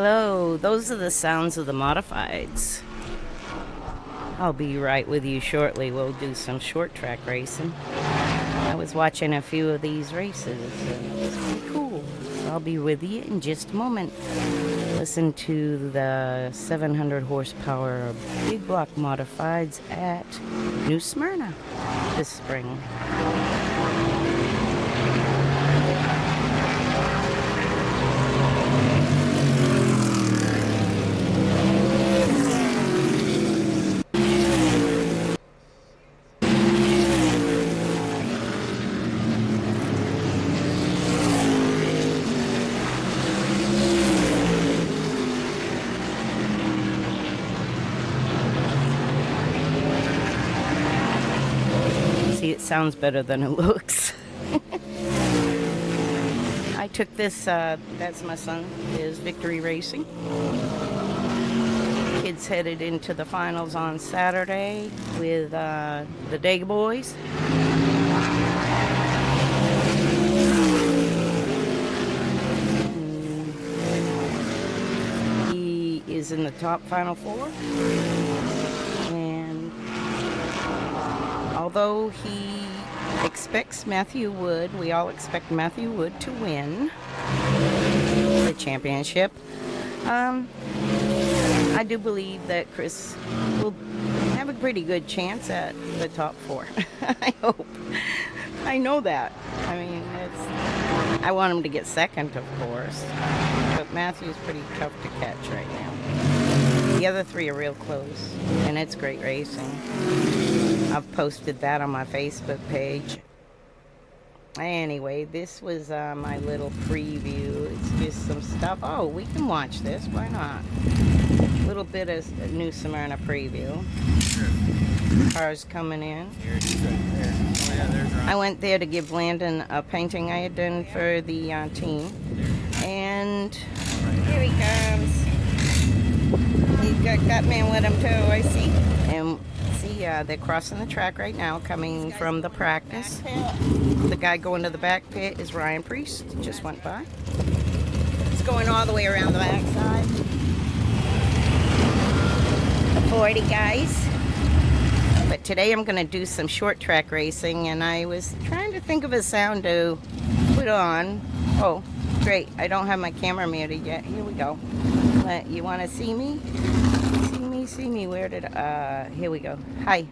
Hello, those are the sounds of the modifieds. I'll be right with you shortly. We'll do some short track racing. I was watching a few of these races. It's pretty cool. So I'll be with you in just a moment. Listen to the 700 horsepower big block modifieds at New Smyrna this spring. It sounds better than it looks. I took this, that's my son, is Hickory Racing. Kids headed into the finals on Saturday with the Day Boys. He is in the top Final Four. And although he expects Matthew Wood, we all expect Matthew Wood to win the championship. I do believe that Chris will have a pretty good chance at the top four. I hope. I know that. I mean, I want him to get second, of course. But Matthew's pretty tough to catch right now. The other three are real close, and it's great racing. I've posted that on my Facebook page. Anyway, this was my little preview. It's just some stuff. Oh, we can watch this. Why not? A little bit of New Smyrna preview. Cars coming in. I went there to give Landon a painting I had done for the team. And here he comes. He's got Gutman with him too, I see. And see, they're crossing the track right now, coming from the practice. The guy going to the back pit is Ryan Priest. Just went by. It's going all the way around the backside. The 40 guys. But today I'm going to do some short track racing, and I was trying to think of a sound to put on. Oh, great. I don't have my camera muted yet. Here we go. You want to see me? See me. Where did here we go. Hi.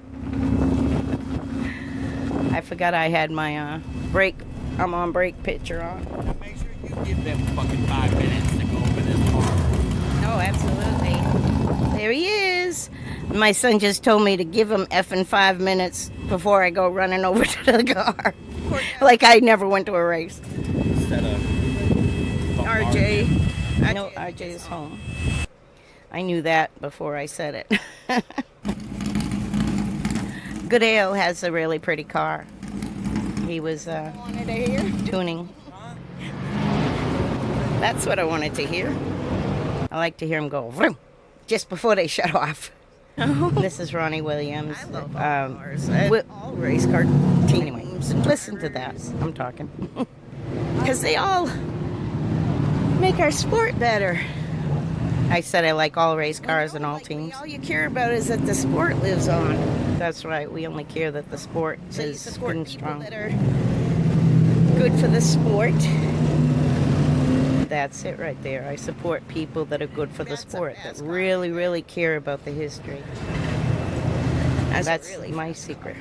I forgot I had my brake. I'm on brake picture on. Now make sure you give them fucking 5 minutes to go over this car. Oh, absolutely. There he is. My son just told me to give him effing 5 minutes before I go running over to the car. Like I never went to a race. Instead of RJ. I know RJ is home. I knew that before I said it. Goodale has a really pretty car. He was tuning. That's what I wanted to hear. I like to hear him go vroom just before they shut off. This is Ronnie Williams. I love all cars. All race car Anyway, listen to that. I'm talking. Because they all make our sport better. I said I like all race cars and all teams. All you care about is that the sport lives on. That's right. We only care that the sport is good and strong. That are good for the sport. That's it right there. I support people that are good for the sport, that really, really care about the history. That's really my secret.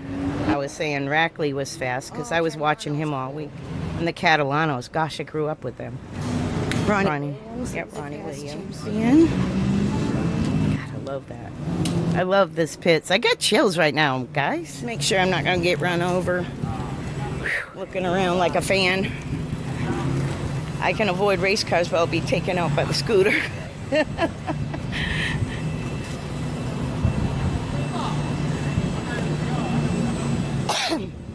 I was saying Rackley was fast because I was watching him all week. And the Catalanos, gosh, I grew up with them. Ronnie. Yep, Ronnie Williams. God, I love that. I love this pits. I got chills right now, guys. Make sure I'm not going to get run over. Whew, looking around like a fan. I can avoid race cars, but I'll be taken out by the scooter.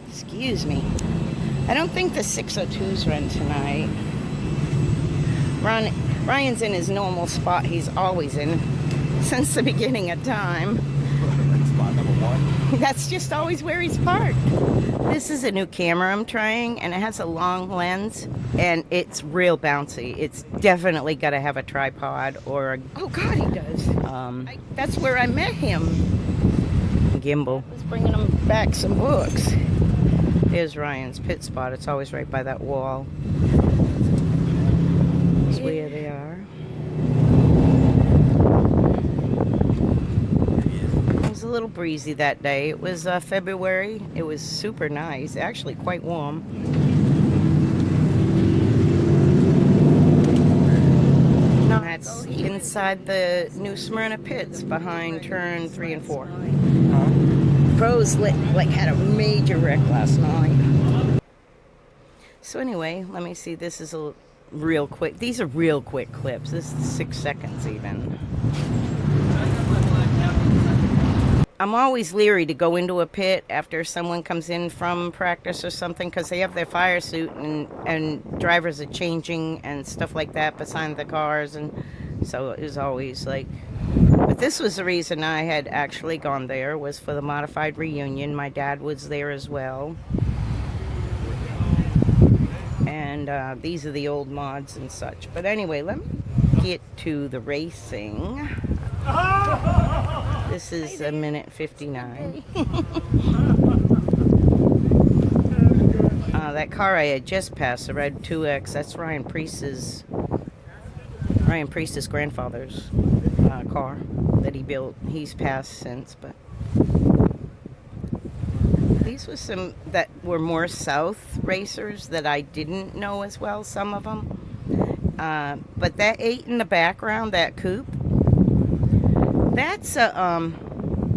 Excuse me. I don't think the 602s run tonight. Ryan's in his normal spot he's always in since the beginning of time. Spot number 1. That's just always where he's parked. This is a new camera I'm trying, and it has a long lens, and it's real bouncy. It's definitely got to have a tripod or a... Oh, God, he does. That's where I met him. Gimbal. I was bringing him back some books. Here's Ryan's pit spot. It's always right by that wall. That's where they are. It was a little breezy that day. It was February. It was super nice. Actually quite warm. No, that's inside the New Smyrna pits behind turn 3 and 4. Pros had a major wreck last night. So anyway, let me see. This is a real quick. These are real quick clips. This is 6 seconds even. I'm always leery to go into a pit after someone comes in from practice or something because they have their fire suit and drivers are changing and stuff like that beside the cars, and so it was always like... But this was the reason I had actually gone there, was for the modified reunion. My dad was there as well. And these are the old mods and such. But anyway, let me get to the racing. This is a minute 59. That car I had just passed, the red 2X, that's Ryan Priest's grandfather's car that he built. He's passed since, but these were some that were more south racers that I didn't know as well, some of them. But that 8 in the background, that coupe, that's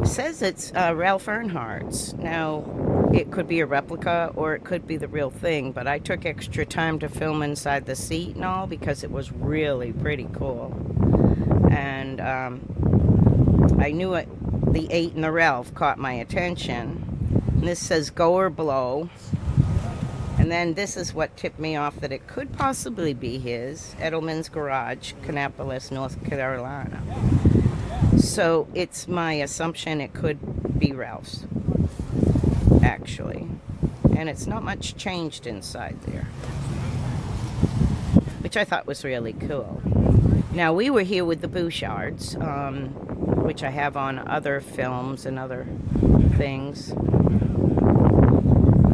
says it's Ralph Earnhardt's. Now, it could be a replica or it could be the real thing, but I took extra time to film inside the seat and all because it was really pretty cool. And I knew it. The 8 in the Ralph caught my attention. And this says go or blow. And then this is what tipped me off that it could possibly be his. Edelman's Garage, Kannapolis, North Carolina. So it's my assumption it could be Ralph's, actually. And it's not much changed inside there, which I thought was really cool. Now, we were here with the Bouchards, which I have on other films and other things.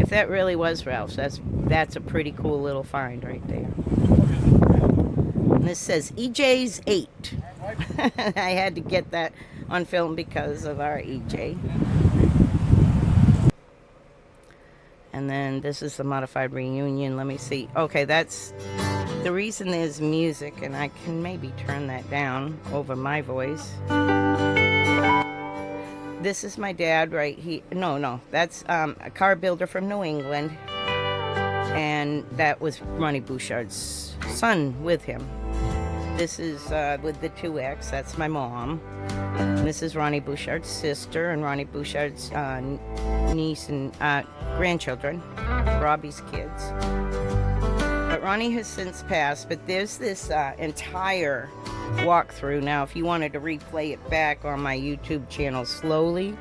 If that really was Ralph's, that's a pretty cool little find right there. And this says EJ's 8. I had to get that on film because of our EJ. And then this is the modified reunion. Let me see. Okay, that's the reason there's music, and I can maybe turn that down over my voice. This is my dad right here. No, that's a car builder from New England. And that was Ronnie Bouchard's son with him. This is with the 2X. That's my mom. And this is Ronnie Bouchard's sister and Ronnie Bouchard's niece and grandchildren, Robbie's kids. But Ronnie has since passed. But there's this entire walkthrough. Now, if you wanted to replay it back on my YouTube channel slowly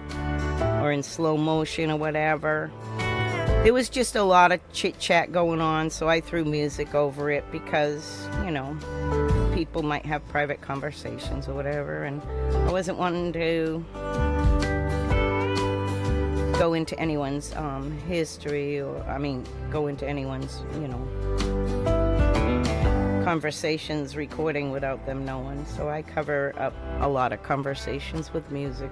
or in slow motion or whatever, there was just a lot of chit-chat going on, so I threw music over it because, you know, people might have private conversations or whatever, and I wasn't wanting to go into anyone's history, or, go into anyone's, conversations recording without them knowing. So I cover up a lot of conversations with music.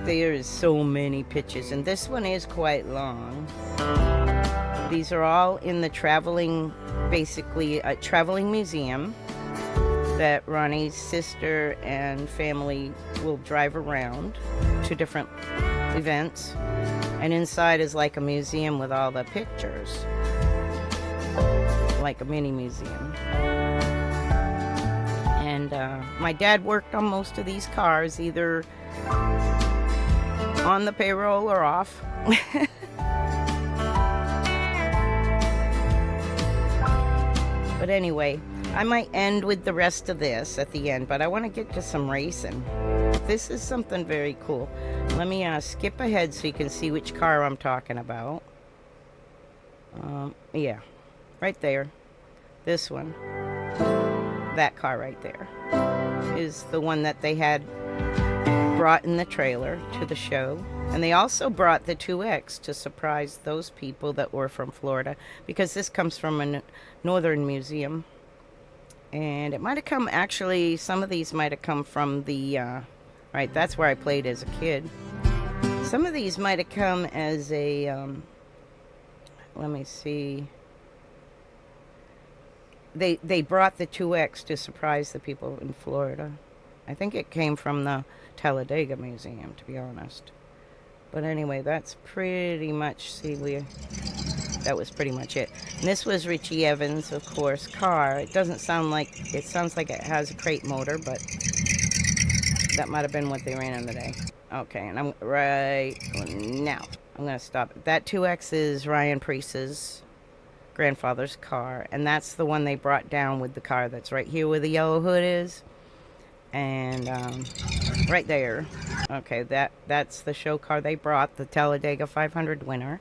There's so many pictures, and this one is quite long. These are all in the basically a traveling museum that Ronnie's sister and family will drive around to different events. And inside is like a museum with all the pictures, like a mini museum. And my dad worked on most of these cars, either on the payroll or off. But anyway, I might end with the rest of this at the end, but I want to get to some racing. This is something very cool. Let me skip ahead so you can see which car I'm talking about. Yeah, right there. This one. That car right there is the one that they had brought in the trailer to the show. And they also brought the 2X to surprise those people that were from Florida, because this comes from a northern museum. And it might have come, actually, some of these might have come from the, right, that's where I played as a kid. Some of these might have come as a, let me see. They brought the 2X to surprise the people in Florida. I think it came from the Talladega Museum, to be honest. But anyway, that's pretty much, that was pretty much it. And this was Richie Evans, of course, car. It doesn't sound like, it sounds like it has a crate motor, but that might have been what they ran in the day. Okay, and I'm right now. I'm going to stop. That 2X is Ryan Priest's grandfather's car, and that's the one they brought down with the car that's right here where the yellow hood is. And right there. Okay, that's the show car they brought, the Talladega 500 winner.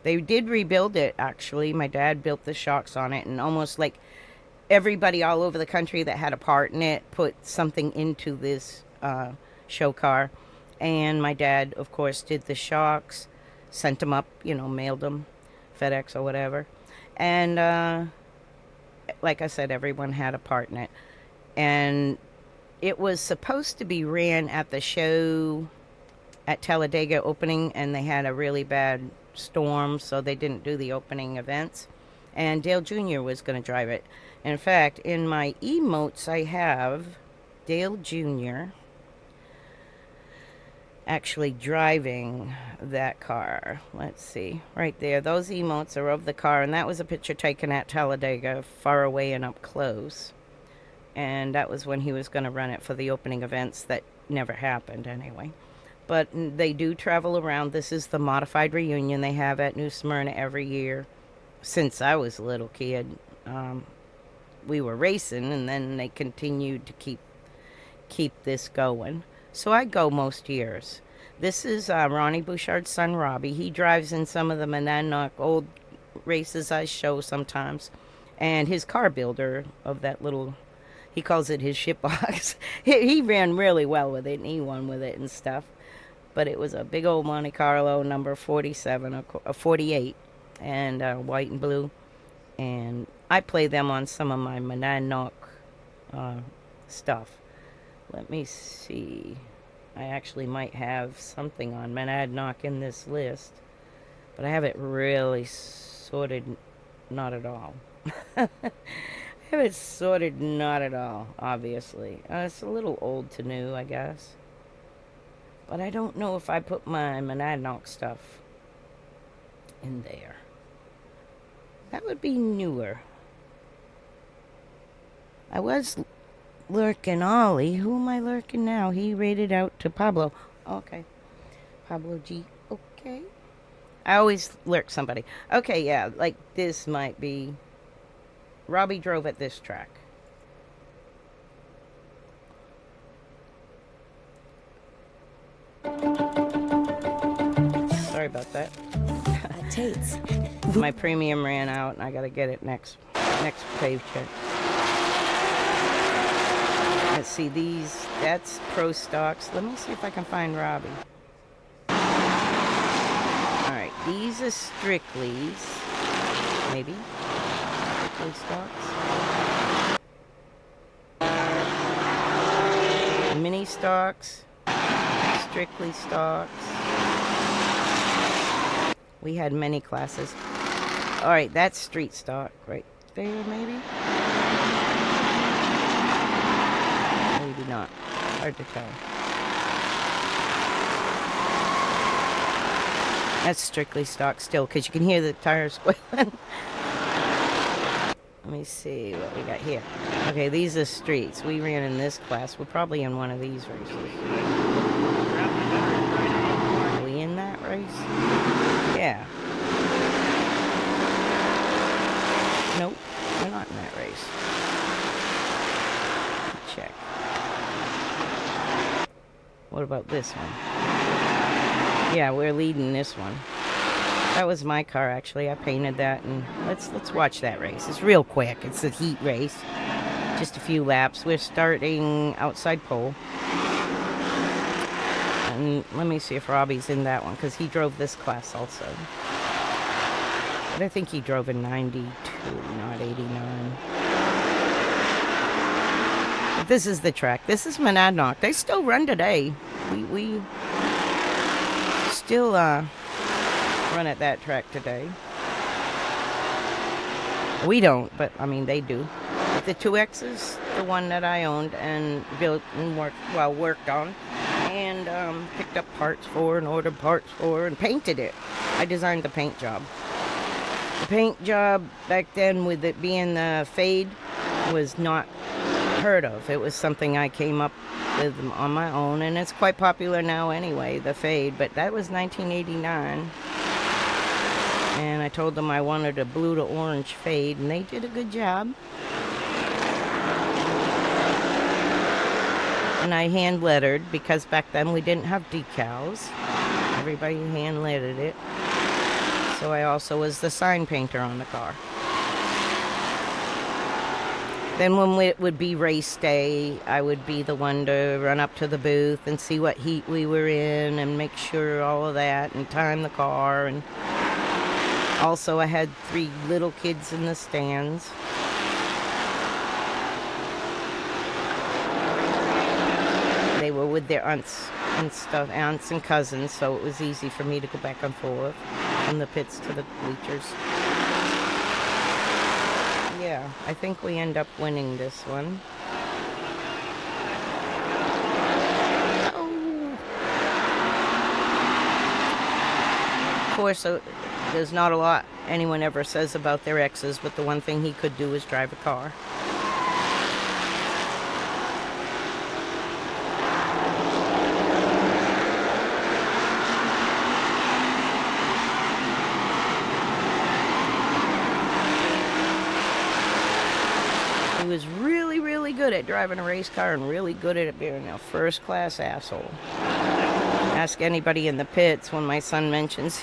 They did rebuild it, actually. My dad built the shocks on it, and almost like everybody all over the country that had a part in it put something into this show car. And my dad, of course, did the shocks, sent them up, you know, mailed them, FedEx or whatever. And like I said, everyone had a part in it. And it was supposed to be ran at the show at Talladega opening, and they had a really bad storm, so they didn't do the opening events. And Dale Jr. was going to drive it. In fact, in my emotes, I have Dale Jr. actually driving that car. Let's see, right there. Those emotes are of the car, and that was a picture taken at Talladega, far away and up close. And that was when he was going to run it for the opening events that never happened anyway. But they do travel around. This is the modified reunion they have at New Smyrna every year since I was a little kid. We were racing, and then they continued to keep this going. So I go most years. This is Ronnie Bouchard's son, Robbie. He drives in some of the Monadnock old races I show sometimes. And his car builder of that little... He calls it his shitbox. He ran really well with it, and he won with it and stuff. But it was a big old Monte Carlo, number 47, 48, and white and blue. And I play them on some of my Monadnock stuff. Let me see. I actually might have something on Monadnock in this list. But I have it really sorted, not at all. I have it sorted not at all, obviously. It's a little old to new, I guess. But I don't know if I put my Monadnock stuff in there. That would be newer. I was lurking Ollie. Who am I lurking now? He rated out to Pablo. Okay. Pablo G. Okay. I always lurk somebody. Okay, yeah, like this might be... Robbie drove at this track. Sorry about that. Tates. My premium ran out, and I gotta get it next paycheck. Let's see, that's pro stocks. Let me see if I can find Robbie. Alright, these are Strictly's. Maybe. Stocks. Mini stocks, Strictly stocks. We had many classes. All right, that's street stock right there, maybe. Maybe not. Hard to tell. That's Strictly stock still, because you can hear the tires squealing. Let me see what we got here. Okay, these are streets. We ran in this class. We're probably in one of these races. Are we in that race? Yeah. Nope, we're not in that race. What about this one? Yeah, we're leading this one. That was my car, actually. I painted that, and let's watch that race. It's real quick. It's a heat race. Just a few laps. We're starting outside pole. And let me see if Robbie's in that one, because he drove this class also. But I think he drove in 92, not 89. But this is the track. This is Monadnock. They still run today. We still run at that track today. We don't, but I mean they do. But the 2X is the one that I owned and built and worked on, and picked up parts for and ordered parts for and painted it. I designed the paint job. The paint job back then, with it being the fade, was not heard of. It was something I came up with on my own, and it's quite popular now anyway, the fade, but that was 1989. And I told them I wanted a blue to orange fade, and they did a good job. And I hand lettered, because back then we didn't have decals. Everybody hand lettered it. So I also was the sign painter on the car. Then when it would be race day, I would be the one to run up to the booth and see what heat we were in and make sure all of that and time the car. And also I had 3 little kids in the stands. They were with their aunts and stuff, aunts and cousins, so it was easy for me to go back and forth from the pits to the bleachers. Yeah, I think we end up winning this one. Oh. Of course, there's not a lot anyone ever says about their exes, but the one thing he could do is drive a car. He was really, really good at driving a race car and really good at being a first-class asshole. Ask anybody in the pits when my son mentions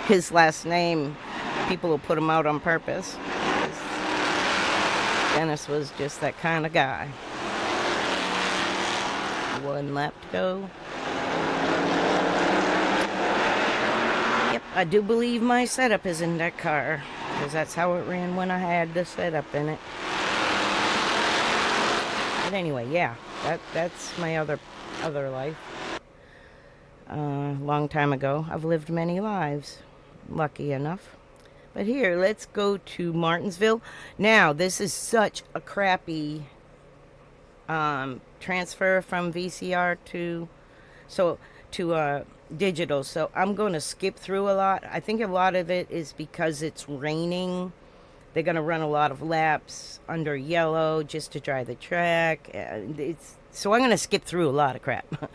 his last name, people will put him out on purpose. Dennis was just that kind of guy. 1 lap to go. Yep, I do believe my setup is in that car, because that's how it ran when I had the setup in it. But anyway, yeah, that's my other life. Long time ago. I've lived many lives, lucky enough. But here, let's go to Martinsville. Now, this is such a crappy transfer from VCR to digital. So I'm going to skip through a lot. I think a lot of it is because it's raining. They're going to run a lot of laps under yellow just to dry the track. So I'm going to skip through a lot of crap.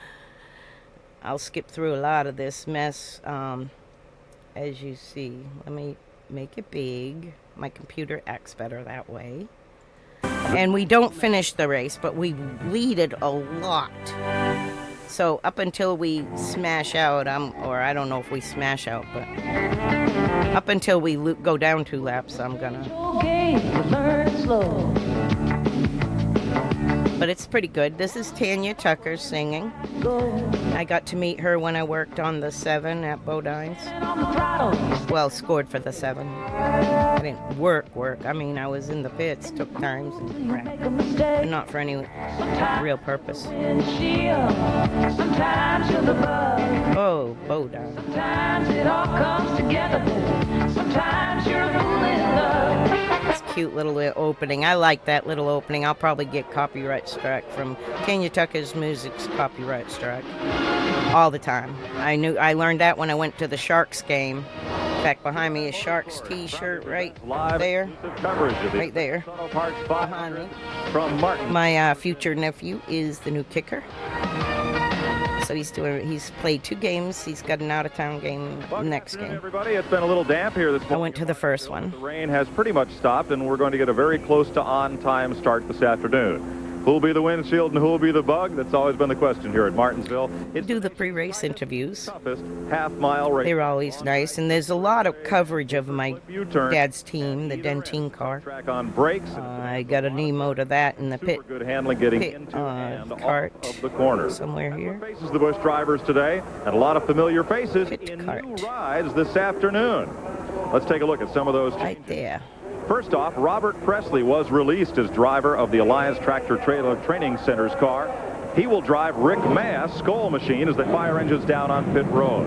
I'll skip through a lot of this mess, as you see. Let me make it big. My computer acts better that way. And we don't finish the race, but we lead it a lot. So up until we smash out, or I don't know if we smash out, but up until we go down 2 laps, I'm gonna. But it's pretty good. This is Tanya Tucker singing. I got to meet her when I worked on the 7 at Bodine's. Well, scored for the 7. I didn't work. I mean, I was in the pits, took times and crap. But not for any real purpose. Oh, Bodine. Sometimes it all comes together. Sometimes you're a fool in love. This cute little opening. I like that little opening. I'll probably get copyright strike from Tanya Tucker's music's copyright strike all the time. I learned that when I went to the Sharks game. In fact, behind me is Sharks t-shirt right there. Right there. Behind me. My future nephew is the new kicker. So he's played 2 games. He's got an out-of-town game next game. Everybody, it's been a little damp here this morning. I went to the first one. The rain has pretty much stopped, and we're going to get a very close to on-time start this afternoon. Who'll be the windshield and who'll be the bug? That's always been the question here at Martinsville. Do the pre-race interviews. Toughest half-mile race. They're always nice, and there's a lot of coverage of my dad's team, the Dentine car. Track on brakes. I got a Nemo to that in the pit. Good handling getting into and cart off of the corner. somewhere here. Faces the Busch drivers today, and a lot of familiar faces in cart. new rides this afternoon. Let's take a look at some of those Right changes. there. First off, Robert Presley was released as driver of the Alliance Tractor Trailer Training Center's car. He will drive Rick Mass' Skull Machine as they fire engines down on pit road.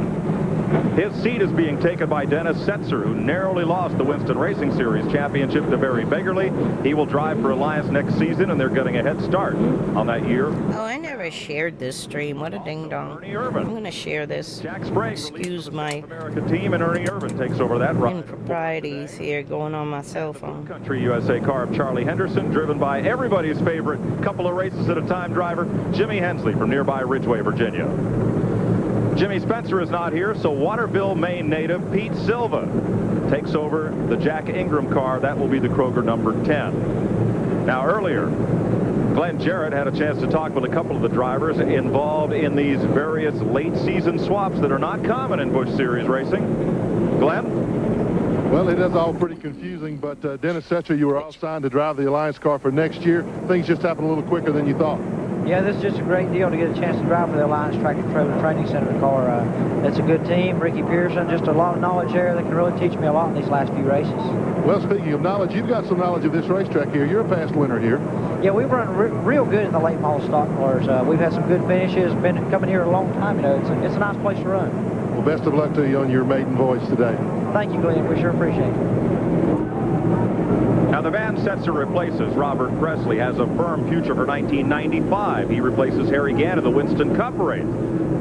His seat is being taken by Dennis Setzer, who narrowly lost the Winston Racing Series championship to Barry Begerly. He will drive for Alliance next season, and they're getting a head start on that year. Oh, I never shared this stream. What a ding-dong. Ernie Irvin. I'm going to share this. Jack Sprague Excuse my American team, and Ernie Irvin takes over that ride. improprieties here going on my cell phone. Country USA car of Charlie Henderson, driven by everybody's favorite couple of races at a time driver, Jimmy Hensley from nearby Ridgeway, Virginia. Jimmy Spencer is not here, so Waterville, Maine native Pete Silva takes over the Jack Ingram car. That will be the Kroger number 10. Now, earlier, Glenn Jarrett had a chance to talk with a couple of the drivers involved in these various late season swaps that are not common in Busch Series racing. Glenn? Well, it is all pretty confusing, but Dennis Setzer, you were all signed to drive the Alliance car for next year. Things just happened a little quicker than you thought. Yeah, this is just a great deal to get a chance to drive for the Alliance Tractor Trailer Training Center car. It's a good team. Ricky Pearson, just a lot of knowledge there that can really teach me a lot in these last few races. Well, speaking of knowledge, you've got some knowledge of this racetrack here. You're a past winner here. Yeah, we've run real good in the late model stock cars. We've had some good finishes. Been coming here a long time. You know, it's a nice place to run. Well, best of luck to you on your maiden voyage today. Thank you, Glenn. We sure appreciate it. Now, the van Setzer replaces Robert Presley, has a firm future for 1995. He replaces Harry Gann in the Winston Cup race.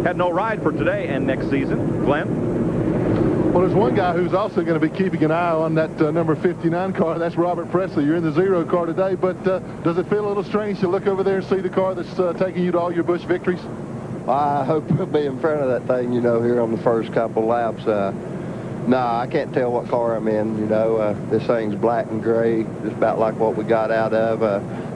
Had no ride for today and next season. Glenn? Well, there's one guy who's also going to be keeping an eye on that number 59 car. That's Robert Presley. You're in the 0 car today, but does it feel a little strange to look over there and see the car that's taking you to all your Busch victories? I hope we'll be in front of that thing, you know, here on the first couple laps. No, I can't tell what car I'm in, you know. This thing's black and gray, just about like what we got out of.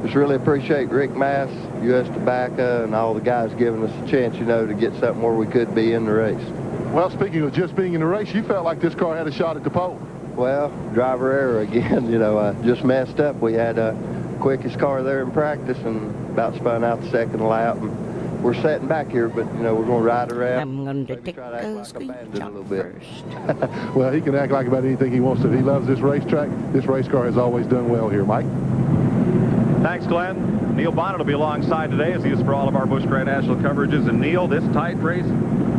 Just really appreciate Rick Mass, U.S. Tobacco, and all the guys giving us a chance, you know, to get something where we could be in the race. Well, speaking of just being in the race, you felt like this car had a shot at the pole. Well, driver error again, you know, just messed up. We had quickest car there in practice and about spun out the second lap. And we're sitting back here, but, you know, we're going to ride around. I'm going to Maybe take try to act a like a squeak bandit a jump little bit. first. Well, he can act like about anything he wants to. He loves this racetrack. This race car has always done well here. Mike? Thanks, Glenn. Neil Bonnet will be alongside today, as he is for all of our Busch Grand National coverages. And Neil, this tight race,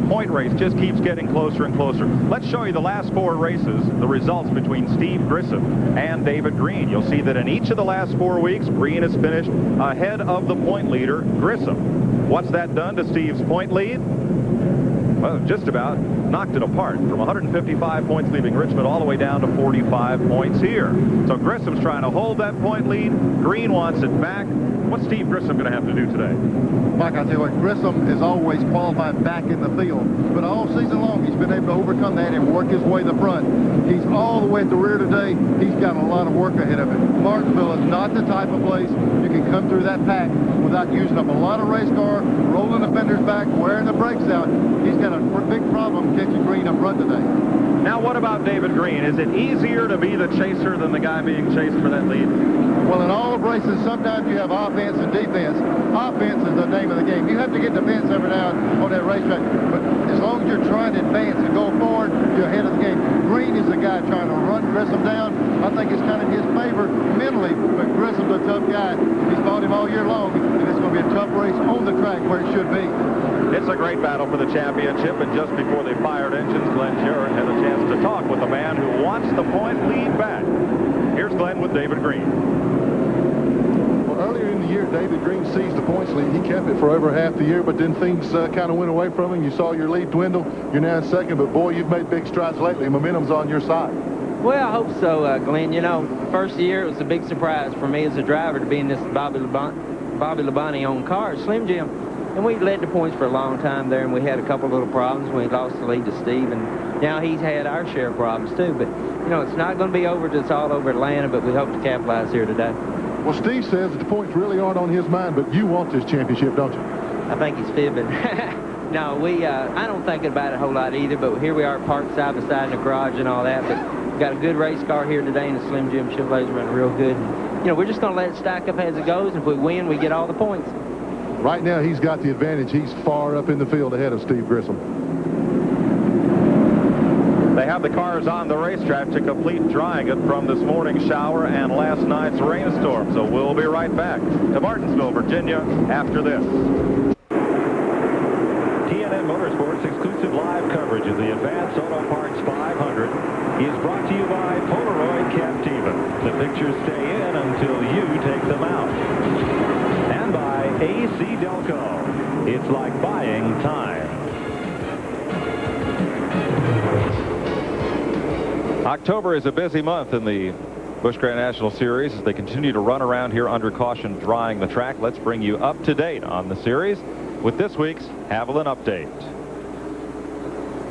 point race, just keeps getting closer and closer. Let's show you the last 4 races, the results between Steve Grissom and David Green. You'll see that in each of the last 4 weeks, Green has finished ahead of the point leader, Grissom. What's that done to Steve's point lead? Well, just about knocked it apart from 155 points leaving Richmond all the way down to 45 points here. So Grissom's trying to hold that point lead. Green wants it back. What's Steve Grissom going to have to do today? Mike, I tell you what, Grissom is always qualified back in the field, but all season long he's been able to overcome that and work his way to the front. He's all the way at the rear today. He's got a lot of work ahead of him. Martinsville is not the type of place you can come through that pack without using up a lot of race car, rolling the fenders back, wearing the brakes out. He's got a big problem catching Green up front today. Now, what about David Green? Is it easier to be the chaser than the guy being chased for that lead? Well, in all of races, sometimes you have offense and defense. Offense is the name of the game. You have to get defense every now and then on that racetrack. But as long as you're trying to advance and go forward, you're ahead of the game. Green is the guy trying to run Grissom down. I think it's kind of his favor mentally, but Grissom's a tough guy. He's fought him all year long, and it's going to be a tough race on the track where it should be. It's a great battle for the championship, and just before they fired engines, Glenn Jarrett had a chance to talk with the man who wants the point lead back. Here's Glenn with David Green. Well, earlier in the year, David Green seized the points lead. He kept it for over half the year, but then things kind of went away from him. You saw your lead dwindle. You're now in second, but boy, you've made big strides lately. Momentum's on your side. Well, I hope so, Glenn. You know, first year it was a big surprise for me as a driver to be in this Bobby Labonte-owned car, Slim Jim. And we led the points for a long time there, and we had a couple little problems. We lost the lead to Steve, and now he's had our share of problems too. But, you know, it's not going to be over till it's all over Atlanta, but we hope to capitalize here today. Well, Steve says that the points really aren't on his mind, but you want this championship, don't you? I think he's fibbing. No, I don't think about it a whole lot either, but here we are parked side by side in the garage and all that. But we've got a good race car here today, and the Slim Jim Chevrolet's running real good. And, we're just going to let it stack up as it goes, and if we win, we get all the points. Right now, he's got the advantage. He's far up in the field ahead of Steve Grissom. They have the cars on the racetrack to complete drying it from this morning's shower and last night's rainstorm. So we'll be right back to Martinsville, Virginia, after this. TNN Motorsports exclusive live coverage of the Advanced Auto Parts 500 is brought to you by Polaroid Captiva. The pictures stay in until you take them out. And by AC Delco. It's like buying time. October is a busy month in the Busch Grand National Series as they continue to run around here under caution drying the track. Let's bring you up to date on the series with this week's Haviland Update.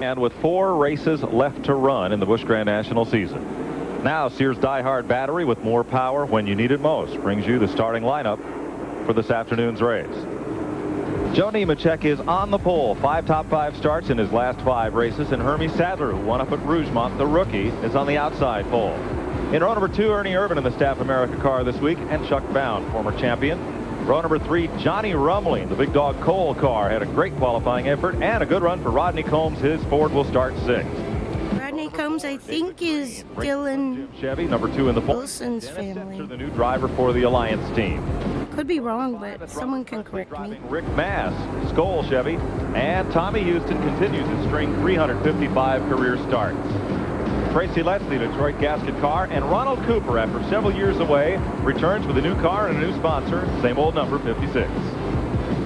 And with 4 races left to run in the Busch Grand National season. Now Sears Die-Hard battery with more power when you need it most brings you the starting lineup for this afternoon's race. Joe Nemechek is on the pole. 5 top 5 starts in his last 5 races. And Hermie Sadler, who won up at Rougemont, the rookie, is on the outside pole. In row number 2, Ernie Irvin in the Staff America car this week, and Chuck Bound, former champion. Row number 3, Johnny Rumley, the Big Dog Cole car, had a great qualifying effort and a good run for Rodney Combs. His Ford will start 6th. Rodney Combs, I think, is Dylan Chevy, number 2 in the poll. Wilson's family. The new driver for the Alliance team. Could be wrong, but someone can correct me. Rick Mass, Skoll Chevy, and Tommy Houston continues his string 355 career starts. Tracy Leslie, Detroit Gasket car, and Ronald Cooper, after several years away, returns with a new car and a new sponsor, same old number, 56.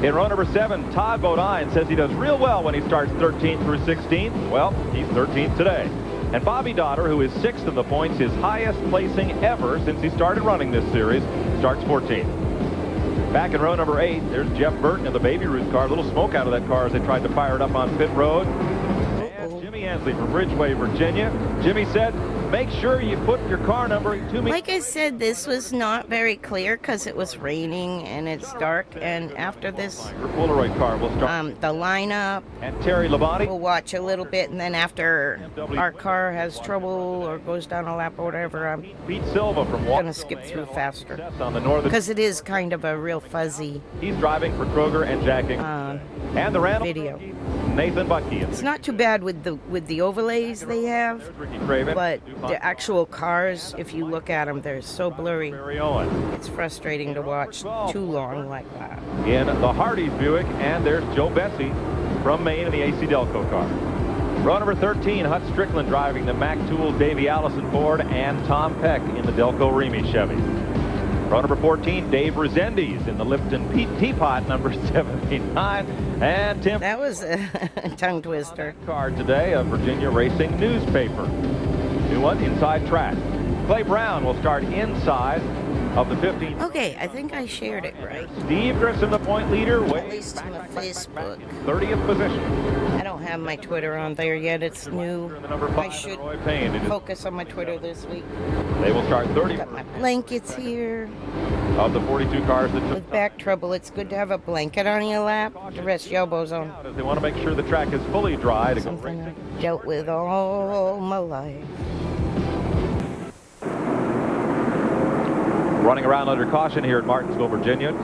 In row number 7, Todd Bodine says he does real well when he starts 13th through 16th. Well, he's 13th today. And Bobby Dotter, who is 6th in the points, his highest placing ever since he started running this series, starts 14th. Back in row number 8, there's Jeff Burton in the Baby Ruth car. A little smoke out of that car as they tried to fire it up on pit road. And Jimmy Ansley from Ridgeway, Virginia. Jimmy said, make sure you put your car number to me. Like I said, this was not very clear because it was raining and it's dark. And after this, Your Polaroid car will start. the lineup, And Terry Labonte. we'll watch a little bit. And then after our car has trouble or goes down a lap or whatever, I'm Pete Silva from going to skip through faster. On the northern. Because it is kind of a real fuzzy He's driving for Kroger and Jack Ingram. And the Randall video. Nathan Bucky. It's not too bad with the overlays they have, Ricky Craven. but the actual cars, if you look at them, they're so blurry. Barry Owen. It's frustrating to watch too long like that. In the Hardee's Buick, and there's Joe Bessie from Maine in the AC Delco car. Row number 13, Hut Strickland driving the Mac Tools Davey Allison Ford, and Tom Peck in the Delco Remy Chevy. Row number 14, Dave Resendiz in the Lipton Pete Teapot number 79, and Tim. That was a tongue twister. Card today, a Virginia Racing newspaper. New one, Inside Track. Clay Brown will start inside of the 15th. Okay, I think I shared it right. Steve Grissom, the point leader, At least in the Facebook. 30th position. I don't have my Twitter on there yet. It's new. I should focus on my Twitter this week. They will start 30 Got my blankets here. of the 42 cars that took. With back trouble, it's good to have a blanket on your lap to rest your elbows on. They want to make sure the track is fully dry to go Something racing. I've dealt with all my life. Running around under caution here at Martinsville, Virginia.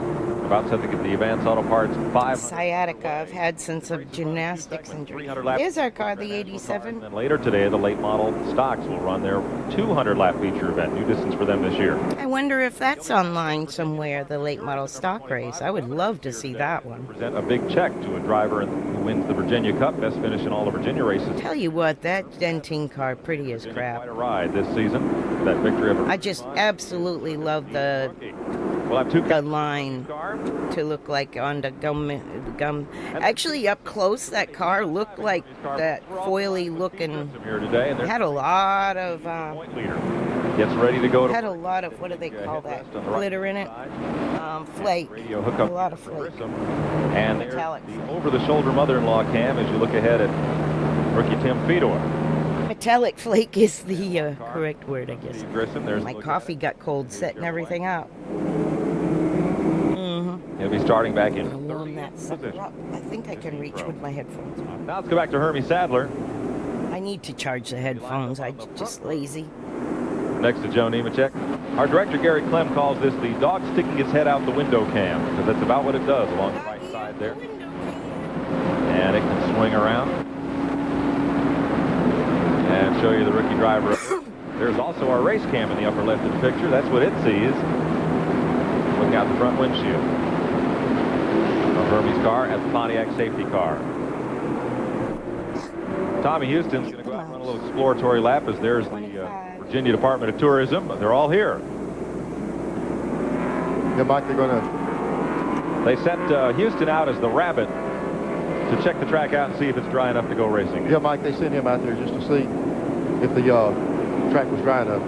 About set to get the Advanced Auto Parts 500. Sciatica I've had since a gymnastics injury. There's our car, the 87. And later today, the late model stocks will run their 200-lap feature event. New distance for them this year. I wonder if that's online somewhere, the late model stock race. I would love to see that one. Present a big check to a driver who wins the Virginia Cup, best finish in all the Virginia races. Tell you what, that Dentine car pretty as crap. Quite a ride this season. That victory of I just absolutely love the We'll have two line to look like on the gum. Actually, up close, that car looked like that foily looking. here today, and It had a lot of point leader gets ready to go to had a lot of, what do they call that, glitter in it, flake, radio a hookup. lot of flake. And there's Metallic. the over-the-shoulder mother-in-law cam as you look ahead at rookie Tim Fedor. Metallic flake is the correct word, I guess. Steve Grissom, there's My coffee got cold setting everything out. He'll be starting back in I'll warm 30th that sucker position. up. I think I can reach with my headphones. Now let's go back to Hermie Sadler I need to charge the headphones. I'm just lazy. next to Joe Nemechek. Our director, Gary Clem, calls this the dog sticking his head out the window cam, because that's about what it does along the right side there. And it can swing around. And show you the rookie driver. There's also our race cam in the upper left of the picture. That's what it sees. Looking out the front windshield of Hermie's car at the Pontiac safety car. Tommy Houston's going to go out and run a little exploratory lap as there's the Virginia Department of Tourism. They're all here. Yeah, Mike, they're going to... They sent Houston out as the rabbit to check the track out and see if it's dry enough to go racing. Yeah, Mike, they sent him out there just to see if the track was dry enough.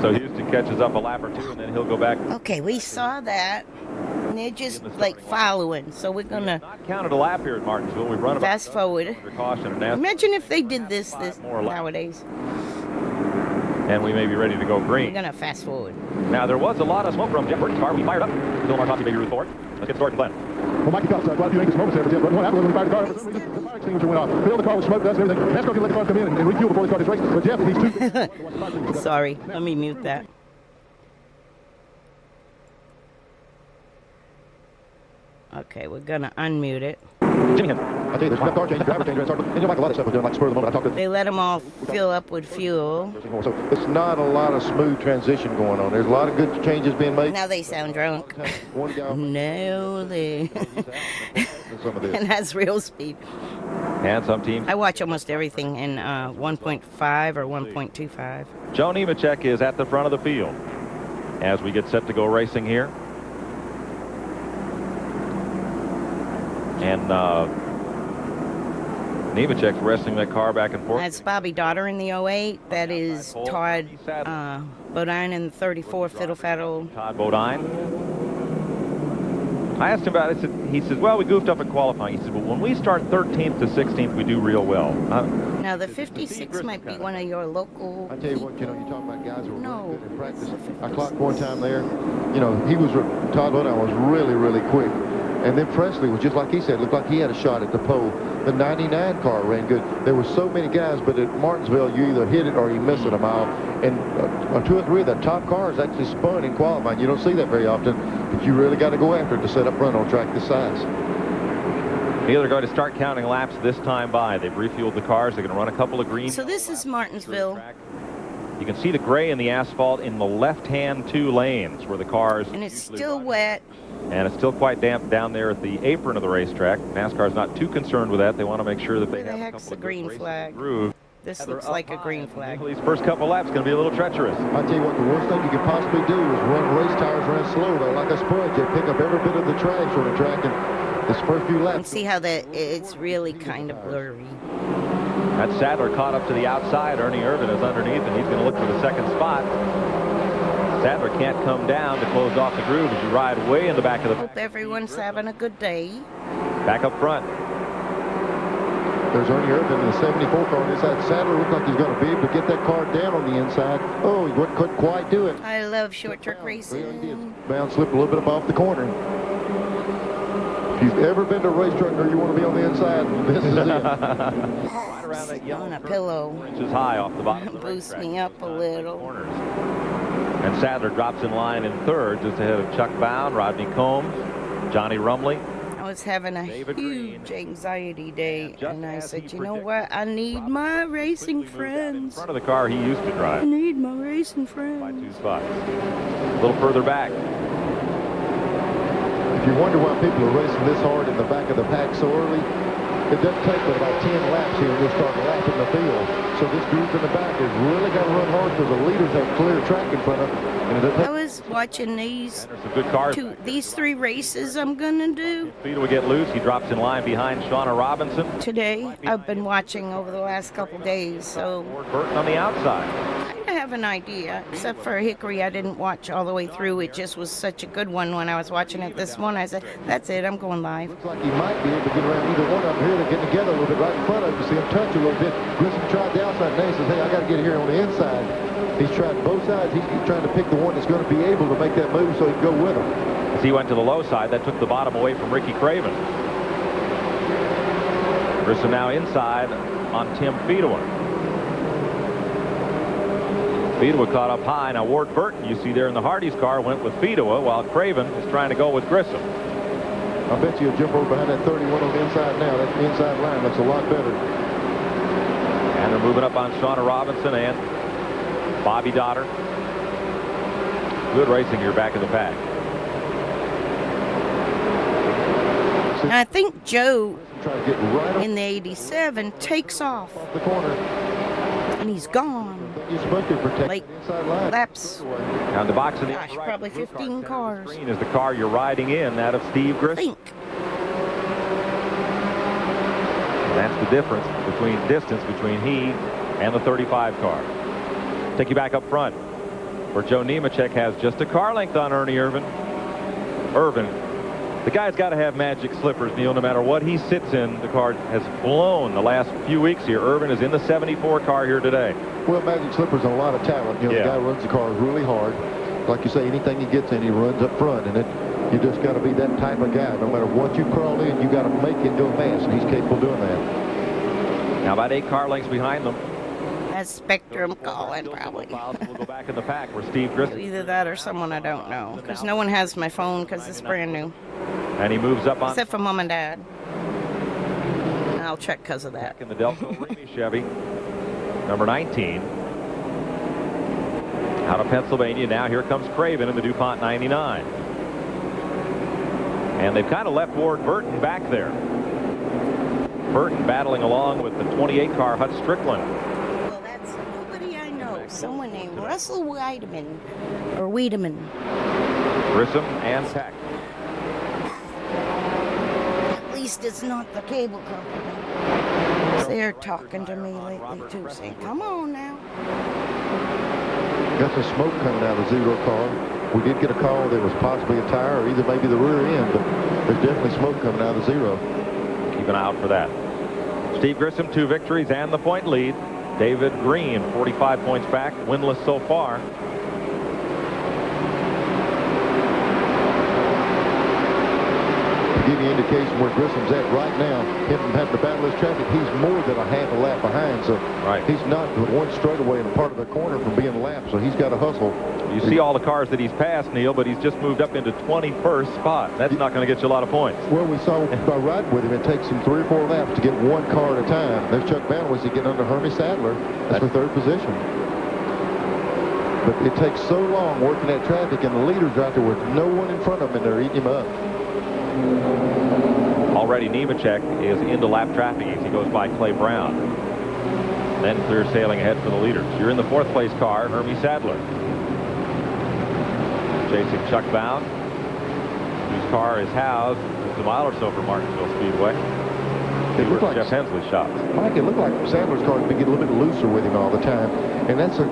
So Houston catches up a lap or two, and then he'll go back. Okay, we saw that. And they're just like following. So we're going to Not counted a lap here at Martinsville. We've run about fast forward. under caution and NASCAR, Imagine if they did this more laps. nowadays. and we may be ready to go We're green. going to fast forward. Now, there was a lot of smoke from Jeff Burton's car. We fired up. Bill Marcotti, baby Ruth Ford. Let's get started, Glenn. Well, Mikey Phelps quite a few anxious moments there for Jeff, but what happened when we fired the car, for some reason, the fire extinguisher went off. Filled the car with smoke, dust, and everything. NASCAR didn't let the cars come in and refuel before they started this race. But Jeff, he's too... Sorry, let me mute that. Okay, we're going to unmute it. Jimmy Henson. I tell you, there's enough car change, driver change, and you know, Mike, a lot of stuff was doing like spur of the moment. I talked to... They let them all fill up with fuel. So it's not a lot of smooth transition going on. There's a lot of good changes being made. Now they sound drunk. One guy... No, they... some of this. And that's real speed. And some teams. I watch almost everything in 1.5 or 1.25. Joe Nemechek is at the front of the field as we get set to go racing here. And Nemechek's wrestling that car back and forth. That's Bobby Daughter in the 08. That is Todd Bodine in the 34 Fiddle Faddle. Todd Bodine. I asked him about it. He said, well, we goofed up in qualifying. He said, well, when we start 13th to 16th, we do real well. Now, the 56 might be one of your local... I tell you what, you know, you're talking about guys who were No, really good in practice. it's the I clocked one time there. You know, Todd Bodine was really, really quick. And then Presley was just like he said, looked like he had a shot at the pole. The 99 car ran good. There were so many guys, but at Martinsville, you either hit it or you miss it a mile. And 2 or 3 of the top cars actually spun in qualifying. You don't see that very often, but you really got to go after it to set up run on a track this size. They're going to start counting laps this time by. They've refueled the cars. They're going to run a couple of green. So this is Martinsville. You can see the gray in the asphalt in the left-hand 2 lanes where the cars... And it's still wet. And it's still quite damp down there at the apron of the racetrack. NASCAR's not too concerned with that. They want to make sure that they Where the have a heck's couple the of green good flag? races. This looks like a green flag. These first couple laps going to be a little treacherous. I tell you what, the worst thing you could possibly do is run race tires run slow, though, like a sponge. They pick up every bit of the trash on the track, and this first few laps. And see how it's really kind of blurry. That Sadler caught up to the outside. Ernie Irvin is underneath, and he's going to look for the second spot. Sadler can't come down to close off the groove as you ride way in the back of the... Hope everyone's having a good day. Back up front. There's Ernie Irvin in the 74 car on the inside. Sadler looked like he's going to be able to get that car down on the inside. Oh, he couldn't quite do it. I love short track Yeah, he racing. did. Bound slipped a little bit up off the corner. If you've ever been to a racetrack where you want to be on the inside, this is it. Right around that yellow On a curve, pillow. 4 inches high off the bottom of the Boost racetrack. me up a little. Corners. And Sadler drops in line in third, just ahead of Chuck Bound, Rodney Combs, Johnny Rumley. I was having a David huge Green. anxiety day, Just and I as said, he you know predicted, what? I need my racing Quickly moved out in friends. front of the car he used to I drive need my racing by friends. 2 spots. A little further back. If you wonder why people are racing this hard in the back of the pack so early, it doesn't take but about 10 laps here and you'll start lapping the field. So this group in the back has really got to run hard because the leaders have clear track in front of them. And it doesn't I take was watching these There's some good cars. these 3 races I'm gonna do Speed will get loose. He drops in line behind Shauna Robinson. today. I've been watching over the last couple days, so Ward Burton on the outside. I have an idea. Except for Hickory, I didn't watch all the way through. It just was such a good one when I was watching it this morning. I said, that's it, I'm going live. looks like he might be able to get around either one of them here. They're getting together a little bit right in front of him. You see him touch a little bit. Grissom tried the outside and he says, hey, I got to get here on the inside. He's tried both sides. He's trying to pick the one that's going to be able to make that move so he can go with him. As he went to the low side, that took the bottom away from Ricky Craven. Grissom now inside on Tim Fedewa. Fedewa caught up high. Now Ward Burton, you see there in the Hardy's car, went with Fedewa while Craven is trying to go with Grissom. I bet you a jump over behind that 31 on the inside now. That inside line looks a lot better. And they're moving up on Shauna Robinson and Bobby Dotter. Good racing here back in the pack. And I think Joe Trying to get right in the 87 takes off, off the corner. and he's gone. You're supposed to protect Like the inside line. laps. Now in the box in the Gosh, upper right, probably the blue 15 car cars. screen is the car you're riding in, that of Steve I Grissom. think. That's the difference between distance between he and the 35 car. Take you back up front, where Joe Nemechek has just a car length on Ernie Irvin. The guy's got to have magic slippers, Neil. No matter what he sits in, the car has blown the last few weeks here. Irvin is in the 74 car here today. Well, magic slippers and a lot of talent. You know, Yeah. the guy runs the car really hard. Like you say, anything he gets in, he runs up front, and you just got to be that type of guy. No matter what you crawl in, you got to make it go fast, and he's capable of doing that. Now about 8 car lengths behind them. That's Spectrum calling, probably. We'll go back in the pack where Steve Grissom. Either that or someone I don't know, because no one has my phone because it's brand new, And he moves up on except for Mom and Dad. And I'll check because of that. in the Delco Remy Chevy, number 19. Out of Pennsylvania. Now here comes Craven in the DuPont 99. And they've kind of left Ward Burton back there. Burton battling along with the 28 car Hut Strickland. Well, that's nobody I know. Someone named Russell Wiedemann, or Wiedemann. Grissom and Peck. At least it's not the cable company. They're talking to me lately too, saying, "Come on now." Got some smoke coming out of the Zero car. We did get a call there was possibly a tire or either maybe the rear end, but there's definitely smoke coming out of the Zero. Keep an eye out for that. Steve Grissom, 2 victories and the point lead. David Green, 45 points back, winless so far. To give you an indication where Grissom's at right now, him having to battle this traffic, he's more than a half a lap behind, so he's not one straightaway in part of the corner from being lapped, so he's got to hustle. You see all the cars that he's passed, Neil, but he's just moved up into 21st spot. That's not going to get you a lot of points. Well, we saw by riding with him, it takes him 3 or 4 laps to get one car at a time. There's Chuck Banwitz getting under Hermie Sadler. That's for 3rd position. But it takes so long working that traffic, and the leader's right there with no one in front of him, and they're eating him up. Already Nemechek is into lap traffic as he goes by Clay Brown. Then clear sailing ahead for the leaders. You're in the 4th place car, Hermie Sadler. Chasing Chuck Bound, whose car is housed just a mile or so from Martinsville Speedway. It looked like Jeff Hensley's shop. Mike, it looked like Sadler's car has been getting a little bit looser with him all the time. And that's a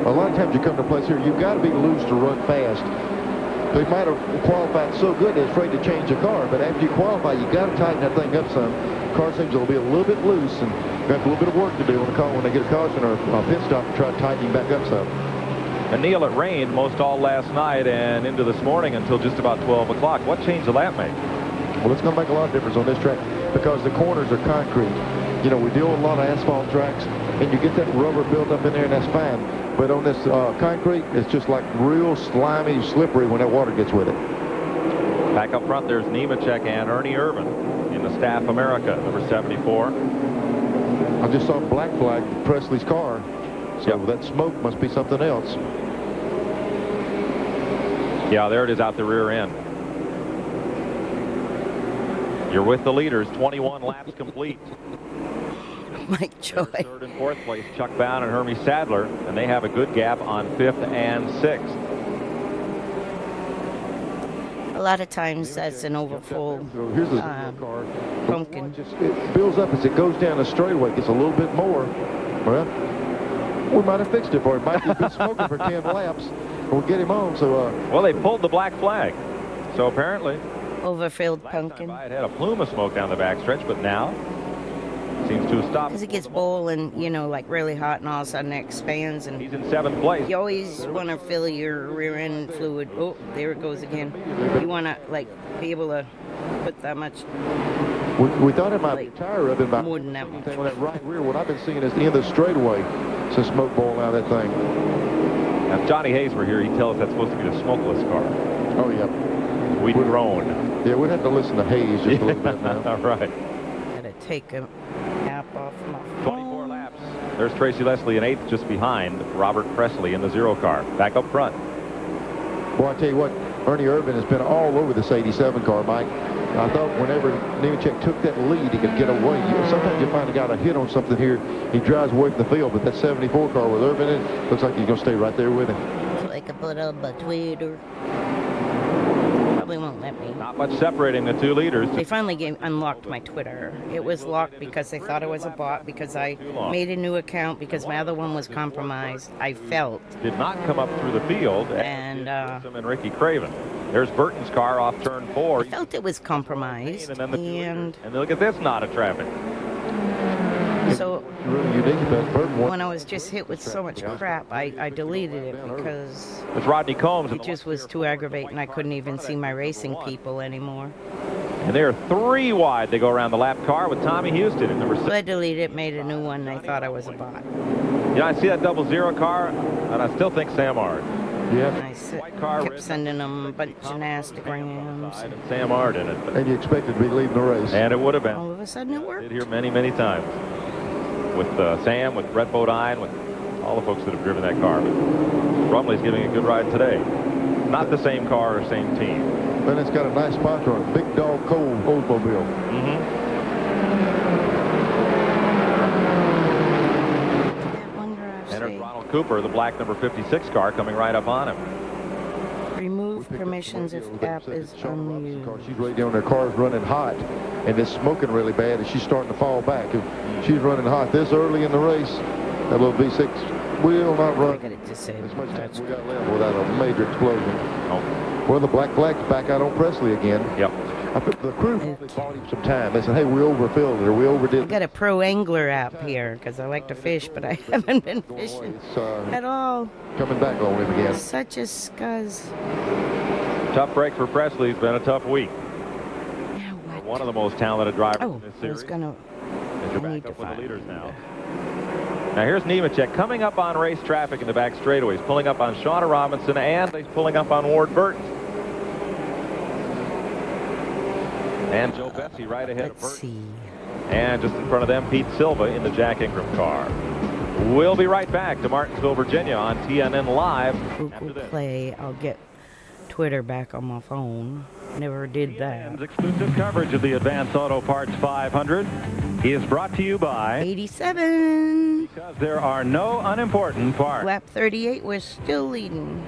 lot of times you come to a place here, you've got to be loose to run fast. They might have qualified so good they're afraid to change the car, but after you qualify, you got to tighten that thing up some. The car seems to be a little bit loose, and got a little bit of work to do on the car when they get a caution or a pit stop to try to tighten him back up some. And Neil, it rained most all last night and into this morning until just about 12 o'clock. What change will that make? Well, it's going to make a lot of difference on this track because the corners are concrete. You know, we deal with a lot of asphalt tracks, and you get that rubber built up in there, and that's fine. But on this concrete, it's just like real slimy, slippery when that water gets with it. Back up front, there's Nemechek and Ernie Irvin in the Staff America, number 74. I just saw black flag Presley's car, so that smoke must be something else. Yeah, there it is out the rear end. You're with the leaders, 21 laps complete. Mike Joy. 3rd and 4th place, Chuck Bound and Hermie Sadler, and they have a good gap on 5th and 6th. A lot of times that's an overfull Here's the car. pumpkin. It builds up as it goes down the straightaway. It gets a little bit more. Well, we might have fixed it for him. Might have been smoking for 10 laps. We'll get him on. So, well, they pulled the black flag. So apparently, Overfilled pumpkin. it had a plume of smoke down the backstretch, but now Seems to have stopped. Because it gets boiling, you know, like really hot, and all of a sudden it expands, and He's in 7th place. you always want to fill your rear end fluid. Oh, there it goes again. You want to like be able to put that much. We thought it might Like, be tire rubbing by more than that much. on that right rear. What I've been seeing is the end of the straightaway. Some smoke boiling out of that thing. Now, if Johnny Hayes were here, he'd tell us that's supposed to be the smokeless car. Oh, yeah. We'd groan. Yeah, we'd have to listen to Hayes just a little bit now. All right. Gotta take a app off my 24 phone. laps. There's Tracy Leslie in 8th, just behind Robert Presley in the 0 car. Back up front. Boy, I tell you what, Ernie Irvin has been all over this 87 car, Mike. I thought whenever Nemechek took that lead, he could get away. Sometimes you find a guy to hit on something here, he drives away from the field, but that 74 car with Irvin in it, looks like he's going to stay right there with him. So I can put up a Twitter. Probably won't let me. Not much separating the two leaders. They finally unlocked my Twitter. It was locked because they thought I was a bot, because I made a new account, because my other one was compromised. I felt. Did not come up through the field. And and Ricky Craven. There's Burton's car off turn 4. I felt it was compromised. And then the two leaders. And look at this knot of traffic. So Really unique about Burton. when I was just hit with so much crap, I deleted it because It's Rodney Combs. it just was too aggravating. I couldn't even see my racing people anymore. And they're 3 wide. They go around the lap car with Tommy Houston in number 6. So I deleted it, made a new one, and I thought I was a bot. You know, I see that 00 car, and I still think Sam Ard. Yeah. And I kept sending them a bunch of Instagrams. And Sam Ard in it. And you expected to be leading the race. And it would have been. All of a sudden it I worked. did here many, many times. With Sam, with Brett Bodine, with all the folks that have driven that car. But Brumley's giving a good ride today. Not the same car or same team. Then it's got a nice sponsor on it. Big Dog Cole Oldsmobile. Entered Ronald Cooper, the black number 56 car, coming right up on him. Remove permissions if app is unused. She's right down there. Car's running hot, and it's smoking really bad, and she's starting to fall back. If she's running hot this early in the race, that little V6 will not run I got it disabled. as much time we got left without a major explosion. Well, the black flag's back out on Presley again. Yep. I put the crew bought him some time. They said, hey, we overfilled it, or we overdid I it. got a pro angler app here because I like to fish, but I haven't been fishing at all. Coming back on him again. Such a scuzz. Tough break for Presley. It's been a tough week. One of the most talented drivers in this I series. was gonna. As you're back up with the leaders now. Now here's Nemechek coming up on race traffic in the back straightaways, pulling up on Shauna Robinson, and he's pulling up on Ward Burton. And Joe Bessie right ahead of Burton. And just in front of them, Pete Silva in the Jack Ingram car. We'll be right back to Martinsville, Virginia on TNN Live. Google Play. I'll get Twitter back on my phone. Never did that. Exclusive coverage of the Advanced Auto Parts 500 is brought to you by 87. Because there are no unimportant parts. Lap 38, we're still leading.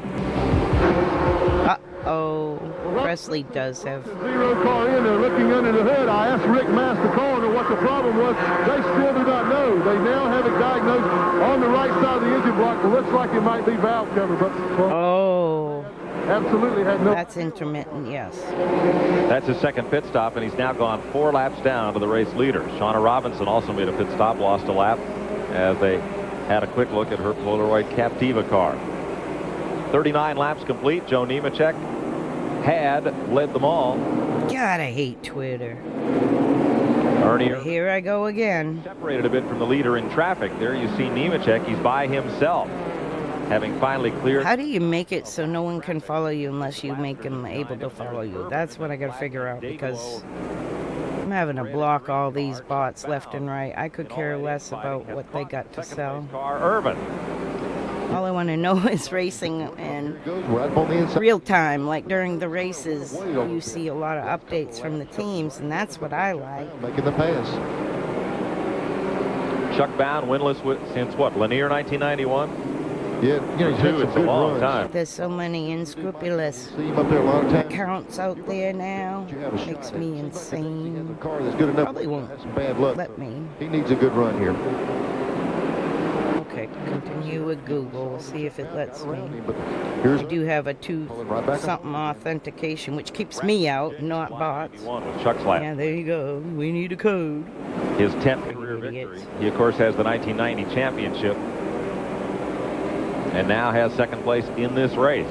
Uh-oh. Presley does have. Zero car in there looking under the hood. I asked Rick Mass, the coroner, what the problem was. They still do not know. They now have it diagnosed on the right side of the engine block. It looks like it might be valve cover, but Oh. absolutely had no. That's intermittent, yes. That's his second pit stop, and he's now gone 4 laps down to the race leader. Shauna Robinson also made a pit stop, lost a lap, as they had a quick look at her Polaroid Captiva car. 39 laps complete. Joe Nemechek had led them all. God, I hate Twitter. Ernie Here I go again. separated a bit from the leader in traffic. There you see Nemechek. He's by himself, having finally cleared. How do you make it so no one can follow you unless you make them able to follow you? That's what I got to figure out, because I'm having to block all these bots left and right. I could care less about what they got to sell. Car Irvin. All I want to know is racing and real time. Like during the races, you see a lot of updates from the teams, and that's what I like. Making the pass. Chuck Bound winless since what? Lanier 1991. Yeah, you know, he's had some It's a good long runs. time. There's so many unscrupulous See him up there a lot of times. accounts out there now. Makes me insane. The car that's good enough. Probably won't That's some bad luck. let me. He needs a good run here. Okay, continue with Google. See if it lets me. Here's I do have a something authentication, which keeps me out, not bots. With Chuck's lap. Yeah, there you go. We need a code. His 10th career victory. He, of course, has the 1990 championship and now has second place in this race.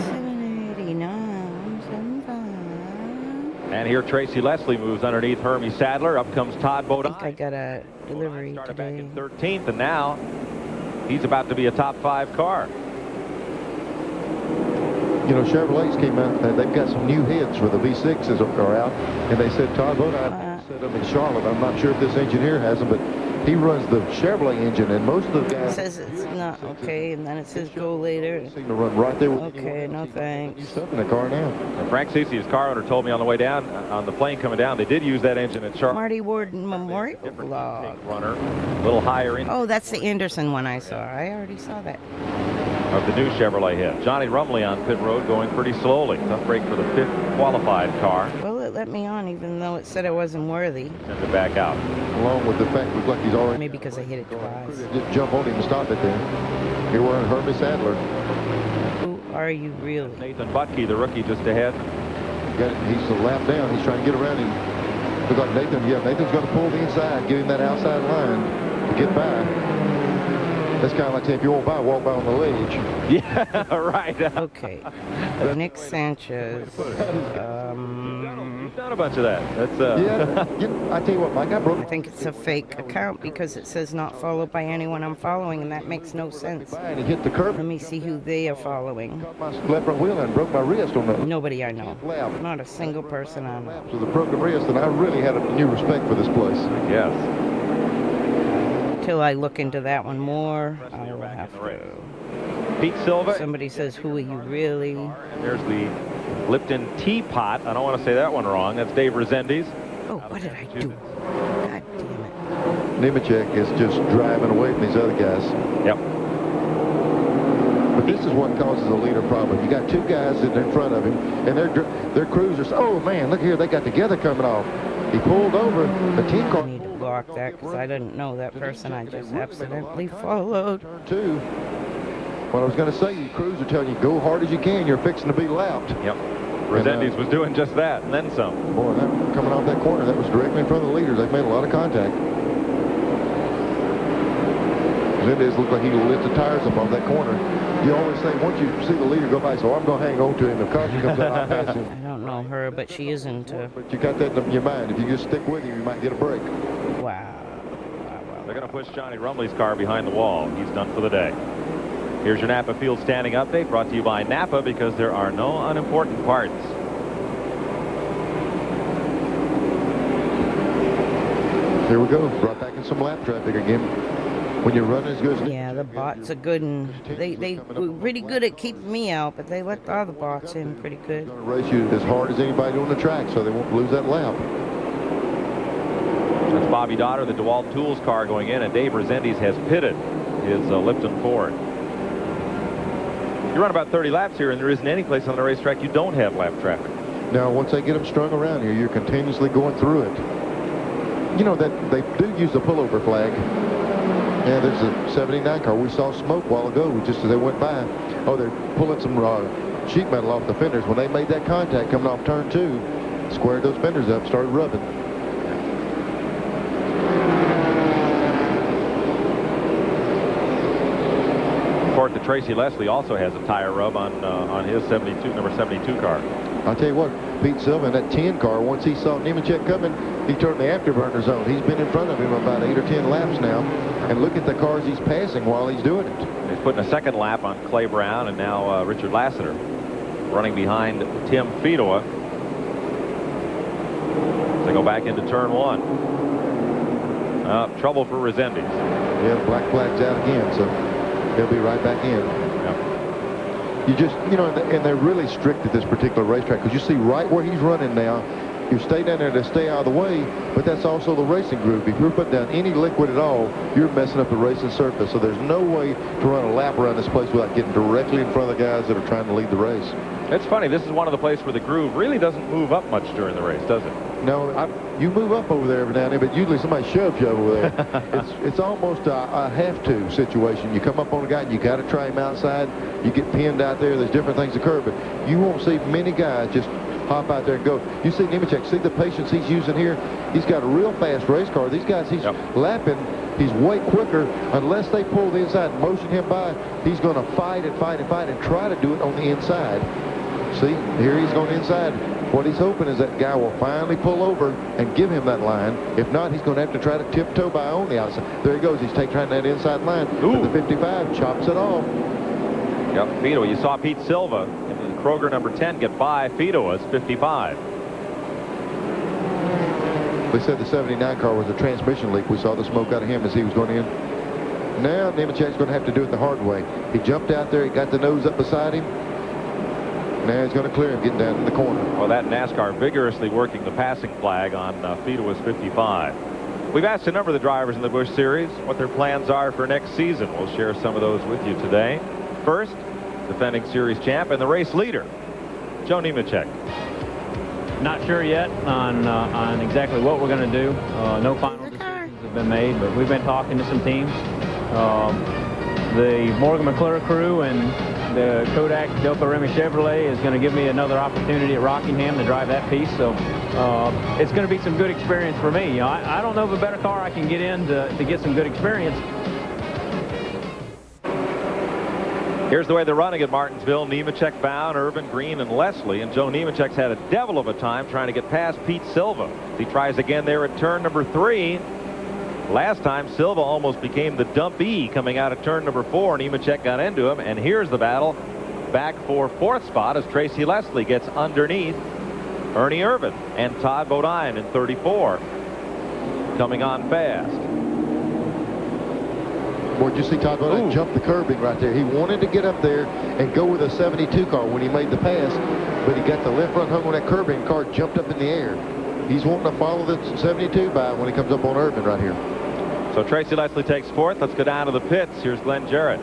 789, 75. And here Tracy Leslie moves underneath Hermie Sadler. Up comes Todd Bodine. I think I got a delivery Started today. back in 13th, and now he's about to be a top 5 car. You know, Chevrolets came out, they've got some new heads for the V6s are out, and they said Todd Bodine set them in Charlotte. I'm not sure if this engineer has them, but he runs the Chevrolet engine, and most of the guys... It says it's not okay, and then it says go later. seem to run right there with Okay, no thanks. stuff in the car now. And Frank Cece, his car owner, told me on the way down, on the plane coming down, they did use that engine at Charlotte. Marty Warden Memorial Vlog. Runner, a little higher in Oh, that's the Anderson one I saw. I already saw that. of the new Chevrolet head. Johnny Rumley on pit road going pretty slowly. Tough break for the 5th qualified car. Well, it let me on even though it said I wasn't worthy. Send it back out. Along with the fact it looks like he's already... Maybe because I hit it twice. Just jump on him and stop it then. Here we're on Hermie Sadler. Who are you really? Nathan Butke, the rookie, just ahead. He's a lap down. He's trying to get around him. Looks like Nathan's going to pull the inside, give him that outside line to get by. That's kind of like saying if you won't by, walk by on the ledge. Yeah, right. Okay. Nick Sanchez. You've done a bunch of that. That's Yeah, I tell you what, Mike, I think it's a fake account because it says not followed by anyone I'm following, and that makes no sense. and he hit the curb. Let me see who they are following. Caught my left front wheel and broke my wrist on the Nobody I know. lap. Not a single person I know. Laps with a broken wrist, and I really had a new respect for this place. yes. Till I look into that one more, I will have to. Pete Silva. Somebody says, who are you really? And there's the Lipton Teapot. I don't want to say that one wrong. That's Dave Rezendes. Oh, what did I do? God damn it. Nemechek is just driving away from these other guys. Yep. But this is what causes a leader problem. You got two guys sitting in front of him, and their crews are, oh man, look here, they got together coming off. He pulled over, the team car. I need to block that because I didn't know that person I just accidentally followed. Turn 2. What I was going to say, your crews are telling you, go hard as you can, you're fixing to be lapped. Yep. Rezendes was doing just that, and then some. Boy, that, coming off that corner, that was directly in front of the leaders. They've made a lot of contact. Rezendes looked like he lit the tires up off that corner. You always say, once you see the leader go by, so I'm going to hang on to him. If caution comes out, I'll pass him. I don't know her, but she isn't. But you got that in your mind. If you just stick with him, you might get a break. Wow. They're going to push Johnny Rumley's car behind the wall. He's done for the day. Here's your Napa Field standing update brought to you by Napa because there are no unimportant parts. Here we go. Brought back in some lap traffic again. When you're running as good as... Yeah, the bots are good, and they were pretty good at keeping me out, but they let the other bots in pretty good. Going to race you as hard as anybody on the track, so they won't lose that lap. That's Bobby Dotter, the DeWalt Tools car going in, and Dave Rezendes has pitted his Lipton Ford. You run about 30 laps here, and there isn't any place on the racetrack you don't have lap traffic. Now, once they get them strung around here, you're continuously going through it. You know that they do use the pullover flag. Yeah, there's a 79 car. We saw smoke a while ago just as they went by. Oh, they're pulling some sheet metal off the fenders. When they made that contact coming off turn 2, squared those fenders up, started rubbing. Report that Tracy Leslie also has a tire rub on his number 72 car. I'll tell you what, Pete Silva in that 10 car, once he saw Nemechek coming, he turned the afterburners on. He's been in front of him about 8 or 10 laps now, and look at the cars he's passing while he's doing it. He's putting a second lap on Clay Brown and now Richard Lassiter running behind Tim Fedowa. They go back into turn 1. Trouble for Rezendes. Yeah, black flag's out again, so he'll be right back in. You just, you know, and they're really strict at this particular racetrack because you see right where he's running now, you stay down there to stay out of the way, but that's also the racing group. If you're putting down any liquid at all, you're messing up the racing surface. So there's no way to run a lap around this place without getting directly in front of the guys that are trying to lead the race. It's funny, this is one of the places where the groove really doesn't move up much during the race, does it? No, you move up over there every now and then, but usually somebody shoves you over there. It's almost a have-to situation. You come up on a guy, and you got to try him outside. You get pinned out there. There's different things occur, but you won't see many guys just hop out there and go. You see Nemechek, see the patience he's using here. He's got a real fast race car. These guys he's lapping, he's way quicker. Unless they pull the inside and motion him by, he's going to fight and fight and fight and try to do it on the inside. See, here he's going inside. What he's hoping is that guy will finally pull over and give him that line. If not, he's going to have to try to tiptoe by on the outside. There he goes. He's trying that inside line. But the 55 chops it off. Yep, Fido. You saw Pete Silva in the Kroger number 10 get by Fido's 55. They said the 79 car was a transmission leak. We saw the smoke out of him as he was going in. Now Nemechek's going to have to do it the hard way. He jumped out there. He got the nose up beside him. Now he's going to clear him, getting down in the corner. Well, that NASCAR vigorously working the passing flag on Fido's 55. We've asked a number of the drivers in the Busch Series what their plans are for next season. We'll share some of those with you today. First, defending series champ and the race leader, Joe Nemechek. Not sure yet on exactly what we're going to do. No final decisions have been made, but we've been talking to some teams. The Morgan McClure crew and the Kodak Delco Remy Chevrolet is going to give me another opportunity at Rockingham to drive that piece. So it's going to be some good experience for me. You know, I don't know of a better car I can get in to get some good experience. Here's the way they're running at Martinsville. Nemechek bound, Irvin, Green, and Leslie. And Joe Nemechek's had a devil of a time trying to get past Pete Silva. He tries again there at turn number 3. Last time, Silva almost became the dumpy coming out of turn number 4. Nemechek got into him. And here's the battle back for 4th spot as Tracy Leslie gets underneath Ernie Irvin and Todd Bodine in 34. Coming on fast. Boy, did you see Todd Bodine jump the curbing right there? He wanted to get up there and go with a 72 car when he made the pass, but he got the left front hung on that curbing. Car jumped up in the air. He's wanting to follow the 72 by when he comes up on Irvin right here. So Tracy Leslie takes 4th. Let's go down to the pits. Here's Glenn Jarrett.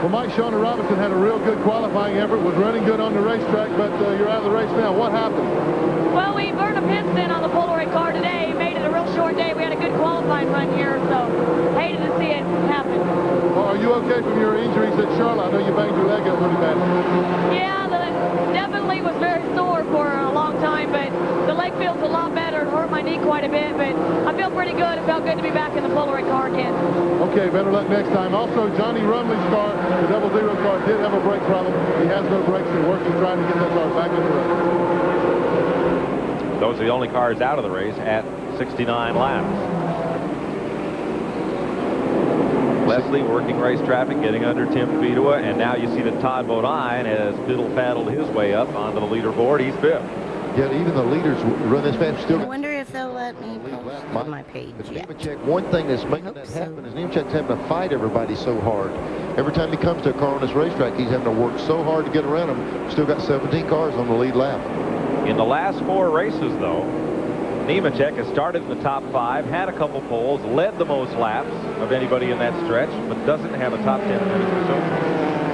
Well, Mike Shawnee Robinson had a real good qualifying effort, was running good on the racetrack, but you're out of the race now. What happened? Well, we burned a pit stint on the Polaroid car today. Made it a real short day. We had a good qualifying run here, so hated to see it happen. Well, are you okay from your injuries at Charlotte? I know you banged your leg up pretty bad. Yeah, definitely was very sore for a long time, but the leg feels a lot better. It hurt my knee quite a bit, but I feel pretty good. It felt good to be back in the Polaroid car again. Okay, better luck next time. Also, Johnny Rumley's car, the 00 car, did have a brake problem. He has no brakes. They're working trying to get that car back in the race. Those are the only cars out of the race at 69 laps. Leslie working race traffic, getting under Tim Fedua, and now you see that Todd Bodine has fiddle-faddled his way up onto the leaderboard. He's 5th. Yeah, even the leaders run this fast. Still, I wonder if they'll let me post on my page. Nemechek, one thing that's making that happen is Nemechek's having to fight everybody so hard. Every time he comes to a car on this racetrack, he's having to work so hard to get around them. Still got 17 cars on the lead lap. In the last 4 races, though, Nemechek has started in the top 5, had a couple poles, led the most laps of anybody in that stretch, but doesn't have a top 10 finish or so.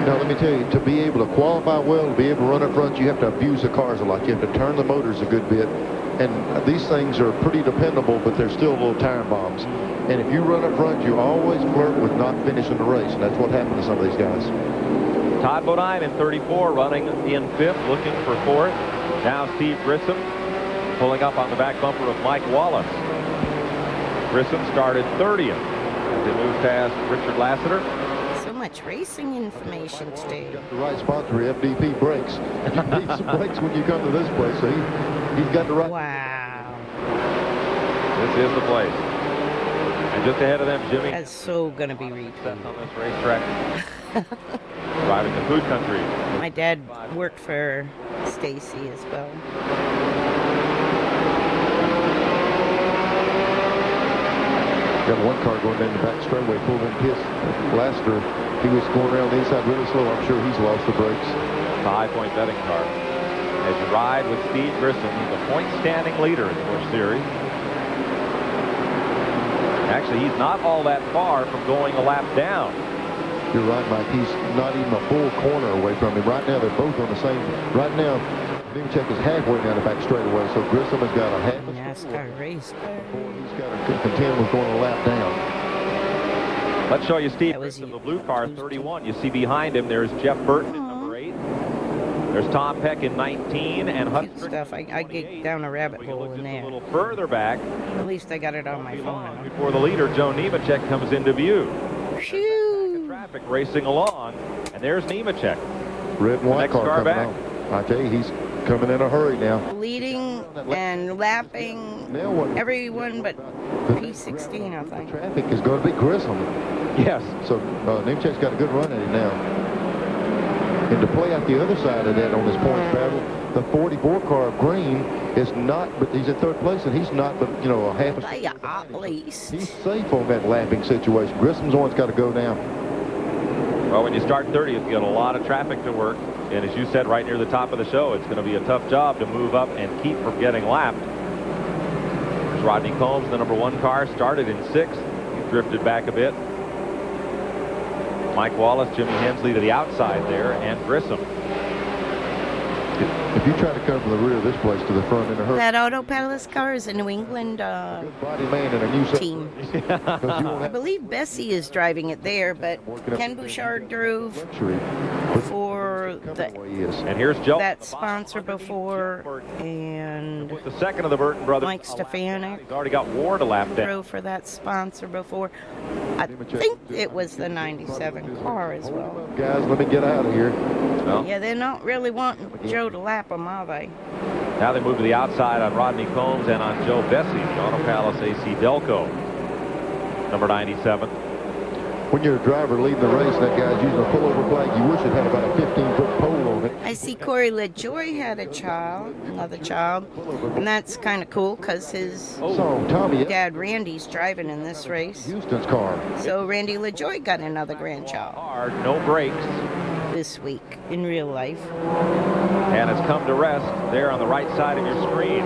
Now, let me tell you, to be able to qualify well, to be able to run up front, you have to abuse the cars a lot. You have to turn the motors a good bit. And these things are pretty dependable, but they're still little time bombs. And if you run up front, you always flirt with not finishing the race, and that's what happened to some of these guys. Todd Bodine in 34, running in 5th, looking for 4th. Now Steve Grissom pulling up on the back bumper of Mike Wallace. Grissom started 30th as he moved past Richard Lassiter. So much racing information today. The right sponsor, FDP Brakes. You need some brakes when you come to this place, so he's got the right. Wow. This is the place. And just ahead of them, Jimmy. That's so going to be retweeted. On this racetrack. Driving the food country. My dad worked for Stacy as well. Got one car going down the back straightaway, pulled in pits. Lassiter, he was going around the inside really slow. I'm sure he's lost the brakes. The high-point betting car. As you ride with Steve Grissom, he's a point-standing leader in the Busch Series. Actually, he's not all that far from going a lap down. You're right, Mike. He's not even a full corner away from him. Right now, they're both on the same. Right now, Nemechek is halfway down the back straightaway, so Grissom has got a half a NASCAR race. He's got to contend with going a lap down. Let's show you Steve Grissom, the blue car, 31. You see behind him, there's Jeff Burton in number 8. There's Tom Peck in 19 and Hudson. Cute stuff. I get down a rabbit hole in A there. little further back. At least I got it on my phone. Before the leader, Joe Nemechek, comes into view. Phew. Traffic racing along, and there's Nemechek. Red and white Next car car coming back. on. I tell you, he's coming in a hurry now. Leading and lapping Now what? everyone but P16, I think. Traffic is going to be Grissom. Yes. So Nemechek's got a good run at it now. And to play out the other side of that on this points battle, the 44 car of Green is not, but he's in third place, and he's not, but you know, a half a. They are at least. He's safe on that lapping situation. Grissom's one's got to go now. Well, when you start 30th, you got a lot of traffic to work. And as you said right near the top of the show, it's going to be a tough job to move up and keep from getting lapped. There's Rodney Combs, the #1 car, started in 6th. He drifted back a bit. Mike Wallace, Jimmy Hensley to the outside there, and Grissom. If you try to come from the rear of this place to the front in a hurry, That Auto Palace car is a New England body man and a new team. I believe Bessie is driving it there, but Ken Bouchard drove for and here's Joe. that sponsor before, and The second of the Burton brothers. Mike Stefanik He's already got Ward to lap down. drove for that sponsor before. I think it was the 97 car as well. guys, let me get out of here. Well, Yeah, they're not really wanting Joe to lap them, are they? now they move to the outside on Rodney Combs and on Joe Bessie, the Auto Palace AC Delco, number 97. When you're a driver leading the race, that guy's using a pullover flag. You wish it had about a 15-foot pole on it. I see Corey LaJoy had a child, another child, and that's kind of cool because his So Tommy dad Randy's driving in this race. Houston's car. So Randy LaJoy got another grandchild Hard, no brakes, this week in real life. and it's come to rest there on the right side of your screen.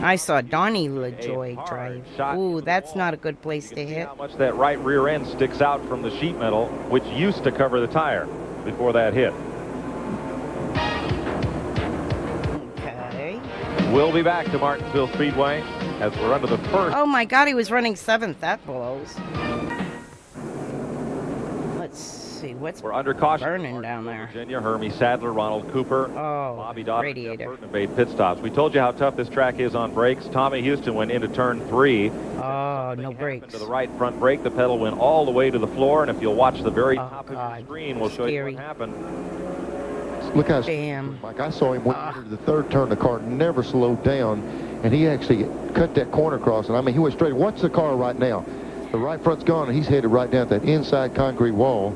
I saw Donnie LaJoy drive. Ooh, that's not a good place to hit. How much that right rear end sticks out from the sheet metal, which used to cover the tire before that hit. Okay. We'll be back to Martinsville Speedway as we're under the first. Oh my God, he was running 7th. That blows. Let's see what's We're under caution. burning down there. Virginia, Hermie Sadler, Ronald Cooper, Oh, Bobby Dodd, radiator. made pit stops. We told you how tough this track is on brakes. Tommy Houston went into turn 3. Oh, no brakes. To the right front brake, the pedal went all the way to the floor, and if you'll watch the very top of God. the screen, we'll show you Scary. what happened. Look how Bam. Mike, I saw him when he entered the third turn. The car never slowed down, and he actually cut that corner cross. And I mean, he went straight. Watch the car right now. The right front's gone, and he's headed right down that inside concrete wall.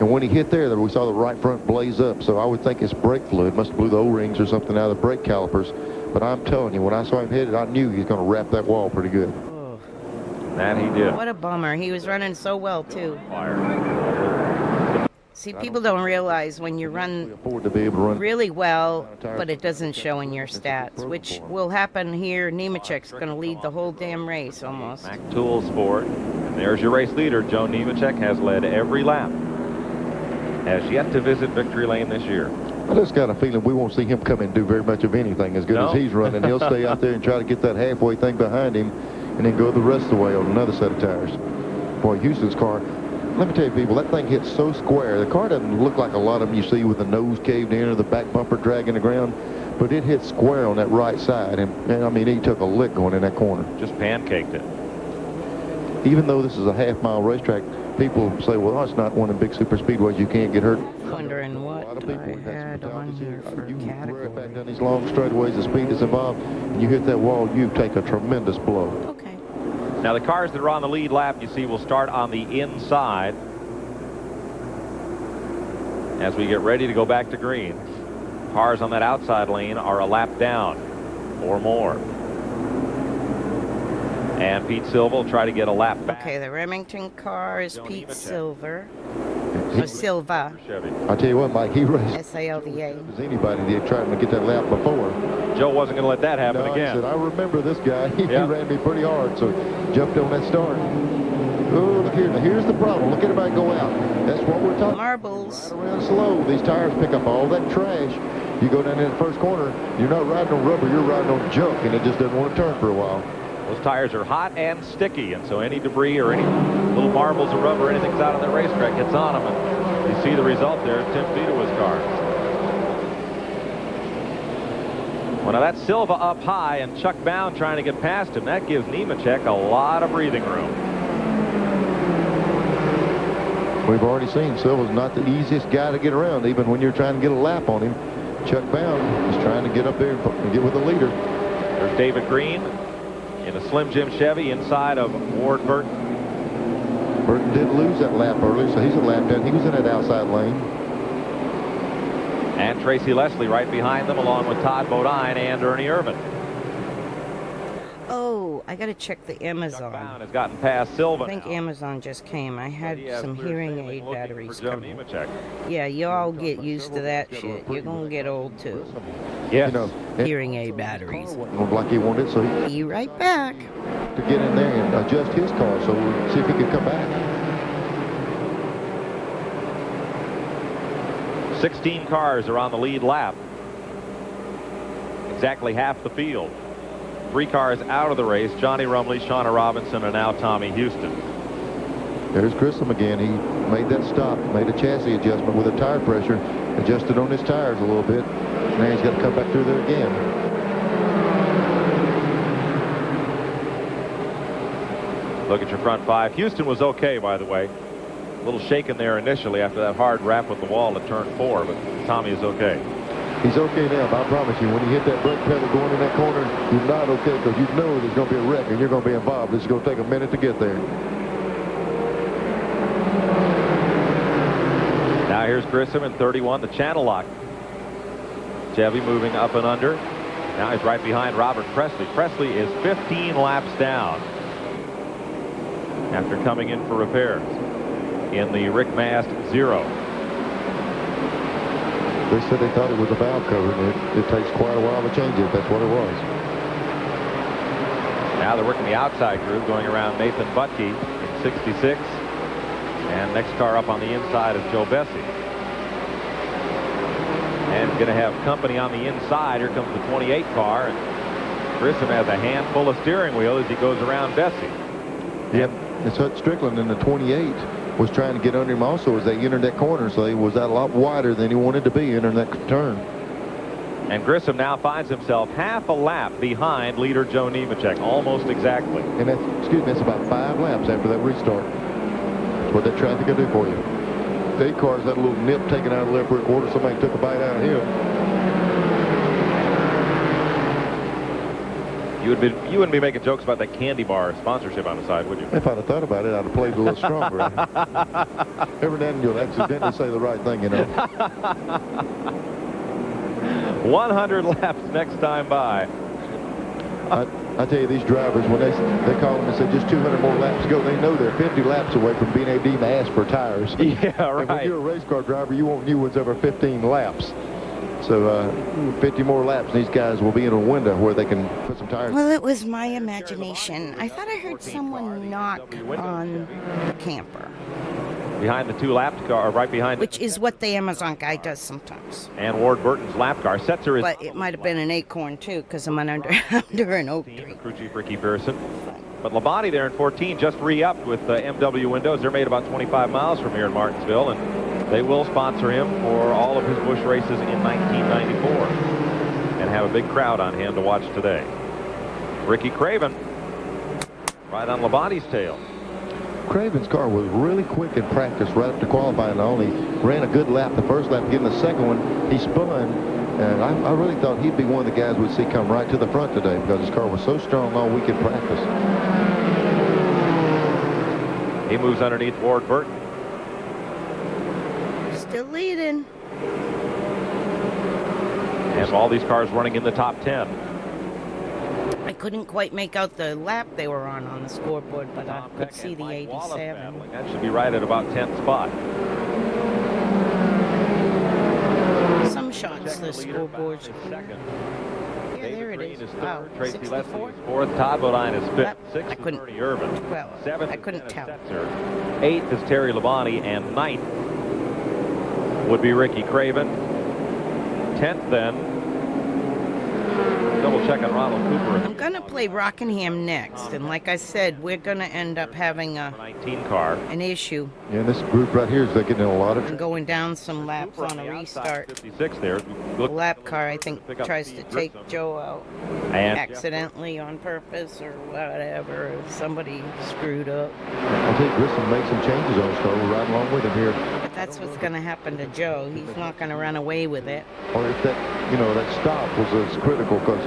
And when he hit there, we saw the right front blaze up. So I would think it's brake fluid. Must have blew the O-rings or something out of the brake calipers. But I'm telling you, when I saw him hit it, I knew he was going to wrap that wall pretty good. Oh, That he did. what a bummer. He was running so well, too. Fire. See, people don't realize when you run Afford to be able to run. really well, but it doesn't show in your stats, which will happen here. Nemechek's going to lead the whole damn race almost. Mac Tool Sport. And there's your race leader. Joe Nemechek has led every lap. Has yet to visit victory lane this year. I just got a feeling we won't see him come and do very much of anything as good No? as he's running. He'll stay out there and try to get that halfway thing behind him and then go the rest of the way on another set of tires. Boy, Houston's car, let me tell you people, that thing hits so square. The car doesn't look like a lot of them you see with the nose caved in or the back bumper dragging the ground, but it hit square on that right side. And I mean, he took a lick going in that corner. Just pancaked it. Even though this is a half-mile racetrack, people say, well, it's not one of the big super speedways. You can't get hurt. Wondering what I had on here for category. Back down these long straightaways, the speed is involved, and you hit that wall, you take a tremendous blow. Okay. Now the cars that are on the lead lap, you see, will start on the inside as we get ready to go back to green. Cars on that outside lane are a lap down or more. And Pete Silva will try to get a lap back. Okay, the Remington car is Pete Silva. Or Silva. I tell you what, Mike, he raced S-A-L-V-A. as anybody that tried to get that lap before. Joe wasn't going to let that happen No, again. He said, I remember this guy. He Yeah. ran me pretty hard, so jumped on that start. Oh, look here. Now, here's the problem. Look at everybody go out. That's what we're talking Marbles. about. Ride around slow. These tires pick up all that trash. You go down in the first corner, you're not riding on rubber, you're riding on junk, and it just doesn't want to turn for a while. Those tires are hot and sticky, and so any debris or any little marbles of rubber, anything's out on the racetrack, gets on them. And you see the result there, Tim Fedewa's car. Well, now that's Silva up high and Chuck Bound trying to get past him. That gives Nemechek a lot of breathing room. We've already seen Silva's not the easiest guy to get around, even when you're trying to get a lap on him. Chuck Bound is trying to get up there and get with the leader. There's David Green in a Slim Jim Chevy inside of Ward Burton. Burton did lose that lap early, so he's a lap down. He was in that outside lane. And Tracy Leslie right behind them, along with Todd Bodine and Ernie Irvin. Oh, I got to check the Chuck Amazon. Bound has gotten past Silva I think now. Amazon just came. I had some Clear hearing sailing aid looking batteries for Joe coming. Nemechek. Yeah, you all get used to that shit. You're going to get old too. Yes. You know, Hearing aid batteries. wasn't like he wanted, so he Be right back. to get in there and adjust his car, so we'll see if he can come back. 16 cars are on the lead lap. Exactly half the field. 3 cars out of the race. Johnny Rumley, Shauna Robinson, and now Tommy Houston. There's Grissom again. He made that stop, made a chassis adjustment with a tire pressure, adjusted on his tires a little bit. Now he's got to come back through there again. Look at your front 5. Houston was okay, by the way. A little shaken there initially after that hard wrap with the wall at turn 4, but Tommy is okay. He's okay now, but I promise you, when you hit that brake pedal going in that corner, you're not okay because you know there's going to be a wreck and you're going to be involved. It's going to take a minute to get there. Now here's Grissom in 31, the channel lock. Chevy moving up and under. Now he's right behind Robert Presley. Presley is 15 laps down after coming in for repairs in the Rick Mast 0. They said they thought it was a valve cover, and it takes quite a while to change it. That's what it was. Now they're working the outside groove, going around Nathan Butke in 66. And next car up on the inside is Joe Bessie. And going to have company on the inside. Here comes the 28 car. And Grissom has a handful of steering wheel as he goes around Bessie. Yep, it's Hut Strickland in the 28 was trying to get under him also as they entered that corner, so he was out a lot wider than he wanted to be entering that turn. And Grissom now finds himself half a lap behind leader Joe Nemechek, almost exactly. And that's, excuse me, that's about 5 laps after that restart. That's what that traffic will do for you. The 8 cars had a little nip taken out of the left rear quarter. Somebody took a bite out of him. You wouldn't be making jokes about that candy bar sponsorship on the side, would you? If I'd have thought about it, I'd have played a little stronger. Every now and then you'll accidentally say the right thing, you know. 100 laps next time by. I tell you, these drivers, when they call them and say just 200 more laps to go, they know they're 50 laps away from being able to even ask for tires. Yeah, right. And when you're a race car driver, you want new ones every 15 laps. So 50 more laps, and these guys will be in a window where they can put some tires. Well, it was my imagination. I thought I heard someone knock on the camper. Behind the 2 lap car, right behind. Which is what the Amazon guy does sometimes. And Ward Burton's lap car. Setzer is. But it might have been an acorn, too, because I'm under an oak tree. Crew chief Ricky Pearson. But Labonte there in 14 just re-upped with MW windows. They're made about 25 miles from here in Martinsville, and they will sponsor him for all of his Busch races in 1994 and have a big crowd on hand to watch today. Ricky Craven right on Labonte's tail. Craven's car was really quick in practice right up to qualifying. Not only ran a good lap the first lap, getting the second one, he spun. And I really thought he'd be one of the guys we'd see come right to the front today because his car was so strong all week in practice. He moves underneath Ward Burton. Still leading. And all these cars running in the top 10. I couldn't quite make out the lap they were on the scoreboard, but I could see the 87. That should be right at about 10th spot. Some shots, the scoreboards. Yeah, there it is. Wow, Tracy 64? Leslie is 4th. Todd Bodine is 5th. 6th I is couldn't. Ernie Irvin. Well, 7th I couldn't tell. 8th is Terry Labonte, and 9th would be Ricky Craven. 10th then, double Nemechek and Ronald Cooper. I'm going to play Rockingham next. And like I said, we're going to end up having 19 car. an issue. Yeah, this group right here is getting in a lot of and going down some laps on a restart. 56 there. The lap car, I think, tries to take Joe out And accidentally on purpose or whatever. Somebody screwed up. I think Grissom made some changes on his car. We're right along with him here. But that's what's going to happen to Joe. He's not going to run away with it. Or if that, that stop was as critical, because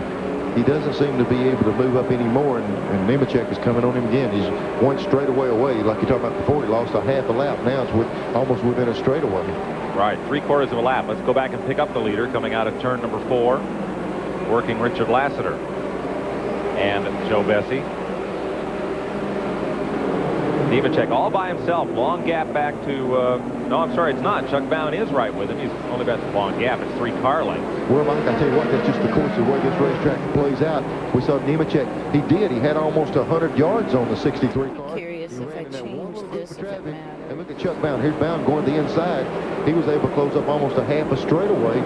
he doesn't seem to be able to move up anymore, and Nemechek is coming on him again. He's one straightaway away. Like you talked about before, he lost a half a lap. Now it's almost within a straightaway. right, 3/4 of a lap. Let's go back and pick up the leader coming out of turn number 4, working Richard Lassiter and Joe Bessie. Nemechek all by himself. Long gap back to, no, I'm sorry, it's not. Chuck Bowen is right with him. He's only got the long gap. It's 3 car lengths. Well, Mike, I tell you what, that's just the course of the way this racetrack plays out. We saw Nemechek. He had almost 100 yards on the 63 car. Curious if I change this, if it matters. And look at Chuck Bowen. Here's Bowen going to the inside. He was able to close up almost a half a straightaway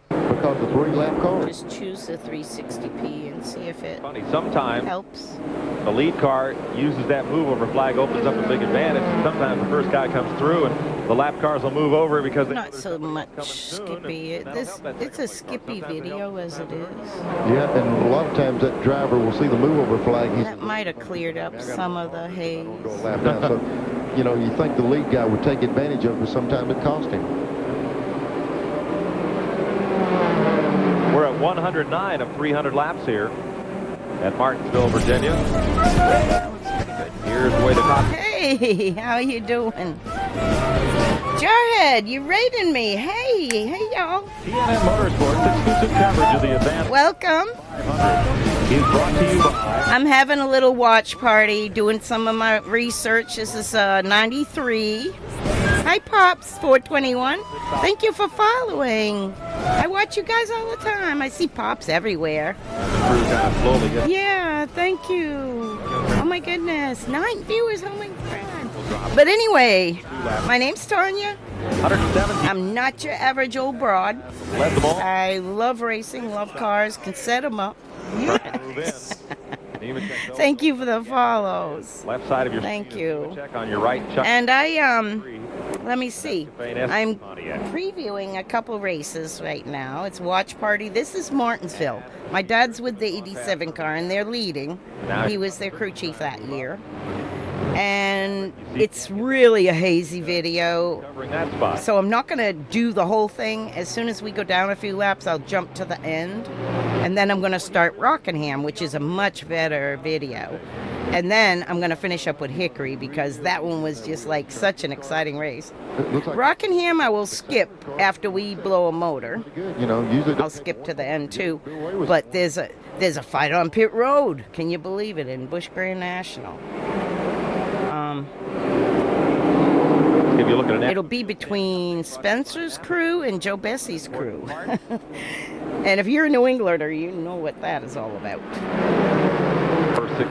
because the 3-lap car. Just choose the 360p and see if it Funny, sometimes helps. the lead car uses that move over flag, opens up a big advantage. Sometimes the first guy comes through and the lap cars will move over because they Not so much Skippy. It's a Skippy video as it is. Yeah, and a lot of times that driver will see the move over flag. That might have cleared up some of the haze. Go a lap down. So, you think the lead guy would take advantage of it, but sometimes it cost him. We're at 109 of 300 laps here at Martinsville, Virginia. Here's the way the top. Hey, how you doing? Jarhead, you rating me. Hey y'all. BGN Motorsports exclusive coverage of the event. Welcome. Is brought to you by. I'm having a little watch party, doing some of my research. This is 93. Hi, Pops, 421. Thank you for following. I watch you guys all the time. I see Pops everywhere. Yeah, thank you. Oh, my goodness. 9 viewers. Oh, my God. But anyway, my name's Tanya. 170. I'm not your average old broad. Led the ball. I love racing, love cars, can set them up. Thank you for the follows. Left side of your Thank you. Check on your right. Chuck. And let me see. I'm previewing a couple races right now. It's watch party. This is Martinsville. My dad's with the 87 car, and they're leading. He was their crew chief that year. And it's really a hazy video. So I'm not going to do the whole thing. As soon as we go down a few laps, I'll jump to the end. And then I'm going to start Rockingham, which is a much better video. And then I'm going to finish up with Hickory because that one was just like such an exciting race. Rockingham I will skip after we blow a motor. I'll skip to the end too. But there's a fight on pit road. Can you believe it? In Busch Grand National. If you look at it'll be between Spencer's crew and Joe Bessie's crew. And if you're a New Englander, you know what that is all about.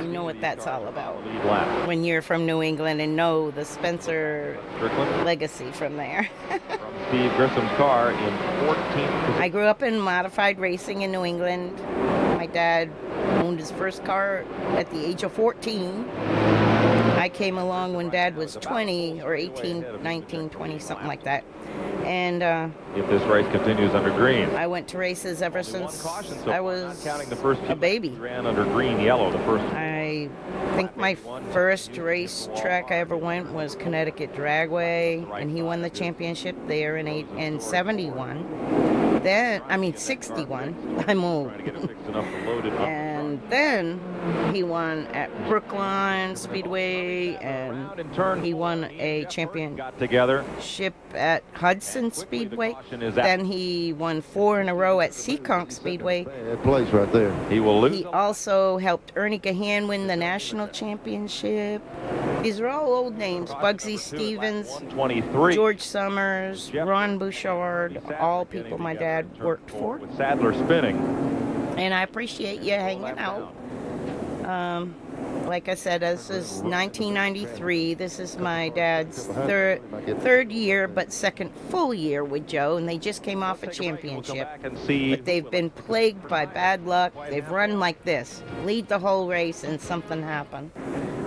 You know what that's all about. When you're from New England and know the Spencer legacy from there. Steve Grissom's car in 14th. I grew up in modified racing in New England. My dad owned his first car at the age of 14. I came along when Dad was 20 or 18, 19, 20, something like that. And if this race continues under green, I went to races ever since I was a baby. Ran under green, yellow the first. I think my first race track I ever went was Connecticut Dragway, and he won the championship there in 71. Then, 61. I'm old. And then he won at Brookline Speedway, and he won a championship at Hudson Speedway. Then he won 4 in a row at Seekonk Speedway. That place right there. He will lose. He also helped Ernie Gahan win the national championship. These are all old names. Bugsy Stevens, 23. George Summers, Ron Bouchard, all people my dad worked for. With Sadler spinning. And I appreciate you hanging out. Like I said, this is 1993. This is my dad's third year, but second full year with Joe, and they just came off a championship. But they've been plagued by bad luck. They've run like this, lead the whole race, and something happened.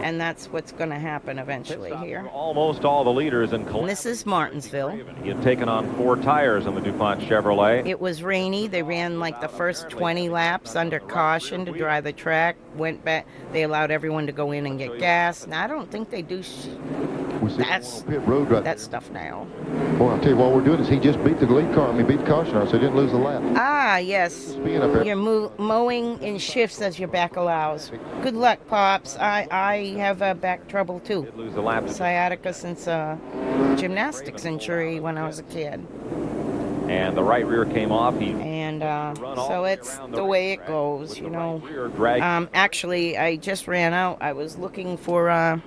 And that's what's going to happen eventually here. Almost all the leaders in And this is Martinsville. He had taken on 4 tires on the DuPont Chevrolet. It was rainy. They ran like the first 20 laps under caution to dry the track. Went back. They allowed everyone to go in and get gas. Now I don't think they do that stuff now. Well, I'll tell you what we're doing is he just beat the lead car. I mean, beat the cautioner, so he didn't lose the lap. Ah, yes. You're mowing in shifts as your back allows. Good luck, Pops. I have back trouble too. Lose the lap. Sciatica since gymnastics injury when I was a kid. And the right rear came off. And so it's the way it goes, you know. Actually, I just ran out. I was looking for...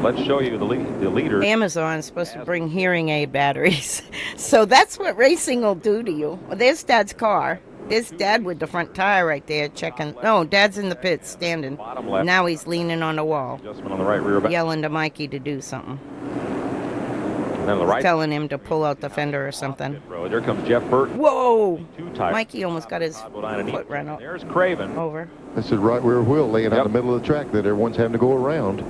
let's show you the leaders. Amazon's supposed to bring hearing aid batteries. So that's what racing will do to you. Well, there's Dad's car. There's Dad with the front tire right there checking. No, Dad's in the pits standing. Now he's leaning on the wall. Adjustment on the right rear. Yelling to Mikey to do something. And then the right. Telling him to pull out the fender or something. There comes Jeff Burton. Whoa! Mikey almost got his foot run out. There's Craven. Over. That's the right rear wheel laying out in the middle of the track that everyone's having to go around.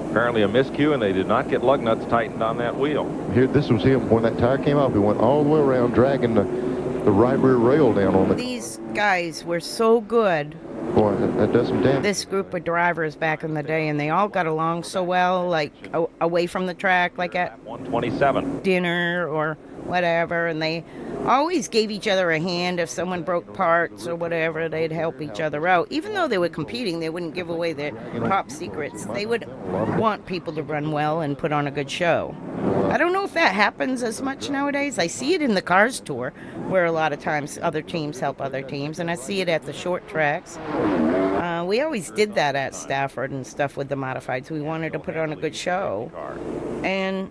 Apparently a miscue, and they did not get lug nuts tightened on that wheel. Here, this was him when that tire came off. He went all the way around, dragging the right rear rail down on the. These guys were so good. Boy, that does some damage. This group of drivers back in the day, and they all got along so well, like away from the track, like at 127 dinner or whatever, and they always gave each other a hand. If someone broke parts or whatever, they'd help each other out. Even though they were competing, they wouldn't give away their top secrets. They would want people to run well and put on a good show. I don't know if that happens as much nowadays. I see it in the Cars Tour, where a lot of times other teams help other teams, and I see it at the short tracks. We always did that at Stafford and stuff with the modifieds. We wanted to put on a good show. And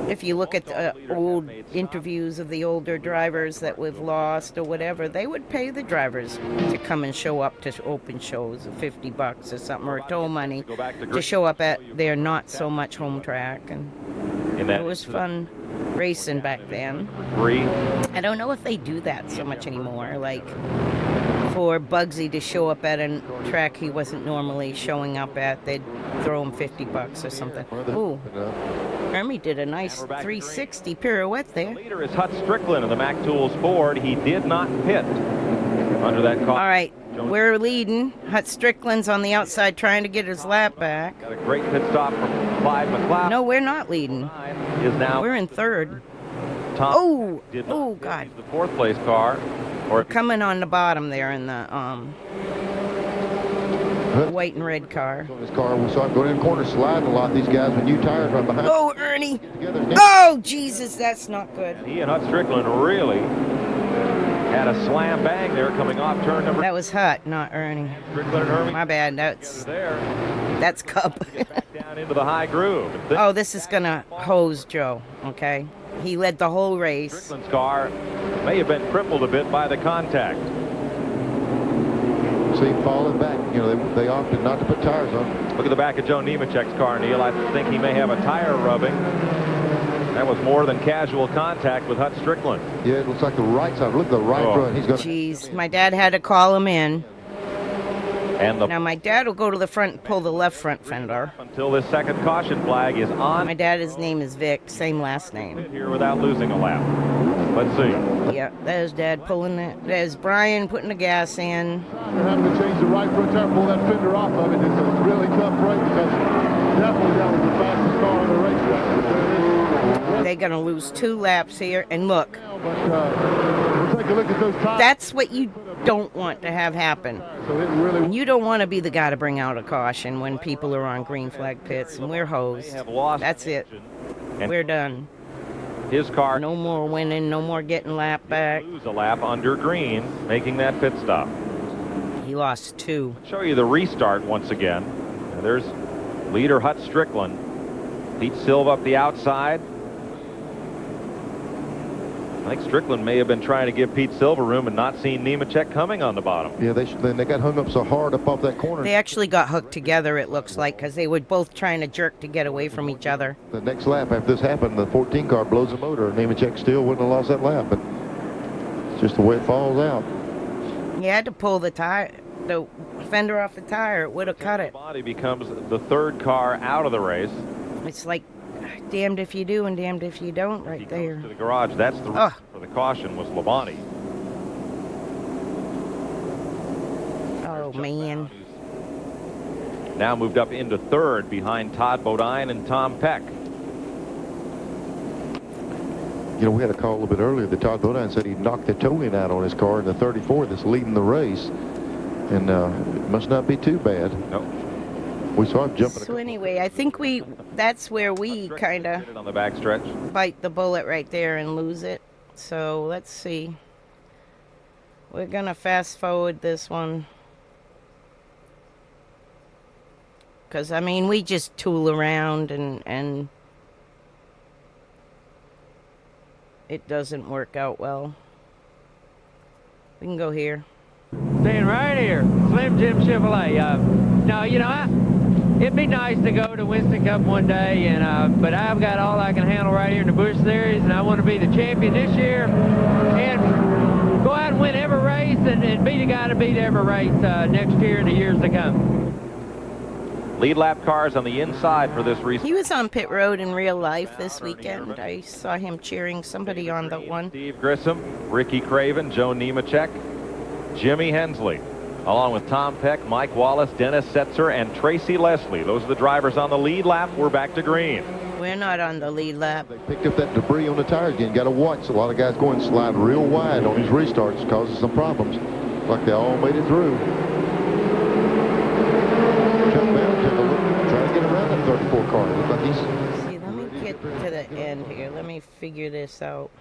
if you look at the old interviews of the older drivers that we've lost or whatever, they would pay the drivers to come and show up to open shows, $50 or something, or tow money to show up at their not so much home track. And it was fun racing back then. I don't know if they do that so much anymore. Like for Bugsy to show up at a track he wasn't normally showing up at, they'd throw him $50 or something. Ooh. Hermie did a nice 360 pirouette there. The leader is Hut Strickland of the Mac Tools Ford. He did not pit under that car. All right, we're leading. Hut Strickland's on the outside trying to get his lap back. Got a great pit stop from Clyde McLeod. No, we're not leading. We're in third. Tom oh, God. The fourth place car. We're coming on the bottom there in the white and red car. This car, we saw him going in the corner, sliding a lot. These guys with new tires right behind. Oh, Ernie! Oh, Jesus, that's not good. He and Hut Strickland really had a slam bang there coming off turn number. That was Hut, not Ernie. Strickland and Ernie. My bad. That's Cub. Back down into the high groove. Oh, this is gonna hose Joe. Okay, he led the whole race. Strickland's car may have been crippled a bit by the contact. See him falling back. You know, they opted not to put tires on. Look at the back of Joe Nemechek's car, Neil. I think he may have a tire rubbing. That was more than casual contact with Hut Strickland. Yeah, it looks like the right side. Look at the right front. He's going. Jeez, my dad had to call him in. And now my dad will go to the front and pull the left front fender. Until this second caution flag is on. My dad's name is Vic, same last name. Here without losing a lap. Let's see. Yeah, there's Dad pulling it. There's Brian putting the gas in. They're having to change the right front tire, pull that fender off of it. It's a really tough break because definitely that was the fastest car on the racetrack. They're going to lose 2 laps here. And look. We'll take a look at those tires. That's what you don't want to have happen. And you don't want to be the guy to bring out a caution when people are on green flag pits and we're hosed. That's it. We're done. His car. No more winning, no more getting lap back. Lose a lap under green, making that pit stop. He lost 2. I'll show you the restart once again. Now there's leader Hut Strickland. Pete Silva up the outside. I think Strickland may have been trying to give Pete Silva room and not seen Nemechek coming on the bottom. Yeah, they got hung up so hard up off that corner. They actually got hooked together, it looks like, because they were both trying to jerk to get away from each other. The next lap after this happened, the 14 car blows the motor. Nemechek still wouldn't have lost that lap, but it's just the way it falls out. You had to pull the fender off the tire. It would have cut it. Labonte becomes the third car out of the race. It's like damned if you do and damned if you don't right there. To the garage. That's the reason for the caution was Labonte. Oh, man. Now moved up into third behind Todd Bodine and Tom Peck. You know, we had a call a little bit earlier that Todd Bodine said he knocked the toe in out on his car in the 34 that's leading the race. And it must not be too bad. Nope. We saw him jumping. So anyway, I think that's where we kind of on the backstretch. Bite the bullet right there and lose it. So let's see. We're going to fast forward this one. Because, I mean, we just tool around and it doesn't work out well. We can go here. Staying right here, Slim Jim Chevrolet. No, you know, it'd be nice to go to Winston Cup one day, and but I've got all I can handle right here in the Busch Series, and I want to be the champion this year, and go out and win every race, and be the guy to beat every race next year and the years to come. Lead lap cars on the inside for this race. He was on pit road in real life this weekend. I saw him cheering somebody on the one. Steve Grissom, Ricky Craven, Joe Nemechek, Jimmy Hensley, along with Tom Peck, Mike Wallace, Dennis Setzer, and Tracy Leslie. Those are the drivers on the lead lap. We're back to green. We're not on the lead lap. They picked up that debris on the tires again. Got to watch. A lot of guys going slide real wide on these restarts, causes some problems. Like they all made it through. Trying to get around that 34 car. Looks like he's... See, let me get to the end here. Let me figure this out.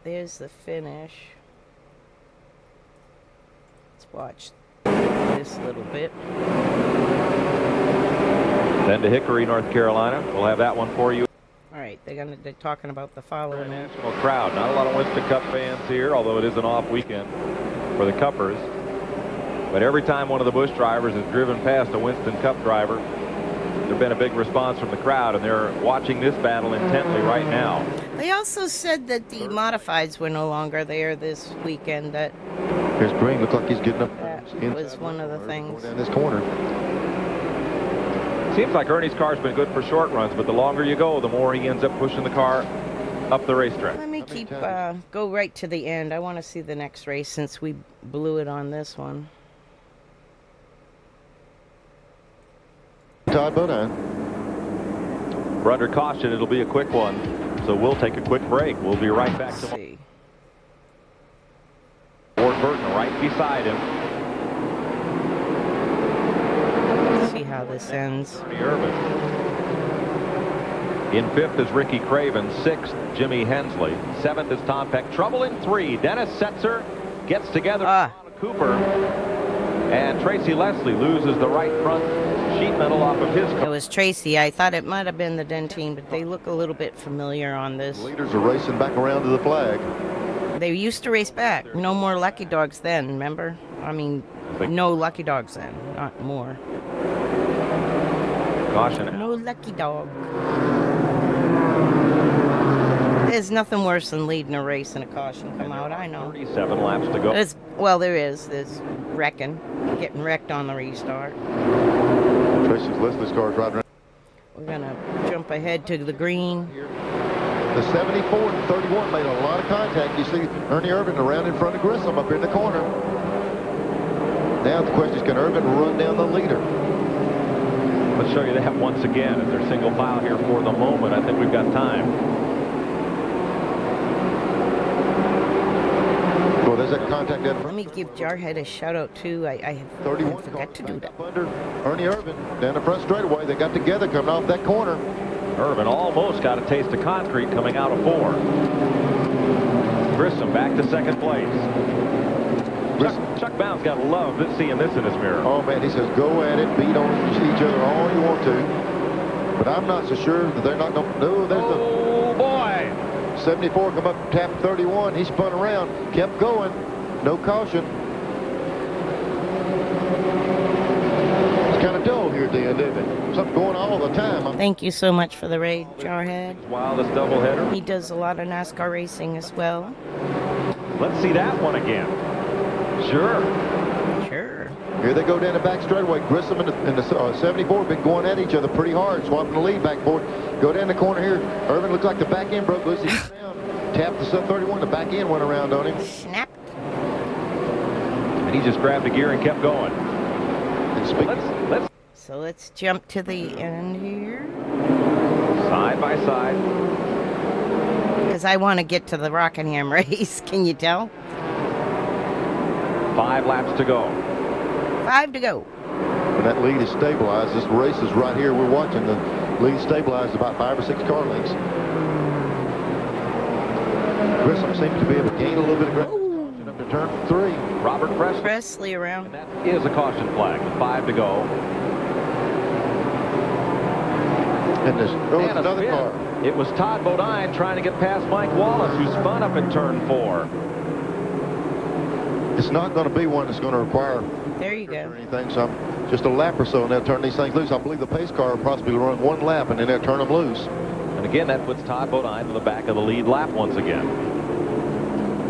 There's the finish. Let's watch this little bit. Then to Hickory, North Carolina. We'll have that one for you. All right, they're talking about the following. National crowd. Not a lot of Winston Cup fans here, although it is an off weekend for the Cuppers. But every time one of the Busch drivers has driven past a Winston Cup driver, there's been a big response from the crowd, and they're watching this battle intently right now. They also said that the modifieds were no longer there this weekend. That here's Green. Looks like he's getting up. That was one of the things. Down this corner. Seems like Ernie's car's been good for short runs, but the longer you go, the more he ends up pushing the car up the racetrack. Let me go right to the end. I want to see the next race since we blew it on this one. Todd Bodine. We're under caution. It'll be a quick one, so we'll take a quick break. We'll be right back. Let's see. Ward Burton right beside him. Let's see how this ends. In fifth is Ricky Craven. Sixth, Jimmy Hensley. Seventh is Tom Peck. Trouble in three. Dennis Setzer gets together with Cooper. And Tracy Leslie loses the right front sheet metal off of his car. It was Tracy. I thought it might have been the Dentine, but they look a little bit familiar on this. Leaders are racing back around to the flag. They used to race back. No more Lucky Dogs then, remember? I mean, no Lucky Dogs then, not more. Caution. No Lucky Dog. There's nothing worse than leading a race and a caution come out, I know. 37 laps to go. Well, there is. There's wrecking. Getting wrecked on the restart. Tracy Leslie's car's right around. We're going to jump ahead to the green. The 74 and 31 made a lot of contact. You see Ernie Irvin around in front of Grissom up in the corner. Now the question is, can Irvin run down the leader? Let's show you that once again. As they're single file here for the moment, I think we've got time. Well, there's that contact there. Let me give Jarhead a shout out too. I forgot to do that. Under Ernie Irvin down the front straightaway. They got together coming off that corner. Irvin almost got a taste of concrete coming out of four. Grissom back to second place. Chuck Bound's got to love seeing this in his mirror. Oh man, he says go at it, beat on each other all you want to. But I'm not so sure that they're not going to. No, there's Oh, boy. the 74 come up, tapped 31. He spun around, kept going. No caution. It's kind of dull here at the end, isn't it? Something going on all the time. Thank you so much for the raid, Jarhead. Wildest doubleheader. He does a lot of NASCAR racing as well. Let's see that one again. Sure. Sure. Here they go down the back straightaway. Grissom and the 74 have been going at each other pretty hard, swapping the lead back and forth. Go down the corner here. Irvin looks like the back end broke loose. He went down, tapped the sub 31. The back end went around on him. Snap. And he just grabbed a gear and kept going. So let's jump to the end here. Side by side. Because I want to get to the Rockingham race. Can you tell? 5 laps to go. 5 to go. When that lead is stabilized, this race is right here. We're watching the lead stabilized about 5 or 6 car lengths. Grissom seems to be able to gain a little bit of ground. Up to turn 3. Robert Presley around. And that is a caution flag with 5 to go. And there's another car. It was Todd Bodine trying to get past Mike Wallace, who spun up in turn 4. It's not going to be one that's going to require there you go. Or anything, so just a lap or so, and they'll turn these things loose. I believe the pace car will possibly run 1 lap, and then they'll turn them loose. And again, that puts Todd Bodine to the back of the lead lap once again.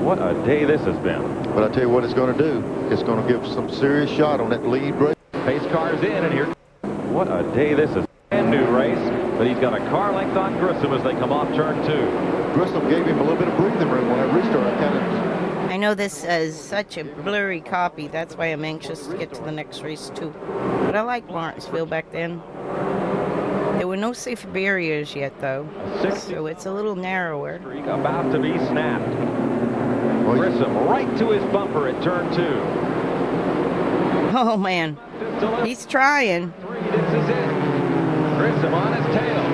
What a day this has been. But I tell you what it's going to do. It's going to give some serious shot on that lead race. Pace car's in, and here. What a day this is. Brand new race, but he's got a car length on Grissom as they come off turn 2. Grissom gave him a little bit of breathing room when I restarted. I know this is such a blurry copy. That's why I'm anxious to get to the next race too. But I like Martinsville back then. There were no safe barriers yet though, so it's a little narrower. Streak about to be snapped. Grissom right to his bumper at turn 2. Oh man, he's trying. This is it. Grissom on his tail.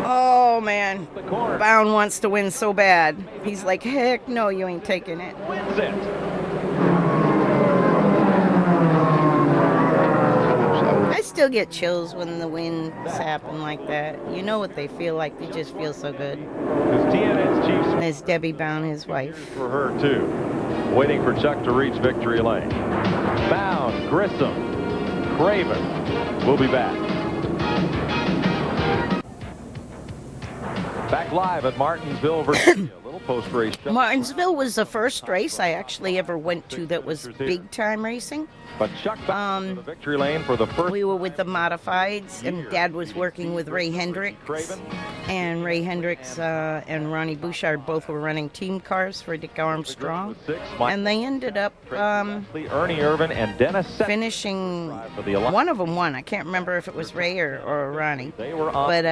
Oh man, Bound wants to win so bad. He's like, heck no, you ain't taking it. Wins it. I still get chills when the wins happen like that. You know what they feel like. They just feel so good. TNN's Chiefs. There's Debbie Bound, his wife. For her too. Waiting for Chuck to reach victory lane. Bound, Grissom, Craven. We'll be back. Back live at Martinsville, Virginia. A little post-race show. Martinsville was the first race I actually ever went to that was big-time racing. But Chuck back to the victory lane for the first. We were with the modifieds, and Dad was working with Ray Hendricks. And Ray Hendricks and Ronnie Bouchard both were running team cars for Dick Armstrong. And they ended up Ernie Irvin and Dennis finishing. One of them won. I can't remember if it was Ray or Ronnie. They were on. But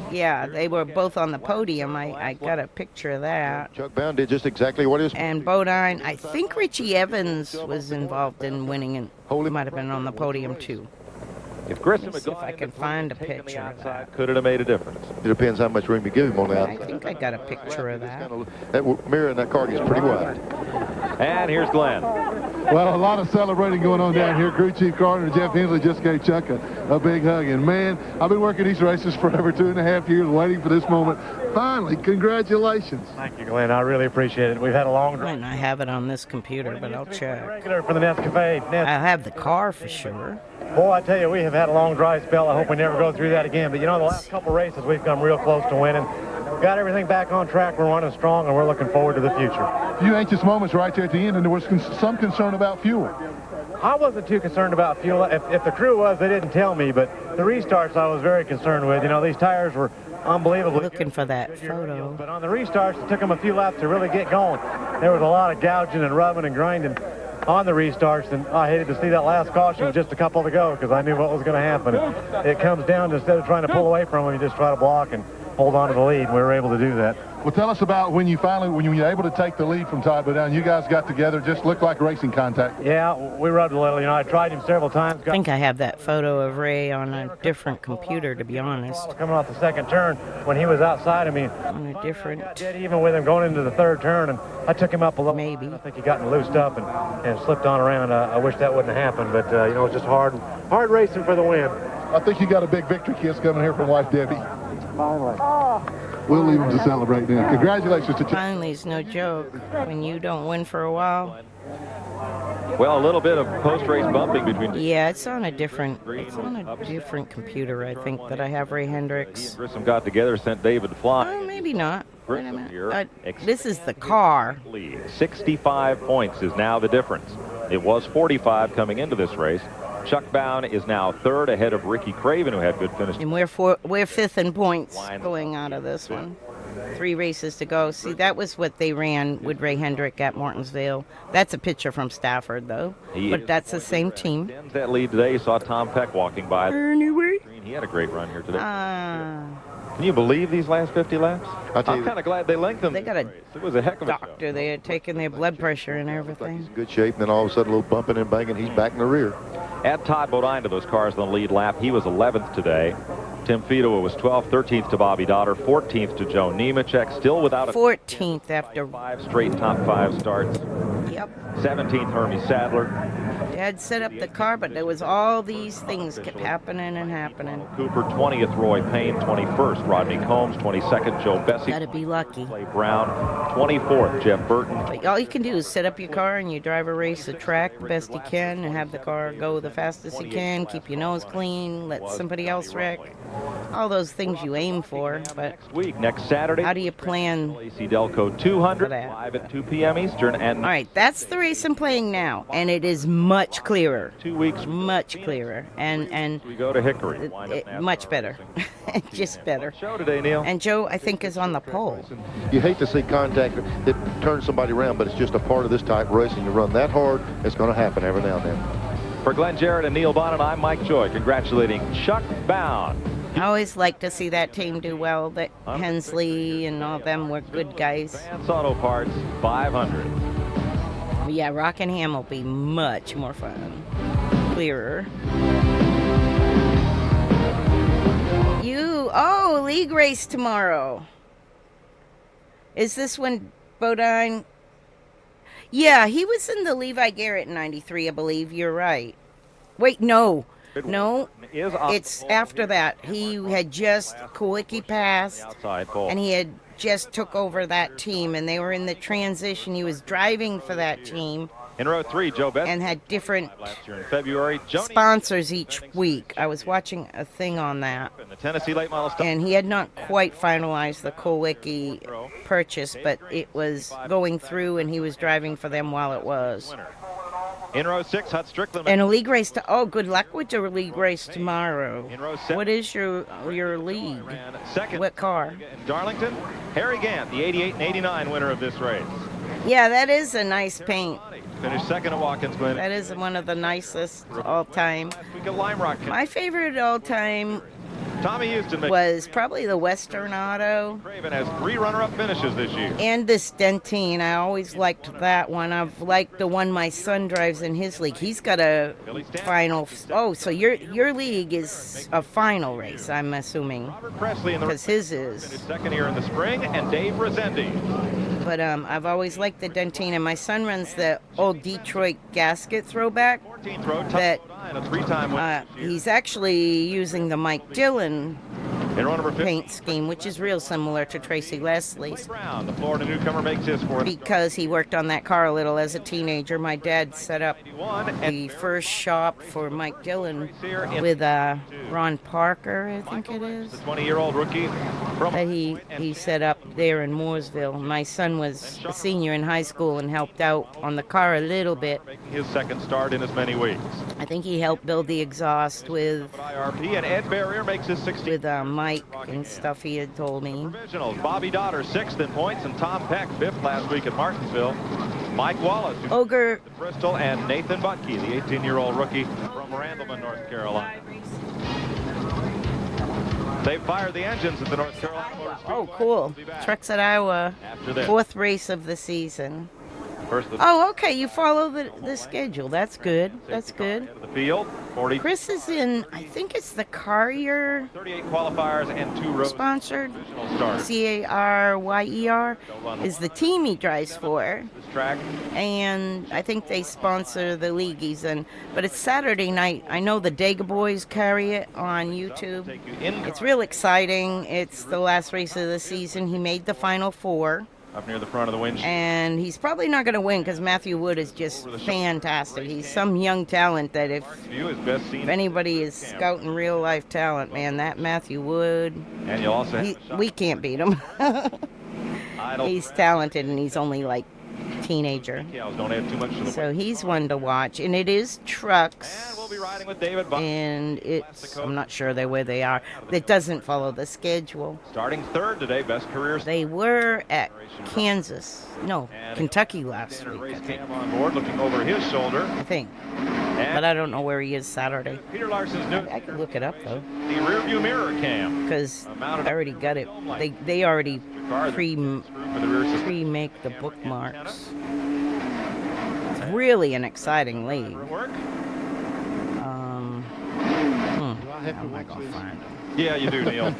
yeah, they were both on the podium. I got a picture of that. Chuck Bound did just exactly what he was. And Bodine, I think Richie Evans was involved in winning, and he might have been on the podium too. If Grissom had see if I can find a picture of that. Could it have made a difference? It depends how much room you give him on the outside. I think I got a picture of that. That mirror in that car gets pretty wide. And here's Glenn. Well, a lot of celebrating going on down here. Crew Chief Carter and Jeff Hensley just gave Chuck a big hug. And, man, I've been working these races for over 2.5 years, waiting for this moment. Finally, congratulations. Thank you, Glenn. I really appreciate it. We've had a long drive. I have it on this computer, but I'll check. Regular for the Nescafe. I have the car for sure. Boy, I tell you, we have had a long dry spell. I hope we never go through that again. But, you know, the last couple races, we've come real close to winning. We've got everything back on track. We're running strong, and we're looking forward to the future. A few anxious moments right there at the end, and there was some concern about fuel. I wasn't too concerned about fuel. If the crew was, they didn't tell me. But the restarts I was very concerned with. You know, these tires were unbelievably looking for that photo. But on the restarts, it took them a few laps to really get going. There was a lot of gouging and rubbing and grinding on the restarts, and I hated to see that last caution with just a couple to go because I knew what was going to happen. It comes down to, instead of trying to pull away from them, you just try to block and hold on to the lead, and we were able to do that. Well, tell us about when you were able to take the lead from Todd Bodine. You guys got together, just looked like racing contact. Yeah, we rubbed a little. You know, I tried him several times. I think I have that photo of Ray on a different computer, to be honest. Coming off the second turn when he was outside of me. On a different... Dead even with him going into the third turn, and I took him up a little. Maybe. I think he got loosed up and slipped on around. I wish that wouldn't have happened, but, you know, it's just hard racing for the win. I think you got a big victory kiss coming here from wife Debbie. Finally. We'll leave them to celebrate now. Congratulations to Chuck. Finally, it's no joke when you don't win for a while. Well, a little bit of post-race bumping between... Yeah, it's on a different computer, I think, that I have Ray Hendricks. Grissom got together, sent David flying. Oh, maybe not. Wait a Grissom minute. here. This is the car. 65 points is now the difference. It was 45 coming into this race. Chuck Bown is now third ahead of Ricky Craven, who had good finish. And we're fifth in points going out of this one. 3 races to go. See, that was what they ran with Ray Hendrick at Martinsville. That's a picture from Stafford, though. But that's the same team. Ends that lead today. You saw Tom Peck walking by. Anyway. He had a great run here today. Can you believe these last 50 laps? I'm kind of glad they lengthened. They got a it was a heck of a doctor. They had taken their blood pressure and everything. He's in good shape, and then all of a sudden a little bumping and banging. He's back in the rear. Add Todd Bodine to those cars on the lead lap. He was 11th today. Tim Fido was 12th, 13th to Bobby Dotter, 14th to Joe Nemechek, still without a 14th after 5 straight top 5 starts. Yep. 17th, Hermie Sadler. Dad set up the car, but there was all these things kept happening and happening. Cooper, 20th, Roy Payne, 21st, Rodney Combs, 22nd, Joe Bessie. Gotta be lucky. Clay Brown, 24th, Jeff Burton. But all you can do is set up your car and you drive a race, the track the best you can, and have the car go the fastest you can, keep your nose clean, let somebody else wreck. All those things you aim for, but next Saturday, how do you plan AC Delco 200, live at 2 p.m. Eastern. And all right, that's the race I'm playing now, and it is much clearer. 2 weeks, much clearer, and we go to Hickory. Much better, just better. Show today, Neil. And Joe, I think, is on the pole. You hate to see contact that turns somebody around, but it's just a part of this type of racing. You run that hard, it's going to happen every now and then. For Glenn Jarrett and Neil Bonnet, I'm Mike Joy, congratulating Chuck Bown. I always like to see that team do well. That Hensley and all them were good guys. Vance Auto Parts 500. Yeah, Rockingham will be much more fun. Clearer. League race tomorrow. Is this when Bodine? Yeah, he was in the Levi Garrett in 93, I believe. You're right. Wait, no. No, it's after that. He had just Kowicki passed, and he had just took over that team, and they were in the transition. He was driving for that team. In row 3, Joe Best. And had different last year in February. Sponsors each week. I was watching a thing on that. In the Tennessee late model stuff. And he had not quite finalized the Kowicki purchase, but it was going through, and he was driving for them while it was. In row 6, Hut Strickland. And a league race good luck with your league race tomorrow. In row 7. What is your league? Second. What car? In Darlington, Harry Gant, the 88 and 89 winner of this race. Yeah, that is a nice paint. Finished second at Watkins Glen. That is one of the nicest all time. My favorite all time Tommy Houston was probably the Western Auto. Craven has 3 runner-up finishes this year. And the Stentine. I always liked that one. I've liked the one my son drives in his league. He's got a final. Oh, so your league is a final race, I'm assuming. Robert Presley in the because his is. Second here in the spring, and Dave Resendi. But I've always liked the Dentine, and my son runs the old Detroit gasket throwback. 14th row, that a 3-time winner. He's actually using the Mike Dillon paint scheme, which is real similar to Tracy Leslie's. Brown, the Florida newcomer, makes his fourth. Because he worked on that car a little as a teenager. My dad set up the first shop for Mike Dillon with Ron Parker, I think it is. The 20-year-old rookie that he set up there in Mooresville. My son was a senior in high school and helped out on the car a little bit. Making his second start in as many weeks. I think he helped build the exhaust with IRP, and Ed Barrier makes his 16th. With Mike and stuff he had told me. Provisionals, Bobby Dotter 6th in points, and Tom Peck 5th last week at Martinsville. Mike Wallace, Ogre Bristol, and Nathan Butke, the 18-year-old rookie from Randleman, North Carolina. They fired the engines at the North Carolina Motor Speedway. Oh, cool. Trucks at Iowa. After this. 4th race of the season. First the Oh, okay. You follow the schedule. That's good. That's good. the field. 40. Chris is in, I think it's the Carrier 38 qualifiers and 2 rows. sponsored. Starters. Caryer is the team he drives for. This track. And I think they sponsor the leagues. But it's Saturday night. I know the Dega Boys carry it on YouTube. It's real exciting. It's the last race of the season. He made the final 4. Up near the front of the windshield. And he's probably not going to win because Matthew Wood is just fantastic. He's some young talent that if anybody is scouting real life talent, man, that Matthew Wood, and you'll also we can't beat him. He's talented and he's only like teenager. Don't add too much to the So he's one to watch. And it is trucks. And we'll be riding with David Bonnet. And it's, I'm not sure where they are. It doesn't follow the schedule. Starting 3rd today, best career. They were at Kansas. No, Kentucky last week. Race cam on board, looking over his shoulder. I think. But I don't know where he is Saturday. Peter Larson's new. I could look it up though. The rear view mirror cam. Because I already got it. They already pre-make the bookmarks. It's really an exciting league. How am I gonna find them? Yeah, you do, Neil.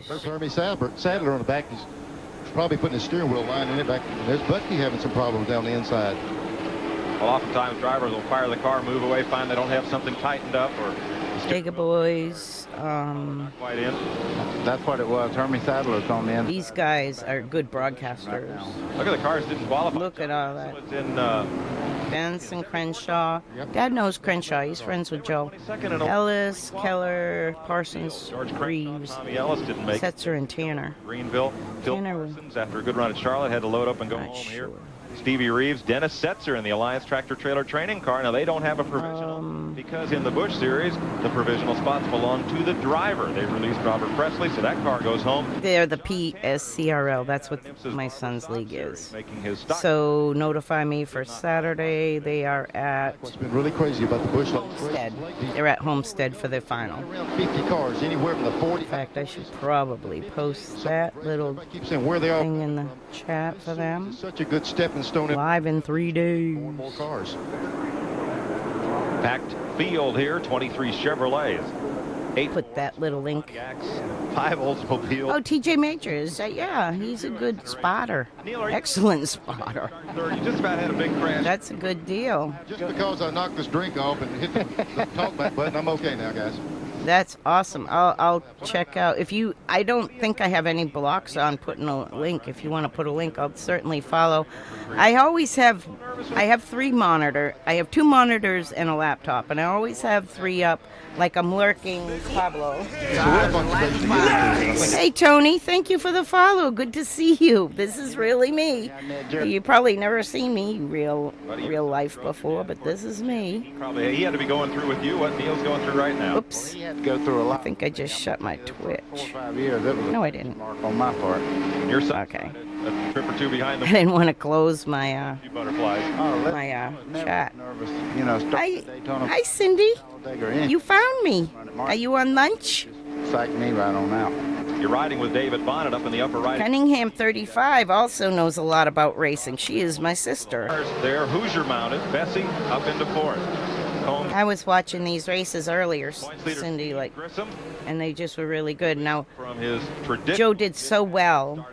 There's Hermie Sadler on the back. He's probably putting his steering wheel line in it back. There's Bucky having some problems down the inside. Well, oftentimes drivers will fire the car, move away, find they don't have something tightened up, or Dega Boys. Quite in. That's what it was. Hermie Sadler's on the end. These guys are good broadcasters. Look at the cars didn't qualify. Look at all that. It's in Benson, Crenshaw. Dad knows Crenshaw. He's friends with Joe. Ellis, Keller, Parsons, Reeves, Tommy Ellis didn't make Setzer, and Tanner. Greenville. Phil Parsons, after a good run at Charlotte, had to load up and go home here. Stevie Reeves, Dennis Setzer in the Alliance Tractor Trailer Training Car. Now, they don't have a provisional because in the Busch Series, the provisional spots belong to the driver. They released Robert Presley, so that car goes home. They're the PSCRL. That's what my son's league is. Making his So notify me for Saturday. They are at What's been really crazy about the Busch Homestead. They're at Homestead for their final. Around 50 cars, anywhere from the 40. In fact, I should probably post that little where they are thing in the chat for them. Such a good stepping stone. Live in 3 days. More cars. Packed field here, 23 Chevrolets. 8 Put that little link. 5 Oldsmobiles. Oh, TJ Majors. Yeah, he's a good spotter. Excellent spotter. You just about had a big crash. That's a good deal. Just because I knocked this drink off and hit the talkback button, I'm okay now, guys. That's awesome. I'll check out. I don't think I have any blocks on putting a link. If you want to put a link, I'll certainly follow. I have 3 monitors. I have 2 monitors and a laptop, and I always have 3 up, like I'm lurking Pablo. Hey, Tony, thank you for the follow. Good to see you. This is really me. You probably never seen me real life before, but this is me. Probably he had to be going through with you what Neil's going through right now. Oops. He had to go through a lot. I think I just shut my Twitch. 4 or 5 years. It was No, I didn't. mark on my part. Your side. Okay. A trip or 2 behind I the didn't want to close my butterflies. chat. Nervous, you know. Hi, Cindy. You found me. Are you on lunch? Psych me right on out. You're riding with David Bonnet up in the upper right. Cunningham 35 also knows a lot about racing. She is my sister. There, Hoosier mounted. Bessie up into 4th. I was watching these races earlier, Cindy, and they just were really good. Now, from his tradition, Joe did so well.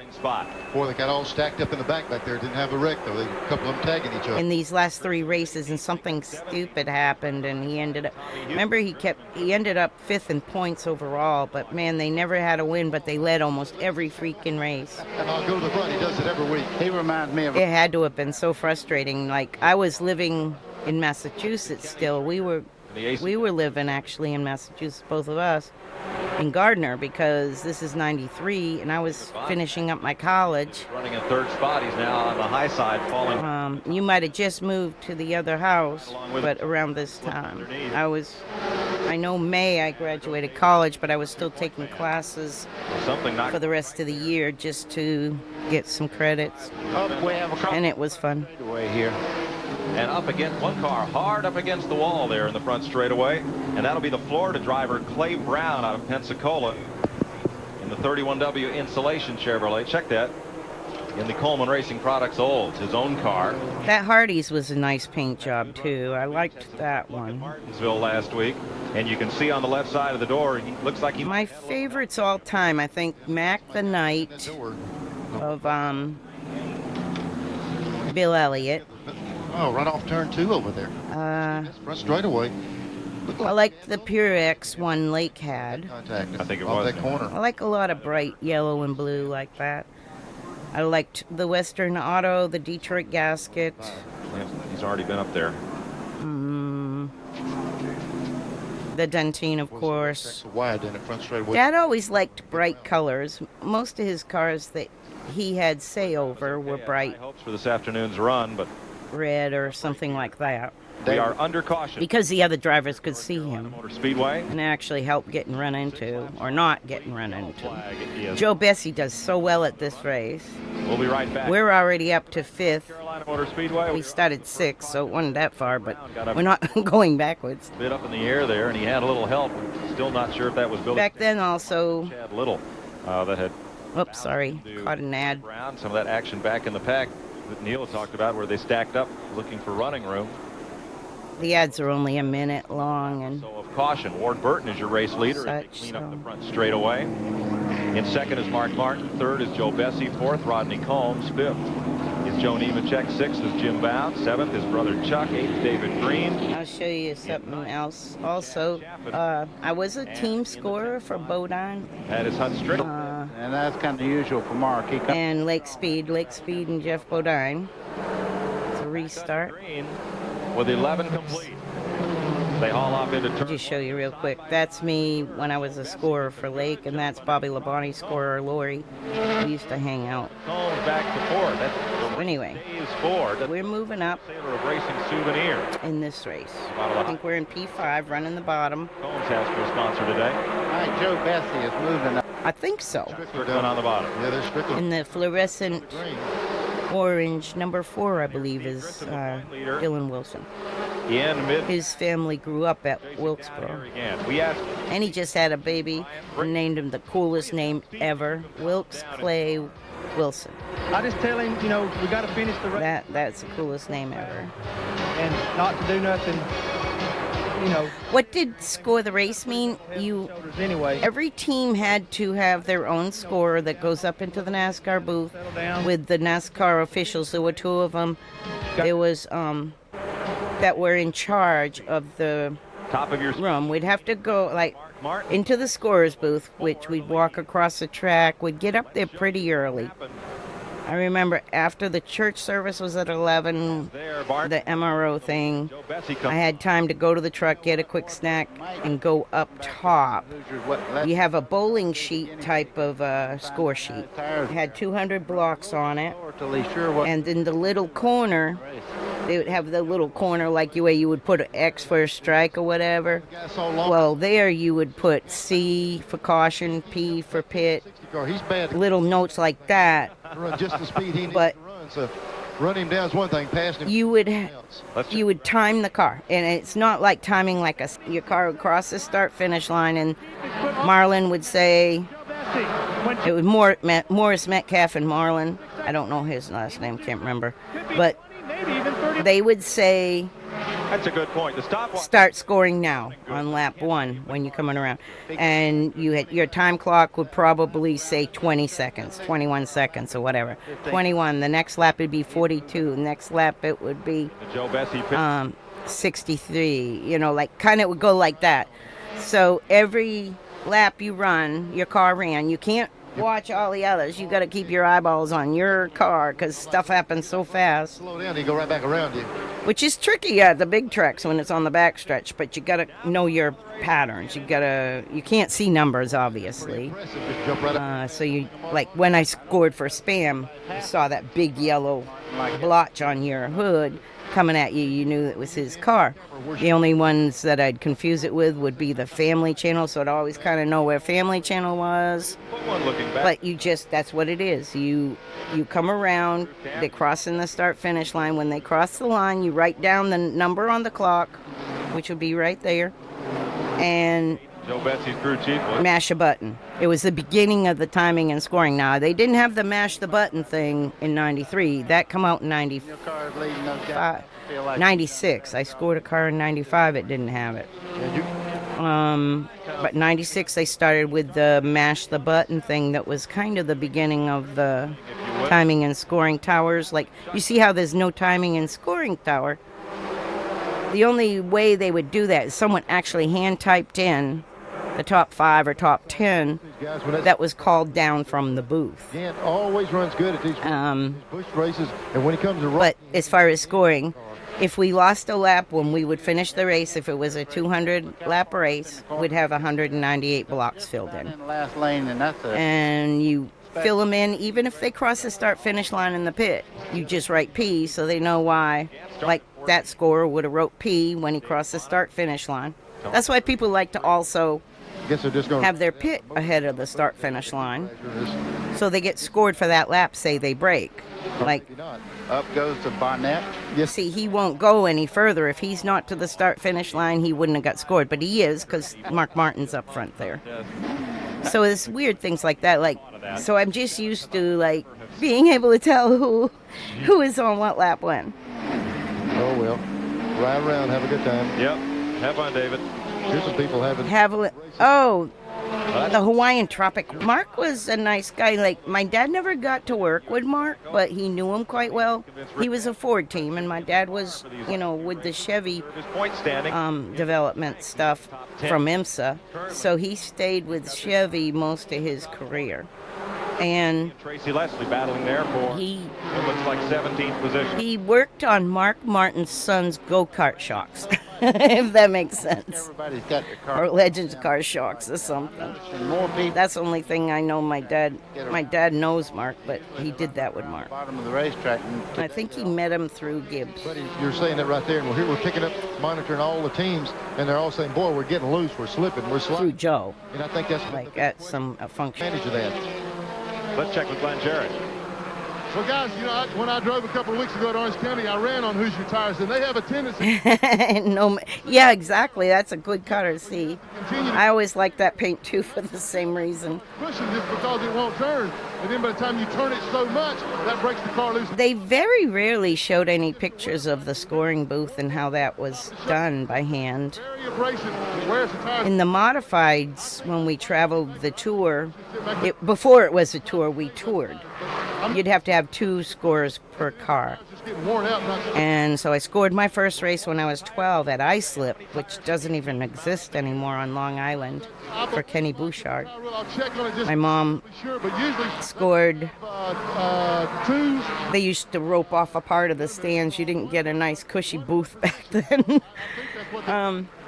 Boy, they got all stacked up in the back there. Didn't have a wreck, though. A couple of them tagging each other. In these last 3 races, and something stupid happened, and he ended up. Remember, he ended up 5th in points overall. But man, they never had a win, but they led almost every freaking race. And I'll go to the front. He does it every week. He reminds me of. It had to have been so frustrating. Like I was living in Massachusetts still. We were living actually in Massachusetts, both of us, in Gardner, because this is 93, and I was finishing up my college. Running in 3rd spot. He's now on the high side, falling. You might have just moved to the other house, but around this time. I know May I graduated college, but I was still taking classes for the rest of the year just to get some credits. And it was fun. Here. And up against one car, hard up against the wall there in the front straightaway. And that'll be the Florida driver, Clay Brown, out of Pensacola. the 31W Insulation Chevrolet. Check that. In the Coleman Racing Products Olds, his own car. That Hardee's was a nice paint job, too. I liked that one. Martinsville last week. And you can see on the left side of the door, he looks like he... My favorites all time, I think Mac the Knight of Bill Elliott. Oh, right off turn 2 over there. Front straightaway. I liked the Pure X one Lake had. Contact. I think it off was. that corner. I like a lot of bright yellow and blue like that. I liked the Western Auto, the Detroit Gasket. Yeah, he's already been up there. The Dentine, of course. Extra wide in it, front straightaway. Dad always liked bright colors. Most of his cars that he had say over were bright Hopes for this afternoon's run, but red or something like that. we are under caution. Because the other drivers could see him Motor Speedway. and actually help getting run into or not getting run into. Flag is- Joe Bessie does so well at this race. We'll be right back. We're already up to 5th. Carolina Motor Speedway. We started 6th, so it wasn't that far, but we're not going backwards. A bit up in the air there, and he had a little help. Still not sure if that was Billy. Back then also, Chad Little that had oops, sorry, caught an ad. around some of that action back in the pack that Neil talked about, where they stacked up looking for running room. The ads are only a minute long, and So of caution, Ward Burton is your race leader as they Such, clean up so. the front straightaway. In second is Mark Martin. Third is Joe Bessie. Fourth, Rodney Combs. Fifth is Joe Nemechek. Sixth is Jim Bound. Seventh is brother Chuck. Eighth, David Green. I'll show you something else. Also, I was a team scorer for Bodine That is Hunt Strickle. And that's kind of usual for Mark. He comes and Lake Speed and Jeff Bodine. It's a restart. Green with 11 complete. They haul off into I'll turn. just show you real quick. That's me when I was a scorer for Lake, and that's Bobby Labonte, scorer Lori. We used to hang out. Combs back to fourth. That's Anyway, Days Ford. That's we're moving up Sailor of Racing Souvenir. in this race. I think we're in P5, running the bottom. Combs has for a sponsor today. All right, Joe Bessie is moving up. I think so. Strickland on the bottom. Yeah, there's Strickland. And the fluorescent Green. orange number 4, I believe, is Dylan Wilson. In mid. His family grew up at Here Wilkesboro, again. We asked and he just had a baby and named him the coolest name ever, Wilkes Clay Wilson. I just tell him, you know, we got to finish the race That's the coolest name ever. and not to do nothing, you know, What did score the race mean? shoulders anyway. Every team had to have their own scorer that goes up into the NASCAR booth with the NASCAR officials. There were 2 of them. There was that were in charge of the top of your room. We'd have to go like Martin. into the scorer's booth, which we'd walk across the track. We'd get up there pretty early. I remember after the church service was at 11, There, Bart. the MRO thing, Joe Bessie I comes. had time to go to the truck, get a quick snack, and go up top. You have a bowling sheet type of score sheet. It had 200 blocks on it, Till he's sure what. and in the little corner, they would have the little corner like where you would put an X for a strike or whatever. So long. Well, there you would put C for caution, P for pit, Car. He's bad. little notes like that. To run just the speed he needs But- to run. So run him down is one thing. Pass him. You would else. you would time the car, and it's not like timing like your car would cross the start finish line, and Marlin would say it was Morris Metcalf and Marlin. I don't know his last name, can't remember, but they would say That's a good point. The stopwatch. start scoring now on lap 1 when you're coming around, and your time clock would probably say 20 seconds, 21 seconds, or whatever. 21. The next lap would be 42. The next lap it would be The Joe Bessie pit. 63. You know, like kind of would go like that. So every lap you run, your car ran. You can't watch all the others. You got to keep your eyeballs on your car because stuff happens so fast. Slow down. He go right back around you. Which is tricky at the big tracks when it's on the backstretch, but you gotta know your patterns. You can't see numbers, obviously. Impressive. Just jump right up. So you, like when I scored for Spam, you saw that big yellow blotch on your hood coming at you. You knew it was his car. The only ones that I'd confuse it with would be the Family Channel, so I'd always kind of know where Family Channel was. Put one looking back. But that's what it is. You come around, they cross in the start finish line. When they cross the line, you write down the number on the clock, which would be right there, and Joe Betsy's crew chief. Mash a button. It was the beginning of the timing and scoring. Now, they didn't have the mash the button thing in 93. That come out in 96. I scored a car in 95. It didn't have it. But 96, they started with the mash the button thing that was kind of the beginning of the timing and scoring towers. Like, you see how there's no timing and scoring tower? The only way they would do that is someone actually hand typed in the top 5 or top 10 that was called down from the booth. Gant always runs good at these bush races, and when he comes to but as far as scoring, if we lost a lap when we would finish the race, if it was a 200-lap race, we'd have 198 blocks filled in. Last lane, and that's and you fill them in, even if they cross the start-finish line in the pit. You just write P so they know why. Like that scorer would have wrote P when he crossed the start-finish line. That's why people like to also have their pit ahead of the start-finish line, so they get scored for that lap, say they break. Like, up goes to Barnett. You see, he won't go any further. If he's not to the start-finish line, he wouldn't have got scored, but he is, because Mark Martin's up front there. So it's weird things like that. Like, so I'm just used to, like, being able to tell who is on what lap when. Oh, well. Ride around, have a good time. Yep. Have fun, David. Here's some people having... The Hawaiian Tropic. Mark was a nice guy. Like, my dad never got to work with Mark, but he knew him quite well. He was a Ford team, and my dad was, with the Chevy development stuff from IMSA. So he stayed with Chevy most of his career. And Tracy Leslie battling there for what looks like 17th position. He worked on Mark Martin's son's go-kart shocks, if that makes sense. Everybody's got their car. Or Legends car shocks or something. That's the only thing I know my dad knows Mark, but he did that with Mark. Bottom of the racetrack. I think he met him through Gibbs. Buddy, you're saying that right there, and we're picking up, monitoring all the teams, and they're all saying, boy, we're getting loose, we're slipping, we're sliding. Through Joe. And I think that's like at some function. Advantage of that. Let's check with Glenn Jarrett. Well, guys, when I drove a couple of weeks ago to Orange County, I ran on Hoosier tires, and they have a tendency. Yeah, exactly. That's a good car to see. I always like that paint too for the same reason. Pushing just because it won't turn, and then by the time you turn it so much, that breaks the car loose. They very rarely showed any pictures of the scoring booth and how that was done by hand. In the modifieds, when we traveled the tour, before it was a tour, we toured. You'd have to have 2 scores per car. And so I scored my first race when I was 12 at Islip, which doesn't even exist anymore on Long Island, for Kenny Bouchard. My mom scored. They used to rope off a part of the stands. You didn't get a nice cushy booth back then.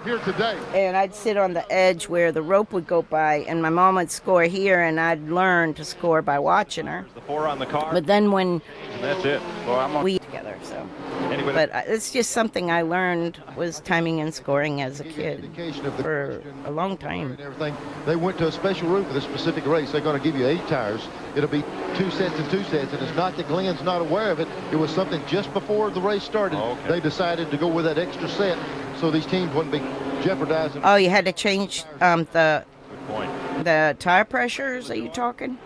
Here today. And I'd sit on the edge where the rope would go by, and my mom would score here, and I'd learn to score by watching her. The 4 on the car. But then when that's it. We together, so. But it's just something I learned was timing and scoring as a kid for a long time. Everything. They went to a special route for this specific race. They're going to give you 8 tires. It'll be 2 sets and 2 sets, and it's not that Glenn's not aware of it. It was something just before the race started. Okay. They decided to go with that extra set so these teams wouldn't be jeopardizing. Oh, you had to change the tire pressures, are you talking?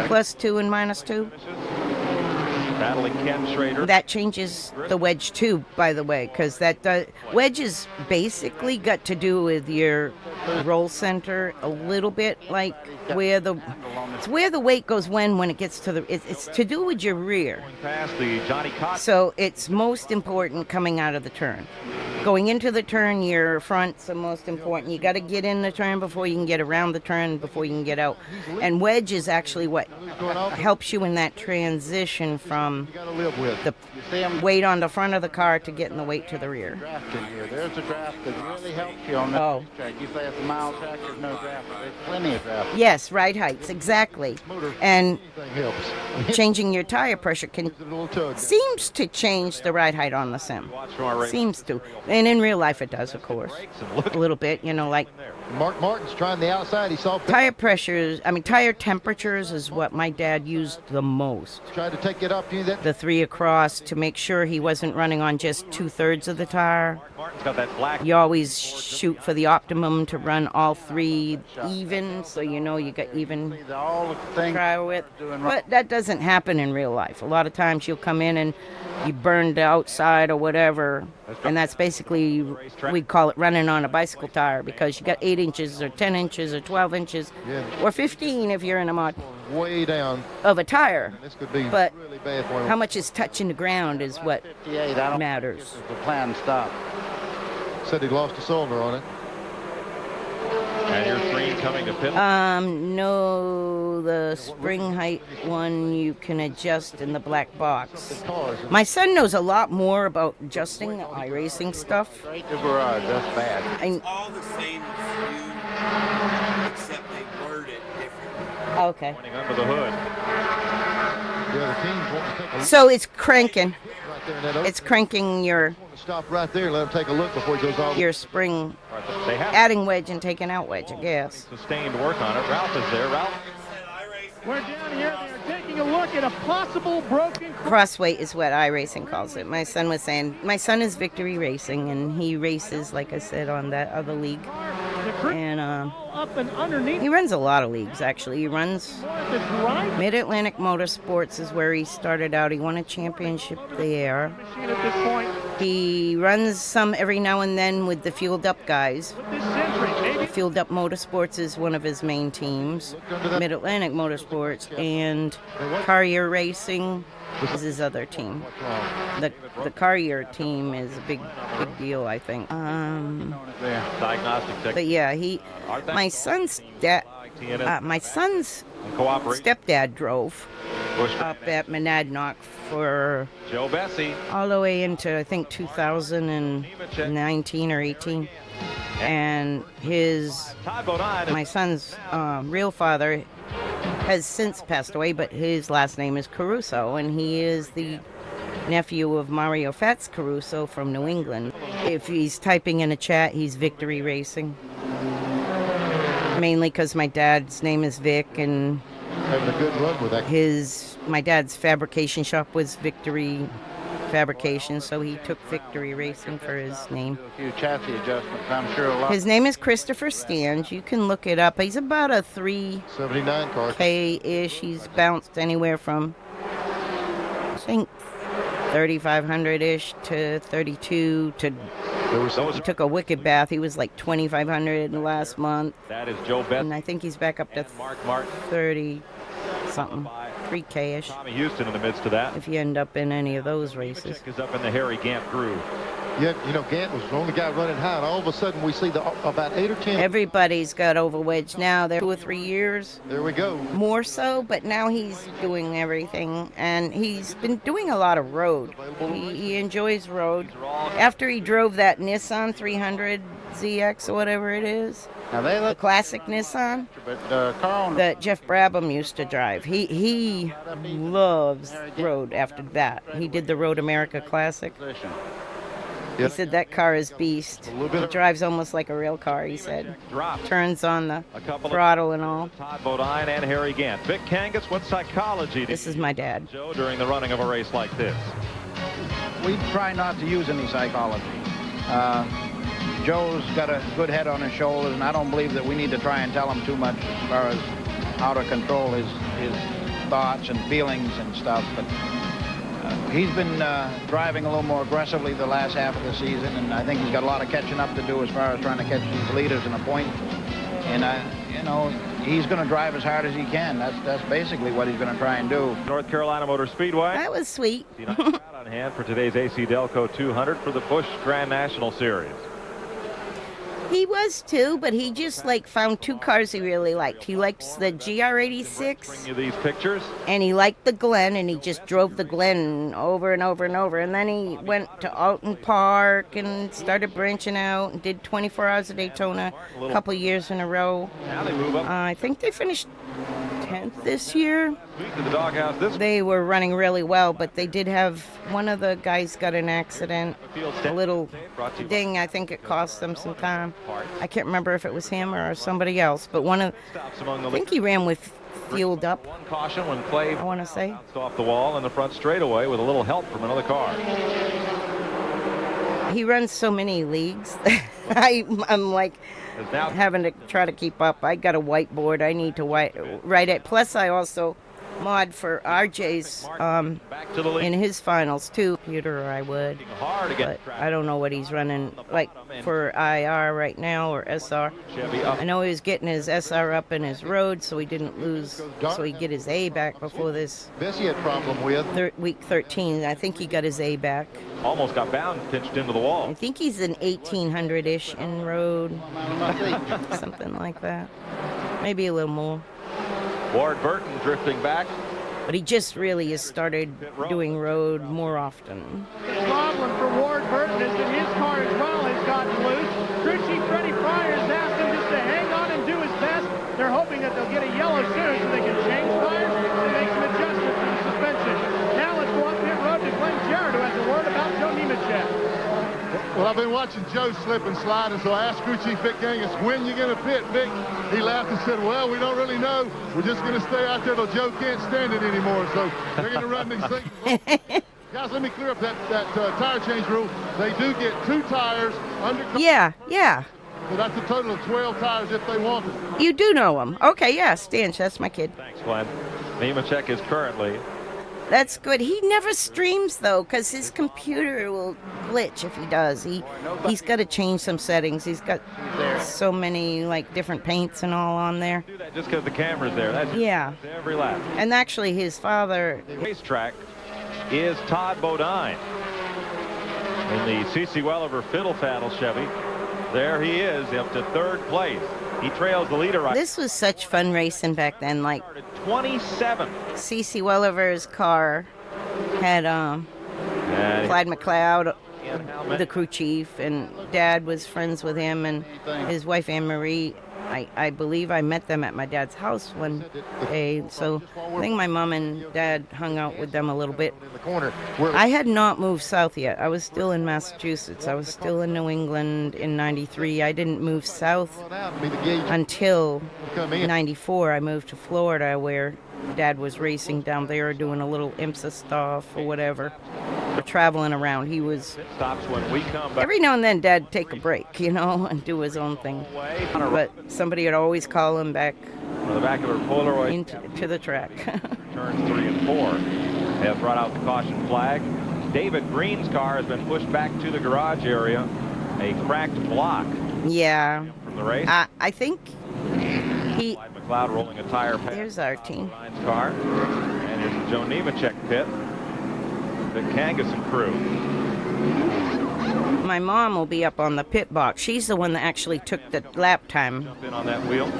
+2 and -2? Battling Ken Schrader. That changes the wedge too, by the way, because wedges basically got to do with your roll center a little bit, like where the weight goes when it gets to it's to do with your rear. Past the Johnny Cotton. So it's most important coming out of the turn. Going into the turn, your front's the most important. You got to get in the turn before you can get around the turn, before you can get out. And wedge is actually what helps you in that transition from the weight on the front of the car to getting the weight to the rear. There's a draft that really helps you on that track. You say it's a mile track, there's no draft. There's plenty of draft. Yes, ride heights, exactly. And changing your tire pressure seems to change the ride height on the sim. Seems to. And in real life it does, of course. A little bit, like Mark Martin's trying the outside. He saw Tire tire temperatures is what my dad used the most. tried to take it up. The 3 across to make sure he wasn't running on just 2/3 of the tire. Martin's got that black. You always shoot for the optimum to run all 3 even, so you know you got even tire width. But that doesn't happen in real life. A lot of times you'll come in and you burned outside or whatever, and that's basically, we call it running on a bicycle tire, because you got 8 inches or 10 inches or 12 inches or 15 if you're in a mod way down of a tire. This could be But really bad for him. how much is touching the ground is what matters. The plan stop. Said he lost a cylinder on it. And your screen coming to pit. No, the spring height one you can adjust in the black box. My son knows a lot more about adjusting the iRacing stuff. Straight to garage, that's bad. all the same as you, except they word it differently. Okay. Pointing under the hood. Yeah, the team's wanting to take a look So it's cranking. right there in that open. It's cranking your Stop right there and let him take a look before he goes off. spring, They have adding wedge and taking out wedge, I guess. sustained work on it. Ralph is there. Ralph. We're down here. They are taking a look at a possible broken Crossweight is what iRacing calls it. My son was saying, my son is Victory Racing, and he races, like I said, on that other league. And up and underneath. he runs a lot of leagues, actually. He runs The drive Mid-Atlantic Motorsports is where he started out. He won a championship there. machine at this point. He runs some every now and then with the Fueled Up guys. This century, maybe. Fueled Up Motorsports is one of his main teams. Mid-Atlantic Motorsports and Carrier Racing is his other team. The Carrier team is a big deal, I think. Diagnostic tech. But yeah, my son's stepdad drove up at Monadnock for Joe Bessie. all the way into, I think, 2019 or 18. And my son's real father has since passed away, but his last name is Caruso, and he is the nephew of Mario Fats Caruso from New England. If he's typing in a chat, he's Victory Racing. Mainly because my dad's name is Vic, and Having a good run with that. my dad's fabrication shop was Victory Fabrication, so he took Victory Racing for his name. A few chassis adjustments, I'm sure a lot. His name is Christopher Stange. You can look it up. He's about a 79 car. K-ish. He's bounced anywhere from, I think, 3,500-ish to 32 to. He took a wicked bath. He was like 2,500 last month. That is Joe Bessie. And I think he's back up to Mark Martin. 30 something, 3K-ish. Tommy Houston in the midst of that. If you end up in any of those races. Is up in the Harry Gant groove. Yet, Gant was the only guy running high, and all of a sudden we see about 8 or 10. Everybody's got over wedge now. They're 2 or 3 years. There we go. More so, but now he's doing everything, and he's been doing a lot of road. He enjoys road. After he drove that Nissan 300 ZX or whatever it is, Now they the look, classic Nissan but Carl, that Jeff Brabham used to drive. He loves road after that. He did the Road America Classic. He said that car is beast. It drives almost like a real car, he said. Turns on the throttle and all. Todd Bodine and Harry Gant. Vic Kangas, what psychology This is my dad. Joe during the running of a race like this? we try not to use any psychology. Joe's got a good head on his shoulders, and I don't believe that we need to try and tell him too much as far as how to control his thoughts and feelings and stuff. But he's been driving a little more aggressively the last half of the season, and I think he's got a lot of catching up to do as far as trying to catch these leaders in a point. And he's going to drive as hard as he can. That's basically what he's going to try and do. North Carolina Motor Speedway. That was sweet. Crowd on hand for today's AC Delco 200 for the Busch Grand National Series. He was too, but he just found 2 cars he really liked. He liked the GR86. Bring you these pictures. And he liked the Glen, and he just drove the Glen over and over and over. And then he went to Alton Park and started branching out and did 24 Hours of Daytona a couple years in a row. Now they move up. I think they finished 10th this year. To the doghouse this They were running really well, but they did have one of the guys got an accident, a little ding. I think it cost them some time. I can't remember if it was him or somebody else, but I think he ran with fueled up. One caution when Clay I want to say bounced off the wall in the front straightaway with a little help from another car. he runs so many leagues. I'm like having to try to keep up. I got a whiteboard. I need to write it. Plus, I also mod for RJ's in his finals too. Computer, I would, but I don't know what he's running like for IR right now or SR. I know he was getting his SR up in his road, so he didn't lose, so he get his A back before this. Bessie had problem with week 13. I think he got his A back. Almost got bound, pinched into the wall. I think he's an 1800-ish in road, something like that. Maybe a little more. Ward Burton drifting back. But he just really has started doing road more often. The problem for Ward Burton is that his car as well has gotten loose. Crew Chief Freddie Fryers asked him just to hang on and do his best. They're hoping that they'll get a yellow soon so they can change tires and make some adjustments to the suspension. Now let's go up pit road to Glenn Jarrett, who has a word about Joe Nemechek. Well, I've been watching Joe slip and slide, and so I asked Crew Chief Vic Genghis, when you going to pit, Vic? He laughed and said, well, we don't really know. We're just going to stay out there till Joe can't stand it anymore, so they're going to run these things. Guys, let me clear up that tire change rule. They do get 2 tires under... Yeah. So that's a total of 12 tires if they want it. You do know him. Okay, yeah, Stanch, that's my kid. Thanks, Glenn. Nemechek is currently... That's good. He never streams, though, because his computer will glitch if he does. He's got to change some settings. He's got so many, like, different paints and all on there. Do that just because the camera's there. That's every lap. And actually, his father... The racetrack is Todd Bodine in the C.C. Welliver Fiddle Faddle Chevy. There he is, up to 3rd place. He trails the leader. This was such fun racing back then. Like 27. C.C. Welliver's car had Clyde McLeod, the crew chief, and Dad was friends with him and his wife Anne Marie. I believe I met them at my dad's house one day, so I think my mom and dad hung out with them a little bit. I had not moved south yet. I was still in Massachusetts. I was still in New England in '93. I didn't move south until '94. I moved to Florida, where Dad was racing down there, doing a little IMSA stuff or whatever. Traveling around. He was every now and then Dad'd take a break, and do his own thing, but somebody would always call him back the back of her Polaroid into the track. Turns 3 and 4 have brought out the caution flag. David Green's car has been pushed back to the garage area, a cracked block from the race. I think he McLeod rolling a tire past there's our team car, and here's the Joe Nemechek pit. The Kangasson crew. My mom will be up on the pit box. She's the one that actually took the lap time. Jump in on that wheel.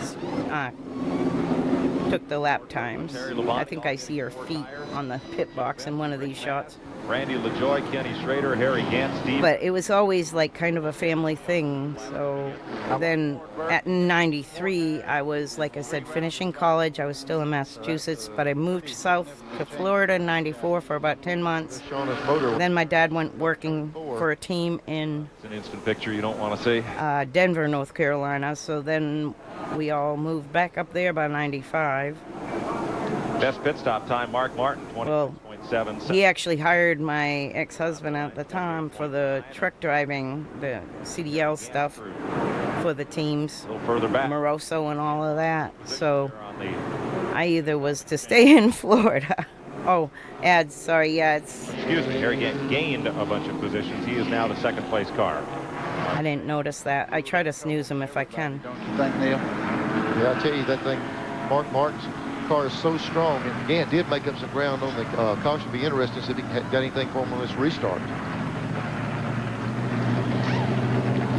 Took the lap times. I think I see her feet on the pit box in one of these shots. Randy LaJoy, Kenny Schrader, Harry Gant, Steve. But it was always like kind of a family thing. So then at '93, I was, like I said, finishing college. I was still in Massachusetts, but I moved south to Florida in '94 for about 10 months. Then my dad went working for a team in... It's an instant picture you don't want to see. Denver, North Carolina. So then we all moved back up there by '95. Best pit stop time, Mark Martin, 20.7. He actually hired my ex-husband at the time for the truck driving, the CDL stuff for the teams. A little further back. Moroso and all of that. So I either was to stay in Florida. It's... Excuse me, Harry Gant gained a bunch of positions. He is now the 2nd place car. I didn't notice that. I try to snooze him if I can. Don't you think, Neil? Yeah, I tell you, that thing, Mark Martin's car is so strong, and Gant did make up some ground on the caution. Be interesting to see if he got anything for him on this restart.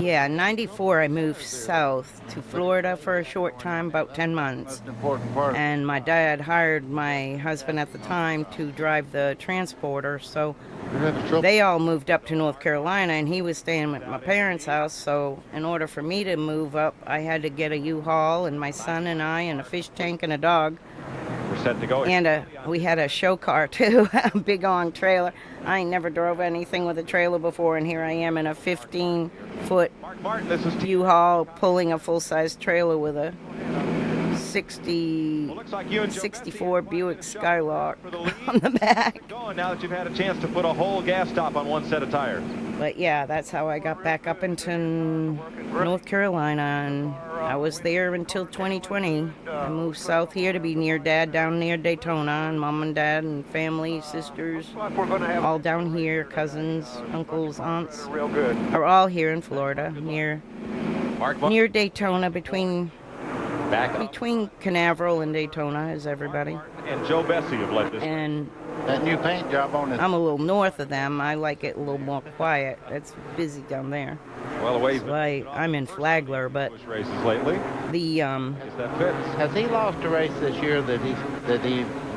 Yeah, in '94 I moved south to Florida for a short time, about 10 months. And my dad hired my husband at the time to drive the transporter, so they all moved up to North Carolina, and he was staying at my parents' house. So in order for me to move up, I had to get a U-Haul and my son and I and a fish tank and a dog We're set to go. And we had a show car too, a big on trailer. I ain't never drove anything with a trailer before, and here I am in a 15-foot U-Haul pulling a full-size trailer with a 64 Buick Skylark on the back. Going now that you've had a chance to put a whole gas stop on one set of tires. But yeah, that's how I got back up into North Carolina, and I was there until 2020. I moved south here to be near Dad, down near Daytona, and Mom and Dad and family, sisters, all down here, cousins, uncles, aunts, are all here in Florida, near Daytona, between Canaveral and Daytona is everybody. And Joe Bessie have led this. And that new paint job on it. I'm a little north of them. I like it a little more quiet. It's busy down there. Well, away. So I'm in Flagler, but races lately. That fits. Has he lost a race this year that he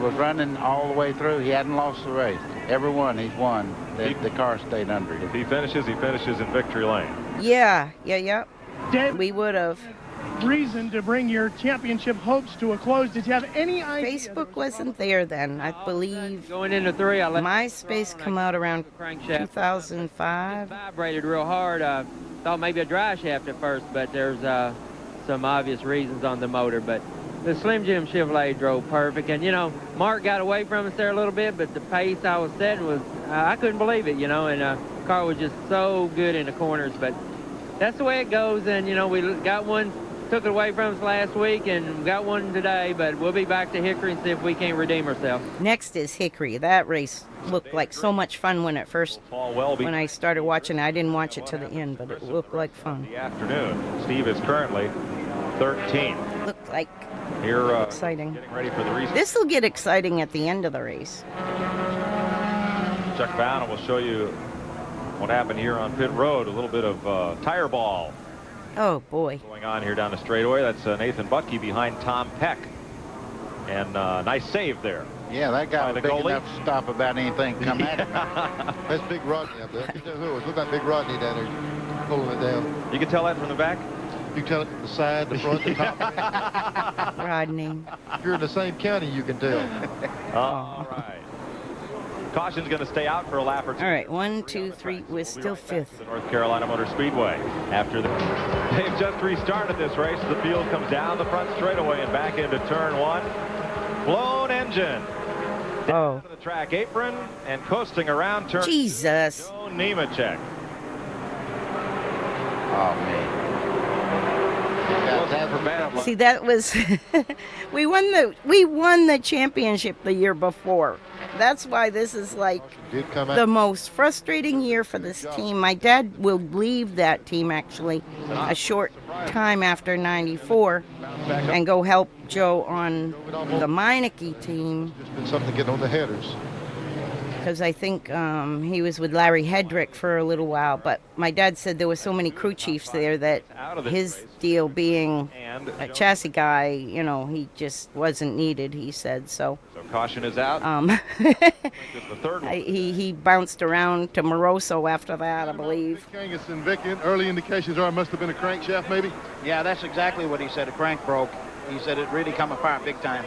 was running all the way through? He hadn't lost the race. Every one he's won. The car stayed under him. If he finishes in victory lane. Yeah. Dave, we would have. Reason to bring your championship hopes to a close. Did you have any idea? Facebook wasn't there then. I believe going into 3, I let MySpace come out around 2005. Vibrated real hard. Thought maybe a dry shaft at first, but there's some obvious reasons on the motor. But the Slim Jim Chevrolet drove perfect, and Mark got away from us there a little bit, but the pace I was setting was I couldn't believe it, and the car was just so good in the corners. But that's the way it goes, and we got one. Took it away from us last week and got one today, but we'll be back to Hickory and see if we can't redeem ourselves. Next is Hickory. That race looked like so much fun when I started watching. I didn't watch it to the end, but it looked like fun. The afternoon. Steve is currently 13. Looked like here exciting. Getting ready for the race. This will get exciting at the end of the race. Chuck Bowden will show you what happened here on pit road. A little bit of tire ball. Oh, boy. Going on here down the straightaway. That's Nathan Butke behind Tom Peck. And nice save there. Yeah, that guy was big enough to stop about anything come at him. That's Big Rodney up there. Look at Big Rodney down there pulling it down. You can tell that from the back? You can tell it from the side, the front, the top. Rodney. If you're in the same county, you can tell. All right. Caution's going to stay out for a lap or two. All right, 1, 2, 3. We're still fifth. The North Carolina Motor Speedway. They've just restarted this race. The field comes down the front straightaway and back into turn 1. Blown engine. Down to the track apron and coasting around turn. Jesus. Joe Nemechek. Oh man. See, that was we won the championship the year before. That's why this is like the most frustrating year for this team. My dad will leave that team actually a short time after '94 and go help Joe on the Meineke team. Just been something to get on the headers. Because I think he was with Larry Hedrick for a little while. But my dad said there were so many crew chiefs there that his deal being a chassis guy, he just wasn't needed, he said. So caution is out. He bounced around to Moroso after that, I believe. Kangas and Vicky, early indications are it must have been a crankshaft, maybe? Yeah, that's exactly what he said. A crank broke. He said it really come apart big time.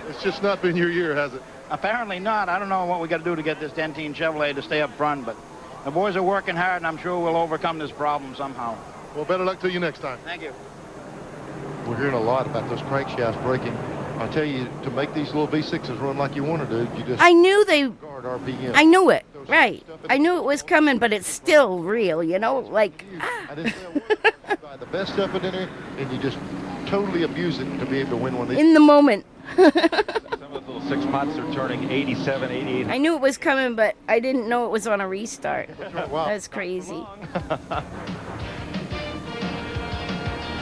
It's just not been your year, has it? Apparently not. I don't know what we got to do to get this Dentine Chevrolet to stay up front, but the boys are working hard, and I'm sure we'll overcome this problem somehow. Well, better luck to you next time. Thank you. We're hearing a lot about those crankshafts breaking. I tell you, to make these little V6s run like you want to do, you just I knew they guard RPM. I knew it. Right. I knew it was coming, but it's still real, like I didn't say a word. You buy the best stuff in there, and you just totally abuse it to be able to win one of these. In the moment. Some of those little 6 pots are turning 87, 88. I knew it was coming, but I didn't know it was on a restart. Wow. That's crazy.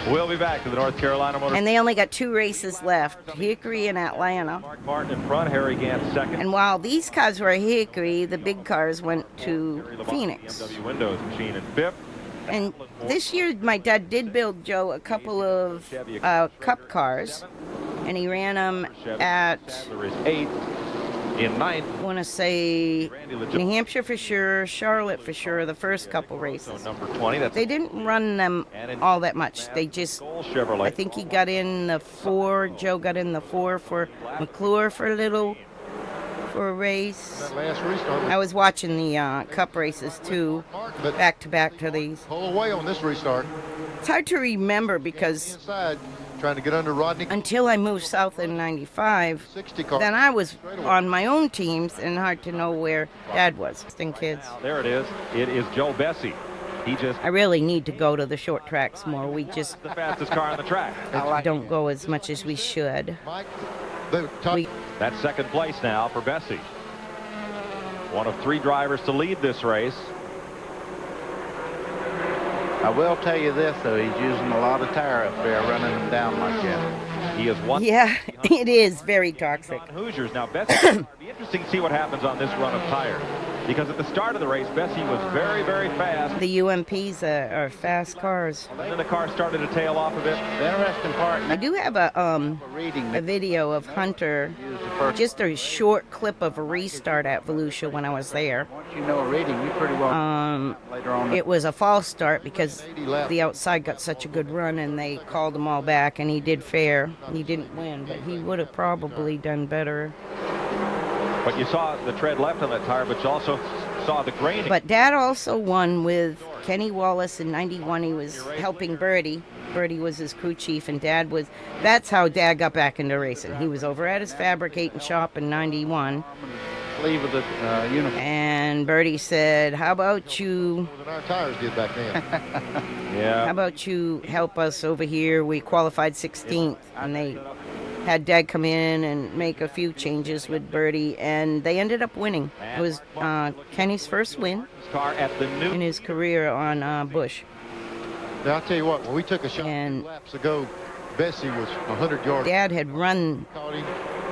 We'll be back to the North Carolina Motor. And they only got 2 races left, Hickory and Atlanta. Mark Martin in front, Harry Gant second. And while these cars were at Hickory, the big cars went to Phoenix. BMW Windows machine in fifth. And this year, my dad did build Joe a couple of Cup cars, and he ran them at In ninth, I want to say New Hampshire for sure, Charlotte for sure, the first couple races. number 20. That's They didn't run them all that much. They just, Chevrolet. I think he got in the 4, Joe got in the 4 for McClure for a race. That last restart. I was watching the Cup races too, back to back to these. Pull away on this restart. It's hard to remember because Inside, trying to get under Rodney. until I moved south in 95, 60 car. then I was on my own teams and hard to know where Dad was. Kids. There it is. It is Joe Bessie. He just I really need to go to the short tracks more. We just the fastest car on the track. don't go as much as we should. Mike, the top. That's second place now for Bessie. One of 3 drivers to lead this race. I will tell you this, though, he's using a lot of tire up there, running them down like that. He is one. Yeah, it is very toxic. Hoosiers. Now, Bessie, it'll be interesting to see what happens on this run of tires. Because at the start of the race, Bessie was very, very fast. The UMPs are fast cars. And then the car started to tail off a bit. The interesting part I do have a video of Hunter, just a short clip of a restart at Volusia when I was there. once you know a reading, you pretty well later on. It was a false start because the outside got such a good run and they called them all back and he did fair. He didn't win, but he would have probably done better. But you saw the tread left on that tire, but you also saw the graining. But Dad also won with Kenny Wallace in 91. He was helping Birdie. Birdie was his crew chief, and that's how Dad got back into racing. He was over at his fabricating shop in 91. Sleeve of the uniform. And Birdie said, how about you... More than our tires did back then. Yeah. How about you help us over here? We qualified 16th, and they had Dad come in and make a few changes with Birdie, and they ended up winning. It was Kenny's first win in his career on Busch. Now, I'll tell you what, when we took a shot 2 laps ago, Bessie was 100 yards. Dad had run Caught him,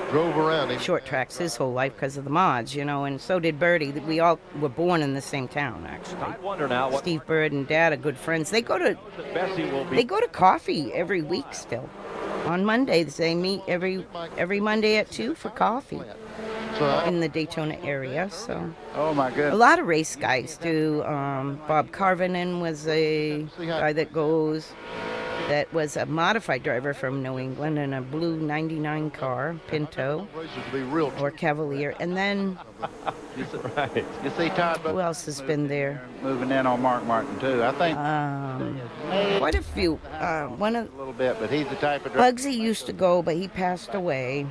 drove around him. short tracks his whole life because of the mods, and so did Birdie. We all were born in the same town, actually. I wonder now what Steve Bird and Dad are good friends. They go to coffee every week still. On Mondays, they meet every Monday at 2 for coffee in the Daytona area. So, oh my goodness, a lot of race guys do. Bob Carvinen was a guy that was a modified driver from New England in a blue 99 car, Pinto or Cavalier. And then, right. You see Todd, who else has been there? Moving in on Mark Martin too. I think quite a few. One of a little bit, but he's the type of driver. Bugsy used to go, but he passed away.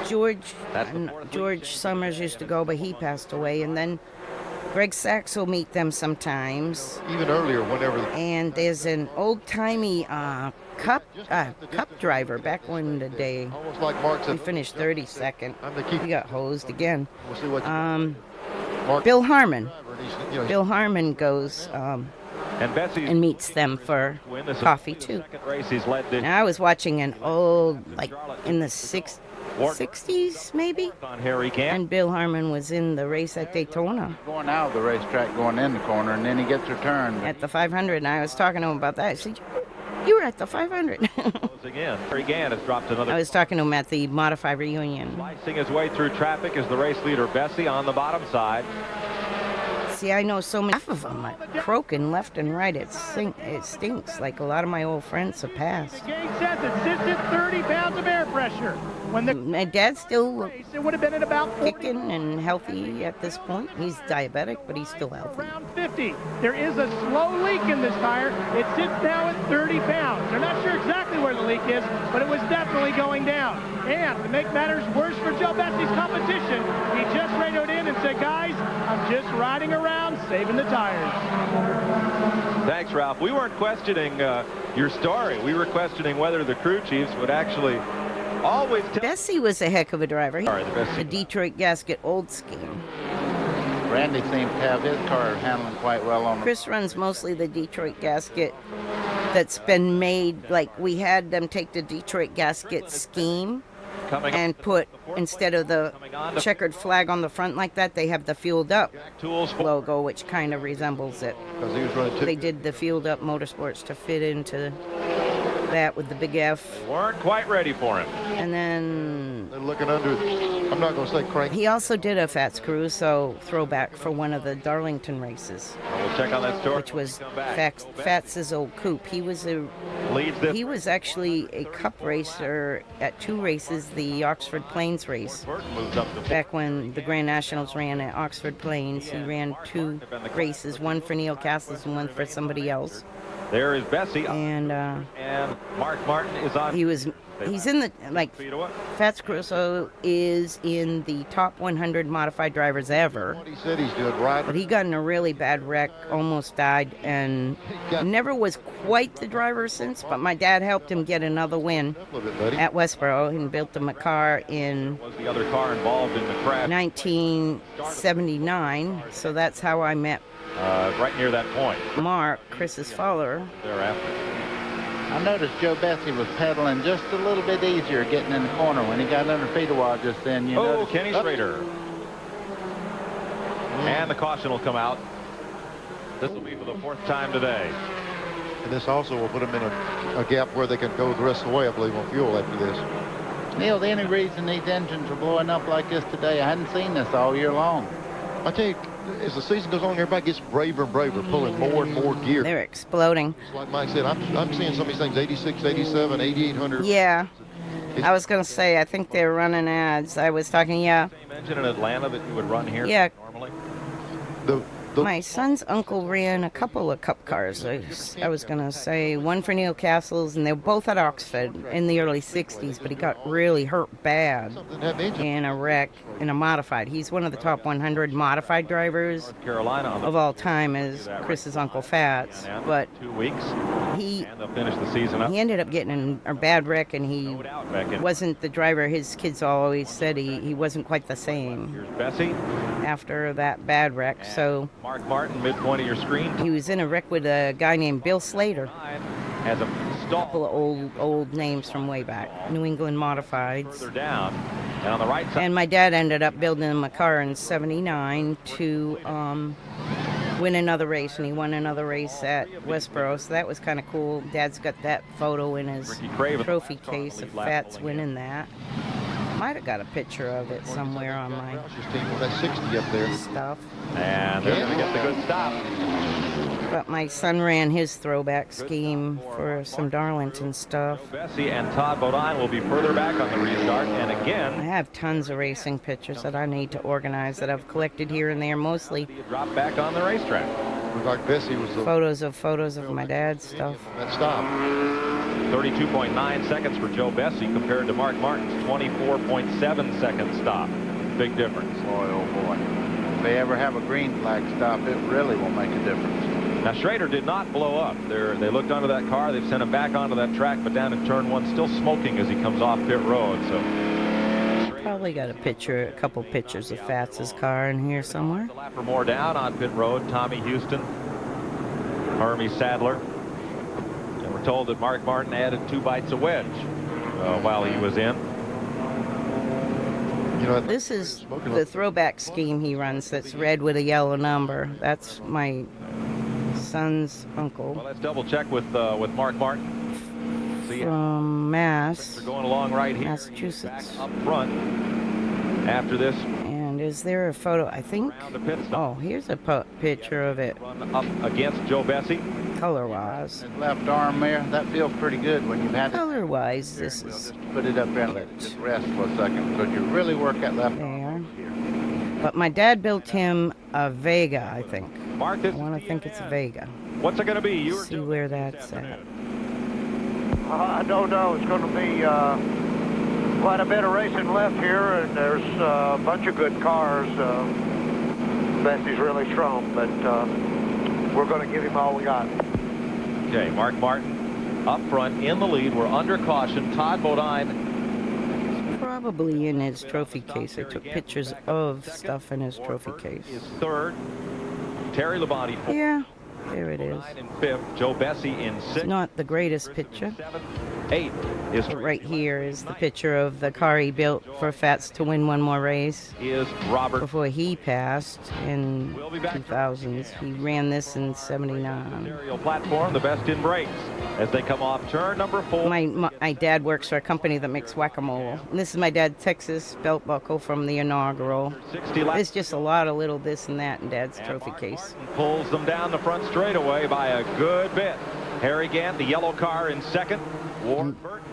George Summers used to go, but he passed away. And then Greg Sachs will meet them sometimes. Even earlier, whenever. And there's an old-timey cup driver back when the day. Almost like Mark said. He finished 32nd. He got hosed again. We'll see what Bill Harmon. He's, Bill Harmon goes and meets them for coffee too. Now I was watching an old, like in the 60s maybe, and Bill Harmon was in the race at Daytona. Going out of the racetrack, going in the corner, and then he gets her turned. At the 500, and I was talking to him about that. I said, you were at the 500. Again, Gann has dropped another. I was talking to him at the modified reunion. Slicing his way through traffic is the race leader Bessie on the bottom side. See, I know so many, half of them are croaking left and right. It stinks. Like a lot of my old friends have passed. The gate says it sits at 30 pounds of air pressure. My dad's still It would have been at about kicking and healthy at this point. He's diabetic, but he's still healthy. around 50. There is a slow leak in this tire. It sits now at 30 pounds. They're not sure exactly where the leak is, but it was definitely going down. And to make matters worse for Joe Bessie's competition, he just radioed in and said, guys, I'm just riding around saving the tires. Thanks, Ralph. We weren't questioning your story. We were questioning whether the crew chiefs would actually always tell. Bessie was a heck of a driver. The Detroit Gasket old scheme. Randy seems to have his car handling quite well on. Chris runs mostly the Detroit Gasket that's been made, like we had them take the Detroit Gasket scheme and put, instead of the checkered flag on the front like that, they have the fueled up logo, which kind of resembles it. They did the fueled up motorsports to fit into that with the big F. They weren't quite ready for him. And then They're looking under, I'm not going to say crank. he also did a Fats Caruso throwback for one of the Darlington races, We'll check on that story. which was Fats's old coupe. He was actually a cup racer at 2 races, the Oxford Plains race. Back when the Grand Nationals ran at Oxford Plains, he ran 2 races, one for Neil Castles and one for somebody else. There is Bessie. And Mark Martin is on. He's in the, like, Fats Caruso is in the top 100 modified drivers ever. What he said he's doing right. But he got in a really bad wreck, almost died, and never was quite the driver since, but my dad helped him get another win at Westboro and built him a car in Was the other car involved in the crash? 1979, so that's how I met right near that point. Mark, Chris's father. Thereafter. I noticed Joe Bessie was pedaling just a little bit easier getting in the corner when he got under feet a while just then. You noticed. Kenny Schrader. And the caution will come out. This will be for the 4th time today. And this also will put them in a gap where they can go the rest of the way, I believe, on fuel after this. Neil, the only reason these engines are blowing up like this today, I hadn't seen this all year long. I tell you, as the season goes on, everybody gets braver and braver, pulling more and more gear. They're exploding. Like Mike said, I'm seeing some of these things 86, 87, 8800. Yeah. I was going to say, I think they're running ads. I was talking, Same engine in Atlanta that you would run here normally? My son's uncle ran a couple of cup cars. I was going to say one for Neil Castles, and they were both at Oxford in the early 60s, but he got really hurt bad in a wreck in a modified. He's one of the top 100 modified drivers of all time, as Chris's Uncle Fats. But 2 weeks. He and they'll finish the season up. He ended up getting in a bad wreck, and he wasn't the driver. His kids always said he wasn't quite the same. Here's Bessie. After that bad wreck, so Mark Martin, midpoint of your screen. He was in a wreck with a guy named Bill Slater. Has a couple of old names from way back, New England Modifieds. Further down, and on the right side. And my dad ended up building him a car in '79 to win another race, and he won another race at Westboro, so that was kind of cool. Dad's got that photo in his trophy case of Fats winning that. Might have got a picture of it somewhere on my stuff. And they're going to get the good stop. But my son ran his throwback scheme for some Darlington stuff. Bessie and Todd Bodine will be further back on the restart, and again. I have tons of racing pictures that I need to organize that I've collected here and there, mostly. Drop back on the racetrack. Like Bessie was the photos of my dad's stuff. That stop. 32.9 seconds for Joe Bessie compared to Mark Martin's 24.7 second stop. Big difference. Boy, oh boy. If they ever have a green flag stop, it really will make a difference. Now, Schrader did not blow up. They looked under that car. They've sent him back onto that track, but down in turn 1, still smoking as he comes off pit road. So probably got a couple pictures of Fats's car in here somewhere. A lap or more down on pit road, Tommy Houston, Hermie Sadler. And we're told that Mark Martin added 2 bites of wedge while he was in. This is the throwback scheme he runs that's red with a yellow number. That's my son's uncle. Well, let's double check with Mark Martin. From Mass. They're going along right here. Massachusetts. Back up front after this. And is there a photo? I think. Oh, here's a picture of it. Run up against Joe Bessie. Color-wise. His left arm there, that feels pretty good when you've had it. Color-wise, this is. Just put it up there and let it just rest for a second because you really work that left arm. But my dad built him a Vega, I think. Mark this. I want to think it's a Vega. What's it going to be? See where that's at. I don't know. It's going to be quite a bit of racing left here, and there's a bunch of good cars. Bessie's really strong, but we're going to give him all we got. Okay, Mark Martin up front in the lead. We're under caution. Todd Bodine. Probably in his trophy case. I took pictures of stuff in his trophy case. Is third. Terry Labonte fourth. Yeah, there it is. In fifth. Joe Bessie in sixth. It's not the greatest picture. 8th is Right here is the picture of the car he built for Fats to win one more race. Is Robert Before he passed in 2000s. He ran this in 79. aerial platform, the best in brakes as they come off turn number 4. My dad works for a company that makes whack-a-mole. And this is my dad's Texas belt buckle from the inaugural. There's just a lot of little this and that in Dad's trophy case. Pulls them down the front straightaway by a good bit. Harry Gant, the yellow car, in second. Ward Burton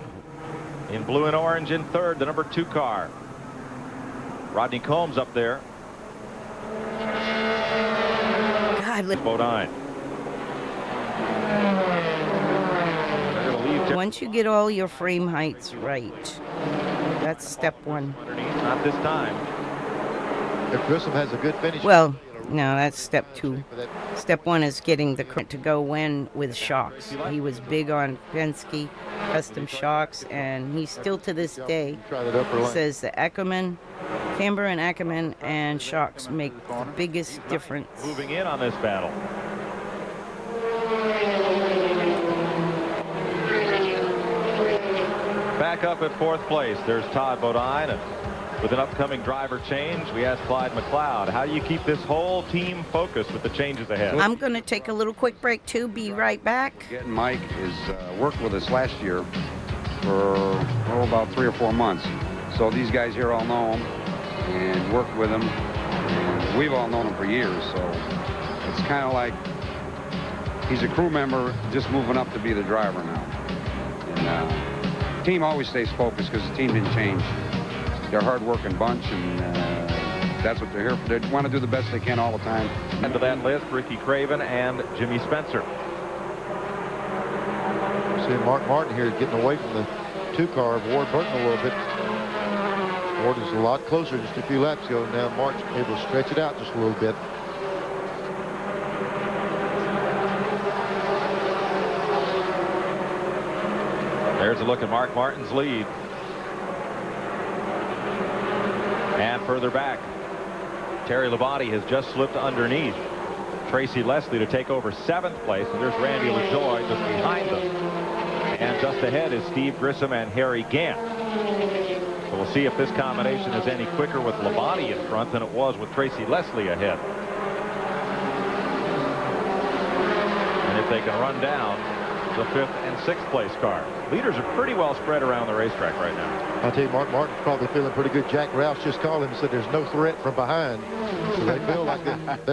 in blue and orange in third, the number 2 car. Rodney Combs up there. God, Bodine. once you get all your frame heights right, that's step 1. Not this time. If Grissom has a good finish. Well, no, that's step 2. Step 1 is getting the current to go when with shocks. He was big on Penske custom shocks, and he still to this day says the Ackerman, camber and Ackerman and shocks make the biggest difference. Moving in on this battle. Back up at 4th place, there's Todd Bodine. And with an upcoming driver change, we asked Clyde McLeod, how do you keep this whole team focused with the changes ahead? I'm going to take a little quick break, too. Be right back. Getting Mike is worked with us last year for about 3 or 4 months. So these guys here all know him and worked with him. And we've all known him for years, so it's kind of like he's a crew member just moving up to be the driver now. And the team always stays focused because the team didn't change. They're a hard-working bunch, and that's what they're here for. They want to do the best they can all the time. End of that list, Ricky Craven and Jimmy Spencer. See Mark Martin here getting away from the 2 car of Ward Burton a little bit. Ward is a lot closer just a few laps ago. Now Mark's able to stretch it out just a little bit. There's a look at Mark Martin's lead. And further back, Terry Labonte has just slipped underneath Tracy Leslie to take over 7th place. And there's Randy LaJoy just behind them. And just ahead is Steve Grissom and Harry Gant. So we'll see if this combination is any quicker with Labonte in front than it was with Tracy Leslie ahead. And if they can run down the 5th and 6th place car. Leaders are pretty well spread around the racetrack right now. I'll tell you, Mark Martin's probably feeling pretty good. Jack Rouse just called him and said there's no threat from behind. So they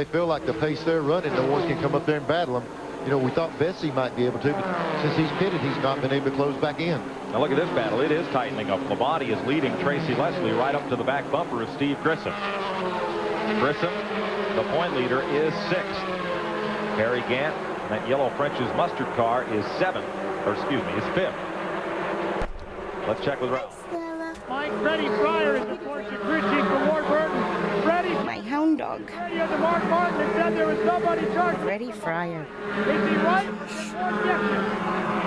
feel like the pace they're running, no one can come up there and battle them. You know, we thought Bessie might be able to, but since he's pitted, he's not been able to close back in. Now look at this battle. It is tightening up. Labonte is leading Tracy Leslie right up to the back bumper of Steve Grissom. Grissom, the point leader, is 6th. Harry Gant, that yellow French's mustard car, is 7th, or excuse me, is 5th. Let's check with Ralph. Mike, Freddie Fryer is the Porsche crew chief for Ward Burton. Freddie, my hound dog. Freddie to Mark Martin and said there was nobody charged. Freddie Fryer. Is he right?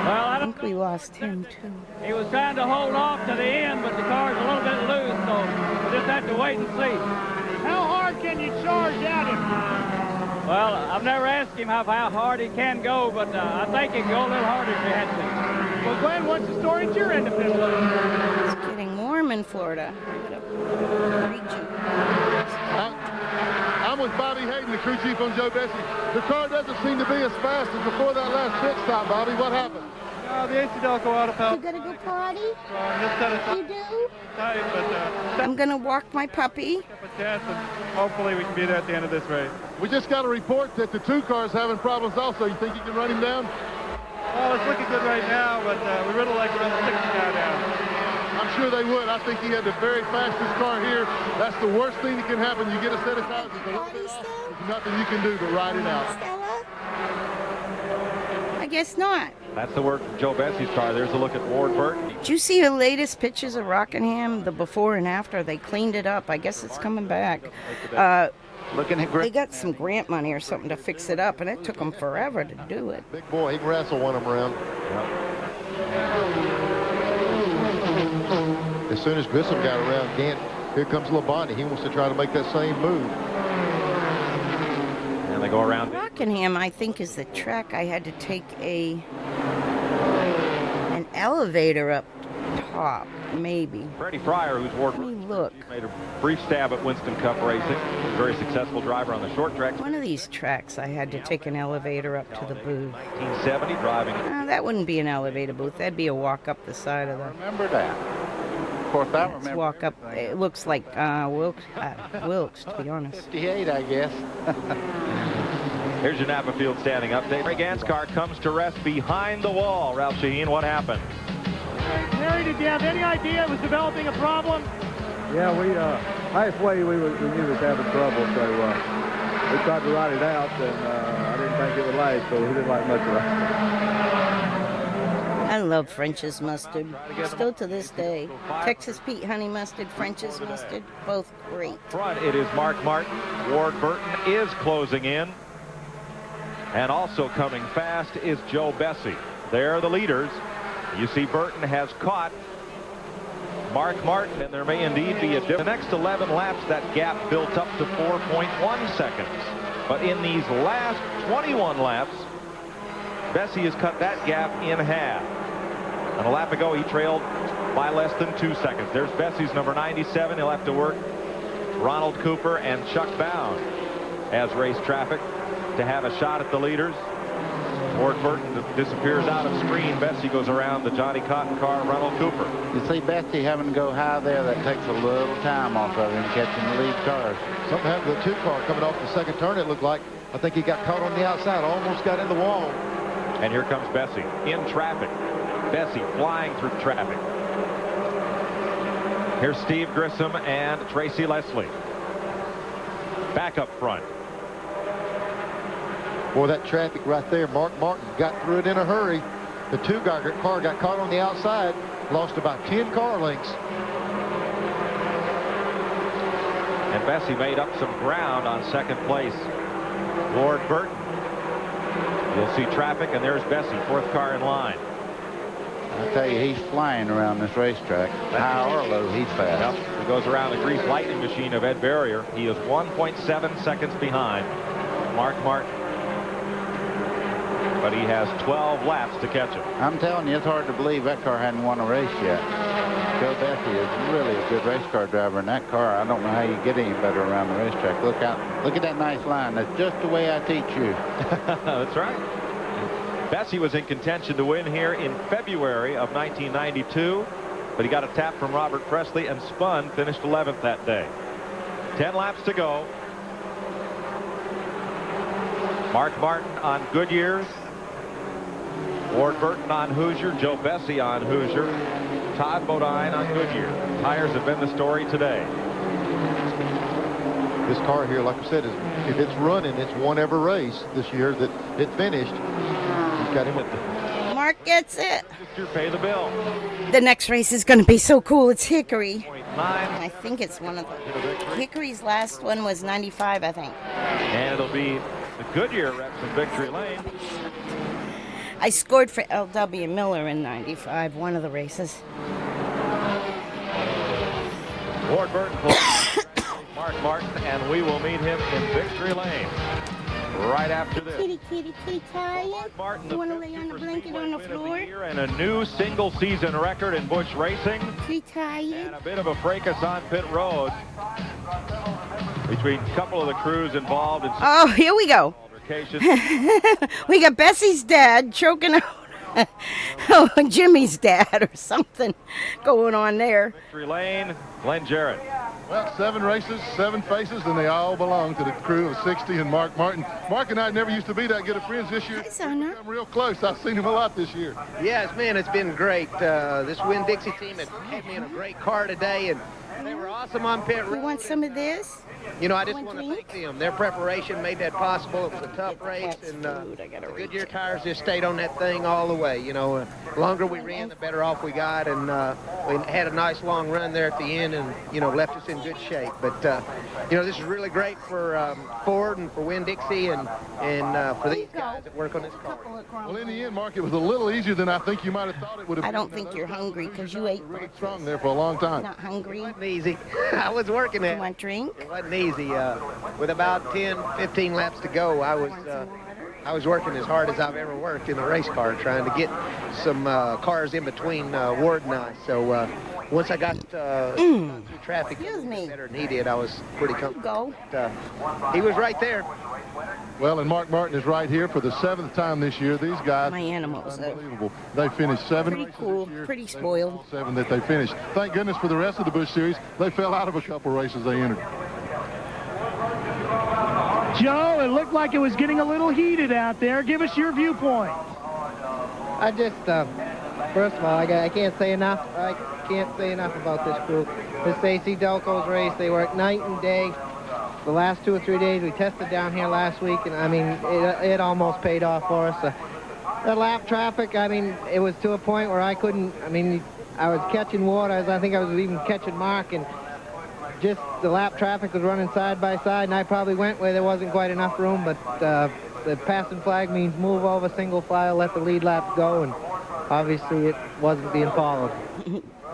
Well, I think we lost him too. He was trying to hold off to the end, but the car's a little bit loose, so we'll just have to wait and see. How hard can you charge at him? Well, I've never asked him how hard he can go, but I think he can go a little harder if he had to. Well, Glenn, what's the story at your end of this? It's getting warm in Florida. I'm with Bobby Hayden, the crew chief on Joe Bessie. The car doesn't seem to be as fast as before that last pit stop, Bobby. What happened? The AC don't go out of power. You gotta go potty? You do? Tight, but I'm gonna walk my puppy. a chance, and hopefully we can be there at the end of this race. We just got a report that the 2 car's having problems also. You think you can run him down? Well, it's looking good right now, but we really like to run the 6th guy down. I'm sure they would. I think he had the very fastest car here. That's the worst thing that can happen. You get a set of tires, it's a little bit off. There's nothing you can do but ride it out. I guess not. That's the work of Joe Bessie's car. There's a look at Ward Burton. Did you see the latest pictures of Rockingham, the before and after? They cleaned it up. I guess it's coming back. Looking at they got some grant money or something to fix it up, and it took them forever to do it. Big boy, he can wrestle one of them around. As soon as Grissom got around Gant, here comes Labonte. He wants to try to make that same move. And they go around. Rockingham, I think, is the track I had to take an elevator up top, maybe. Freddie Fryer, who's Ward Look. made a brief stab at Winston Cup racing. He's a very successful driver on the short tracks. One of these tracks, I had to take an elevator up to the booth. 1970 driving. That wouldn't be an elevator booth. That'd be a walk up the side of the. Remember that. Of course, I remember. Walk up. It looks like Wilkes, to be honest. 58, I guess. Here's your Napa Field standing update. Ray Gant's car comes to rest behind the wall. Ralph Shaheen, what happened? Harry, did you have any idea it was developing a problem? Yeah, we halfway we knew it was having trouble, so we tried to ride it out, and I didn't think it would last, so we didn't like much of it. I love French's mustard. Still to this day. Texas Pete honey mustard, French's mustard, both great. Front, it is Mark Martin. Ward Burton is closing in. And also coming fast is Joe Bessie. They're the leaders. You see Burton has caught Mark Martin, and there may indeed be a difference. The next 11 laps, that gap built up to 4.1 seconds. But in these last 21 laps, Bessie has cut that gap in half. And a lap ago, he trailed by less than 2 seconds. There's Bessie's number 97. He'll have to work Ronald Cooper and Chuck Bound as race traffic to have a shot at the leaders. Ward Burton disappears out of screen. Bessie goes around the Johnny Cotton car, Ronald Cooper. You see Bessie having to go high there. That takes a little time off of him catching the lead cars. Something happened to the 2 car coming off the second turn, it looked like. I think he got caught on the outside, almost got in the wall. And here comes Bessie in traffic. Bessie flying through traffic. Here's Steve Grissom and Tracy Leslie. Back up front. Boy, that traffic right there, Mark Martin got through it in a hurry. The 2 car got caught on the outside, lost about 10 car lengths. And Bessie made up some ground on second place. Ward Burton. You'll see traffic, and there's Bessie, 4th car in line. I tell you, he's flying around this racetrack. High or low, he's fast. Yep. He goes around the grease lightning machine of Ed Barrier. He is 1.7 seconds behind Mark Martin. But he has 12 laps to catch him. I'm telling you, it's hard to believe that car hadn't won a race yet. Joe Bessie is really a good race car driver in that car. I don't know how you get any better around the racetrack. Look out. Look at that nice line. That's just the way I teach you. That's right. Bessie was in contention to win here in February of 1992, but he got a tap from Robert Presley and spun, finished 11th that day. 10 laps to go. Mark Martin on Goodyear's. Ward Burton on Hoosier. Joe Bessie on Hoosier. Todd Bodine on Goodyear. Tires have been the story today. This car here, like I said, if it's running, it's won every race this year that it finished. He's got him at the... Mark gets it. Just pay the bill. The next race is going to be so cool. It's Hickory. I think it's one of the... Hickory's last one was 95, I think. And it'll be the Goodyear reps in Victory Lane. I scored for L.W. Miller in 95, one of the races. Ward Burton Mark Martin, and we will meet him in Victory Lane right after this. Kitty, tired? Martin, You want to lay on the blanket on the floor? And a new single season record in Busch Racing. Too tired? And a bit of a fracas on pit road between a couple of the crews involved in... Oh, here we go. We got Bessie's dad choking out Jimmy's dad or something going on there. Victory Lane, Glenn Jarrett. Well, 7 races, 7 faces, and they all belong to the crew of 60 and Mark Martin. Mark and I never used to be that good of friends this year. I'm real close. I've seen him a lot this year. Yes, man, it's been great. This Winn-Dixie team had me in a great car today, and they were awesome on pit road. You want some of this? You know, I just want to thank them. Their preparation made that possible. It was a tough race, and the Goodyear tires just stayed on that thing all the way. You know, the longer we ran, the better off we got, and we had a nice long run there at the end, and you know, left us in good shape. But you know, this is really great for Ford and for Winn-Dixie, and for these guys that work on this car. Well, in the end, Mark, it was a little easier than I think you might have thought it would have been. I don't think you're hungry because you ate really strong there for a long time. Not hungry. It wasn't easy. I was working at it. You want a drink? It wasn't easy. With about 10, 15 laps to go, I I was working as hard as I've ever worked in a race car, trying to get some cars in between Ward and I. So once I got through traffic better than he did, I was pretty comfortable. He was right there. Well, and Mark Martin is right here for the 7th time this year. These guys, my animals, unbelievable. They finished 7 pretty races cool, this year. pretty spoiled. 7 that they finished. Thank goodness for the rest of the Busch Series. They fell out of a couple races they entered. Joe, it looked like it was getting a little heated out there. Give us your viewpoint. I just, first of all, I can't say enough. I can't say enough about this group. This AC Delco's race, they work night and day. The last 2 or 3 days we tested down here last week, and I mean, it almost paid off for us. The lap traffic, I mean, it was to a point where I couldn't, I mean, I was catching Ward, I think I was even catching Mark, and just the lap traffic was running side by side, and I probably went where there wasn't quite enough room, but the passing flag means move over single file, let the lead lap go, and obviously it wasn't being followed.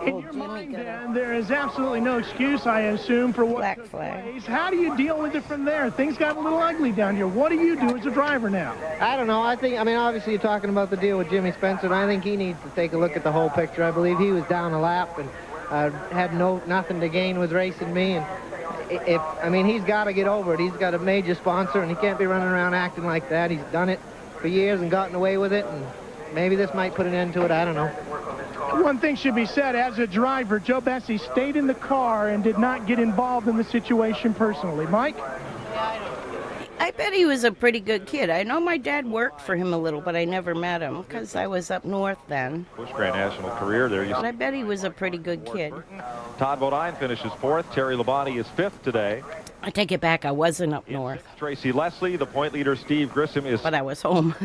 In your mind, then, there is absolutely no excuse, I assume, for what took place. How do you deal with it from there? Things got a little ugly down here. What do you do as a driver now? I don't know. I mean, obviously you're talking about the deal with Jimmy Spencer, and I think he needs to take a look at the whole picture. I believe he was down a lap and had nothing to gain with racing me. And I mean, he's got to get over it. He's got a major sponsor, and he can't be running around acting like that. He's done it for years and gotten away with it, and maybe this might put an end to it. I don't know. One thing should be said, as a driver, Joe Bessie stayed in the car and did not get involved in the situation personally. Mike? I bet he was a pretty good kid. I know my dad worked for him a little, but I never met him because I was up north then. Busch Grand National career there. But I bet he was a pretty good kid. Todd Bodine finishes 4th. Terry Labonte is 5th today. I take it back. I wasn't up north. Tracy Leslie, the point leader, Steve Grissom is... But I was home.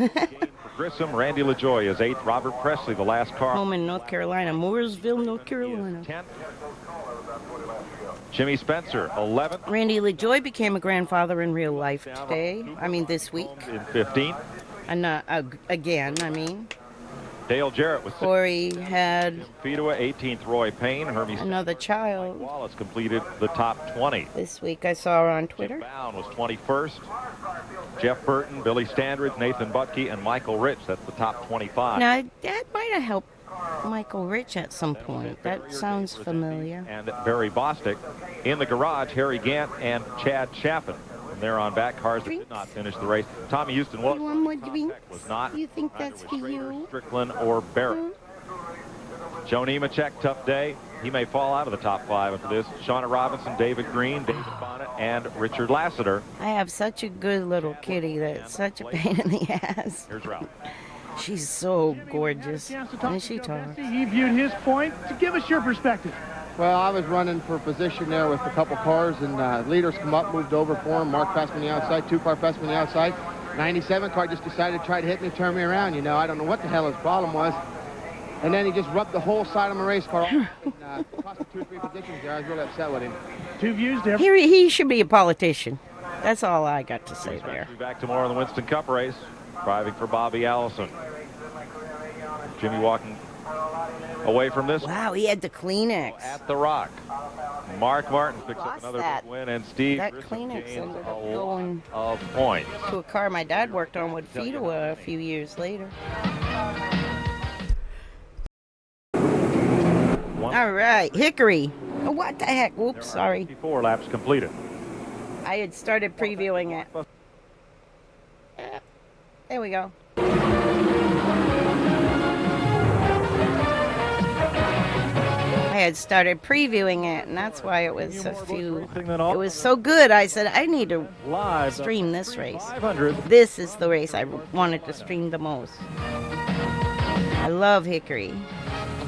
Grissom, Randy LaJoy is 8th. Robert Presley, the last car. Home in North Carolina, Mooresville, North Carolina. 10th. Jimmy Spencer, 11th. Randy LaJoy became a grandfather in real life today. I mean, this week. In 15th. And again, I mean. Dale Jarrett was 6th. Corey had... Fedua, 18th. Roy Payne. Hermes. Another child. Wallace completed the top 20. This week I saw her on Twitter. Jim Bound was 21st. Jeff Burton, Billy Standridge, Nathan Butke, and Michael Rich. That's the top 25. Now, that might have helped Michael Rich at some point. That sounds familiar. And Barry Bostic. In the garage, Harry Gant and Chad Chaffin. And they're on back cars that did not finish the race. Tommy Houston was. One more drink? Was not. You think that's for you? Strickland or Barrett. Joe Nemechek, tough day. He may fall out of the top 5 after this. Shauna Robinson, David Green, David Bonnet, and Richard Lassiter. I have such a good little kitty that's such a pain in the ass. Here's Ralph. She's so gorgeous. And she talks. He viewed his point. To give us your perspective. Well, I was running for position there with a couple cars, and leaders come up, moved over for him. Mark passed me on the outside, 2-car passed me on the outside. 97 car just decided to try to hit me, turn me around. You know, I don't know what the hell his problem was. And then he just rubbed the whole side of my race car off and cost me 2 or 3 positions there. I was really upset with him. Two views there. He should be a politician. That's all I got to say there. We'll be back tomorrow in the Winston Cup race. Driving for Bobby Allison. Jimmy walking away from this. Wow, he had the Kleenex. At the Rock. Mark Martin picks up another that. big win, and Steve That Grissom Kleenex gains ended a up lot going of points. to a car my dad worked on with Fedua a few years later. All right, Hickory. Oh, what the heck? Whoops, sorry. 54 laps completed. I had started previewing it. There we go. I had started previewing it, and that's why it was a few. It was so good. I said I need to stream this race. This is the race I wanted to stream the most. I love Hickory.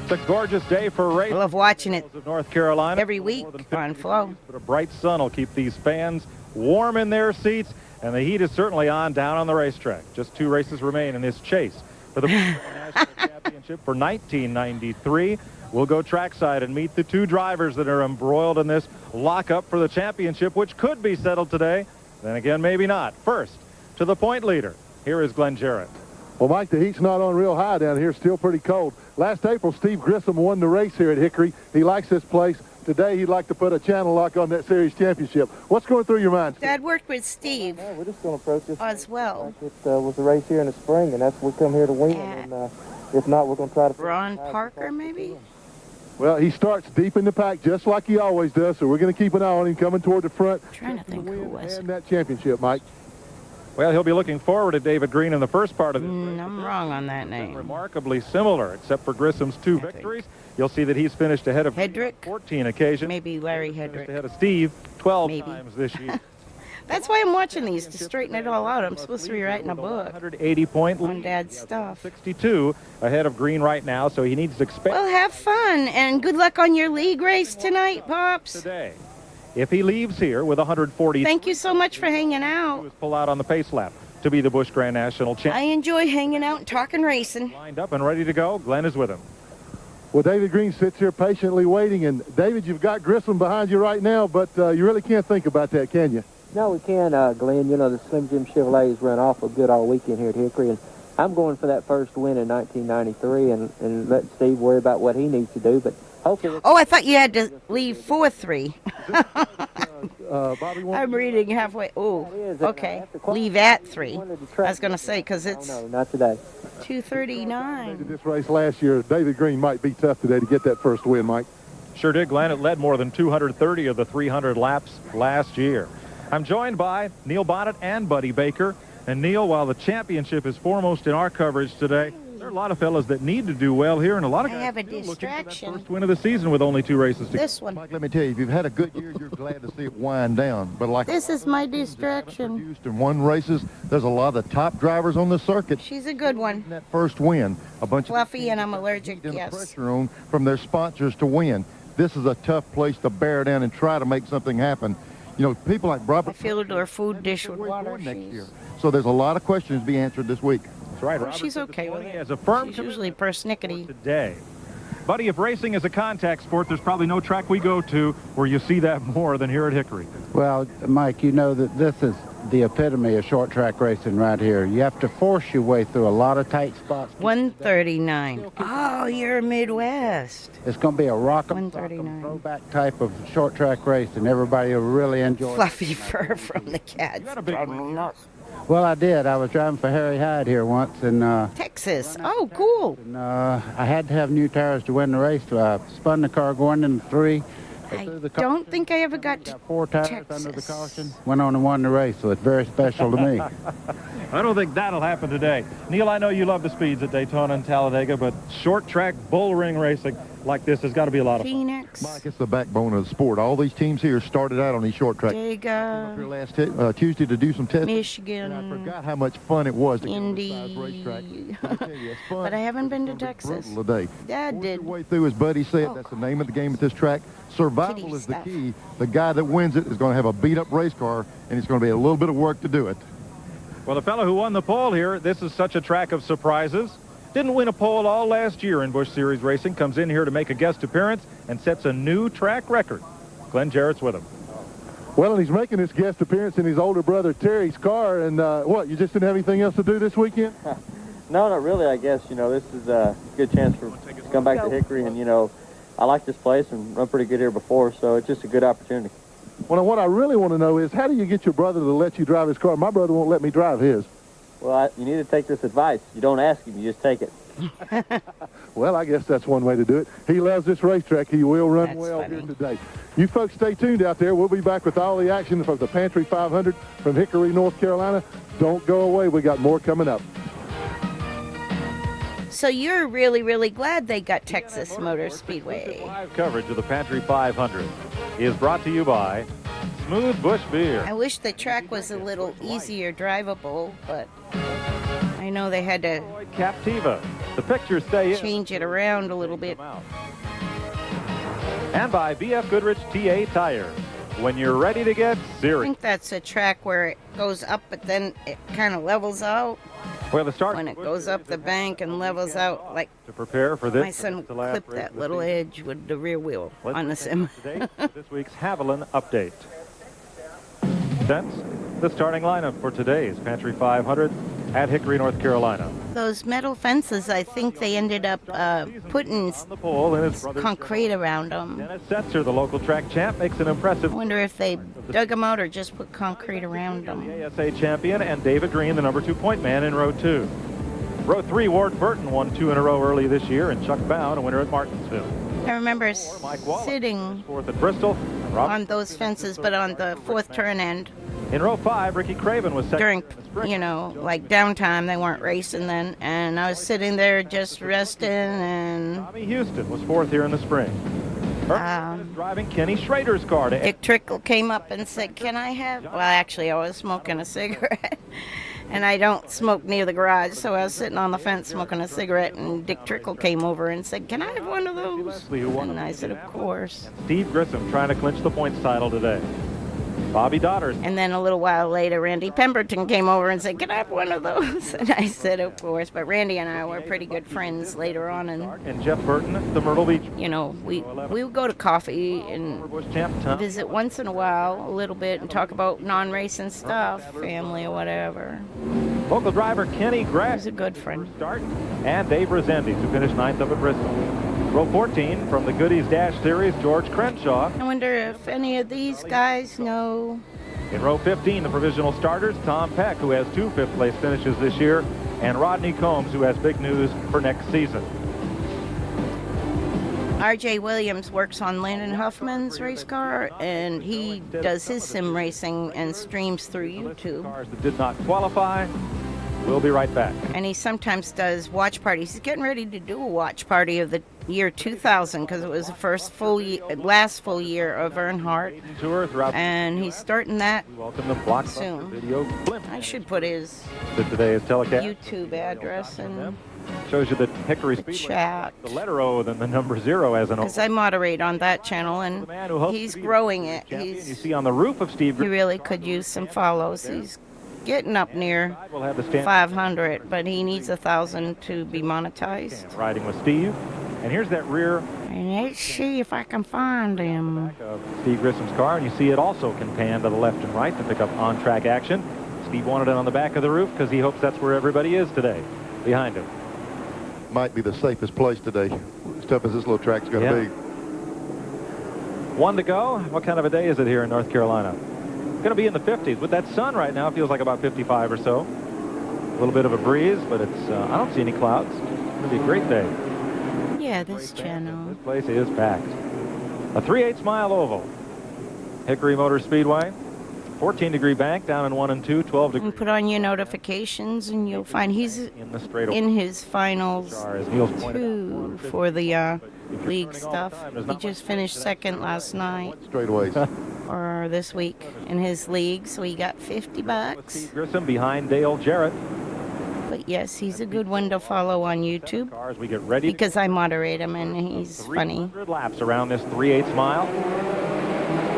It's a gorgeous day for racing. I love watching it of North Carolina every week on Flow. But a bright sun will keep these fans warm in their seats, and the heat is certainly on down on the racetrack. Just 2 races remain in this chase for the National Championship for 1993. We'll go trackside and meet the 2 drivers that are embroiled in this lockup for the championship, which could be settled today. Then again, maybe not. First, to the point leader. Here is Glenn Jarrett. Well, Mike, the heat's not on real high down here. Still pretty cold. Last April, Steve Grissom won the race here at Hickory. He likes this place. today he'd like to put a channel lock on that series championship. What's going through your mind? Dad worked with Steve We're just going to approach this as well. like it was a race here in the spring, and that's we come here to win. And if not, we're going to try to. Ron Parker, maybe? Well, he starts deep in the pack just like he always does, so we're going to keep an eye on him coming toward the front. Trying to think who was. And that championship, Mike. Well, he'll be looking forward to David Green in the first part of this race. I'm wrong on that name. Remarkably similar, except for Grissom's 2 victories. You'll see that he's finished ahead of Hedrick? 14 occasions. Maybe Larry Hedrick. Ahead of Steve 12 times this year. That's why I'm watching these, to straighten it all out. I'm supposed to be writing a book 180-point on Dad's stuff. 62 ahead of Green right now, so he needs to expand. Well, have fun, and good luck on your league race tonight, Pops. Today. If he leaves here with 140, thank you so much for hanging out. Pull out on the pace lap to be the Busch Grand National champ. I enjoy hanging out and talking racing. Lined up and ready to go. Glenn is with him. Well, David Green sits here patiently waiting, and David, you've got Grissom behind you right now, but you really can't think about that, can you? No, we can, Glenn. You know, the Slim Jim Chevrolets run awful good all weekend here at Hickory, and I'm going for that first win in 1993 and let Steve worry about what he needs to do, but hopefully... Oh, I thought you had to leave 4-3. I'm reading halfway. Oh, okay. Leave at 3. I was going to say, because it's... No, not today. 2:39. This race last year, David Green might be tough today to get that first win, Mike. Sure did, Glenn. It led more than 230 of the 300 laps last year. I'm joined by Neil Bonnet and Buddy Baker. And Neil, while the championship is foremost in our coverage today, there are a lot of fellas that need to do well here, and a lot of guys I have a distraction. first win of the season with only 2 races to go. This one. Mike, let me tell you, if you've had a good year, you're glad to see it wind down. But like This is my distraction. Houston won races, there's a lot of the top drivers on the circuit. She's a good one. That first win, a bunch Fluffy, and I'm allergic, of yes. pressure on from their sponsors to win. This is a tough place to bear down and try to make something happen. You know, people like Robert... I filled her food dish with water. Next year. So there's a lot of questions to be answered this week. That's right. Oh, she's okay with it. As a firm She's usually persnickety. Today. Buddy, if racing is a contact sport, there's probably no track we go to where you see that more than here at Hickory. Well, Mike, you know that this is the epitome of short track racing right here. You have to force your way through a lot of tight spots. 139. Oh, you're Midwest. It's going to be a rock 139. throwback type of short track race, and everybody will really enjoy it. Fluffy fur from the cats. Probably not. Well, I did. I was driving for Harry Hyde here once, and Texas. Oh, cool. And, I had to have new tires to win the race, so I spun the car going into 3. I don't think I ever got to 4 tires Texas. under the caution. Went on and won the race, so it's very special to me. I don't think that'll happen today. Neil, I know you love the speeds at Daytona and Talladega, but short track bull ring racing like this has got to be a lot of fun. Phoenix. Mike, it's the backbone of the sport. All these teams here started out on these short tracks. Dega. Last Tuesday to do some testing. Michigan. And I forgot how much fun it was to Indy. get on the racetrack. I tell you, it's fun. But I haven't been to Texas. Brutal today. Dad did. Way through, as Buddy said, that's the name of the game at this track. Survival is the key. The guy that wins it is going to have a beat-up race car, and it's going to be a little bit of work to do it. Well, the fellow who won the pole here, this is such a track of surprises. Didn't win a pole all last year in Busch Series racing. Comes in here to make a guest appearance and sets a new track record. Glenn Jarrett's with him. Well, and he's making his guest appearance in his older brother Terry's car. And what, you just didn't have anything else to do this weekend? No, not really, I guess. You know, this is a good chance to come back to Hickory. And, you know, I like this place and run pretty good here before, so it's just a good opportunity. Well, what I really want to know is, how do you get your brother to let you drive his car? My brother won't let me drive his. Well, you need to take this advice. You don't ask him, you just take it. Well, I guess that's one way to do it. He loves this racetrack. He will run well here today. You folks stay tuned out there. We'll be back with all the action from the Pantry 500 from Hickory, North Carolina. Don't go away. We got more coming up. So you're really, really glad they got Texas Motor Speedway. Live coverage of the Pantry 500 is brought to you by Smooth Busch Beer. I wish the track was a little easier drivable, but I know they had to Captiva. The pictures stay in. change it around a little bit. And by BF Goodrich TA Tires. When you're ready to get I serious. think that's a track where it goes up, but then it kind of levels out. Well, the start When it goes up the bank and levels out, like to prepare for this. my son the last clipped race that of the little season. edge with the rear wheel Let's on the sim. today this week's Haviland update. That's the starting lineup for today's Pantry 500 at Hickory, North Carolina. Those metal fences, I think they ended up putting concrete around them. Dennis Setzer, the local track champ, makes an impressive. I wonder if they dug them out or just put concrete around them. The ASA champion, and David Green, the number 2 point man in row 2. Row 3, Ward Burton won 2 in a row early this year, and Chuck Bound, a winner at Martinsville. I remember sitting Fourth at Bristol. on those fences, but on the fourth turn end. In row 5, Ricky Craven was second. During, you know, like downtime, they weren't racing then, and I was sitting there just resting, and Tommy Houston was 4th here in the spring. Driving Kenny Schrader's car to Dick Trickle came up and said, "Can I have?" Well, actually, I was smoking a cigarette, and I don't smoke near the garage, so I was sitting on the fence smoking a cigarette, and Dick Trickle came over and said, "Can I have one of those?" And I said, "Of course." Steve Grissom trying to clinch the points title today. Bobby Dodders. And then a little while later, Randy Pemberton came over and said, "Can I have one of those?" And I said, "Of course." But Randy and I were pretty good friends later on. And Jeff Burton at the Myrtle Beach. You know, we would go to coffee and visit once in a while, a little bit, and talk about non-racing stuff, family or whatever. Local driver Kenny Gregg. He's a good friend. Start. And Dave Resendiz, who finished 9th up at Bristol. Row 14 from the Goodies Dash Series, George Crenshaw. I wonder if any of these guys know. In row 15, the provisional starters, Tom Peck, who has 2 fifth-place finishes this year, and Rodney Combs, who has big news for next season. R.J. Williams works on Landon Huffman's race car, and he does his sim racing and streams through YouTube. Cars that did not qualify. We'll be right back. And he sometimes does watch parties. He's getting ready to do a watch party of the year 2000 because it was the last full year of Earnhardt. And he's starting that soon. I should put his today's telecast YouTube address in. Shows you that Hickory Speedway chat. The letter O than the number 0 as an O. Because I moderate on that channel, and he's growing it. You see on the roof of Steve. He really could use some follows. He's getting up near 500, but he needs 1,000 to be monetized. Riding with Steve. And here's that rear. And let's see if I can find him. Steve Grissom's car, and you see it also can pan to the left and right to pick up on-track action. Steve wanted it on the back of the roof because he hopes that's where everybody is today, behind him. Might be the safest place today, as tough as this little track's going to be. 1 to go. What kind of a day is it here in North Carolina? Going to be in the 50s. With that sun right now, it feels like about 55 or so. A little bit of a breeze, but it's I don't see any clouds. It's going to be a great day. Yeah, this channel. This place is packed. A 3/8 mile oval. Hickory Motor Speedway. 14-degree bank down in 1 and 2, 12 degrees. And put on your notifications, and you'll find he's in his finals 2 for the league stuff. He just finished 2nd last night. Straightaways. Or this week in his league, so he got $50. Steve Grissom behind Dale Jarrett. But yes, he's a good one to follow on YouTube. As we get ready because I moderate him, and he's funny. 300 laps around this 3/8 mile.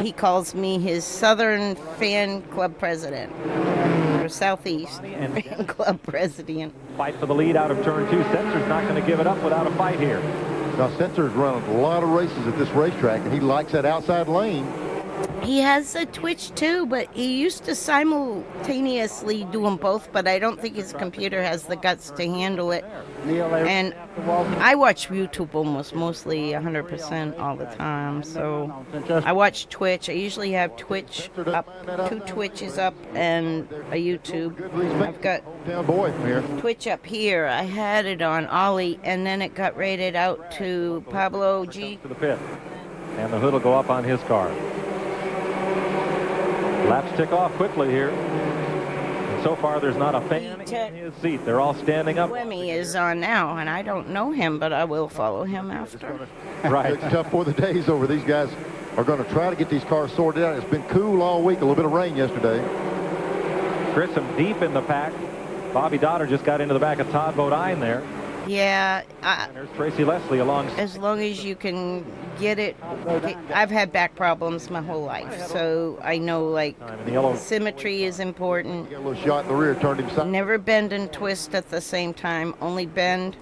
He calls me his Southern Fan Club President, or Southeast Fan Club President. Fight for the lead out of turn 2. Setzer's not going to give it up without a fight here. Now, Setzer's run a lot of races at this racetrack, and he likes that outside lane. He has a Twitch too, but he used to simultaneously do them both, but I don't think his computer has the guts to handle it. And I watch YouTube almost mostly 100% all the time, so I watch Twitch. I usually have Twitch up, 2 Twitches up, and a YouTube. I've got Twitch up here. I had it on Ollie, and then it got rated out to Pablo G. To the pit, and the hood will go up on his car. Laps tick off quickly here. And so far, there's not a fan in his seat. They're all standing up. Wemmy is on now, and I don't know him, but I will follow him after. Right. It's tough for the days over. These guys are going to try to get these cars sorted out. It's been cool all week. A little bit of rain yesterday. Grissom deep in the pack. Bobby Dotter just got into the back of Todd Bodine there. Yeah, There's Tracy Leslie along. as long as you can get it. I've had back problems my whole life, so I know like symmetry is important. Got a little shot in the rear, turned him side. Never bend and twist at the same time. Only bend,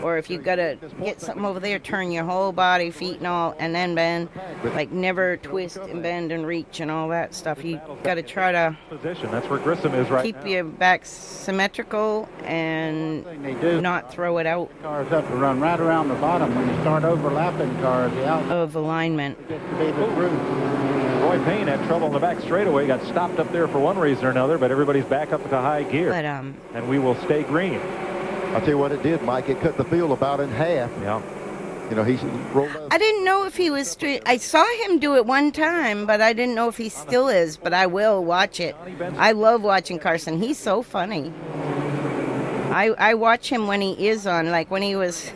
or if you gotta get something over there, turn your whole body, feet and all, and then bend. Like never twist and bend and reach and all that stuff. You gotta try to Position. That's where Grissom is right keep now. your back symmetrical and not throw it out Cars up to run right around the bottom. When you start overlapping cars, the out of alignment. Roy Payne had trouble in the back straightaway, got stopped up there for one reason or another, but everybody's back up to high gear. But, and we will stay green. I'll tell you what it did, Mike. It cut the field about in half. Yeah. You know, he's rolled out. I didn't know if he was straight. I saw him do it one time, but I didn't know if he still is. But I will watch it. I love watching Carson. He's so funny. I watch him when he is on, like when he was,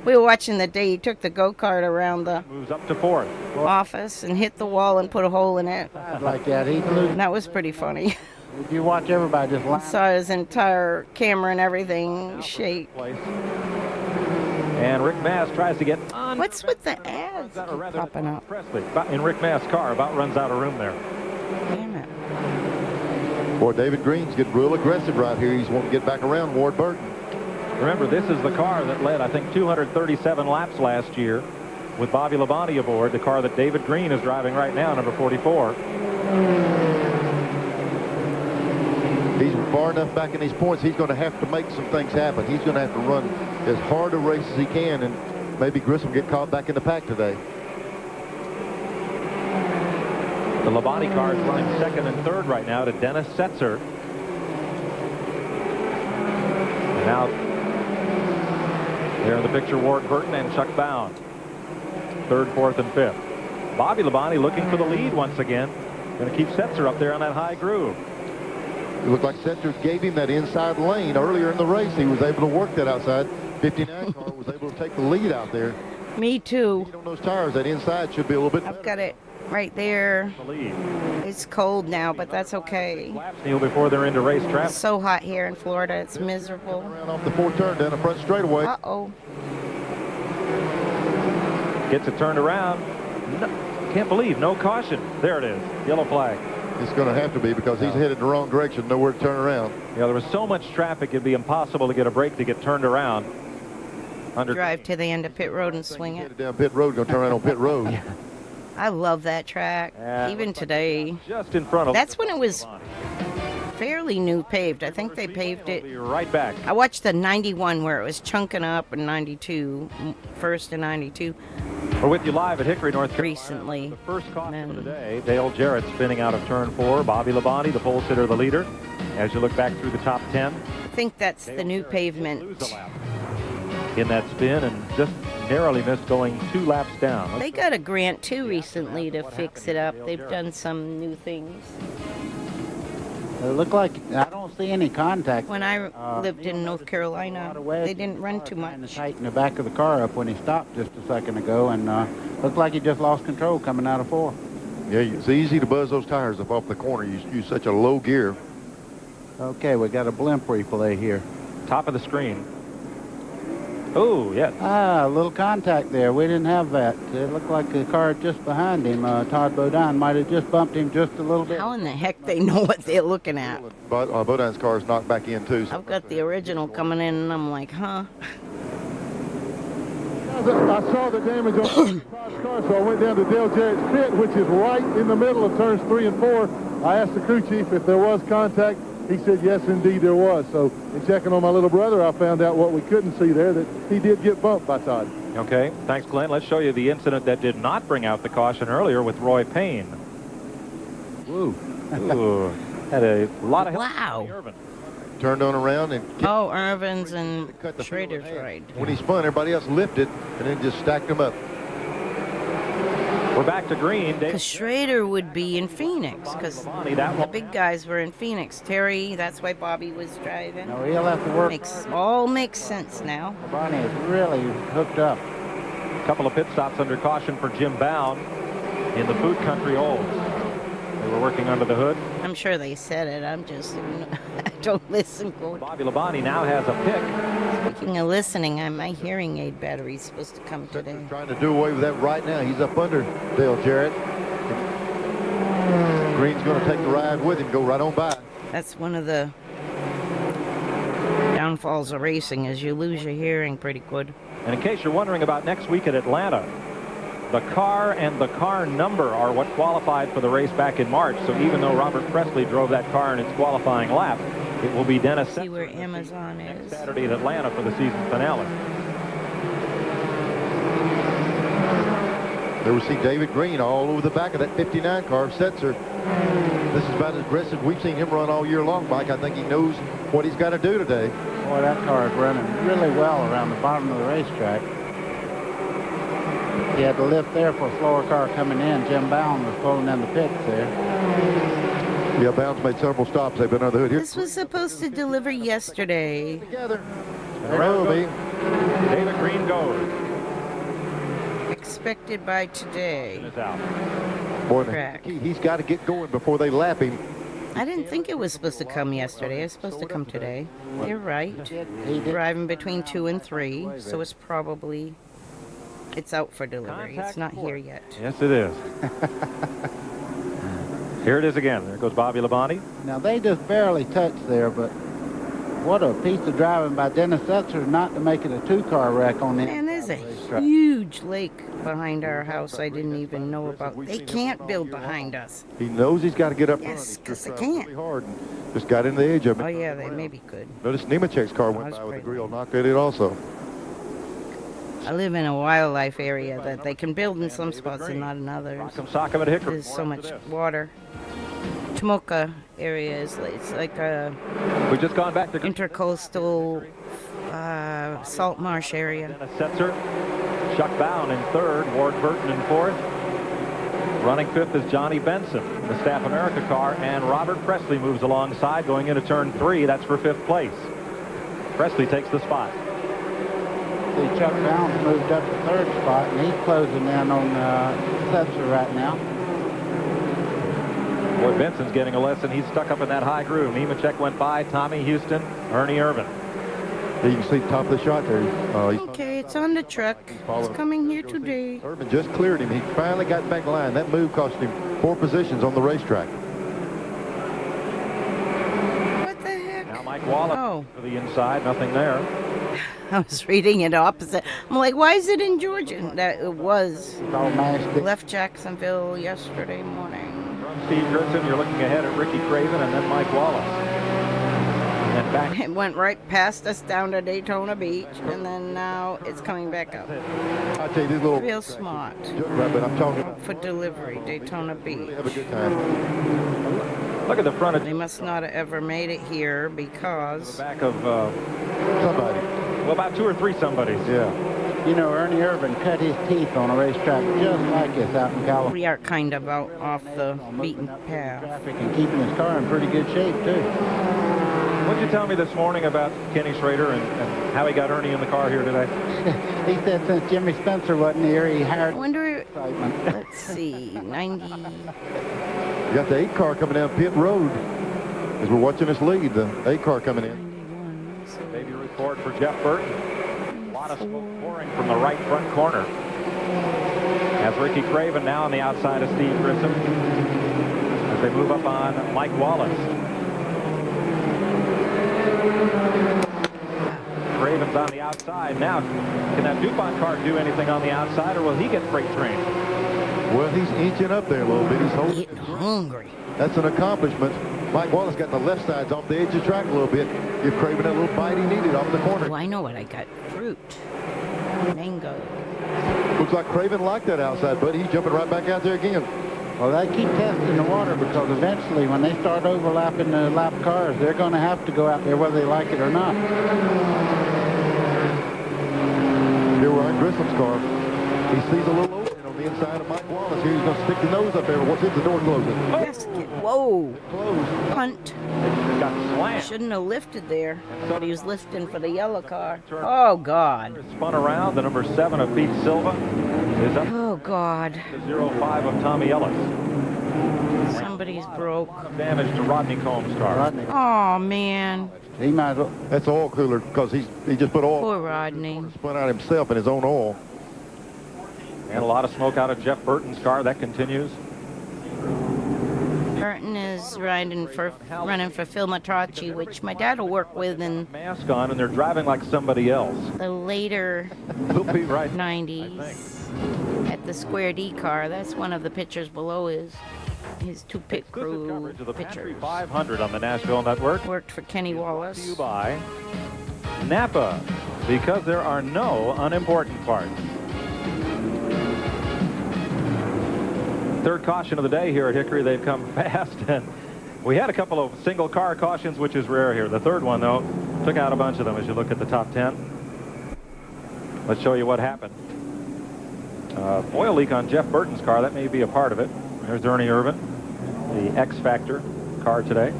we were watching the day he took the go-kart around the Moves up to fourth. office and hit the wall and put a hole in it. like that. That was pretty funny. You watch everybody just I line. saw his entire camera and everything shake. And Rick Mass tries to get on. What's with the ads keep popping up? Presley in Rick Mass' car about runs out of room there. Damn it. Boy, David Green's getting real aggressive right here. He's wanting to get back around Ward Burton. Remember, this is the car that led, I think, 237 laps last year with Bobby Labonte aboard, the car that David Green is driving right now, number 44. He's far enough back in these points, he's going to have to make some things happen. He's going to have to run as hard a race as he can, and maybe Grissom get caught back in the pack today. The Labonte car is running second and third right now to Dennis Setzer. And now, there in the picture, Ward Burton and Chuck Bound. Third, fourth, and fifth. Bobby Labonte looking for the lead once again. Going to keep Setzer up there on that high groove. It looked like Setzer gave him that inside lane earlier in the race. He was able to work that outside. 59 car was able to take the lead out there. Me too. On those tires, that inside should be a little bit better. I've got it right there. It's cold now, but that's okay. Neil, before they're into race traffic. It's so hot here in Florida. It's miserable. Around off the fourth turn down the front straightaway. Uh-oh. Gets it turned around. No, can't believe, no caution. There it is, yellow flag. It's going to have to be because he's headed the wrong direction, nowhere to turn around. Yeah, there was so much traffic, it'd be impossible to get a break to get turned around. Drive to the end of pit road and swing it. Down pit road, going to turn around on pit road. I love that track, even today. Just in front of. That's when it was fairly new paved. I think they paved it. Right back. I watched the 91 where it was chunking up in 92, first in 92. We're with you live at Hickory, North Carolina. Recently. The first caution of the day. Dale Jarrett spinning out of turn 4. Bobby Labonte, the pole sitter, the leader. As you look back through the top 10. I think that's the new pavement. In that spin and just narrowly missed going 2 laps down. They got a grant too recently to fix it up. They've done some new things. It looked like I don't see any contact. When I lived in North Carolina, they didn't run too much. Tighten the back of the car up when he stopped just a second ago, and looked like he just lost control coming out of 4. Yeah, it's easy to buzz those tires up off the corner. You use such a low gear. Okay, we got a blimp replay here. Top of the screen. Oh, yes. Ah, a little contact there. We didn't have that. It looked like the car just behind him, Todd Bodine, might have just bumped him just a little bit. How in the heck they know what they're looking at? But Bodine's car is knocked back in, too. So. I've got the original coming in, and I'm like, huh? I saw the damage on the car, so I went down to Dale Jarrett's pit, which is right in the middle of turns 3 and 4. I asked the crew chief if there was contact. He said, yes, indeed, there was. So in checking on my little brother, I found out what we couldn't see there, that he did get bumped by Todd. Okay, thanks, Glenn. Let's show you the incident that did not bring out the caution earlier with Roy Payne. Woo. Ooh, had a lot of help. Wow. Turned on around and... Oh, Irvin's and Schrader's ride. When he spun, everybody else lifted and then just stacked them up. We're back to green. Because Schrader would be in Phoenix, because the big guys were in Phoenix. Terry, that's why Bobby was driving. No, he'll have to work. All makes sense now. Bonnie is really hooked up. A couple of pit stops under caution for Jim Bound in the Food Country Olds. were working under the hood. I'm sure they said it. I'm just, I don't listen. Bobby Labonte now has a pick. Speaking of listening, my hearing aid battery's supposed to come today. Trying to do away with that right now. He's up under Dale Jarrett. Green's going to take the ride with him, go right on by. That's one of the downfalls of racing, is you lose your hearing pretty good. And in case you're wondering about next week at Atlanta, the car and the car number are what qualified for the race back in March. So even though Robert Presley drove that car in its qualifying lap, it will be Dennis See where Amazon is. Saturday at Atlanta for the season finale. There we see David Green all over the back of that 59 car of Setzer. This is about as aggressive we've seen him run all year long, Mike. I think he knows what he's got to do today. Boy, that car is running really well around the bottom of the racetrack. He had to lift there for a slower car coming in. Jim Bound was pulling in the pits there. Yeah, Bound's made several stops. They've been under the hood here. This was supposed to deliver yesterday. Together. David Green goes. Expected by today. Boy, Correct. he's got to get going before they lap him. I didn't think it was supposed to come yesterday. It's supposed to come today. You're right. Driving between 2 and 3, so it's probably, it's out for delivery. It's not here yet. Yes, it is. Here it is again. There goes Bobby Labonte. Now, they just barely touched there, but what a piece of driving by Dennis Setzer not to make it a two-car wreck on the Man, there's a huge lake behind our house I didn't even know about. They can't build behind us. He knows he's got to get up front. Yes, because they can't. Really hard and just got in the edge of it. Oh, yeah, they maybe could. Notice Nemechek's car went by with the grill, knocked at it also. I live in a wildlife area that they can build in some spots and not in others. Sock'em at Hickory. There's so much water. Tomoka area is it's like a We've just gone back to intercoastal salt marsh area. Setzer, Chuck Bound in third, Ward Burton in fourth. Running fifth is Johnny Benson, the Staff America car, and Robert Presley moves alongside going into turn 3. That's for 5th place. Presley takes the spot. See, Chuck Bound moved up to 3rd spot, and he's closing in on Setzer right now. Boy, Benson's getting a lesson. He's stuck up in that high groove. Nemechek went by, Tommy Houston, Ernie Irvin. You can see the top of the shot there. Okay, it's on the truck. It's coming here today. Irvin just cleared him. He finally got back line. That move cost him 4 positions on the racetrack. What the heck? Now Mike Wallace to the inside. Nothing there. I was reading it opposite. I'm like, why is it in Georgia? That it was. Left Jacksonville yesterday morning. Steve Grissom, you're looking ahead at Ricky Craven and then Mike Wallace. And back. It went right past us down to Daytona Beach, and then now it's coming back up. I'll tell you, these little Real smart. Right, but I'm talking about For delivery, Daytona Beach. have a good time. Look at the front of. They must not have ever made it here because. The back of somebody. Well, about 2 or 3 somebodies. Yeah. You know, Ernie Irvin cut his teeth on a racetrack just like this out in California. We are kind of out off the beaten path. And keeping his car in pretty good shape, too. What'd you tell me this morning about Kenny Schrader and how he got Ernie in the car here today? He said since Jimmy Spencer wasn't here, he hired... I wonder, let's see, 90... You got the 8 car coming down Pit Road as we're watching this lead. The 8 car coming in. Baby report for Jeff Burton. A lot of smoke pouring from the right front corner. As Ricky Craven now on the outside of Steve Grissom as they move up on Mike Wallace. Craven's on the outside. Now, can that DuPont car do anything on the outside, or will he get freight trained? Well, he's inching up there a little bit. He's holding. Getting hungry. That's an accomplishment. Mike Wallace got the left sides off the edge of the track a little bit. Give Craven that little bite he needed off the corner. Oh, I know what I got. Fruit. Mango. Looks like Craven liked that outside, but he's jumping right back out there again. Well, they keep testing the water because eventually when they start overlapping the lap cars, they're going to have to go out there whether they like it or not. Here we're on Grissom's car. He sees a little opening on the inside of Mike Wallace. Here he's going to stick the nose up there. What's the door closing? Yes, whoa. Closed. Punt. Got slammed. Shouldn't have lifted there, but he was lifting for the yellow car. Oh, God. Spun around. The number 7 of Pete Silva is up. Oh, God. The 05 of Tommy Ellis. Somebody's broke. Damage to Rodney Combs' car. Oh man. He might. That's the oil cooler because he just put oil. Poor Rodney. Spun out himself in his own oil. And a lot of smoke out of Jeff Burton's car. That continues. Burton is running for Phil Matracci, which my dad will work with in Mask on, and they're driving like somebody else. the later We'll be right 90s at the Square D car. That's one of the pictures below his two pit crew coverage of the pictures. 500 on the Nashville Network. Worked for Kenny Wallace. To you by Napa, because there are no unimportant parts. Third caution of the day here at Hickory. They've come fast, and we had a couple of single car cautions, which is rare here. The third one, though, took out a bunch of them as you look at the top 10. Let's show you what happened. Oil leak on Jeff Burton's car. That may be a part of it. There's Ernie Irvin, the X Factor car today.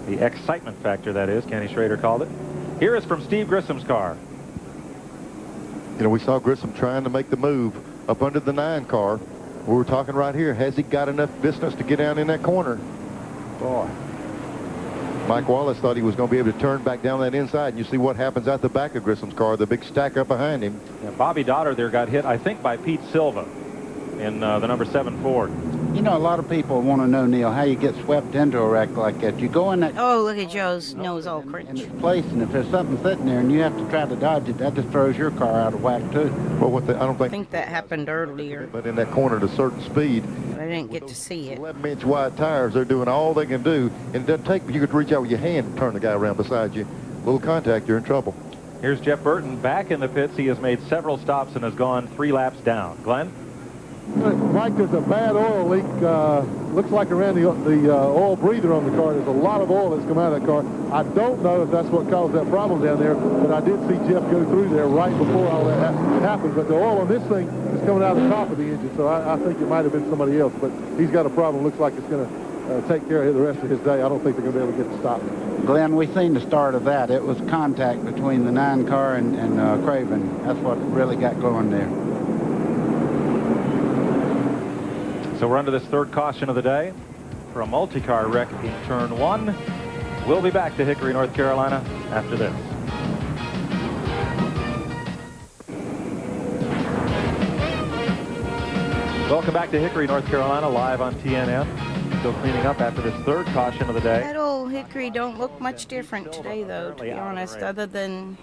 The excitement factor, that is, Kenny Schrader called it. Here is from Steve Grissom's car. You know, we saw Grissom trying to make the move up under the 9 car. We were talking right here. Has he got enough distance to get down in that corner? Boy. Mike Wallace thought he was going to be able to turn back down that inside, and you see what happens out the back of Grissom's car, the big stack up behind him. Yeah, Bobby Dotter there got hit, I think, by Pete Silva in the number 7 Ford. You know, a lot of people want to know, Neil, how you get swept into a wreck like that. You go in that Oh, look at Joe's nose all cringe. place, and if there's something sitting there and you have to try to dodge it, that just throws your car out of whack, too. Well, I don't I think that happened earlier, but in that corner at a certain speed, but I didn't get to see it. 11-inch wide tires, they're doing all they can do, and it doesn't take, you could reach out with your hand and turn the guy around beside you. Little contact, you're in trouble. Here's Jeff Burton back in the pits. He has made several stops and has gone 3 laps down. Glenn? Mike, there's a bad oil leak. Looks like around the oil breather on the car. There's a lot of oil that's come out of that car. I don't know if that's what caused that problem down there, but I did see Jeff go through there right before all that happened. But the oil on this thing is coming out of the top of the engine, so I think it might have been somebody else. But he's got a problem. Looks like it's going to take care of the rest of his day. I don't think they're going to be able to get it stopped. Glenn, we seen the start of that. It was contact between the 9 car and Craven. That's what really got going there. So we're under this third caution of the day for a multi-car wreck in turn 1. We'll be back to Hickory, North Carolina after this. Welcome back to Hickory, North Carolina, live on TNN. Still cleaning up after this third caution of the day. That old Hickory don't look much different today, though, to be honest, other than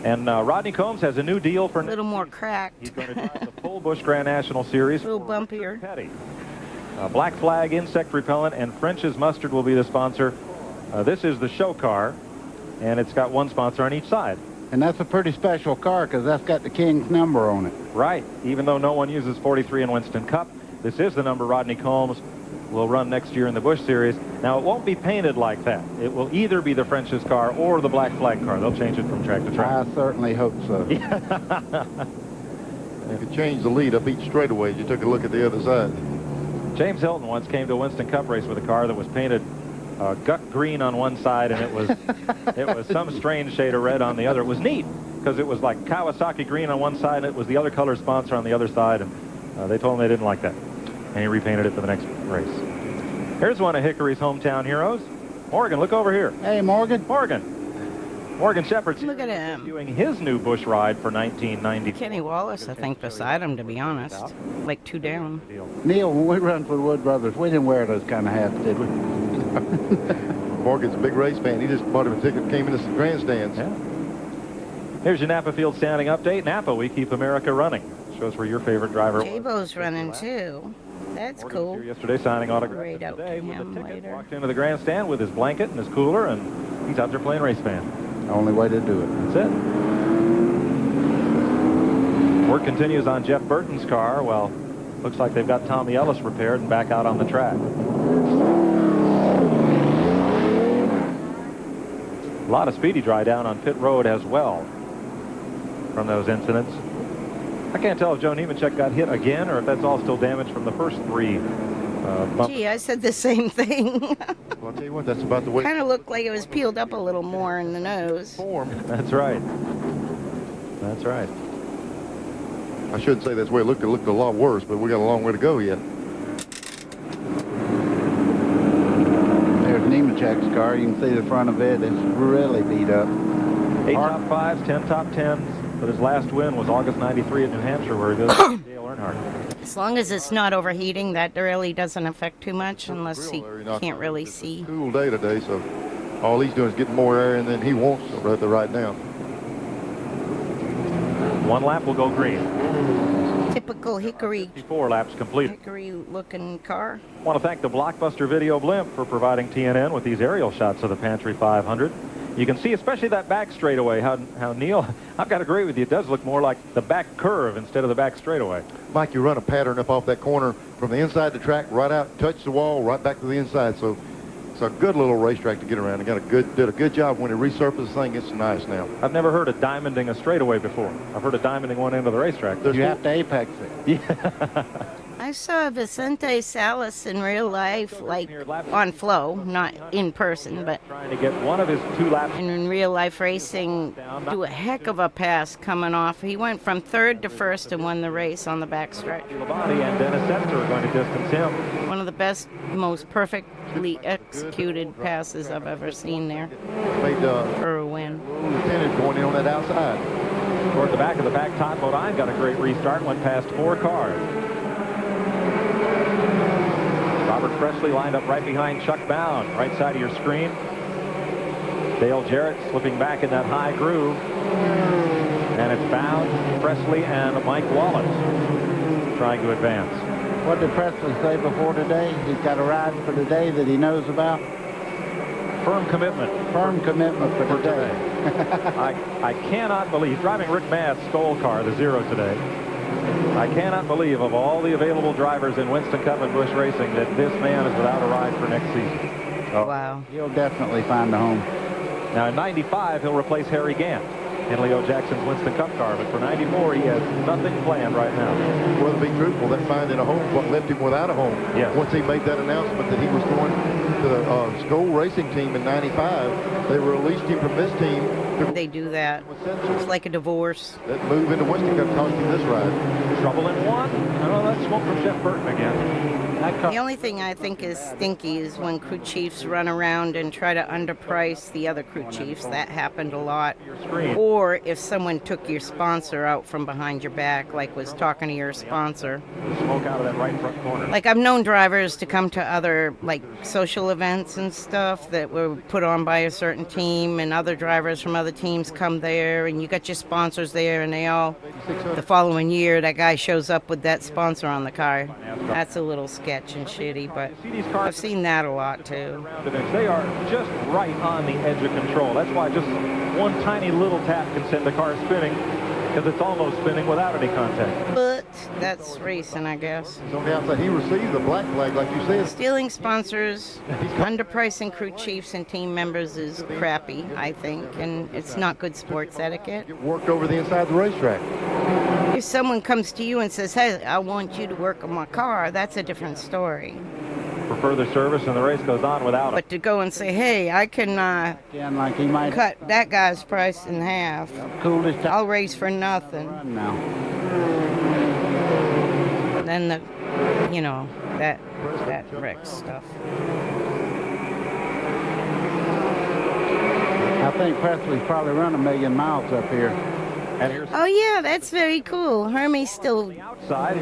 And Rodney Combs has a new deal for a little more cracked. He's going to drive the full Busch Grand National Series. A little bumpier. Petty. Black Flag insect repellent and French's Mustard will be the sponsor. This is the show car, and it's got one sponsor on each side. And that's a pretty special car because that's got the King's number on it. Right. Even though no one uses 43 in Winston Cup, this is the number Rodney Combs will run next year in the Busch Series. Now, it won't be painted like that. It will either be the French's car or the Black Flag car. They'll change it from track to track. I certainly hope so. You could change the lead up each straightaway. You took a look at the other side. James Hilton once came to a Winston Cup race with a car that was painted guck green on one side, and it was some strange shade of red on the other. It was neat because it was like Kawasaki green on one side, and it was the other color sponsor on the other side, and they told him they didn't like that. And he repainted it for the next race. Here's one of Hickory's hometown heroes. Morgan, look over here. Hey, Morgan. Morgan Shepherd's Look at him. doing his new Busch ride for 1990. Kenny Wallace, I think, beside him, to be honest. Like 2 down. Neil, when we run for the Wood Brothers, we didn't wear those kind of hats, did we? Morgan's a big race fan. He just bought him a ticket, came into some grandstands. Yeah. Here's your Napa Field standing update. Napa, we keep America running. Shows where your favorite driver was. J-Bo's running, too. That's Morgan was cool. here yesterday signing autographs. Great out to Today with him a ticket, later. walked into the grandstand with his blanket and his cooler, and he's out there playing race band. Only way to do it. That's it. Work continues on Jeff Burton's car. Well, looks like they've got Tommy Ellis repaired and back out on the track. A lot of speedy dry down on pit road as well from those incidents. I can't tell if Joe Nemechek got hit again or if that's all still damage from the first 3 bumps. Gee, I said the same thing. Well, I'll tell you what, that's about the way. Kind of looked like it was peeled up a little more in the nose. That's right. That's right. I shouldn't say that's the way it looked. It looked a lot worse, but we got a long way to go yet. Nemechek's car. You can see the front of it. It's really beat up. 8 top 5s, 10 top 10s, but his last win was August 93 at New Hampshire, where he beat Dale Earnhardt. As long as it's not overheating, that really doesn't affect too much unless he can't really see. Cool day today, so all he's doing is getting more air in than he wants right now. One lap will go green. Typical Hickory. 4 laps completed. Hickory-looking car. I want to thank the Blockbuster Video Blimp for providing TNN with these aerial shots of the Pantry 500. You can see, especially that back straightaway, how Neil, I've got to agree with you, it does look more like the back curve instead of the back straightaway. Mike, you run a pattern up off that corner from the inside the track, right out, touch the wall, right back to the inside. So it's a good little racetrack to get around. Did a good job when it resurfaced the thing. It's nice now. I've never heard of diamonding a straightaway before. I've heard of diamonding one end of the racetrack. You have to apex it. Yeah. I saw Vicente Salas in real life, like on flow, not in person, but trying to get one of his 2 laps. And in real life racing, do a heck of a pass coming off. He went from 3rd to 1st and won the race on the backstretch. Labonte and Dennis Setzer are going to distance him. One of the best, most perfectly executed passes I've ever seen there for a win. Lieutenant going in on that outside. Toward the back of the back top, Bodine got a great restart, went past 4 cars. Robert Presley lined up right behind Chuck Bound, right side of your screen. Dale Jarrett slipping back in that high groove. And it's Bound, Presley, and Mike Wallace trying to advance. What did Presley say before today? He's got a ride for today that he knows about? Firm commitment. Firm commitment for today. I cannot believe, he's driving Rick Math's Skoll car, the 0 today. I cannot believe, of all the available drivers in Winston Cup and Busch Racing, that this man is without a ride for next season. Oh, wow. He'll definitely find a home. Now, in 95, he'll replace Harry Gant in Leo Jackson's Winston Cup car, but for 94, he has nothing planned right now. Well, to be truthful, that finding a home what left him without a home. Yes. Once he made that announcement that he was going to the Skoll Racing team in 95, they released him from this team. They do that. It's like a divorce. That move into Winston Cup cost him this ride. Trouble in one. Oh, that's smoke from Jeff Burton again. The only thing I think is stinky is when crew chiefs run around and try to underprice the other crew chiefs. That happened a lot. Or if someone took your sponsor out from behind your back, like was talking to your sponsor. Smoke out of that right front corner. Like I've known drivers to come to other like social events and stuff that were put on by a certain team, and other drivers from other teams come there, and you got your sponsors there, and they all, the following year, that guy shows up with that sponsor on the car. That's a little sketch and shitty, but I've seen that a lot too. They are just right on the edge of control. That's why just one tiny little tap can send the car spinning, because it's almost spinning without any contact. But that's racing, I guess. On the outside, he received the black flag, like you said. Stealing sponsors, underpricing crew chiefs and team members is crappy, I think, and it's not good sports etiquette. Get worked over the inside of the racetrack. If someone comes to you and says, hey, I want you to work on my car, that's a different story. For further service, and the race goes on without him. But to go and say, hey, I can like he might cut that guy's price in half. Coolest. I'll race for nothing. Now. Then that wrecks stuff. I think Presley's probably run 1 million miles up here. Oh yeah, that's very cool. Hermes still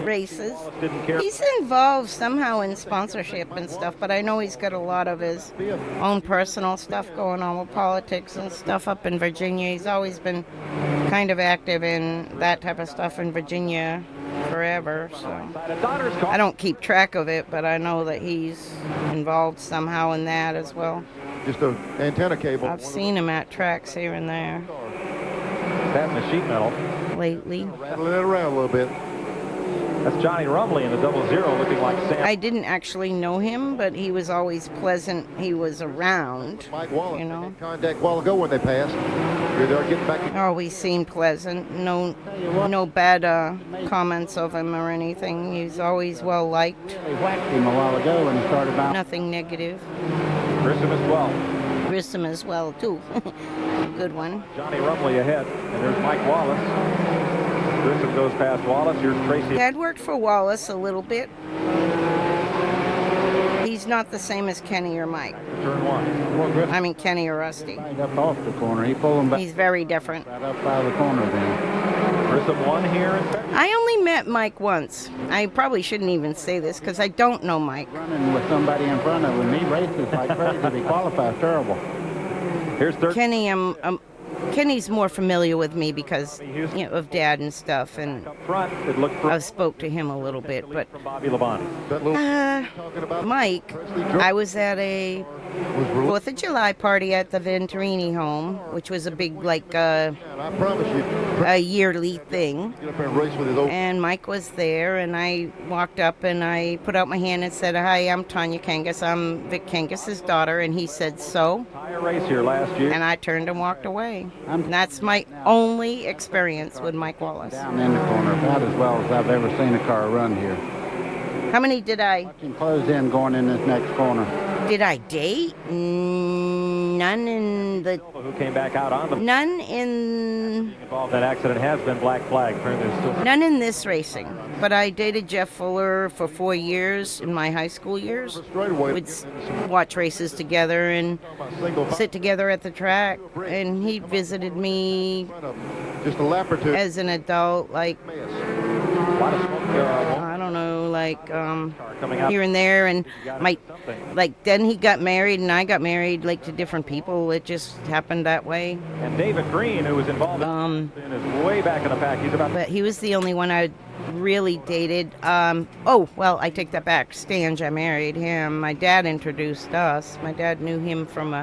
races. He's involved somehow in sponsorship and stuff, but I know he's got a lot of his own personal stuff going on with politics and stuff up in Virginia. He's always been kind of active in that type of stuff in Virginia forever, so I don't keep track of it, but I know that he's involved somehow in that as well. Just an antenna cable. I've seen him at tracks here and there. Passing the sheet metal. Lately. Rattling it around a little bit. That's Johnny Rumley in the 00 looking like Sam. I didn't actually know him, but he was always pleasant. He was around. Mike Wallace, contact a while ago when they passed. They're getting back. Always seemed pleasant. No bad comments of him or anything. He's always well liked. They whacked him a while ago when he started out. Nothing negative. Grissom as well. Grissom as well, too. Good one. Johnny Rumley ahead, and there's Mike Wallace. Grissom goes past Wallace. Here's Tracy. Dad worked for Wallace a little bit. He's not the same as Kenny or Mike. Turn one. Well, Grissom I mean, Kenny or Rusty. right up off the corner. He pulled him back He's very different. right up by the corner then. Grissom won here in February. I only met Mike once. I probably shouldn't even say this because I don't know Mike. Running with somebody in front of him. He races like crazy. He qualifies terrible. Here's third. Kenny, Kenny's more familiar with me because of Dad and stuff, and Up front, it looked for I've spoke to him a little bit. But from Bobby Labonte. Mike, I was at a 4th of July party at the Venturini home, which was a big, like, I promise you. a yearly thing. Get up there and race with his old. And Mike was there, and I walked up and I put out my hand and said, "Hi, I'm Tanya Kangas. I'm Vic Kangas' daughter." And he said, "So?" Tire race here last year. And I turned and walked away. And that's my only experience with Mike Wallace. Down in the corner, about as well as I've ever seen a car run here. How many did I? Watching close in going in this next corner. Did I date? None in the. Who came back out on the None in. involved in that accident has been black flag. Apparently there's still None in this racing. But I dated Jeff Fuller for 4 years in my high school years. We'd watch races together and sit together at the track. And he visited me Just a lap or two. as an adult, like, a lot of smoke there. I don't know, like coming out. here and there. And then he got married and I got married, like, to different people. It just happened that way. And David Green, who was involved in is way back in the pack. He's about. But he was the only one I really dated. I take that back. Stange, I married him. My dad introduced us. My dad knew him from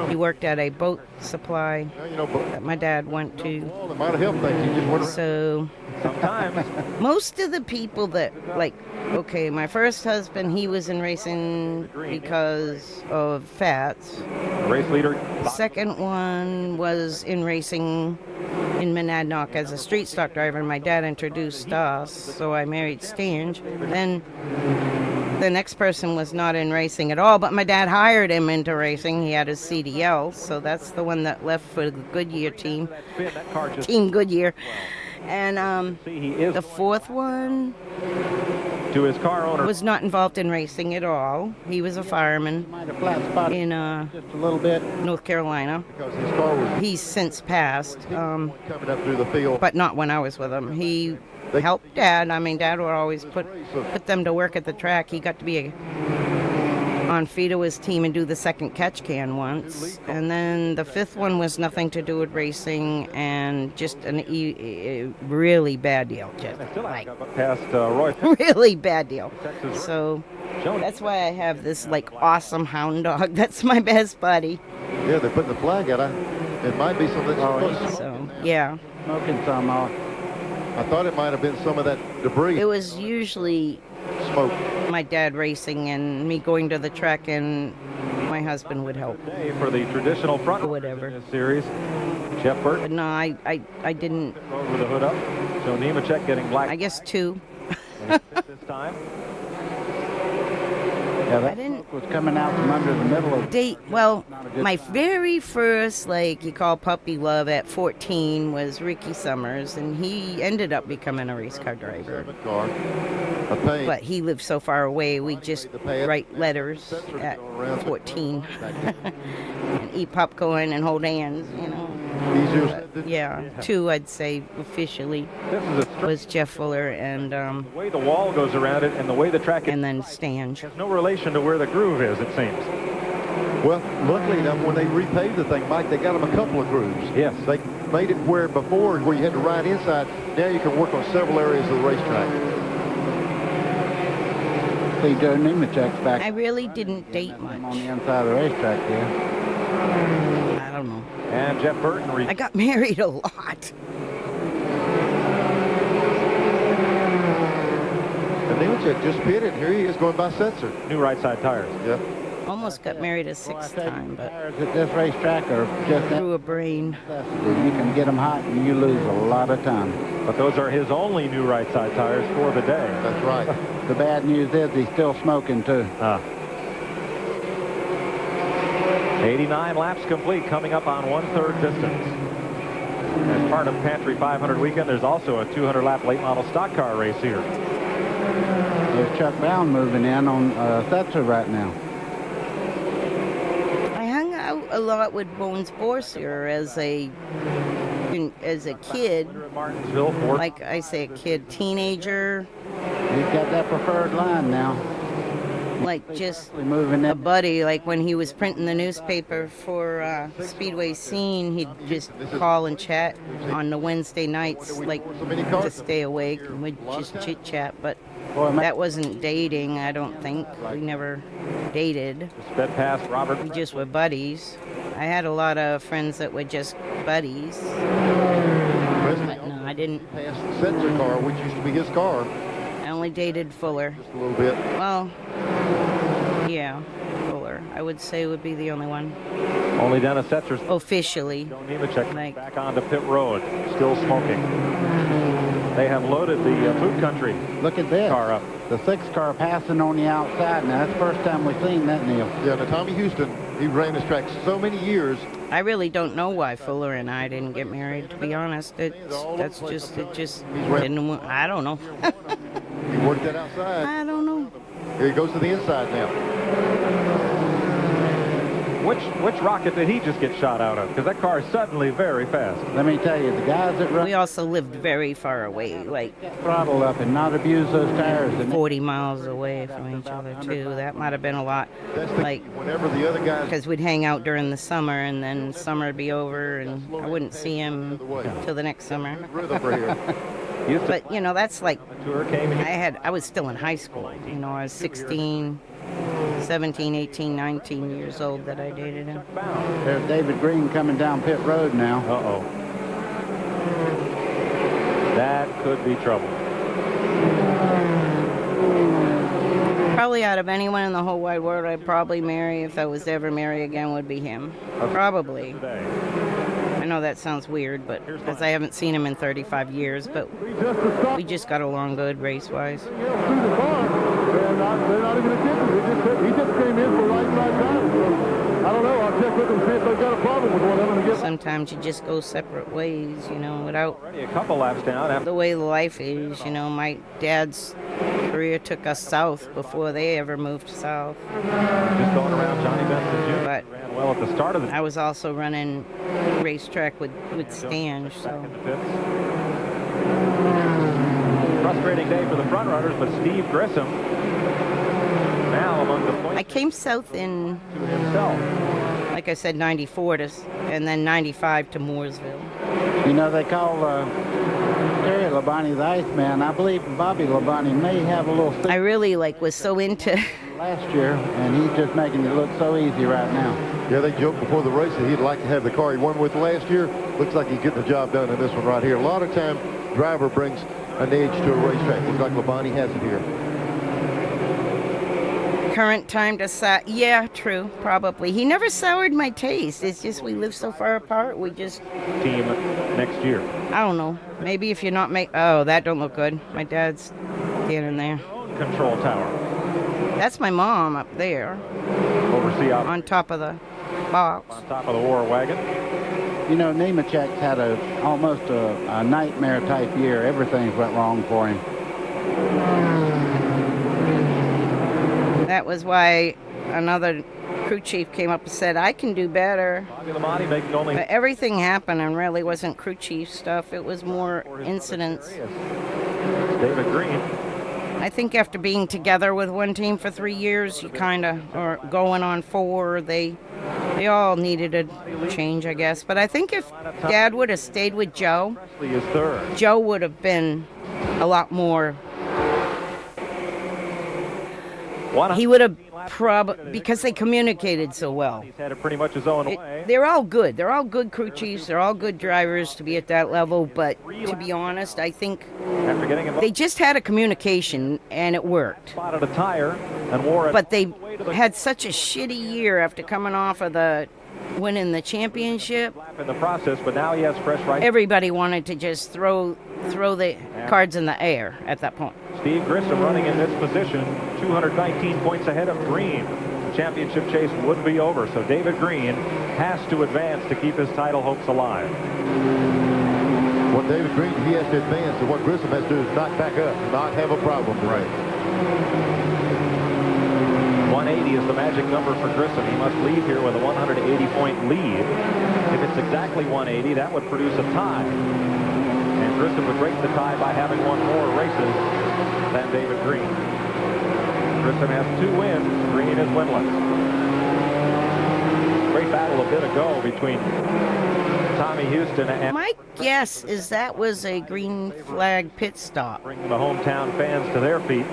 he worked at a boat supply that my dad went to. It might have helped things. You just went around. So sometimes most of the people that, like, okay, my first husband, he was in racing because of fats. Race leader. Second one was in racing in Monadnock as a street stock driver, and my dad introduced us, so I married Stange. Then the next person was not in racing at all, but my dad hired him into racing. He had his CDL, so that's the one that left for the Goodyear team. Team Goodyear. And the fourth one to his car owner was not involved in racing at all. He was a fireman in just a little bit. North Carolina. Because his car was He's since passed, coming up through the field. but not when I was with him. He helped Dad. I mean, Dad would always put them to work at the track. He got to be on Fido's team and do the second catch can once. And then the fifth one was nothing to do with racing and just a really bad deal. Just like, past Roy. really bad deal. So that's why I have this, like, awesome hound dog. That's my best buddy. Yeah, they're putting the flag out. It might be something. So, yeah. Smoking some off. I thought it might have been some of that debris. It was usually smoke. My dad racing and me going to the track, and my husband would help. For the traditional front or whatever in this series, Jeff Burton. But no, I didn't. With the hood up. So Nemechek getting black. I guess 2. This time. Yeah, that smoke was coming out from under the middle of. My very first, like, you call puppy love at 14 was Ricky Summers, and he ended up becoming a race car driver. But he lived so far away, we just write letters at 14 and eat popcorn and hold hands, you know. But, yeah, 2 I'd say officially was Jeff Fuller and the way the wall goes around it and the way the track and then Stange. Has no relation to where the groove is, it seems. Well, luckily enough, when they repaved the thing, Mike, they got them a couple of grooves. Yes. They made it where before you had to ride inside. Now you can work on several areas of the racetrack. See, Joe Nemechek's back. I really didn't date much. On the inside of the racetrack there. I don't know. And Jeff Burton. I got married a lot. And Nemechek just pitted. Here he is going by Setzer. New right side tires. Yep. Almost got married a 6th time, but At this racetrack are just through a brain. You can get them hot and you lose a lot of time. But those are his only new right side tires for the day. That's right. The bad news is he's still smoking too. 89 laps complete, coming up on 1/3 distance. As part of Pantry 500 weekend, there's also a 200 lap late model stock car race here. There's Chuck Brown moving in on Setzer right now. I hung out a lot with Bones Borsier as a kid. Like I say, a kid, teenager. He's got that preferred line now. Like just moving a buddy, like when he was printing the newspaper for Speedway Scene, he'd just call and chat on the Wednesday nights, like to stay awake, and we'd just chit chat. But that wasn't dating, I don't think. We never dated. Sped past Robert. We just were buddies. I had a lot of friends that were just buddies. But no, I didn't. Past the Setzer car, which used to be his car. I only dated Fuller. Just a little bit. Well, yeah, Fuller. I would say would be the only one. Only Dennis Setzer's officially. Joe Nemechek back onto pit road, still smoking. They have loaded the Food Country. Look at this. Car up. The 6 car passing on the outside. Now, that's the first time we've seen that, Neil. Yeah, now Tommy Houston, he ran this track so many years. I really don't know why Fuller and I didn't get married, to be honest. It just didn't, I don't know. He worked that outside. I don't know. Here he goes to the inside now. Which rocket did he just get shot out of? Because that car is suddenly very fast. Let me tell you, the guys that run... We also lived very far away, like... Throttle up and not abuse those tires. 40 miles away from each other, too. That might have been a lot. Like, whenever the other guys... Because we'd hang out during the summer, and then summer would be over, and I wouldn't see him till the next summer. But, you know, that's like... I was still in high school. You know, I was 16... 17, 18, 19 years old that I dated him. There's David Green coming down pit road now. Uh-oh. That could be trouble. Probably out of anyone in the whole wide world, I'd probably marry, if I was to ever marry again, would be him. Probably. I know that sounds weird, but because I haven't seen him in 35 years, but we just got along good race-wise. They're not even attempting. He just came in for right time. So I don't know. I'll check with them, see if they've got a problem with one of them. Sometimes you just go separate ways, you know, without... Already a couple laps down. The way life is, you know, my dad's career took us south before they ever moved south. Just going around Johnny Benson Jr. But ran well at the start of the... I was also running racetrack with Stange, so... Frustrating day for the front runners, but Steve Grissom now among the points. I came south in, to himself. Like I said, 94 and then 95 to Mooresville. You know, they call Terry Labonte the Iceman. I believe Bobby Labonte may have a little... I really, was so into... last year, and he's just making it look so easy right now. Yeah, they joked before the race that he'd like to have the car he won with last year. Looks like he's getting the job done in this one right here. A lot of time, driver brings an edge to a racetrack. Looks like Labonte has it here. Current time to sour. Yeah, true, probably. He never soured my taste. It's just we live so far apart. We just... Team next year. I don't know. Maybe if you're not Oh, that don't look good. My dad's standing there. Control tower. That's my mom up there. Oversee out. On top of the box. On top of the war wagon. You know, Nemechek had almost a nightmare type year. Everything went wrong for him. That was why another crew chief came up and said, I can do better. Bobby Labonte making only... But everything happened and really wasn't crew chief stuff. It was more incidents. David Green. I think after being together with one team for 3 years, you kind of, or going on 4, they all needed a change, I guess. But I think if Dad would have stayed with Joe, Joe would have been a lot more... He would have probably, because they communicated so well. He's had it pretty much his own way. They're all good. They're all good crew chiefs. They're all good drivers to be at that level. But to be honest, I think they just had a communication and it worked. Spotted a tire and wore it. But they had such a shitty year after coming off of winning the championship. In the process, but now he has fresh right. Everybody wanted to just throw the cards in the air at that point. Steve Grissom running in this position, 219 points ahead of Green. The championship chase would be over, so David Green has to advance to keep his title hopes alive. What David Green, he has to advance, and what Grissom has to do is knock back up, not have a problem today. 180 is the magic number for Grissom. He must leave here with a 180-point lead. If it's exactly 180, that would produce a tie. And Grissom would break the tie by having won more races than David Green. Grissom has 2 wins. Green is winless. Great battle a bit ago between Tommy Houston and... My guess is that was a green flag pit stop. Bring the hometown fans to their feet.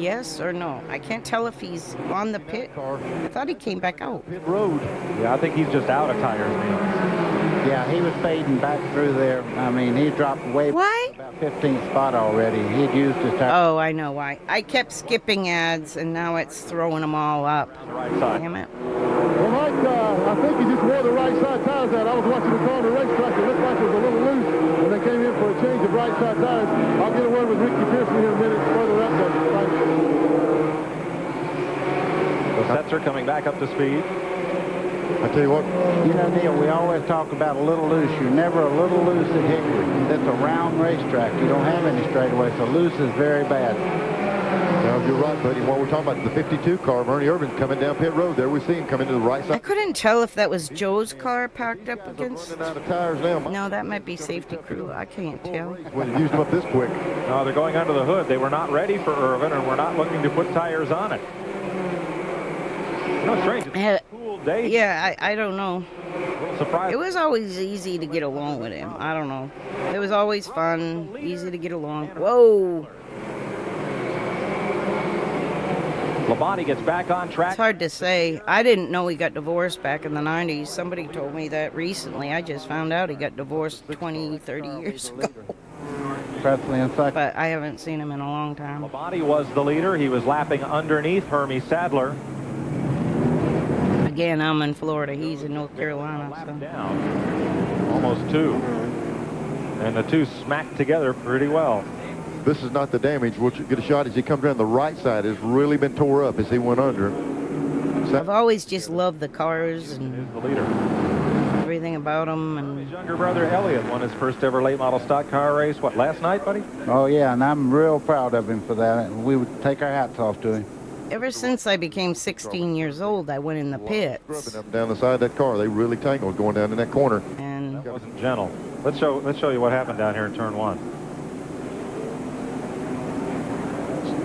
Yes or no? I can't tell if he's on the pit. I thought he came back out. Pit road. Yeah, I think he's just out of tires, Neil. Yeah, he was fading back through there. I mean, he dropped way Why? about 15th spot already. He'd used his tire. Oh, I know why. I kept skipping ads, and now it's throwing them all up. Right side. Damn it. Well, Mike, I think he just wore the right side tires out. I was watching the car on the racetrack. It looked like it was a little loose when they came in for a change of right side tires. I'll get a word with Ricky Pearson here in a minute. Further up there. The Setzer coming back up to speed. I tell you what. You know, Neil, we always talk about a little loose. You're never a little loose at Hickory. That's a round racetrack. You don't have any straightaways, so loose is very bad. Now, you're right, buddy. What we're talking about, the 52 car, Ernie Irvin's coming down pit road. There we see him coming to the right I side. couldn't tell if that was Joe's car parked up against... Running out of tires now. No, that might be safety crew. I can't tell. When you used them up this quick. No, they're going under the hood. They were not ready for Irvin, and we're not looking to put tires on it. No, strange. It's a cool day. Yeah, I don't know. A little surprised. It was always easy to get along with him. I don't know. It was always fun, easy to get along. Whoa! Labonte gets back on track. It's hard to say. I didn't know he got divorced back in the 90s. Somebody told me that recently. I just found out he got divorced 20, 30 years ago. Presley and second. But I haven't seen him in a long time. Labonte was the leader. He was lapping underneath Hermie Sadler. Again, I'm in Florida. He's in North Carolina. So. Down. Almost 2. And the 2 smacked together pretty well. This is not the damage. We'll get a shot as he comes around the right side. It's really been tore up as he went under. I've always just loved the cars and the leader. everything about them. And his younger brother Elliott won his first ever late model stock car race. What, last night, buddy? Oh, yeah, and I'm real proud of him for that. We would take our hats off to him. ever since I became 16 years old, I went in the pits. Scrubbing up and down the side of that car. They really tangled going down in that corner. And that wasn't gentle. Let's show you what happened down here in turn 1.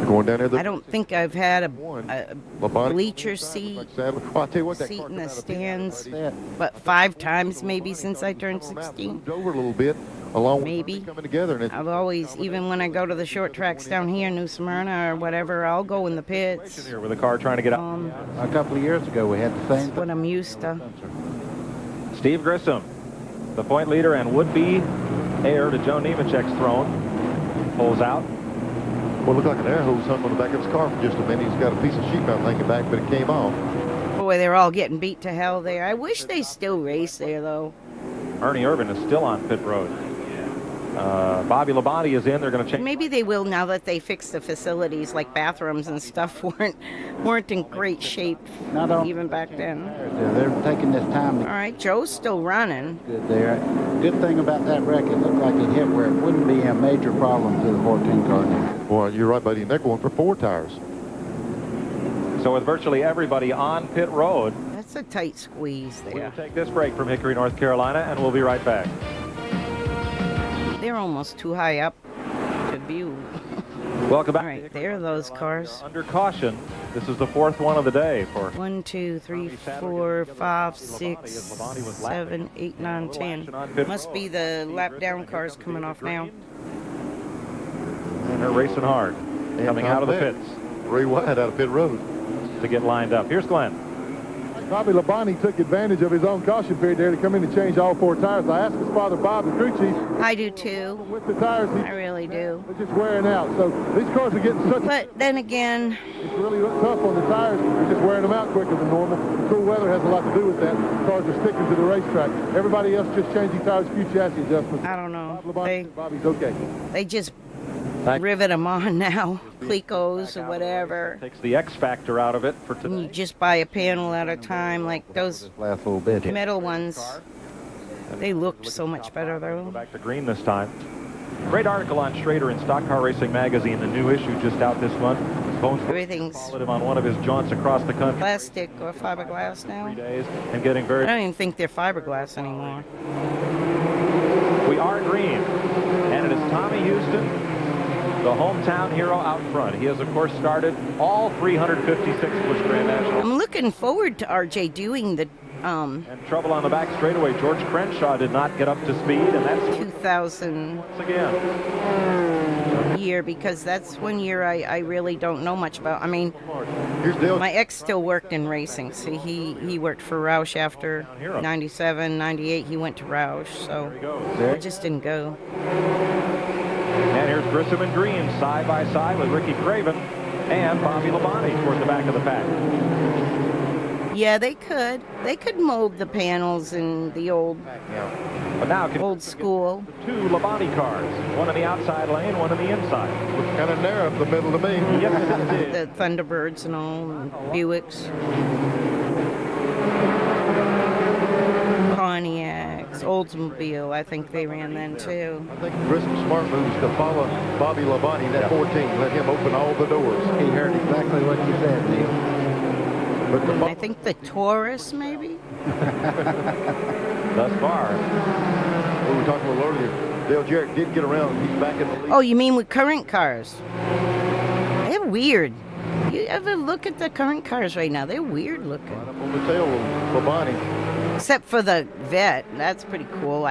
Going down there. I don't think I've had a bleacher seat seat in the stands, but 5 times maybe since I turned 16. Over a little bit, along maybe coming together. And I've always, even when I go to the short tracks down here, New Smyrna or whatever, I'll go in the pits. Here with a car trying to get up. A couple of years ago, we had the same. That's what I'm used to. Steve Grissom, the point leader and would-be heir to Joe Nemechek's throne, pulls out. Well, it looked like an air hose hung on the back of his car for just a minute. He's got a piece of sheet metal hanging back, but it came off. Boy, they're all getting beat to hell there. I wish they still race there, though. Ernie Irvin is still on pit road. Bobby Labonte is in. They're going to change. Maybe they will now that they fixed the facilities, like bathrooms and stuff weren't in great shape even back then. They're taking this time. All right, Joe's still running. Good there. Good thing about that wreck, it looked like it hit where it wouldn't be a major problem to the 14 car now. Well, you're right, buddy. And they're going for 4 tires. So with virtually everybody on pit road. That's a tight squeeze there. We'll take this break from Hickory, North Carolina, and we'll be right back. They're almost too high up to view. Welcome back. All right, there are those cars. Under caution. This is the 4th one of the day for 1, 2, 3, 4, 5, 6, 7, 8, 9, 10. Must be the lap down cars coming off now. And they're racing hard, coming out of the pits. 3 wide out of pit road to get lined up. Here's Glenn. Bobby Labonte took advantage of his own caution period there to come in and change all 4 tires. I asked his father, Bob, the crew chief. I do too. With the tires, I really do. They're just wearing out. So these cars are getting such. But then again, it's really tough on the tires. They're just wearing them out quicker than normal. The cool weather has a lot to do with that. Cars are sticking to the racetrack. Everybody else just changing tires, few chassis adjustments. I don't know. Bobby's okay. They just rivet them on now, Clicos or whatever. Takes the X factor out of it for today. You just buy a panel at a time, like those last little bit here. metal ones. They looked so much better though. Go back to green this time. Great article on Schrader in Stock Car Racing Magazine, the new issue just out this month. Everything's followed him on one of his jaunts across the country. plastic or fiberglass now. 3 days and getting I very. don't even think they're fiberglass anymore. We are green, and it is Tommy Houston, the hometown hero out front. He has, of course, started all 356 Busch Grand Nationals. I'm looking forward to RJ doing the And trouble on the back straightaway. George Crenshaw did not get up to speed, and that's 2000 once again. year, because that's one year I really don't know much about. I mean, Here's Dale. my ex still worked in racing. See, he worked for Roush after 97, 98. He went to Roush, so I just didn't go. And here's Grissom and Green side by side with Ricky Craven and Bobby Labonte toward the back of the pack. Yeah, they could mold the panels in the old But now old school. 2 Labonte cars, one in the outside lane, one in the inside. Looks kind of narrow up the middle to me. Yes, it did. The Thunderbirds and all, and Buicks, Pontiacs, Oldsmobile. I think they ran then too. I think Grissom's smart move is to follow Bobby Labonte in that 14. Let him open all the doors. He heard exactly what you said, Neil. But the I think the Taurus, maybe. Thus far. We were talking a little earlier. Dale Jarrett did get around. He's back in the lead. Oh, you mean with current cars? They're weird. You ever look at the current cars right now? They're weird looking. Right up on the tail of Labonte. Except for the Vet. That's pretty cool.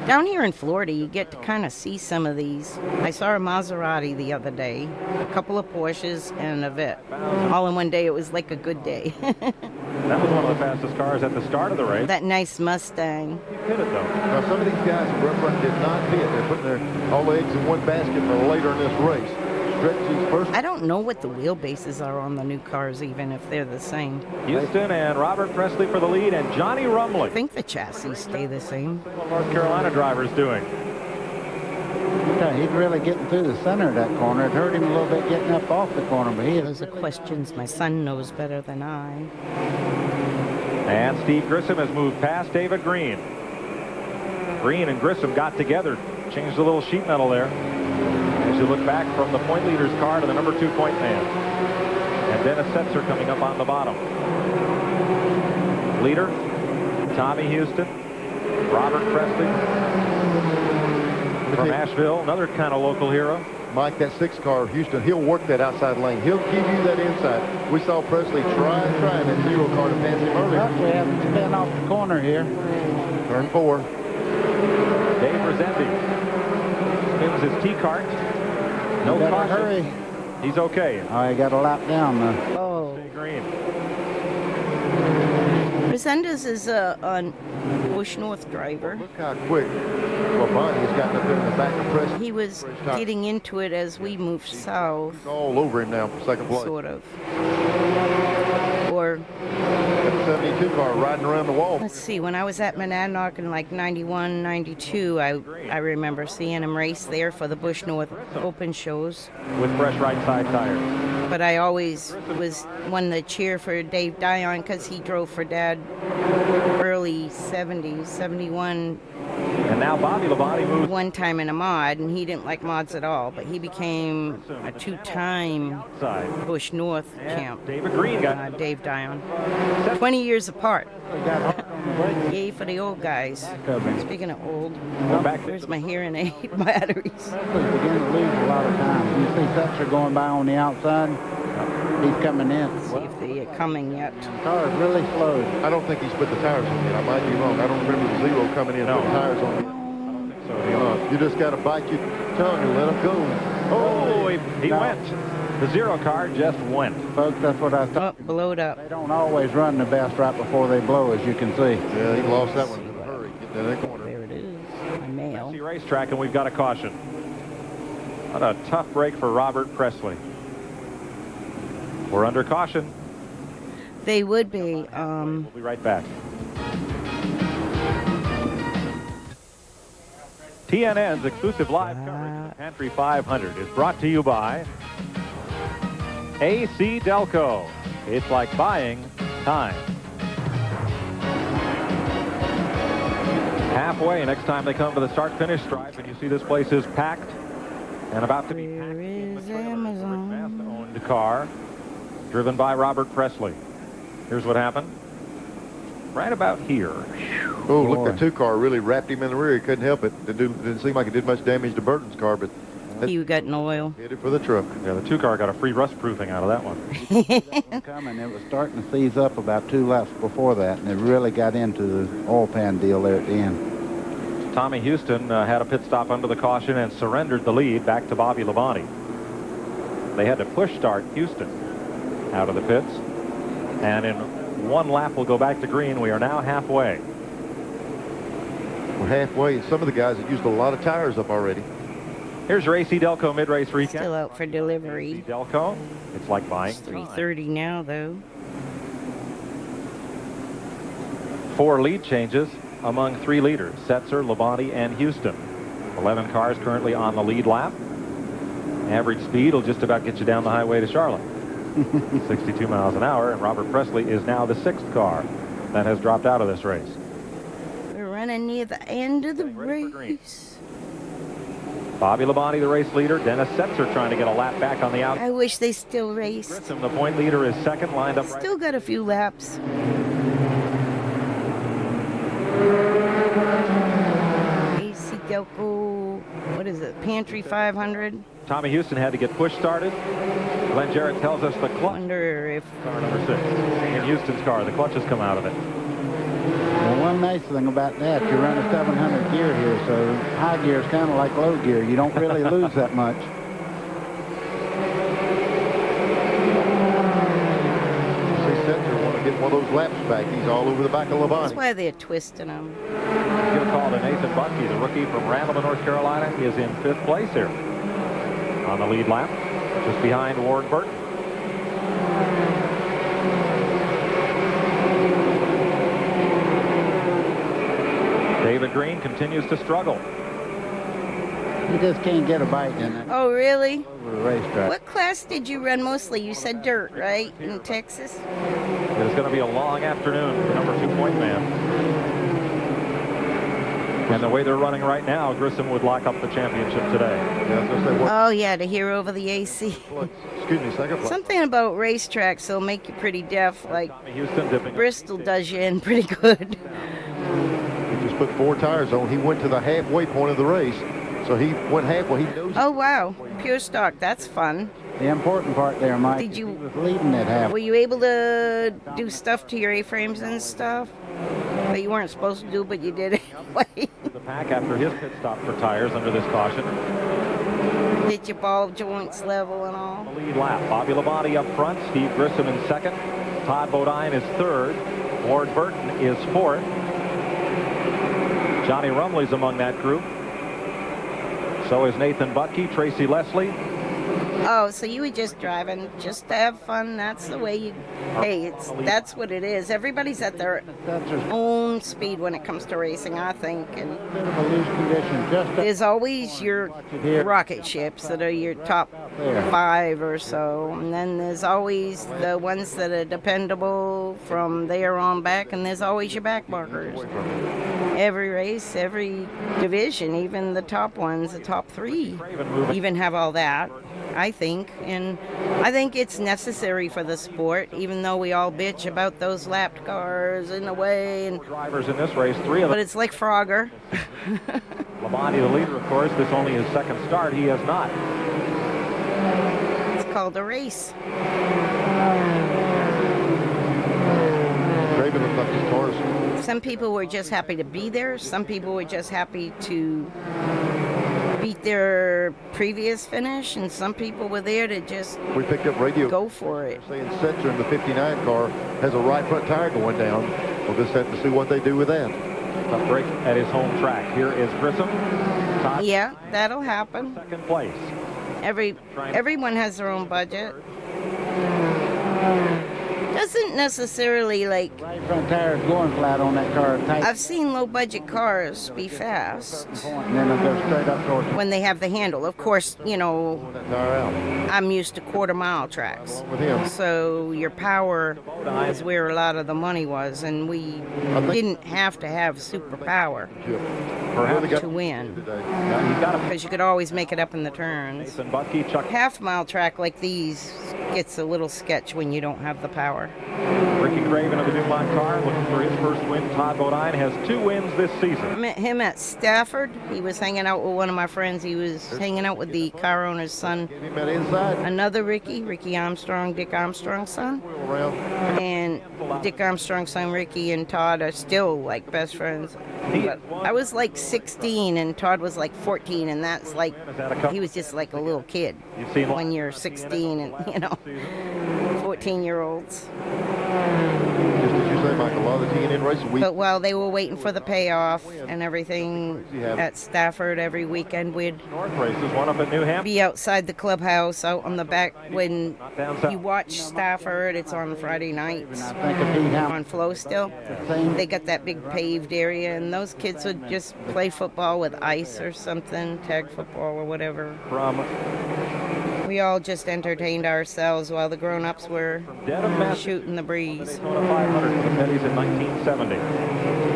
Down here in Florida, you get to kind of see some of these. I saw a Maserati the other day, a couple of Porsches, and a Vet. All in one day. It was like a good day. That was one of the fastest cars at the start of the race. That nice Mustang. He hit it, though. Now, some of these guys in rough run did not fit. They're putting all the eggs in one basket for later in this race. Stretchy's first. I don't know what the wheelbases are on the new cars, even if they're the same. Houston and Robert Presley for the lead, and Johnny Rumley. I think the chassis stay the same. What North Carolina driver's doing. Yeah, he's really getting through the center of that corner. It hurt him a little bit getting up off the corner, but Those are questions my son knows better than I. And Steve Grissom has moved past David Green. Green and Grissom got together, changed a little sheet metal there. As you look back from the point leader's car to the number 2 point man. And Dennis Setzer coming up on the bottom. Leader, Tommy Houston, Robert Presley from Asheville, another kind of local hero. Mike, that 6 car, Houston, he'll work that outside lane. He'll give you that inside. We saw Presley try in that 0 car to pass him earlier. we have to spin off the corner here. Turn 4. Dave Resendi spins his T-cart. No Better caution. hurry. He's okay. Oh, he got a lap down though. Oh. Green. Resendez is a Busch North driver. Look how quick Labonte's gotten up there in the back of Presley. He was getting into it as we moved south. He's all over him now for second place. Sort of. Or That 72 car riding around the wall. let's see, when I was at Monadnock in like 91, 92, I remember seeing him race there for the Busch North Open shows. With fresh right side tires. But I always was one to cheer for Dave Dion because he drove for Dad early 70s, 71. And now Bobby Labonte moves. One time in a mod, and he didn't like mods at all, but he became a 2-time Busch North champ. David Green got Dave Dion. 20 years apart. Yay for the old guys. Speaking of old, where's my hearing aid batteries? Presley's beginning to lose a lot of time. You see Setzer going by on the outside. He's coming in. See if they are coming yet. The car is really slow. I don't think he's put the tires on yet. I might be wrong. I don't remember the 0 coming in and putting tires on yet. You just got to bite your tongue and let him go. Oh, he went. The 0 car just went. Folks, that's what I thought. Oh, blowed up. They don't always run the best right before they blow, as you can see. Yeah, he lost that one in a hurry. Get to that corner. There it is. My mail. Racetrack, and we've got a caution. What a tough break for Robert Presley. We're under caution. They would be. We'll be right back. TNN's exclusive live coverage of the Pantry 500 is brought to you by AC Delco. It's like buying time. Halfway, next time they come to the start-finish stripe, and you see this place is packed and about to be packed. Amazon. second car, driven by Robert Presley. Here's what happened. Right about here. Oh, look, that 2-car really wrapped him in the rear. He couldn't help it. Didn't seem like it did much damage to Burton's car, but You got an oil. hit it for the truck. Yeah, the 2-car got a free rust proofing out of that one. Coming, it was starting to seize up about 2 laps before that, and it really got into the oil pan deal there at the end. Tommy Houston had a pit stop under the caution and surrendered the lead back to Bobby Labonte. They had to push start Houston out of the pits, and in 1 lap will go back to green. We are now halfway. We're halfway, and some of the guys have used a lot of tires up already. Here's your AC Delco mid-race recap. Still out for delivery. AC Delco, it's like buying It's 3:30 now, though. 4 lead changes among 3 leaders, Setzer, Labonte, and Houston. 11 cars currently on the lead lap. Average speed will just about get you down the highway to Charlotte. 62 miles an hour, and Robert Presley is now the 6th car that has dropped out of this race. We're running near the end of the race. Bobby Labonte, the race leader. Dennis Setzer trying to get a lap back on the out. I wish they still raced. Grissom, the point leader, is second, lined up right. Still got a few laps. AC Delco, what is it? Pantry 500. Tommy Houston had to get push started. Glenn Jarrett tells us the clutch. Wonder if car number 6 in Houston's car, the clutch has come out of it. Well, one nice thing about that, you run a 700 gear here, so high gear is kind of like low gear. You don't really lose that much. Setzer want to get one of those laps back. He's all over the back of Labonte. that's why they're twisting them. Give a call to Nathan Bucky, the rookie from Randleman, North Carolina. He is in 5th place here on the lead lap, just behind Ward Burton. David Green continues to struggle. You just can't get a bite in it. Oh, really? Over the racetrack. What class did you run mostly? You said dirt, right? In Texas? It is going to be a long afternoon for number 2 point man. And the way they're running right now, Grissom would lock up the championship today. Oh, yeah, to hear over the AC. Excuse me, second place. Something about racetracks will make you pretty deaf, like Houston dipping Bristol does you in pretty good. He just put 4 tires on. He went to the halfway point of the race. So he went halfway. He knows. Oh, wow. Pure stock. That's fun. The important part there, Mike, Did you, he was leading that half. were you able to do stuff to your A-frames and stuff that you weren't supposed to do, but you did anyway? The pack after his pit stop for tires under this caution. Did your ball joints level and all? The lead lap. Bobby Labonte up front. Steve Grissom in 2nd. Todd Bodine is 3rd. Ward Burton is 4th. Johnny Rumley's among that group. So is Nathan Bucky, Tracy Leslie. Oh, so you were just driving just to have fun. That's the way you. Hey, that's what it is. Everybody's at their own speed when it comes to racing, I think. And there's always your rocket ships that are your top 5 or so, and then there's always the ones that are dependable from there on back, and there's always your back markers. Every race, every division, even the top ones, the top 3, even have all that. I think, and I think it's necessary for the sport, even though we all bitch about those lapped cars in a way. And drivers in this race, 3 of them. But it's like Frogger. Labonte, the leader, of course. This only his 2nd start. He has not. It's called a race. Craven looked like his cars. Some people were just happy to be there. Some people were just happy to beat their previous finish, and some people were there to just we picked up radio go for it. Saying Setzer in the 59 car has a right front tire going down. We'll just have to see what they do with that. A break at his home track. Here is Grissom. Todd, yeah, that'll happen. 2nd place. Everyone has their own budget. doesn't necessarily like. Right front tire is going flat on that car. Tight. I've seen low budget cars be fast. And then it'll go straight up towards when they have the handle. Of course, you know, I'm used to quarter-mile tracks. So your power is where a lot of the money was, and we didn't have to have super power to win. Because you could always make it up in the turns. Half-mile track like these gets a little sketch when you don't have the power. Ricky Craven of the DuPont car looking for his first win. Todd Bodine has 2 wins this season. I met him at Stafford. He was hanging out with one of my friends. He was hanging out with the car owner's son. Another Ricky Armstrong, Dick Armstrong's son. And Dick Armstrong's son, Ricky, and Todd are still like best friends. But I was like 16 and Todd was like 14, and that's like, he was just like a little kid when you're 16 and, you know, 14-year-olds. Just as you say, Michael, a lot of the TNN races. But while they were waiting for the payoff and everything at Stafford every weekend, we'd North races, one up at New Hampshire. be outside the clubhouse, out on the back. When you watch Stafford, it's on Friday nights on Flow still. They got that big paved area, and those kids would just play football with ice or something, tag football or whatever. We all just entertained ourselves while the grown-ups were shooting the breeze. 500 for the Petties in 1970.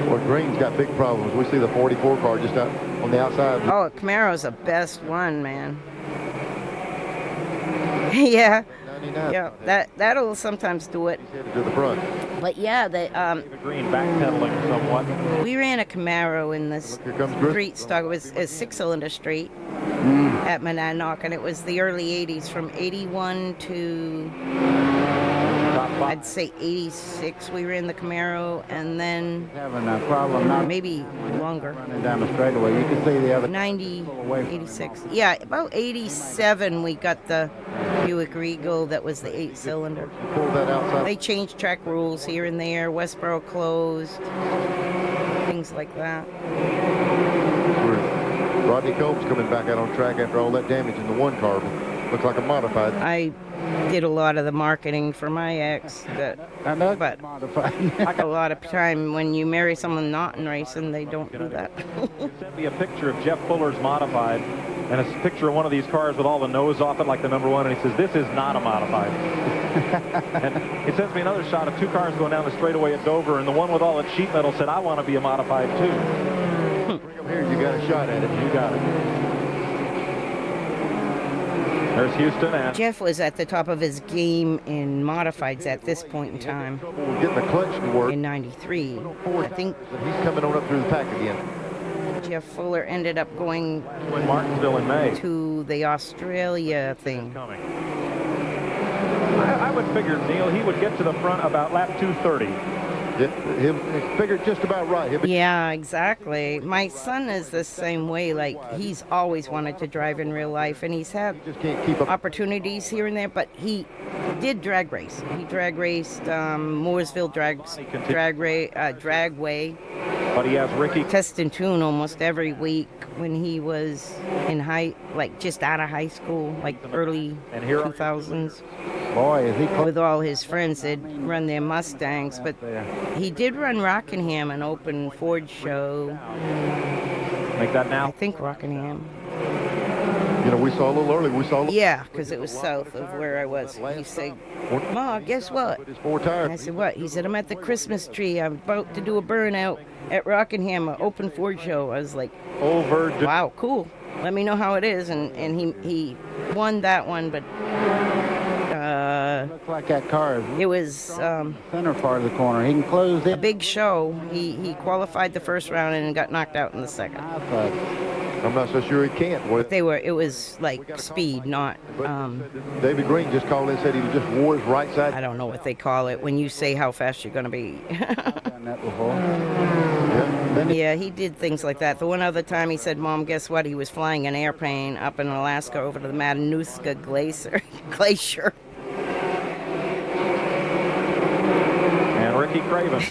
Well, Green's got big problems. We see the 44 car just out on the outside. Oh, Camaro's the best one, man. Yeah. Yeah, that'll sometimes do it. To the front. But yeah, Green backpedaling somewhat. We ran a Camaro in the street stock. It was a 6-cylinder straight at Monadnock, and it was the early 80s, from 81 to I'd say 86. We ran the Camaro, and then having a problem not maybe longer. Running down the straightaway, you can see the other 90, 86. Yeah, about 87 we got the Buick Regal that was the 8-cylinder. Pull that outside. They changed track rules here and there. Westboro closed, things like that. Rodney Combs coming back out on track after all that damage in the one car. Looks like a modified. I did a lot of the marketing for my ex, but a lot of time when you marry someone not in racing, they don't do that. You sent me a picture of Jeff Fuller's modified, and a picture of one of these cars with all the nose off it, like the number 1, and he says, "This is not a modified." And he sends me another shot of 2 cars going down the straightaway at Dover, and the one with all its sheet metal said, "I want to be a modified too." Bring them here, you got a shot at it. You got it. There's Houston. And Jeff was at the top of his game in modifieds at this point in time. Getting the clutch to work. In 93. I think he's coming on up through the pack again. Jeff Fuller ended up going Martinsville in May to the Australia thing. I would figure, Neil, he would get to the front about lap 230. He'll figure just about right. Yeah, exactly. My son is the same way. Like, he's always wanted to drive in real life, and he's had opportunities here and there, but he did drag race. He drag raced Mooresville Dragway. But he has Ricky. Test and tune almost every week when he was in just out of high school, like early 2000s. Boy, is he with all his friends, they'd run their Mustangs, but he did run Rockingham, an open Ford show. Make that now? I think Rockingham. You know, we saw a little early. Yeah, because it was south of where I was. He said, "Ma, guess what?" And I said, "What?" He said, "I'm at the Christmas tree. I'm about to do a burnout at Rockingham, an open Ford show." I was like, "Wow, cool. Let me know how it is." And he won that one, but looks like that car is it was center part of the corner. He can close in. A big show. He qualified the first round and got knocked out in the second. I'm not so sure he can't. But it was like speed, not. David Green just called in and said he just wore his right side. I don't know what they call it when you say how fast you're going to be. Done that before. Yeah, he did things like that. The one other time he said, "Mom, guess what?" He was flying an airplane up in Alaska over to the Matanuska Glacier. And Ricky Craven,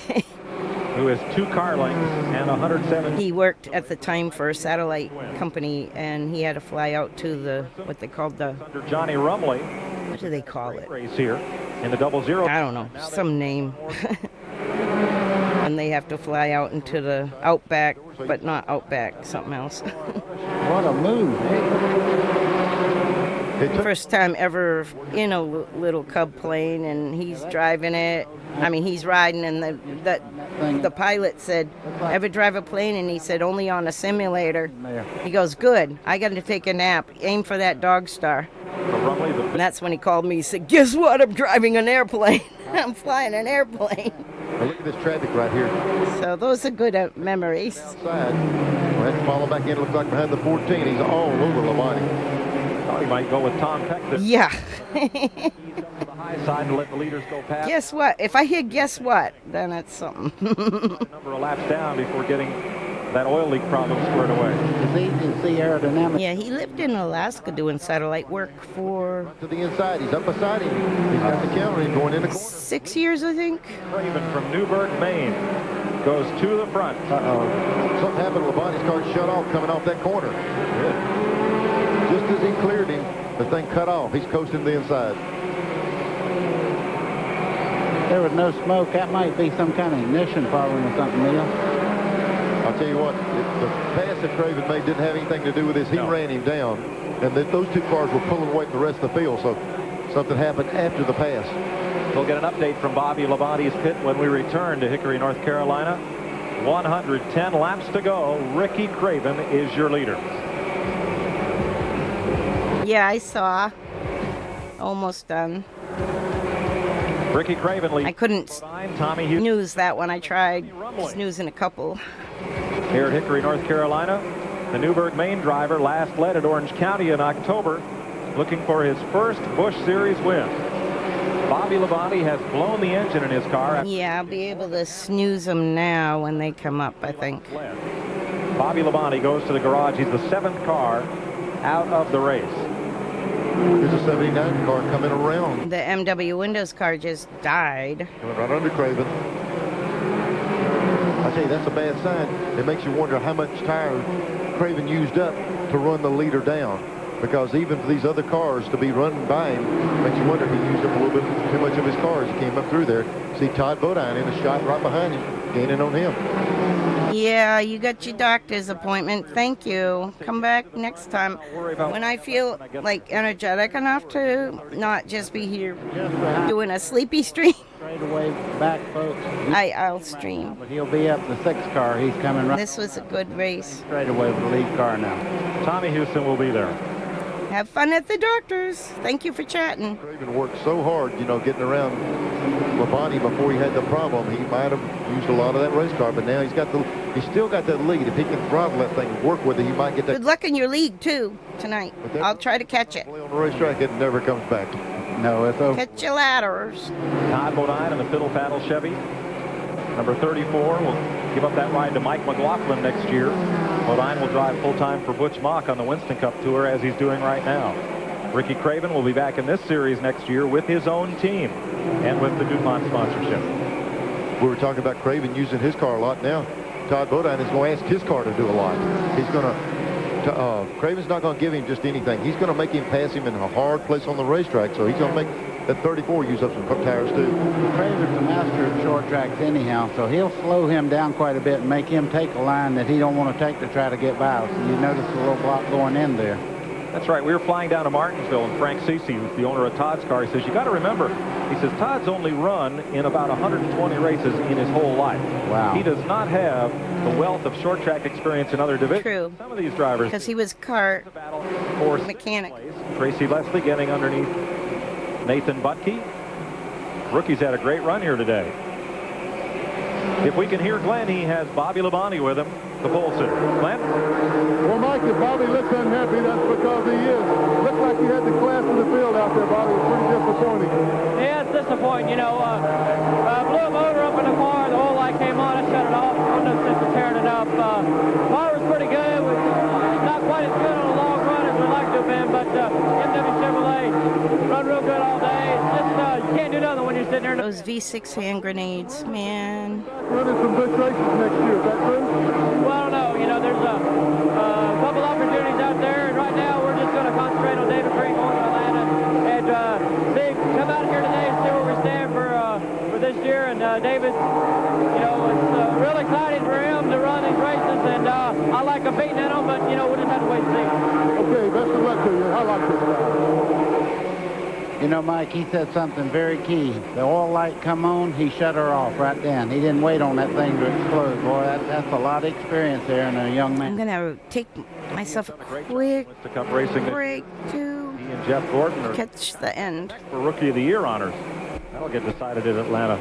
who is 2 car lengths and 107. He worked at the time for a satellite company, and he had to fly out to what they called Under Johnny Rumley. What do they call it? Race here. in the 00. I don't know, some name. And they have to fly out into the outback, but not outback, something else. What a move. First time ever in a little Cub plane, and he's driving it. I mean, he's riding, and the pilot said, "Ever drive a plane?" And he said, "Only on a simulator." He goes, "Good. I got to take a nap. Aim for that dog star." And that's when he called me. He said, "Guess what? I'm driving an airplane. I'm flying an airplane." Now look at this traffic right here. So those are good memories. Outside. We'll have to follow back in. It looks like behind the 14. He's all over Labonte. Thought he might go with Tom Peck. Yeah. The high side to let the leaders go past. Guess what? If I hear guess what, then it's something. Number of laps down before getting that oil leak problem squared away. It's easy to see aerodynamics. Yeah, he lived in Alaska doing satellite work for... To the inside. He's up beside him. He's got the counter. He's going in the corner. 6 years, I think. Craven from Newburgh, Maine, goes to the front. Something happened. Labonte's car shut off coming off that corner. Just as he cleared him, the thing cut off. He's coasting the inside. There was no smoke. That might be some kind of ignition problem or something, Neil. I'll tell you what, the pass that Craven made didn't have anything to do with this. He ran him down, and those two cars were pulling away from the rest of the field, so something happened after the pass. We'll get an update from Bobby Labonte's pit when we return to Hickory, North Carolina. 110 laps to go. Ricky Craven is your leader. Yeah, I saw. Almost done. Ricky Craven leads. I couldn't snooze that one. I tried snoozing a couple. Here at Hickory, North Carolina, the Newburgh, Maine driver last led at Orange County in October, looking for his first Busch Series win. Bobby Labonte has blown the engine in his car. Yeah, I'll be able to snooze them now when they come up, I think. Bobby Labonte goes to the garage. He's the 7th car out of the race. There's a 79 car coming around. The MW Windows car just died. Coming right under Craven. I tell you, that's a bad sign. It makes you wonder how much tire Craven used up to run the leader down. Because even for these other cars to be running by him, makes you wonder if he used up a little bit too much of his car as he came up through there. See Todd Bodine in a shot right behind him, gaining on him. Yeah, you got your doctor's appointment. Thank you. Come back next time when I feel like energetic enough to not just be here doing a sleepy stream. Straight away back, folks. I'll stream. But he'll be up the 6th car. He's coming right. This was a good race. Straight away with the lead car now. Tommy Houston will be there. Have fun at the doctor's. Thank you for chatting. Craven worked so hard, you know, getting around Labonte before he had the problem. He might have used a lot of that race car, but now he's still got that lead. If he can throttle that thing and work with it, he might get that. Good luck in your league too tonight. I'll try to catch it. On the racetrack, it never comes back. No, it's over. Catch your ladders. Todd Bodine in the fiddle paddle Chevy. Number 34 will give up that ride to Mike McLaughlin next year. Bodine will drive full-time for Butch Mock on the Winston Cup Tour, as he's doing right now. Ricky Craven will be back in this series next year with his own team and with the DuPont sponsorship. We were talking about Craven using his car a lot. Now Todd Bodine is going to ask his car to do a lot. He's going to Craven's not going to give him just anything. He's going to make him pass him in a hard place on the racetrack, so he's going to make that 34 use up some tires too. Craven's a master of short tracks anyhow, so he'll slow him down quite a bit and make him take a line that he don't want to take to try to get by. So you notice a little block going in there. That's right. We were flying down to Martinsville, and Frank Cece, who's the owner of Todd's car, he says, you got to remember, he says, Todd's only run in about 120 races in his whole life. Wow. He does not have the wealth of short track experience in other divisions. True. Some of these drivers. Because he was car mechanic. Tracy Leslie getting underneath Nathan Butke. Rookie's had a great run here today. If we can hear Glenn, he has Bobby Labonte with him, the pole sitter. Glenn? Well, Mike, if Bobby looks unhappy, that's because he is. Looked like you had the class in the field out there, Bobby. It was pretty disappointing. Yeah, it's disappointing. You know, blew a motor up in the car. The whole light came on. I shut it off. Window system tearing it up. Car was pretty good. Not quite as good on a long run as we'd like to have been, but MW Chevrolet run real good all day. It's just, you can't do nothing when you're sitting there. Those V6 hand grenades, man. Running some good races next year, is that true? Well, I don't know. You know, there's a couple opportunities out there, and right now we're just going to concentrate on David Green going to Atlanta and come out here today and see where we David, you know, it's real exciting for him to run these races, and I like competing in them, but, you know, we just have to wait and see. Okay, best of luck to you. I like this guy. You know, Mike, he said something very key. The oil light come on, he shut her off right then. He didn't wait on that thing to explode. Boy, that's a lot of experience there in a young man. I'm going to take myself a quick To come racing break to he and Jeff Gordon are catch the end. for Rookie of the Year honors. That'll get decided in Atlanta.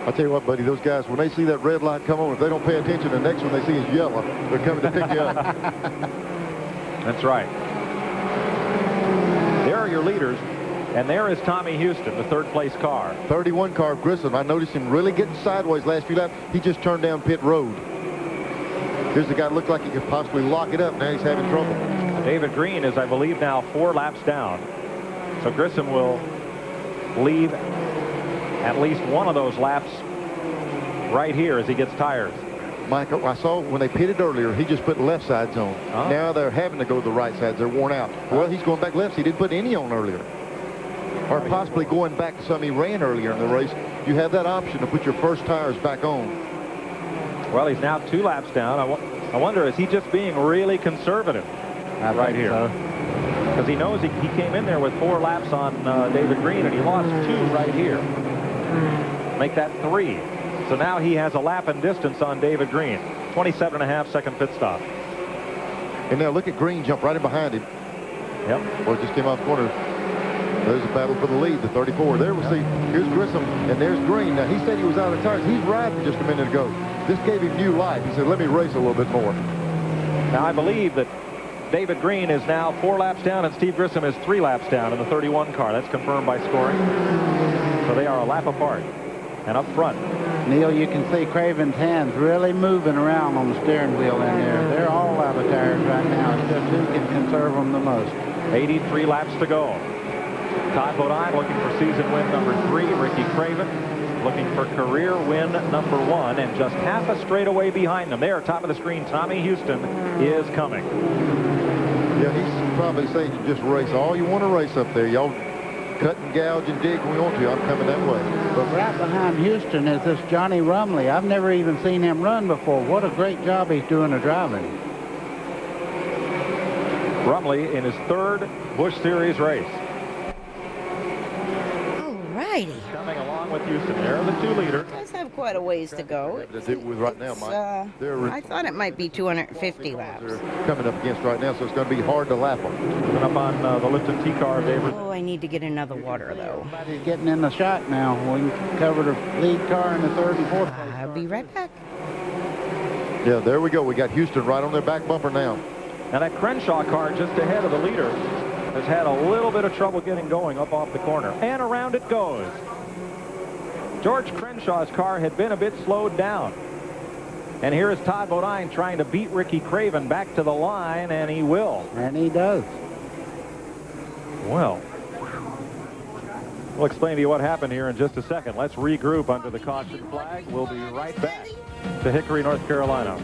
I'll tell you what, buddy, those guys, when they see that red light come on, if they don't pay attention, the next one they see is yellow. They're coming to pick you up. That's right. There are your leaders. And there is Tommy Houston, the third-place car. 31 car of Grissom. I noticed him really getting sideways last few laps. He just turned down pit road. Here's the guy that looked like he could possibly lock it up. Now he's having trouble. David Green is, I believe, now 4 laps down. So Grissom will leave at least one of those laps right here as he gets tires. Mike, I saw when they pitted earlier, he just put left sides on. Now they're having to go to the right sides. They're worn out. Well, he's going back lefts. He didn't put any on earlier. Or possibly going back to some he ran earlier in the race. You have that option to put your first tires back on. Well, he's now 2 laps down. I wonder, is he just being really conservative right here? Because he knows he came in there with 4 laps on David Green, and he lost 2 right here. Make that 3. So now he has a lap and distance on David Green. 27.5 second pit stop. And now look at Green jump right in behind him. Yep. Boy, just came off the corner. There's a battle for the lead, the 34. There we see, here's Grissom, and there's Green. Now, he said he was out of tires. He's riding just a minute ago. This gave him new life. He said, let me race a little bit more. Now, I believe that David Green is now 4 laps down, and Steve Grissom is 3 laps down in the 31 car. That's confirmed by scoring. So they are a lap apart. And up front, Neil, you can see Craven's hands really moving around on the steering wheel in there. They're all out of tires right now. It's just who can conserve them the most. 83 laps to go. Todd Bodine looking for season win number 3. Ricky Craven looking for career win number 1, and just half a straightaway behind them. There, top of the screen, Tommy Houston is coming. Yeah, he's probably saying you just race all you want to race up there. Y'all cut and gouge and dig when you want to. I'm coming that way. But right behind Houston is this Johnny Rumley. I've never even seen him run before. What a great job he's doing of driving. Rumley in his 3rd Busch Series race. Alrighty. Coming along with Houston. There are the 2 leaders. Does have quite a ways to go. Right now, Mike. I thought it might be 250 laps. They're coming up against right now, so it's going to be hard to lap them. Coming up on the Lifton T car, David. Oh, I need to get another water, though. Everybody's getting in the shot now. We can cover the lead car in the 3rd and 4th. I'll be right back. Yeah, there we go. We got Houston right on their back bumper now. Now that Crenshaw car just ahead of the leader has had a little bit of trouble getting going up off the corner. And around it goes. George Crenshaw's car had been a bit slowed down. And here is Todd Bodine trying to beat Ricky Craven back to the line, and he will. And he does. Well, we'll explain to you what happened here in just a second. Let's regroup under the caution flag. We'll be right back to Hickory, North Carolina.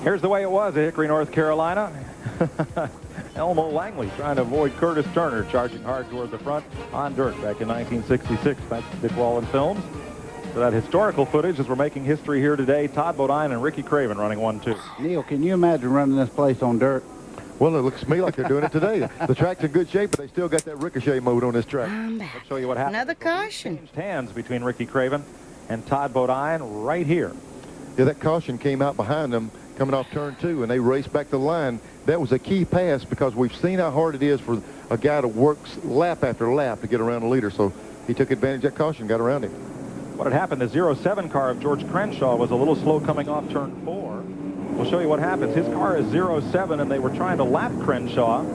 Here's the way it was at Hickory, North Carolina. Elmo Langley trying to avoid Curtis Turner, charging hard toward the front on dirt back in 1966, thanks to Dick Wallen Films. So that historical footage as we're making history here today. Todd Bodine and Ricky Craven running 1-2. Neil, can you imagine running this place on dirt? Well, it looks to me like they're doing it today. The track's in good shape, but they still got that ricochet mode on this track. Let's show you what happened. Another caution. Changed hands between Ricky Craven and Todd Bodine right here. Yeah, that caution came out behind them coming off turn 2, and they raced back to the line. That was a key pass because we've seen how hard it is for a guy to work lap after lap to get around the leader. So he took advantage of that caution, got around him. What had happened, the 07 car of George Crenshaw was a little slow coming off turn 4. We'll show you what happens. His car is 07, and they were trying to lap Crenshaw.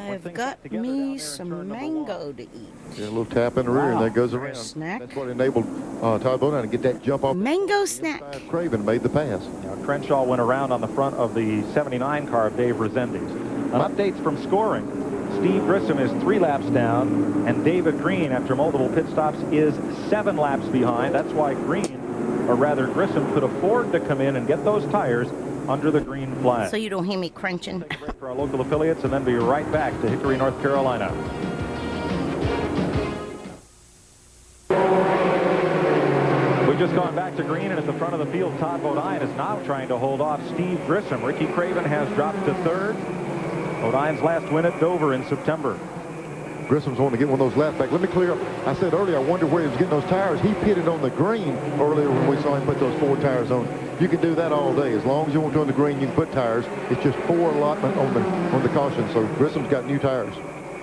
I've got me some mango to eat. Yeah, a little tap in the rear, and that goes around. Snack. That's what enabled Todd Bodine to get that jump off. Mango snack. Craven made the pass. Now, Crenshaw went around on the front of the 79 car of Dave Resendiz. Updates from scoring. Steve Grissom is 3 laps down, and David Green, after multiple pit stops, is 7 laps behind. That's why Green, or rather Grissom, could afford to come in and get those tires under the green flag. So you don't hear me crunching. For our local affiliates, and then be right back to Hickory, North Carolina. just gone back to green, and at the front of the field, Todd Bodine is now trying to hold off Steve Grissom. Ricky Craven has dropped to third. Bodine's last win at Dover in September. Grissom's wanting to get one of those laps back. Let me clear up. I said earlier, I wonder where he was getting those tires. He pitted on the green earlier when we saw him put those 4 tires on. You can do that all day. As long as you want to on the green, you can put tires. It's just 4 allotment on the caution. So Grissom's got new tires.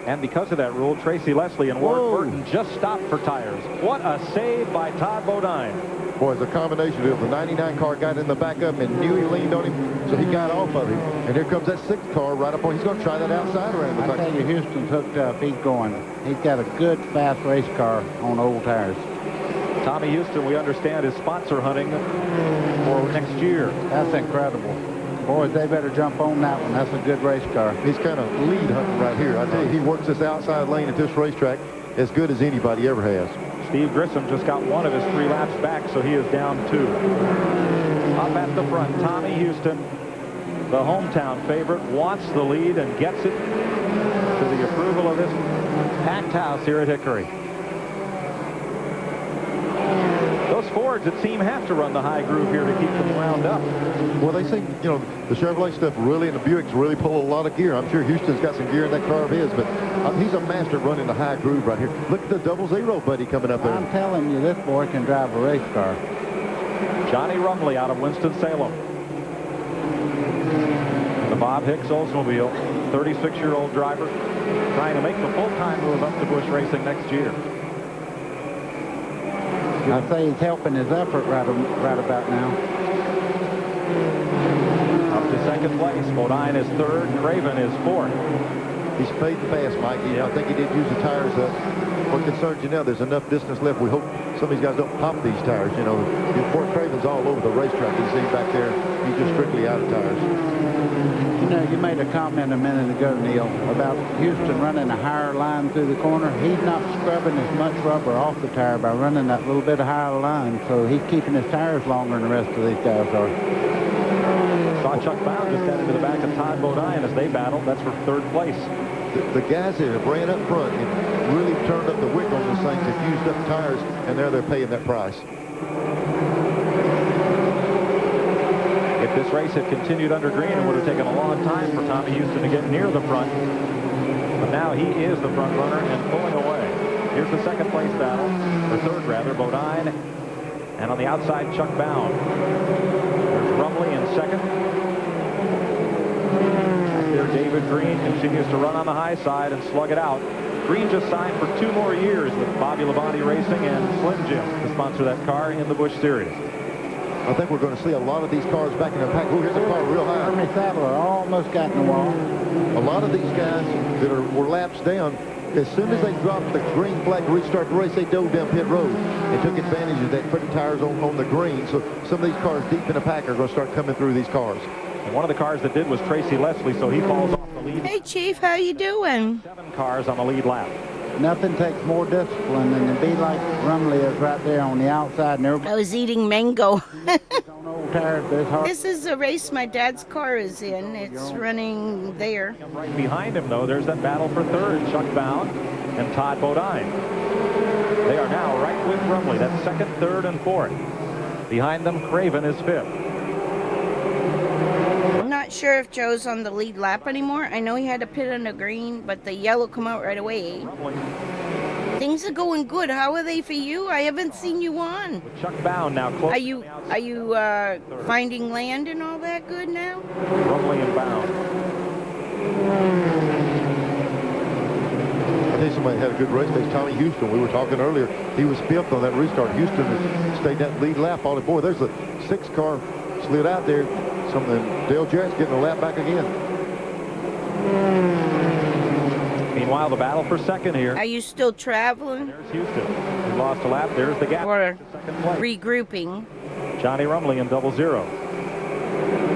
And because of that rule, Tracy Leslie and Ward Burton just stopped for tires. What a save by Todd Bodine. Boy, it's a combination of the 99 car got in the back of him and knew he leaned on him, so he got off of him. And here comes that 6th car right up on. He's going to try that outside around the I back. tell you, Houston's hooked up. He's going. He's got a good, fast race car on old tires. Tommy Houston, we understand, is sponsor hunting for next year. That's incredible. Boys, they better jump on that one. That's a good race car. He's kind of lead hunting right here. I tell you, he works this outside lane at this racetrack as good as anybody ever has. Steve Grissom just got 1 of his 3 laps back, so he is down 2. Up at the front, Tommy Houston, the hometown favorite, wants the lead and gets it to the approval of this packed house here at Hickory. Those Fords, it seems, have to run the high groove here to keep them wound up. Well, they seem, you know, the Chevrolet stuff really, and the Buicks really pull a lot of gear. I'm sure Houston's got some gear in that car of his, but he's a master at running the high groove right here. Look at the 00 buddy coming up there. I'm telling you, this boy can drive a race car. Johnny Rumley out of Winston-Salem. The Bob Hicks Oldsmobile, 36-year-old driver, trying to make the full-time move up to Busch Racing next year. I say he's helping his effort right about now. Up to second place. Bodine is third. Craven is fourth. He's fading fast, Mike. I think he did use the tires up. What concerns you now, there's enough distance left. We hope some of these guys don't pop these tires. You know, Fort Craven's all over the racetrack. You see him back there. He's just strictly out of tires. You know, you made a comment a minute ago, Neil, about Houston running a higher line through the corner. He's not scrubbing as much rubber off the tire by running that little bit of higher line, so he's keeping his tires longer than the rest of these guys are. Saw Chuck Bound just head into the back of Todd Bodine as they battled. That's for third place. The guys here have ran up front and really turned up the wick on these things. They've used up tires, and there they're paying that price. If this race had continued under green, it would have taken a long time for Tommy Houston to get near the front. But now he is the front runner and pulling away. Here's the second place battle, or third rather, Bodine. And on the outside, Chuck Bound. There's Rumley in second. Back there, David Green continues to run on the high side and slug it out. Green just signed for 2 more years with Bobby Labonte Racing and Slim Jim to sponsor that car in the Busch Series. I think we're going to see a lot of these cars back in the pack. Oh, here's a car real high. Ernie Sadler almost got in the wall. A lot of these guys that were laps down, as soon as they dropped the green flag to restart the race, they dove down pit road and took advantage of that, putting tires on the green. So some of these cars deep in the pack are going to start coming through these cars. And one of the cars that did was Tracy Leslie, so he falls off the lead. Hey, Chief, how you doing? 7 cars on the lead lap. Nothing takes more discipline than to be like Rumley is right there on the outside. And I was eating mango. on old tires, but it's hard. This is a race my dad's car is in. It's running there. Right behind him, though, there's that battle for third. Chuck Bound and Todd Bodine. They are now right with Rumley. That's second, third, and fourth. Behind them, Craven is fifth. I'm not sure if Joe's on the lead lap anymore. I know he had to pit on the green, but the yellow come out right away. Things are going good. How are they for you? I haven't seen you on. With Chuck Bound now close. Are you finding land and all that good now? Rumley and Bound. I think somebody had a good race. That's Tommy Houston. We were talking earlier. He was fifth on that restart. Houston has stayed that lead lap all the boy. There's a 6 car slid out there. Dale Jarrett's getting a lap back again. Meanwhile, the battle for second here. Are you still traveling? There's Houston. He lost a lap. There's the gap. Or second place. regrouping? Johnny Rumley in 00.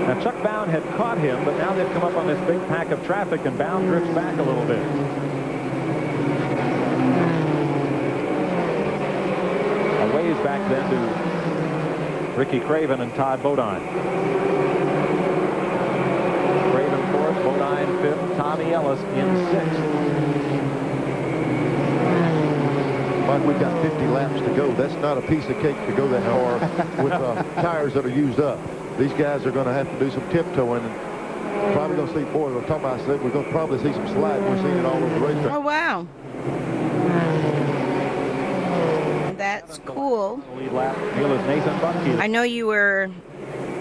Now, Chuck Bound had caught him, but now they've come up on this big pack of traffic, and Bound drifts back a little bit. A ways back then to Ricky Craven and Todd Bodine. Craven fourth, Bodine fifth, Tommy Ellis in sixth. Mike, we've got 50 laps to go. That's not a piece of cake to go that far with tires that are used up. These guys are going to have to do some tiptoeing. And probably going to see, boy, we're talking about, we're going to probably see some slide. We're seeing it all over the racetrack. Oh, wow. That's cool. Lead lap, Neil, is Nathan Bucky. I know you were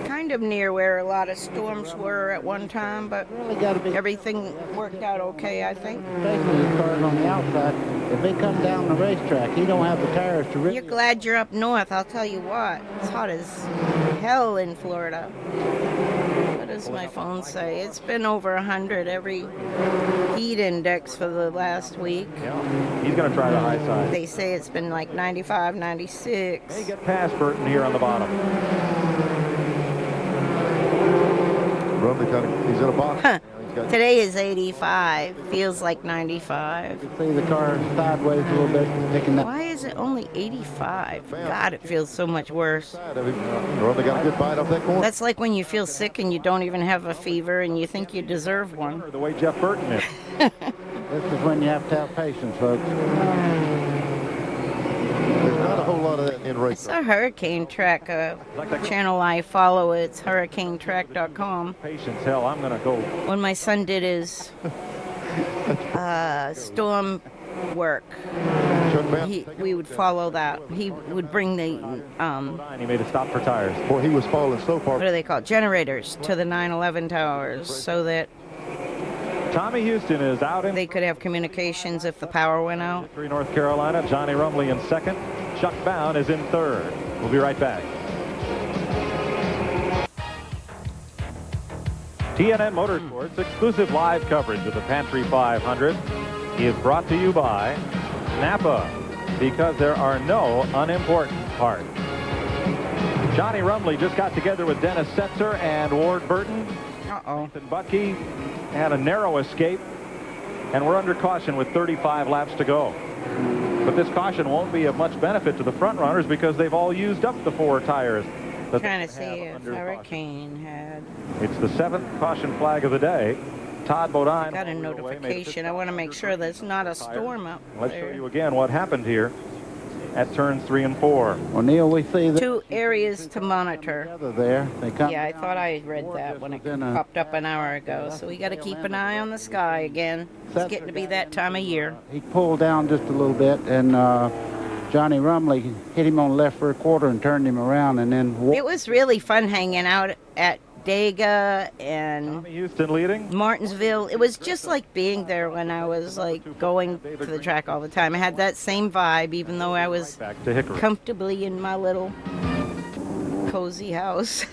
kind of near where a lot of storms were at one time, but everything worked out okay, I think. Basically, the cars on the outside, if they come down the racetrack, he don't have the tires to really... You're glad you're up north, I'll tell you what. It's hot as hell in Florida. What does my phone say? It's been over 100 every heat index for the last week. Yeah, he's going to try the high side. They say it's been like 95, 96. They get past Burton here on the bottom. He's in a box. Today is 85. Feels like 95. You see the car sideways a little bit, picking that. Why is it only 85? God, it feels so much worse. They got a good bite off that corner. That's like when you feel sick and you don't even have a fever and you think you deserve one. The way Jeff Burton is. This is when you have to have patience, folks. There's not a whole lot of that in race. It's a hurricane track, channel I follow. It's hurricanetrack.com. Patience, hell, I'm going to go. When my son did his storm work, we would follow that. He would bring the He made a stop for tires. Boy, he was falling so far. What do they call it? Generators to the 9/11 towers, so that Tommy Houston is out in. They could have communications if the power went out. Hickory, North Carolina. Johnny Rumley in second. Chuck Bound is in third. We'll be right back. TNN Motorsports exclusive live coverage of the Pantry 500 is brought to you by Napa, because there are no unimportant parts. Johnny Rumley just got together with Dennis Setzer and Ward Burton. Nathan Bucky had a narrow escape, and we're under caution with 35 laps to go. But this caution won't be of much benefit to the front runners because they've all used up the 4 tires. Trying to see if Hurricane had. It's the 7th caution flag of the day. Todd Bodine got a notification. I want to make sure there's not a storm up Let's there. show you again what happened here at turns 3 and 4. Well, Neil, we see that 2 areas to monitor. there. They come Yeah, I thought I read that when it popped up an hour ago. So we got to keep an eye on the sky again. It's getting to be that time of year. He pulled down just a little bit, and Johnny Rumley hit him on the left rear quarter and turned him around, and then... It was really fun hanging out at Dega and Houston leading. Martinsville. It was just like being there when I was like going to the track all the time. I had that same vibe, even though I was back to Hickory. Comfortably in my little cozy house.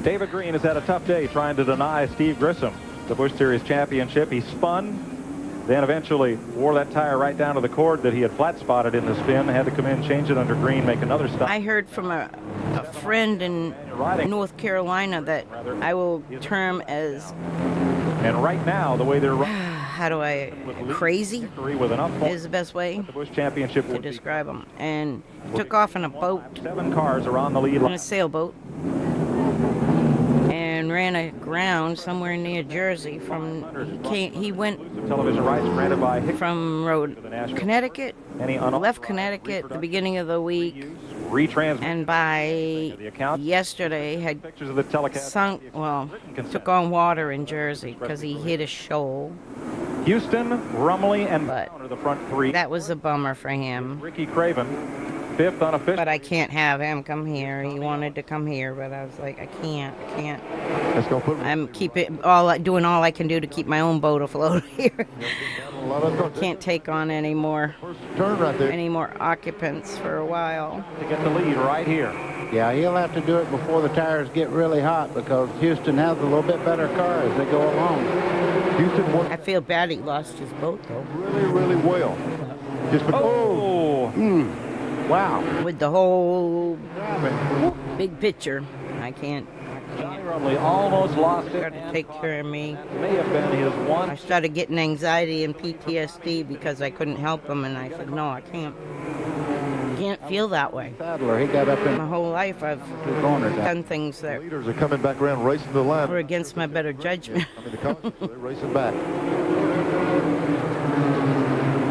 David Green has had a tough day trying to deny Steve Grissom the Busch Series championship. He spun, then eventually wore that tire right down to the cord that he had flat spotted in the spin. Had to come in, change it under Green, make another stop. I heard from a friend in North Carolina that I will term as... And right now, the way they're running... How do I... Crazy with enough is the best way the Busch championship to describe them. And took off in a boat. 7 cars are on the lead. In a sailboat. And ran aground somewhere near Jersey. He went television rights granted by Hickory from Connecticut, left Connecticut at the beginning of the week, and by yesterday had sunk, took on water in Jersey because he hit a shoal. Houston, Rumley, and Brown are the front 3. That was a bummer for him. Ricky Craven, 5th unofficial. But I can't have him come here. He wanted to come here, but I was like, I can't. Let's go put. I'm doing all I can do to keep my own boat afloat here. Can't take on any more occupants for a while. To get the lead right here. Yeah, he'll have to do it before the tires get really hot because Houston has a little bit better car as they go along. Houston won. I feel bad he lost his boat, though. Really, really well. Just wow. With the whole big picture. I can't. Johnny Rumley almost lost it. Got to take care of me. May have been his one. I started getting anxiety and PTSD because I couldn't help him, and I said, no, I can't feel that way. Sadler, he got up in my whole life. I've done things that leaders are coming back around racing the line. were against my better judgment. They're racing back.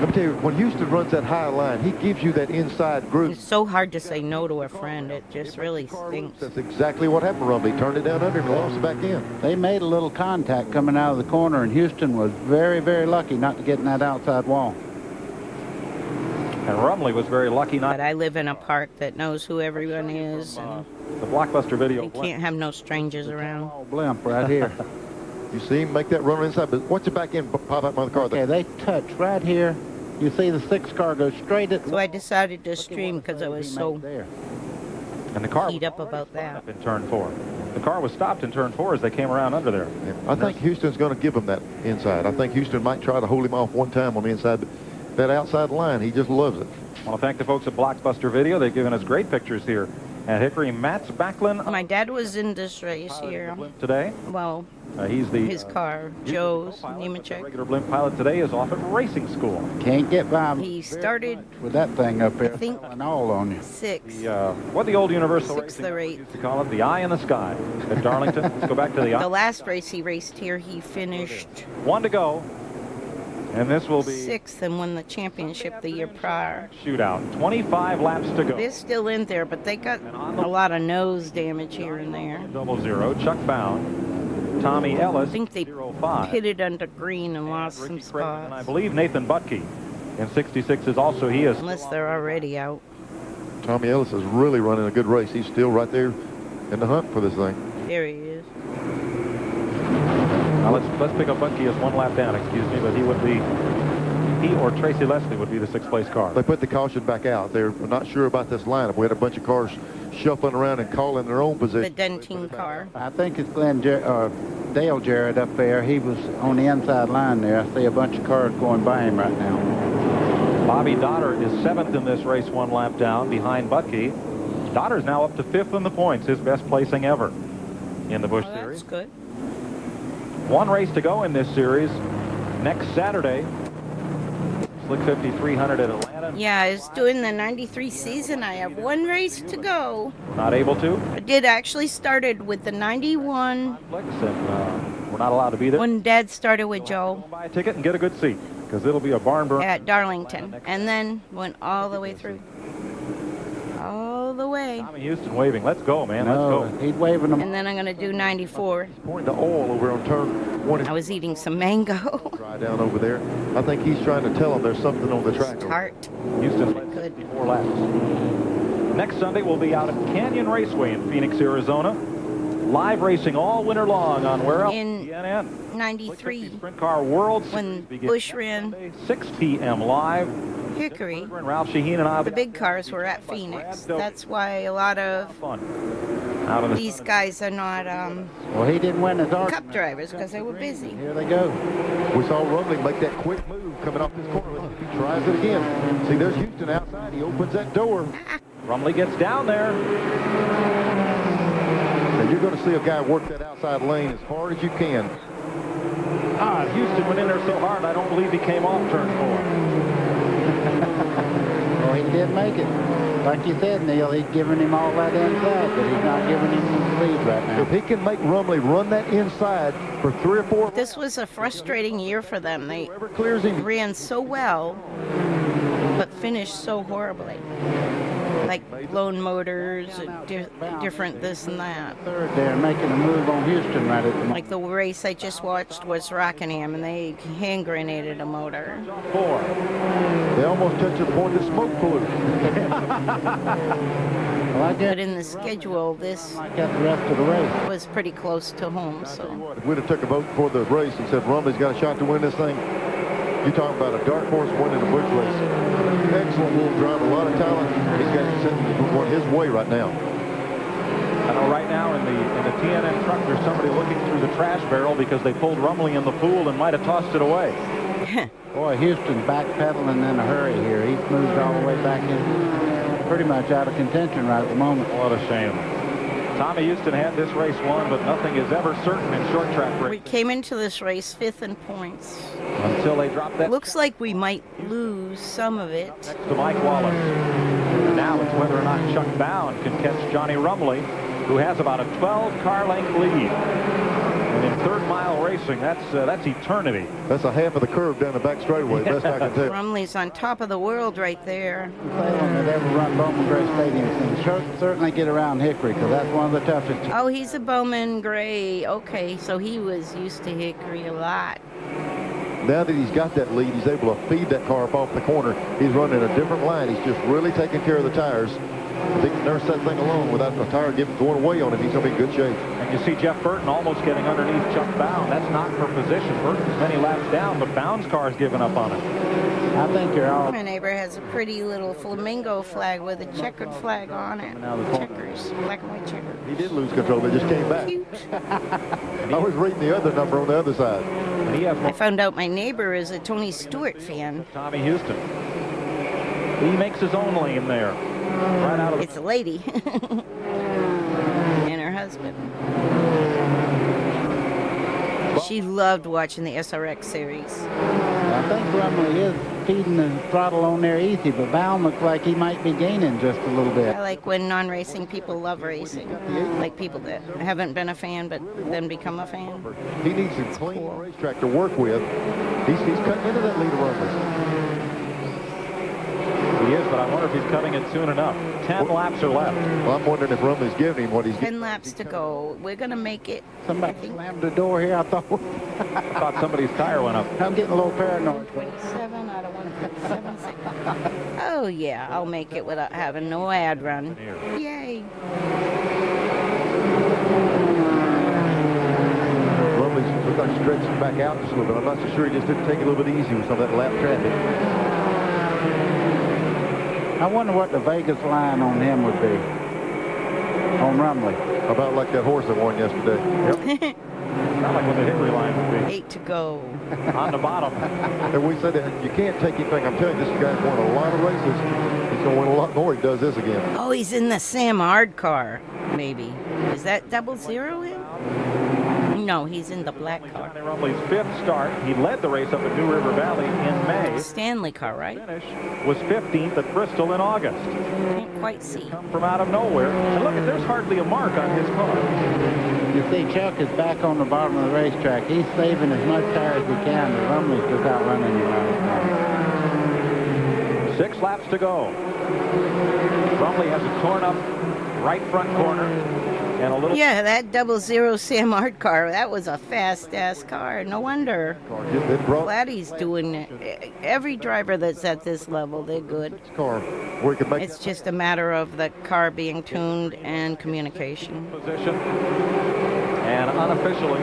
Let me tell you, when Houston runs that high line, he gives you that inside groove. It's so hard to say no to a friend. It just really stinks. That's exactly what happened, Rumley. Turned it down under and lost it back in. They made a little contact coming out of the corner, and Houston was very, very lucky not to get in that outside wall. And Rumley was very lucky not. But I live in a park that knows who everyone is, and The Blockbuster video. you can't have no strangers around. Blimp right here. You see him make that run inside, but watch it back in, pop out by the car there. Okay, they touch right here. You see the 6 car go straight at. So I decided to stream because I was so And the car beat up about that. in turn 4. The car was stopped in turn 4 as they came around under there. I think Houston's going to give him that inside. I think Houston might try to hold him off one time on the inside, but that outside line, he just loves it. I want to thank the folks at Blockbuster Video. They've given us great pictures here at Hickory. Matt's Backlund My dad was in this race here. today. Well, He's the his car, Joe's, Nemechek. regular blimp pilot today is off at racing school. Can't get by He started with that thing up there. I think and all on you. 6. What the old Universal Sixth Racing or used to call it, the eye in the sky at Darlington. Let's go back to the The eye. last race he raced here, he finished 1 to go. And this will be 6th and won the championship the year prior. shootout. 25 laps to go. They're still in there, but they got a lot of nose damage here and there. 00. Chuck Bound, Tommy Ellis, I think they 05. pitted under green and lost some spots. And I believe Nathan Butke in 66 is also, he is. Unless they're already out. Tommy Ellis is really running a good race. He's still right there in the hunt for this thing. There he is. Now let's pick up Butke as 1 lap down, excuse me, but he or Tracy Leslie would be the 6th place car. They put the caution back out. They're not sure about this lineup. We had a bunch of cars shuffling around and calling their own The position. Dentine car. I think it's Dale Jarrett up there. He was on the inside line there. I see a bunch of cars going by him right now. Bobby Dotter is 7th in this race, 1 lap down behind Butke. Dotter's now up to 5th in the points, his best placing ever in the Busch Series. That's good. 1 race to go in this series. Next Saturday, Slick 5300 at Atlanta. Yeah, I was doing the 93 season. I have 1 race to go. Not able to. I did actually started with the 91 And, we're not allowed to be there. when Dad started with Joe Buy a ticket and get a good seat, because it'll be a barn burn. at Darlington. And then went all the way through. All the way. Tommy Houston waving. Let's go, man. Let's No, go. he's waving them. And then I'm going to do 94. Pouring the oil over on turn 1 I was eating some mango. dry down over there. I think he's trying to tell them there's something on the track. Tart. Houston led 64 laps. Next Sunday, we'll be out at Canyon Raceway in Phoenix, Arizona. Live racing all winter long on where else? In BGN. 93, Sprint Car World when Series begins Busch ran Sunday, 6 p.m. live. Hickory, And Ralph Sheheen and I will the be big cars were at Phoenix. That's why a lot of fun. Out in the these guys are not Well, he didn't win his art. cup drivers because they were busy. Here they go. We saw Rumley make that quick move coming off this corner. He tries it again. See, there's Houston outside. He opens that door. Rumley gets down there. And you're going to see a guy work that outside lane as hard as you can. Houston went in there so hard, I don't believe he came off turn 4. Well, he did make it. Like you said, Neil, he's giving him all that inside, but he's not giving him the lead right now. If he can make Rumley run that inside for 3 or 4 This was a frustrating year for them. They clears him. ran so well, but finished so horribly. Like blown motors, different this and that. Third there, making a move on Houston right at the moment. Like the race I just watched was Rockingham, and they hand grenaded a motor. 4. They almost touched the point of smoke flew. But in the schedule, this got the rest of the race. was pretty close to home. So If we'd have took a vote for the race and said Rumley's got a shot to win this thing, you're talking about a dark horse winning a Busch race. Excellent little driver, a lot of talent. He's got it going his way right now. I know right now in the TNN truck, there's somebody looking through the trash barrel because they pulled Rumley in the pool and might have tossed it away. Boy, Houston's backpedaling in a hurry here. He's moved all the way back in, pretty much out of contention right at the moment. What a shame. Tommy Houston had this race won, but nothing is ever certain in short track we racing came into this race 5th in points. until they drop that Looks like we might lose some of it. next to Mike Wallace. Now it's whether or not Chuck Bound can catch Johnny Rumley, who has about a 12 car length lead. And in third mile racing, that's eternity. That's a half of the curve down the back straightaway, best I can tell. Rumley's on top of the world right there. Salem that ever run Bowman Gray Stadium can certainly get around Hickory because that's one of the toughest. Oh, he's a Bowman Gray. Okay, so he was used to Hickory a lot. Now that he's got that lead, he's able to feed that car up off the corner. He's running a different line. He's just really taking care of the tires. If he can nurse that thing alone without the tire going away on him, he's going to be in good shape. And you see Jeff Burton almost getting underneath Chuck Bound. That's not for position. Burton's many laps down, but Bound's car's giving up on him. I think you're all. My neighbor has a pretty little flamingo flag with a checkered flag on it. Checkers, black and white checkers. He did lose control, but just came back. Cute. I was reading the other number on the other side. I found out my neighbor is a Tony Stewart fan. Tommy Houston. He makes his own lane there. Right out of It's a lady. And her husband. She loved watching the SRX series. I think Rumley is feeding the throttle on there easy, but Bound looks like he might be gaining just a little bit. I like when non-racing people love racing. Like people that haven't been a fan but then become a fan. He needs a clean racetrack to work with. He's cutting into that lead of Rumley. He is, but I wonder if he's cutting it soon enough. 10 laps are left. Well, I'm wondering if Rumley's giving him what he's 10 laps to go. We're going to make it. Somebody slammed the door here, I thought. I thought somebody's tire went up. I'm getting a little paranoid. 27, I don't want to put 7, 6. Oh, yeah, I'll make it without having no ad run. Yay. Rumley's looks like stretching back out just a little bit. I'm not so sure he just didn't take it a little bit easy with some of that lap traffic. I wonder what the Vegas line on him would be. On Rumley. About like that horse that won yesterday. Yep. Not like what the Hickory line would be. 8 to go. On the bottom. And we said that you can't take anything. I'm telling you, this guy's won a lot of races. He's going to win a lot more if he does this again. Oh, he's in the Sam Ard car, maybe. Is that 00 him? No, he's in the black car. Johnny Rumley's 5th start. He led the race up at New River Valley in May. Stanley car, right? Finish was 15th at Bristol in August. Can't quite see. Come from out of nowhere. And look, there's hardly a mark on his car. You see, Chuck is back on the bottom of the racetrack. He's saving as much tire as he can. The Rumley's just outrunning him out of time. 6 laps to go. Rumley has a torn up right front corner. And a little Yeah, that 00 Sam Ard car, that was a fast-ass car. No wonder. Glad he's doing it. Every driver that's at this level, they're good. It's just a matter of the car being tuned and communication. Position. And unofficially,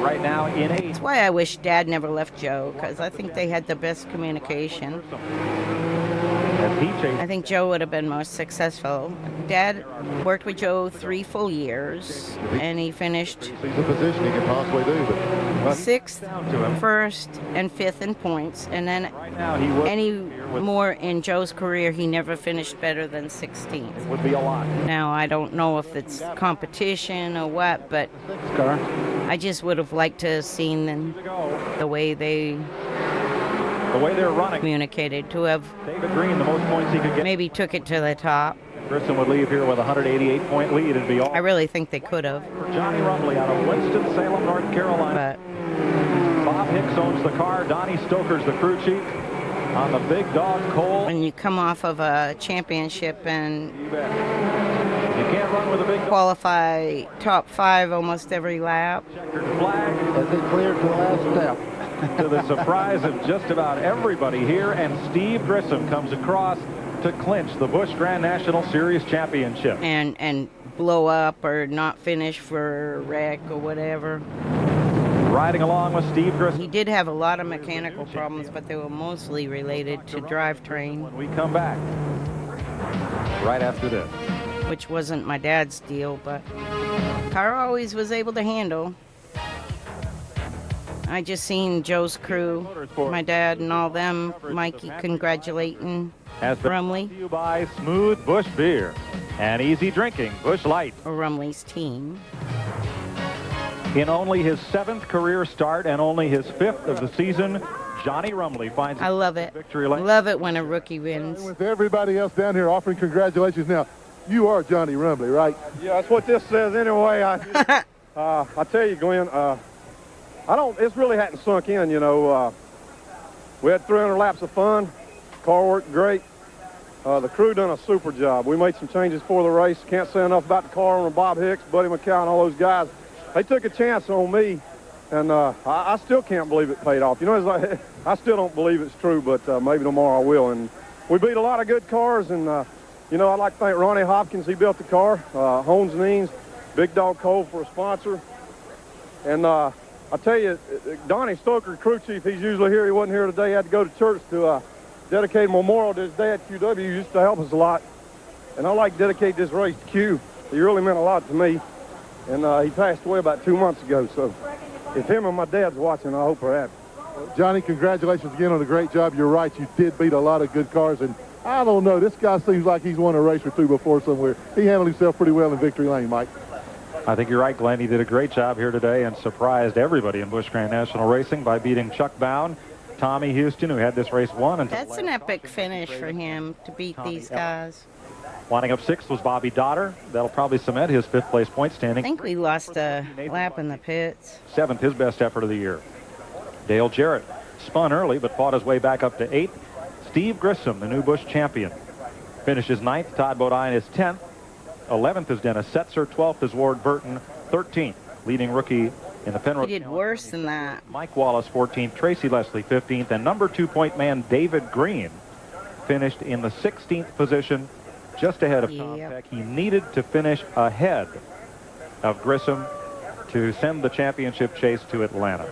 right now in 8th. That's why I wish Dad never left Joe, because I think they had the best communication. I think Joe would have been most successful. Dad worked with Joe 3 full years, and he finished He's the position he can possibly do. But 6th, 1st, and 5th in points. And then any more in Joe's career, he never finished better than 16th. Would be a lot. Now, I don't know if it's competition or what, but I just would have liked to have seen the way they're running, communicated, to have David Green, the most points he could get. Maybe took it to the top. Grissom would leave here with a 188-point lead and be all. I really think they could have. Johnny Rumley out of Winston-Salem, North Carolina. Bob Hicks owns the car. Donnie Stoker's the crew chief. On the big dog Cole. When you come off of a championship and you can't run with a big qualify top 5 almost every lap. Checkered flag. As they cleared the last step. To the surprise of just about everybody here, and Steve Grissom comes across to clinch the Busch Grand National Series Championship. And blow up or not finish for a wreck or whatever. Riding along with Steve Grissom. He did have a lot of mechanical problems, but they were mostly related to drivetrain. When we come back, right after this. Which wasn't my dad's deal, but car always was able to handle. I just seen Joe's crew, my dad and all them, Mikey congratulating Rumley. To you by Smooth Busch Beer and easy drinking Busch Light. Rumley's team. In only his 7th career start and only his 5th of the season, Johnny Rumley finds I love it. Victory lane. Love it when a rookie wins. with everybody else down here offering congratulations now, you are Johnny Rumley, right? Yeah, that's what this says anyway. I I tell you, Glenn, it's really hadn't sunk in, you know. We had 300 laps of fun. Car worked great. The crew done a super job. We made some changes for the race. Can't say enough about the car owner, Bob Hicks, Buddy McCown, all those guys. They took a chance on me, and I still can't believe it paid off. You know, it's like, I still don't believe it's true, but maybe tomorrow I will. And we beat a lot of good cars, and, you know, I'd like to thank Ronnie Hopkins. He built the car. Hones Neens, Big Dog Cole for a sponsor. And I tell you, Donnie Stoker, crew chief, he's usually here. He wasn't here today. He had to go to church to dedicate a memorial to his dad. QW used to help us a lot. And I'd like to dedicate this race to Q. He really meant a lot to me. And he passed away about 2 months ago. So if him and my dad's watching, I hope they're happy. Johnny, congratulations again on a great job. You're right, you did beat a lot of good cars, and I don't know, this guy seems like he's won a race or two before somewhere. He handled himself pretty well in victory lane, Mike. I think you're right, Glenn. He did a great job here today and surprised everybody in Busch Grand National Racing by beating Chuck Bown, Tommy Houston, who had this race won. That's an epic finish for him to beat these guys. Lining up sixth was Bobby Dotter. That'll probably cement his fifth-place point standing. I think we lost a lap in the pits. Seventh, his best effort of the year. Dale Jarrett spun early but fought his way back up to eighth. Steve Grissom, the new Busch champion, finishes ninth. Todd Bodine is 10th. 11th is Dennis Setzer. 12th is Ward Burton. 13th, leading rookie in the Penrose. He did worse than that. Mike Wallace, 14th. Tracy Leslie, 15th. And number 2-point man David Green finished in the 16th position, just ahead of Tom Peck. He needed to finish ahead of Grissom to send the championship chase to Atlanta.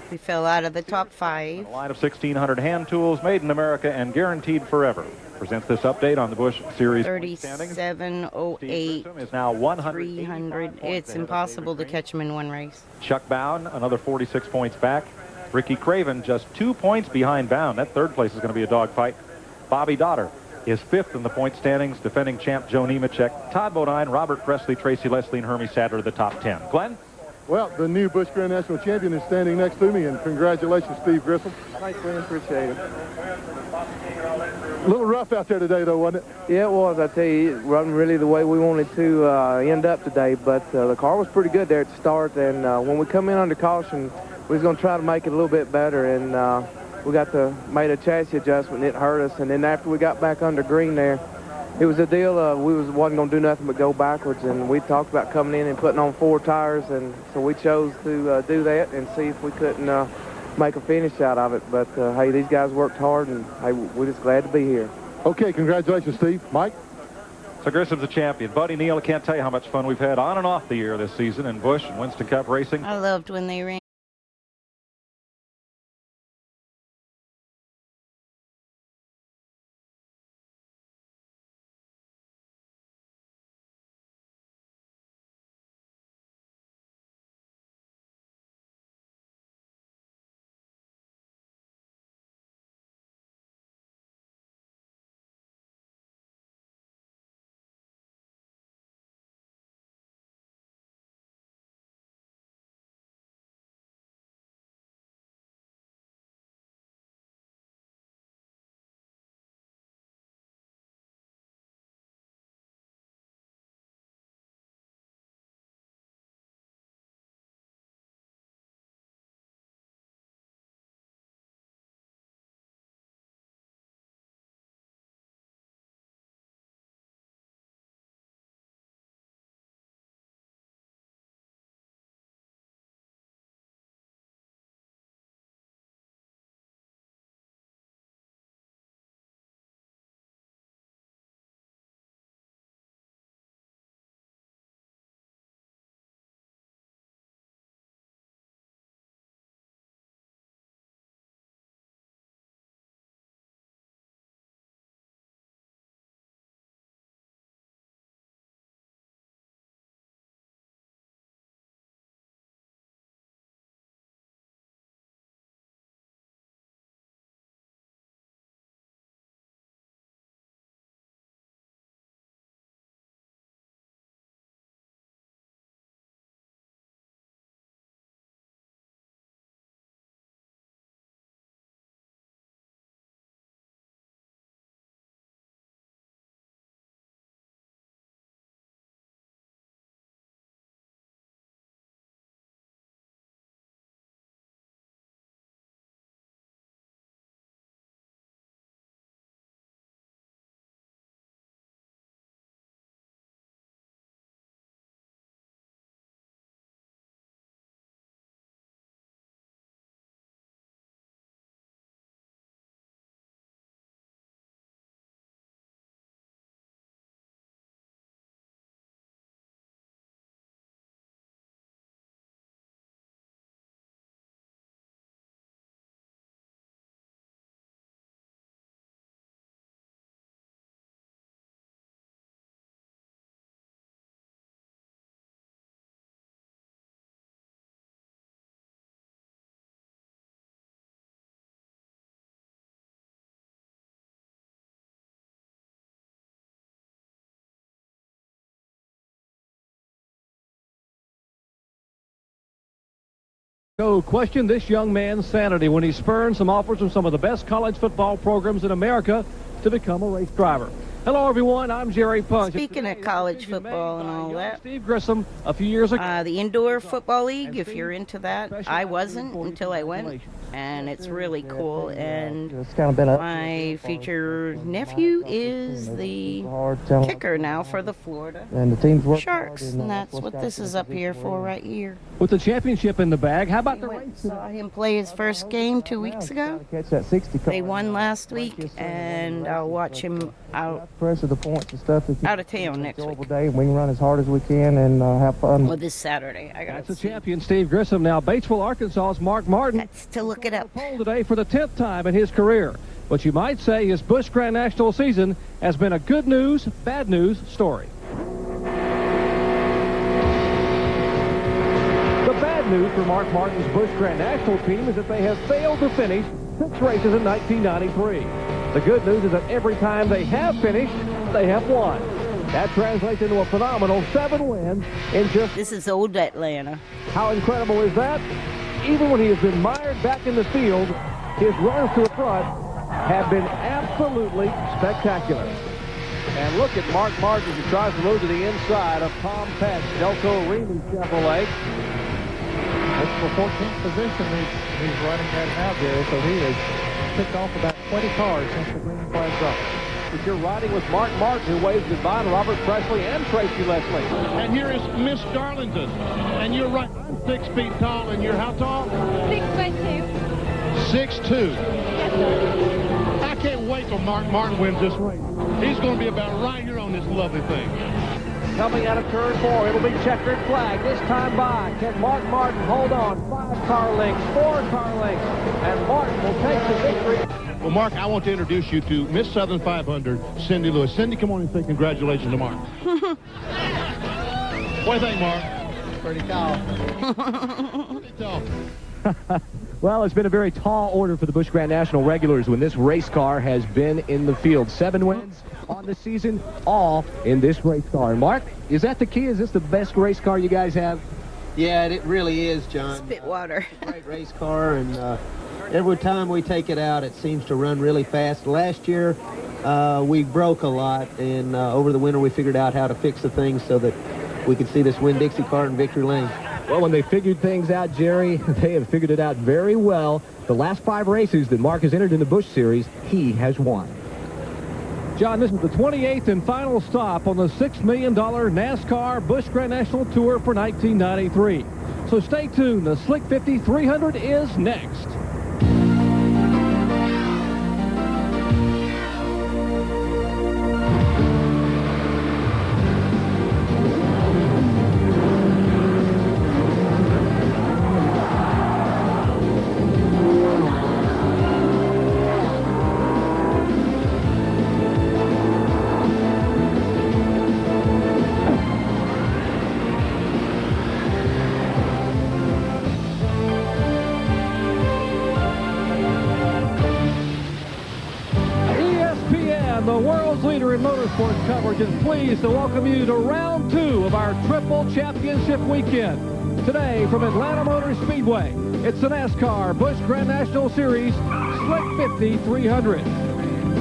We fell out of the top 5. A line of 1,600 hand tools made in America and guaranteed forever. Presents this update on the Busch Series. 37:08. Is now 300. It's impossible to catch him in one race. Chuck Bown, another 46 points back. Ricky Craven, just 2 points behind Bown. That third place is going to be a dogfight. Bobby Dotter is 5th in the point standings. Defending champ Joe Nemechek, Todd Bodine, Robert Presley, Tracy Leslie, and Hermie Sadler, the top 10. Glenn? Well, the new Busch Grand National champion is standing next to me, and congratulations, Steve Grissom. Thanks, Glenn. Appreciate it. A little rough out there today, though, wasn't it? Yeah, it was. I tell you, it wasn't really the way we wanted to end up today, but the car was pretty good there at the start, and when we come in under caution, we was going to try to make it a little bit better, and we made a chassis adjustment, and it hurt us, and then after we got back under green there, it was a deal we wasn't going to do nothing but go backwards, and we talked about coming in and putting on 4 tires, and so we chose to do that and see if we couldn't make a finish out of it. But, hey, these guys worked hard, and hey, we're just glad to be here. Okay, congratulations, Steve. Mike? So Grissom's the champion. Buddy Neal, I can't tell you how much fun we've had on and off the year this season in Busch and Winston Cup racing. I loved when they ran. No question this young man's sanity when he spurned some offers from some of the best college football programs in America to become a race driver. Hello, everyone. I'm Jerry Punch. Speaking of college football and all that, Steve Grissom, a few years ago. The indoor football league, if you're into that, I wasn't until I went, and it's really cool. And my future nephew is the kicker now for the Florida Sharks, and that's what this is up here for right here. With the championship in the bag, how about the race? Saw him play his first game 2 weeks ago. They won last week, and I'll watch him out of the points and stuff. Out of town next week. Day, and we can run as hard as we can and have fun. Well, this Saturday. That's the champion, Steve Grissom. Now, Batesville, Arkansas's Mark Martin. That's to look it up. Today for the 10th time in his career. But you might say his Busch Grand National season has been a good news, bad news story. The bad news for Mark Martin's Busch Grand National team is that they have failed to finish 6 races in 1993. The good news is that every time they have finished, they have won. That translates into a phenomenal 7 wins in just... This is old Atlanta. How incredible is that? Even when he has been mired back in the field, his runs to the front have been absolutely spectacular. And look at Mark Martin as he tries to move to the inside of Tom Peck's Delco Remy Chevrolet. It's for 14th position he's running that now, Jerry, so he has picked off about 20 cars since the green flag dropped. But you're riding with Mark Martin, who waves goodbye to Robert Presley and Tracy Leslie. And here is Miss Darlington. And you're right, I'm 6 feet tall, and you're how tall? 6'2". 6'2". Yes, sir. I can't wait till Mark Martin wins this race. He's going to be about right here on this lovely thing. Coming out of turn 4, it'll be checkered flag. This time by, can Mark Martin hold on? 5 car lengths, 4 car lengths, and Martin will take the victory. Well, Mark, I want to introduce you to Miss Southern 500, Cindy Lewis. Cindy, come on and say congratulations to Mark. What do you think, Mark? Pretty tall. Pretty tall. Well, it's been a very tall order for the Busch Grand National regulars when this race car has been in the field. 7 wins on the season, all in this race car. And Mark, is that the key? Is this the best race car you guys have? Yeah, it really is, John. Spitwater. Great race car, and every time we take it out, it seems to run really fast. Last year, we broke a lot, and over the winter, we figured out how to fix the things so that we could see this Winn-Dixie car in victory lane. Well, when they figured things out, Jerry, they have figured it out very well. The last 5 races that Mark has entered in the Busch Series, he has won. John, this is the 28th and final stop on the $6 million NASCAR Busch Grand National Tour for 1993. So stay tuned. The Slick 50 300 is next. The world's leader in motorsports coverage is pleased to welcome you to round 2 of our Triple Championship weekend. Today from Atlanta Motor Speedway, it's the NASCAR Busch Grand National Series Slick 50 300.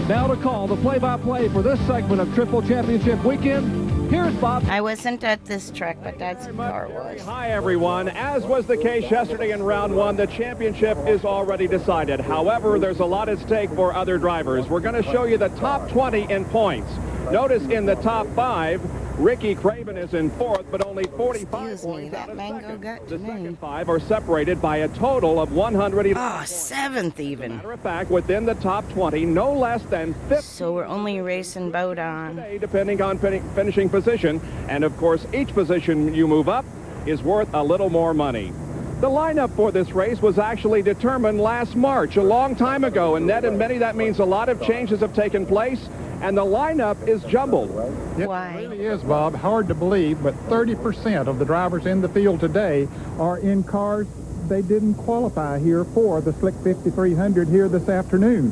Now to call the play-by-play for this segment of Triple Championship weekend, here's Bob. I wasn't at this track, but that's car was. Hi, everyone. As was the case yesterday in round 1, the championship is already decided. However, there's a lot at stake for other drivers. We're going to show you the top 20 in points. Notice in the top 5, Ricky Craven is in 4th, but only 45 points out of second. The second 5 are separated by a total of 111. Oh, 7th even. Matter of fact, within the top 20, no less than 50. So we're only racing boat on. Depending on finishing position, and of course, each position you move up is worth a little more money. The lineup for this race was actually determined last March, a long time ago, and Ned and Benny, that means a lot of changes have taken place, and the lineup is jumbled. Why? It really is, Bob. Hard to believe, but 30% of the drivers in the field today are in cars they didn't qualify here for the Slick 5300 here this afternoon.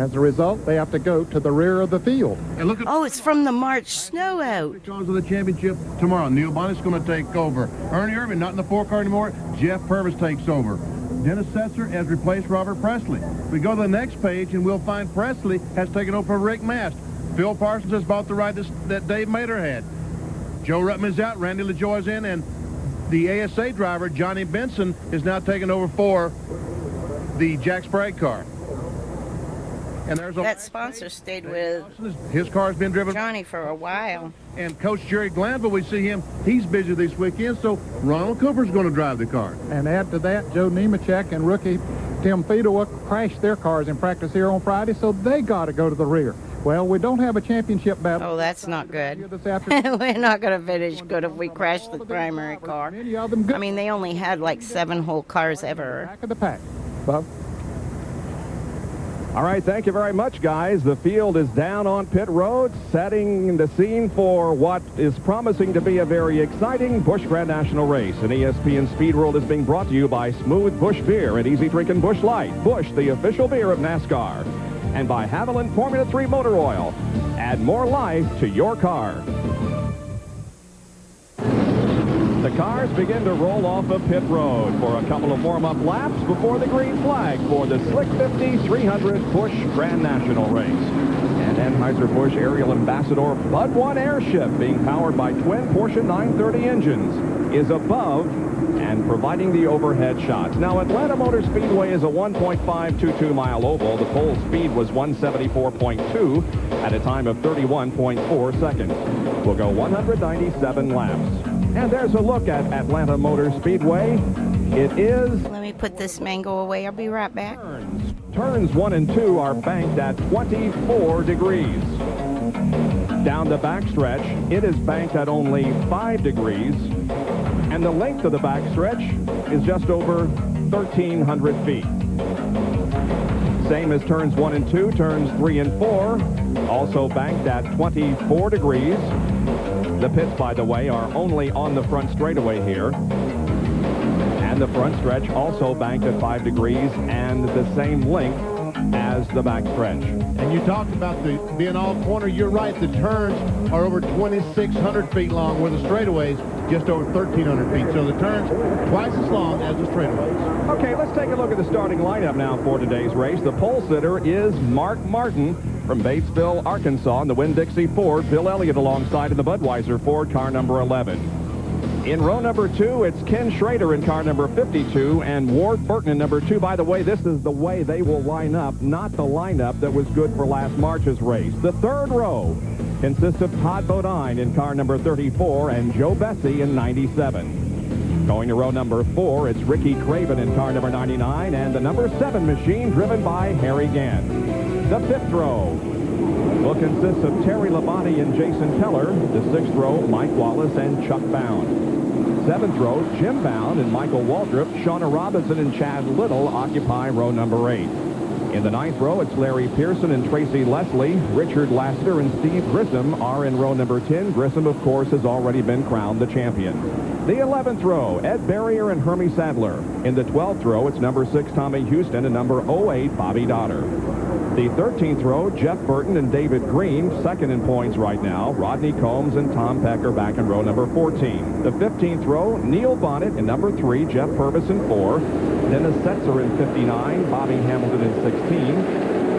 As a result, they have to go to the rear of the field. And look at Oh, it's from the March snow out. of the championship tomorrow. Neil Bonnet's going to take over. Ernie Irvin not in the 4 car anymore. Jeff Purvis takes over. Dennis Setzer has replaced Robert Presley. We go to the next page and we'll find Presley has taken over for Rick Mast. Phil Parsons has bought the ride that Dave Mater had. Joe Ruttman is out. Randy LaJoy is in, and the ASA driver Johnny Benson is now taking over for the Jack Sprague car. And there's That sponsor stayed with his car's been driven Johnny for a while. And Coach Jerry Glanville, we see him, he's busy this weekend, so Ronald Cooper's going to drive the car. And add to that, Joe Nemechek and rookie Tim Fedowa crashed their cars in practice here on Friday, so they got to go to the rear. Well, we don't have a championship battle. Oh, that's not good. We're not going to finish good if we crash the primary car. I mean, they only had like 7 whole cars ever. Back of the pack. Bob? All right, thank you very much, guys. The field is down on pit road, setting the scene for what is promising to be a very exciting Busch Grand National race. An ESPN Speed World is being brought to you by Smooth Busch Beer and Easy Drinking Busch Light. Busch, the official beer of NASCAR. And by Haviland Formula 3 Motor Oil. Add more life to your car. The cars begin to roll off of pit road for a couple of warm-up laps before the green flag for the Slick 50 300 Busch Grand National race. And Anheuser-Busch Aerial Ambassador Bud 1 airship, being powered by twin Porsche 930 engines, is above and providing the overhead shots. Now, Atlanta Motor Speedway is a 1.522-mile oval. The pole speed was 174.2 at a time of 31.4 seconds. We'll go 197 laps. And there's a look at Atlanta Motor Speedway. It is... Let me put this mango away. I'll be right back. Turns 1 and 2 are banked at 24 degrees. Down the backstretch, it is banked at only 5 degrees. And the length of the backstretch is just over 1,300 feet. Same as turns 1 and 2, turns 3 and 4, also banked at 24 degrees. The pits, by the way, are only on the front straightaway here. And the front stretch also banked at 5 degrees and the same length as the back stretch. And you talked about being all corner. You're right. The turns are over 2,600 feet long, where the straightaways just over 1,300 feet. So the turns twice as long as the straightaways. Okay, let's take a look at the starting lineup now for today's race. The pole sitter is Mark Martin from Batesville, Arkansas, in the Winn-Dixie Ford. Bill Elliott alongside in the Budweiser Ford, car number 11. In row number 2, it's Ken Schrader in car number 52 and Ward Burton in number 2. By the way, this is the way they will line up, not the lineup that was good for last March's race. The third row consists of Todd Bodine in car number 34 and Joe Bessie in 97. Going to row number 4, it's Ricky Craven in car number 99 and the number 7 machine driven by Harry Gant. The 5th row will consist of Terry Labonte and Jason Keller. The 6th row, Mike Wallace and Chuck Bound. 7th row, Jim Bound and Michael Waldrop. Shauna Robinson and Chad Little occupy row number 8. In the 9th row, it's Larry Pearson and Tracy Leslie. Richard Lassiter and Steve Grissom are in row number 10. Grissom, of course, has already been crowned the champion. The 11th row, Ed Barrier and Hermie Sadler. In the 12th row, it's number 6, Tommy Houston, and number 08, Bobby Dotter. The 13th row, Jeff Burton and David Green, second in points right now. Rodney Combs and Tom Peck are back in row number 14. The 15th row, Neil Bonnet in number 3, Jeff Purvis in 4. Dennis Setzer in 59, Bobby Hamilton in 16.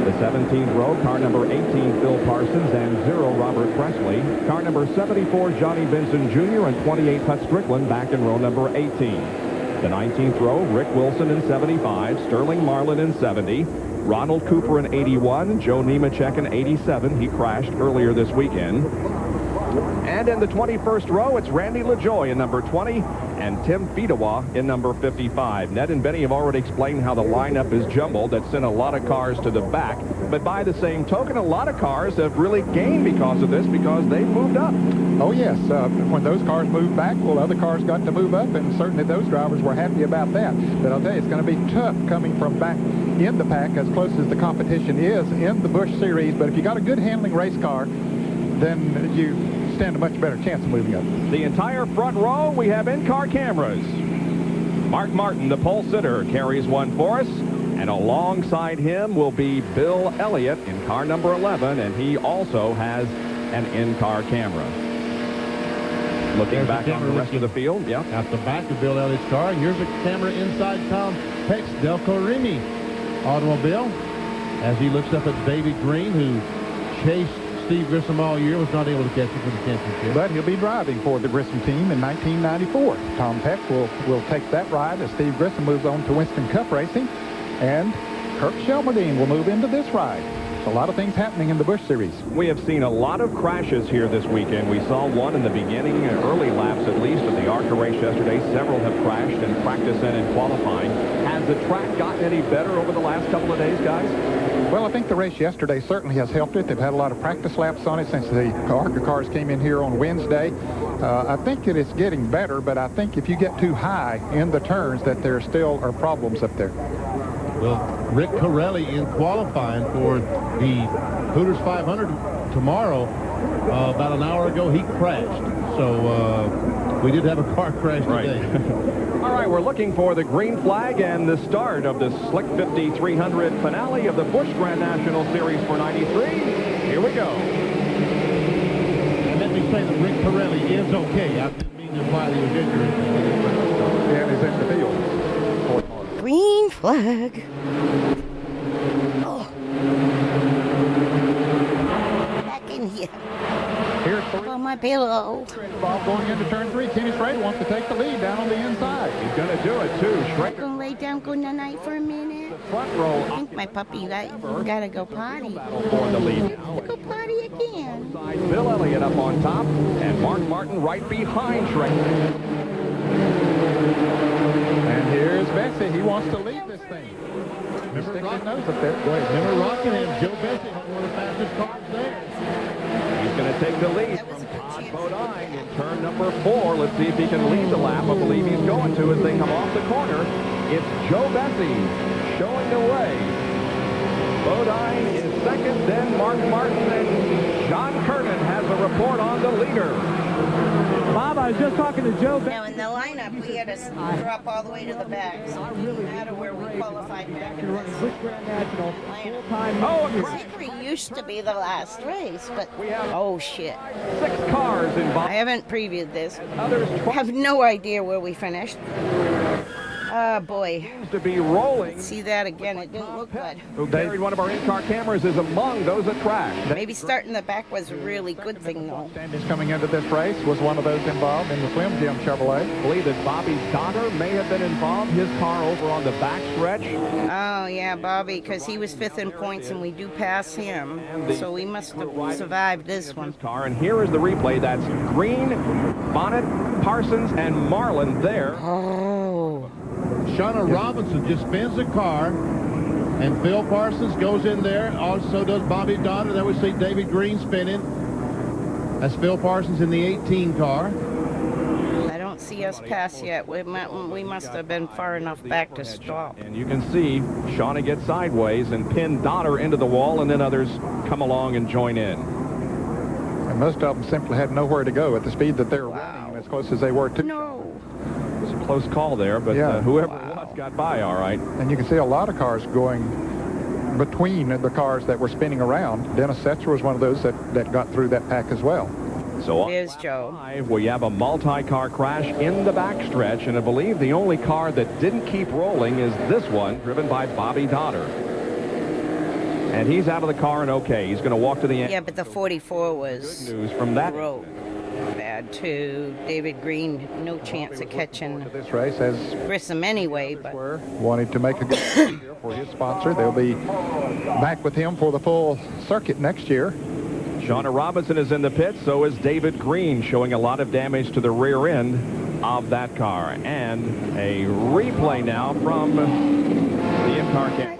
The 17th row, car number 18, Phil Parsons, and 0, Robert Presley. Car number 74, Johnny Benson Jr., and 28, Hut Strickland back in row number 18. The 19th row, Rick Wilson in 75, Sterling Marlin in 70. Ronald Cooper in 81, Joe Nemechek in 87. He crashed earlier this weekend. And in the 21st row, it's Randy LaJoy in number 20 and Tim Fedowa in number 55. Ned and Benny have already explained how the lineup is jumbled. That sent a lot of cars to the back. But by the same token, a lot of cars have really gained because of this, because they've moved up. Oh, yes. When those cars moved back, well, other cars got to move up, and certainly those drivers were happy about that. But I'll tell you, it's going to be tough coming from back in the pack as close as the competition is in the Busch Series. But if you got a good handling race car, then you stand a much better chance of moving up. The entire front row, we have in-car cameras. Mark Martin, the pole sitter, carries one for us. And alongside him will be Bill Elliott in car number 11, and he also has an in-car camera. Looking back on the rest of the field, yeah. At the back of Bill Elliott's car, and here's a camera inside Tom Peck's Delco Remy automobile as he looks up at David Green, who chased Steve Grissom all year, was not able to catch him for the championship. But he'll be driving for the Grissom team in 1994. Tom Peck will take that ride as Steve Grissom moves on to Winston Cup racing, and Kirk Shelmerdine will move into this ride. A lot of things happening in the Busch Series. We have seen a lot of crashes here this weekend. We saw one in the beginning, early laps at least, of the ARCA race yesterday. Several have crashed in practice and in qualifying. Has the track gotten any better over the last couple of days, guys? Well, I think the race yesterday certainly has helped it. They've had a lot of practice laps on it since the ARCA cars came in here on Wednesday. I think it is getting better, but I think if you get too high in the turns that there still are problems up there. Well, Rick Corelli in qualifying for the Hooters 500 tomorrow. About an hour ago, he crashed. So we did have a car crash today. All right, we're looking for the green flag and the start of the Slick 5300 finale of the Busch Grand National Series for 93. Here we go. And let me say that Rick Corelli is okay. I didn't mean to imply he was injured. And he's in the field. Green flag. Oh. Back in here. Here's on my pillow. Bob going into turn 3. Kenny Schrader wants to take the lead down on the inside. He's going to do it, too. Schrader. Gonna lay down, go night for a minute. Front row. I think my puppy gotta go potty. For the lead. Go potty again. Bill Elliott up on top, and Mark Martin right behind Schrader. And here's Bessie. He wants to lead this thing. Remember Rock nose up there. Remember Rockingham, Joe Bessie, one of the fastest cars there. He's going to take the lead from Todd Bodine in turn number 4. Let's see if he can lead the lap. I believe he's going to as they come off the corner. It's Joe Bessie showing the way. Bodine is second, then Mark Martin, and John Kernan has a report on the leader. Bob, I was just talking to Joe. Now, in the lineup, we had to drop all the way to the back, so it didn't matter where we qualified back in this lineup. Hickory used to be the last race, but oh shit. 6 cars involved. I haven't previewed this. I have no idea where we finished. Oh boy. Seems to be rolling. Let's see that again. It didn't look good. Who carried one of our in-car cameras is among those that crashed. Maybe starting the back was a really good thing, though. Standish coming into this race was one of those involved in the Slim Jim Chevrolet. I believe that Bobby Donner may have been involved. His car over on the back stretch. Oh, yeah, Bobby, because he was 5th in points, and we do pass him. So we must have survived this one. Car, and here is the replay. That's Green, Bonnet, Parsons, and Marlin there. Oh. Shauna Robinson just spins the car, and Phil Parsons goes in there. Also does Bobby Donner. There we see David Green spinning. That's Phil Parsons in the 18 car. I don't see us pass yet. We must have been far enough back to stop. And you can see Shauna get sideways and pin Donner into the wall, and then others come along and join in. And most of them simply had nowhere to go at the speed that they were running, as close as they were to. No. It was a close call there, but whoever it was got by all right. And you can see a lot of cars going between the cars that were spinning around. Dennis Setzer was one of those that got through that pack as well. So there's Joe. We have a multi-car crash in the backstretch, and I believe the only car that didn't keep rolling is this one, driven by Bobby Donner. And he's out of the car and okay. He's going to walk to the end. Yeah, but the 44 was good news from that. Bad too. David Green, no chance of catching this race as Grissom anyway, but wanted to make a good year for his sponsor. They'll be back with him for the full circuit next year. Shauna Robinson is in the pit, so is David Green, showing a lot of damage to the rear end of that car. And a replay now from the in-car camera.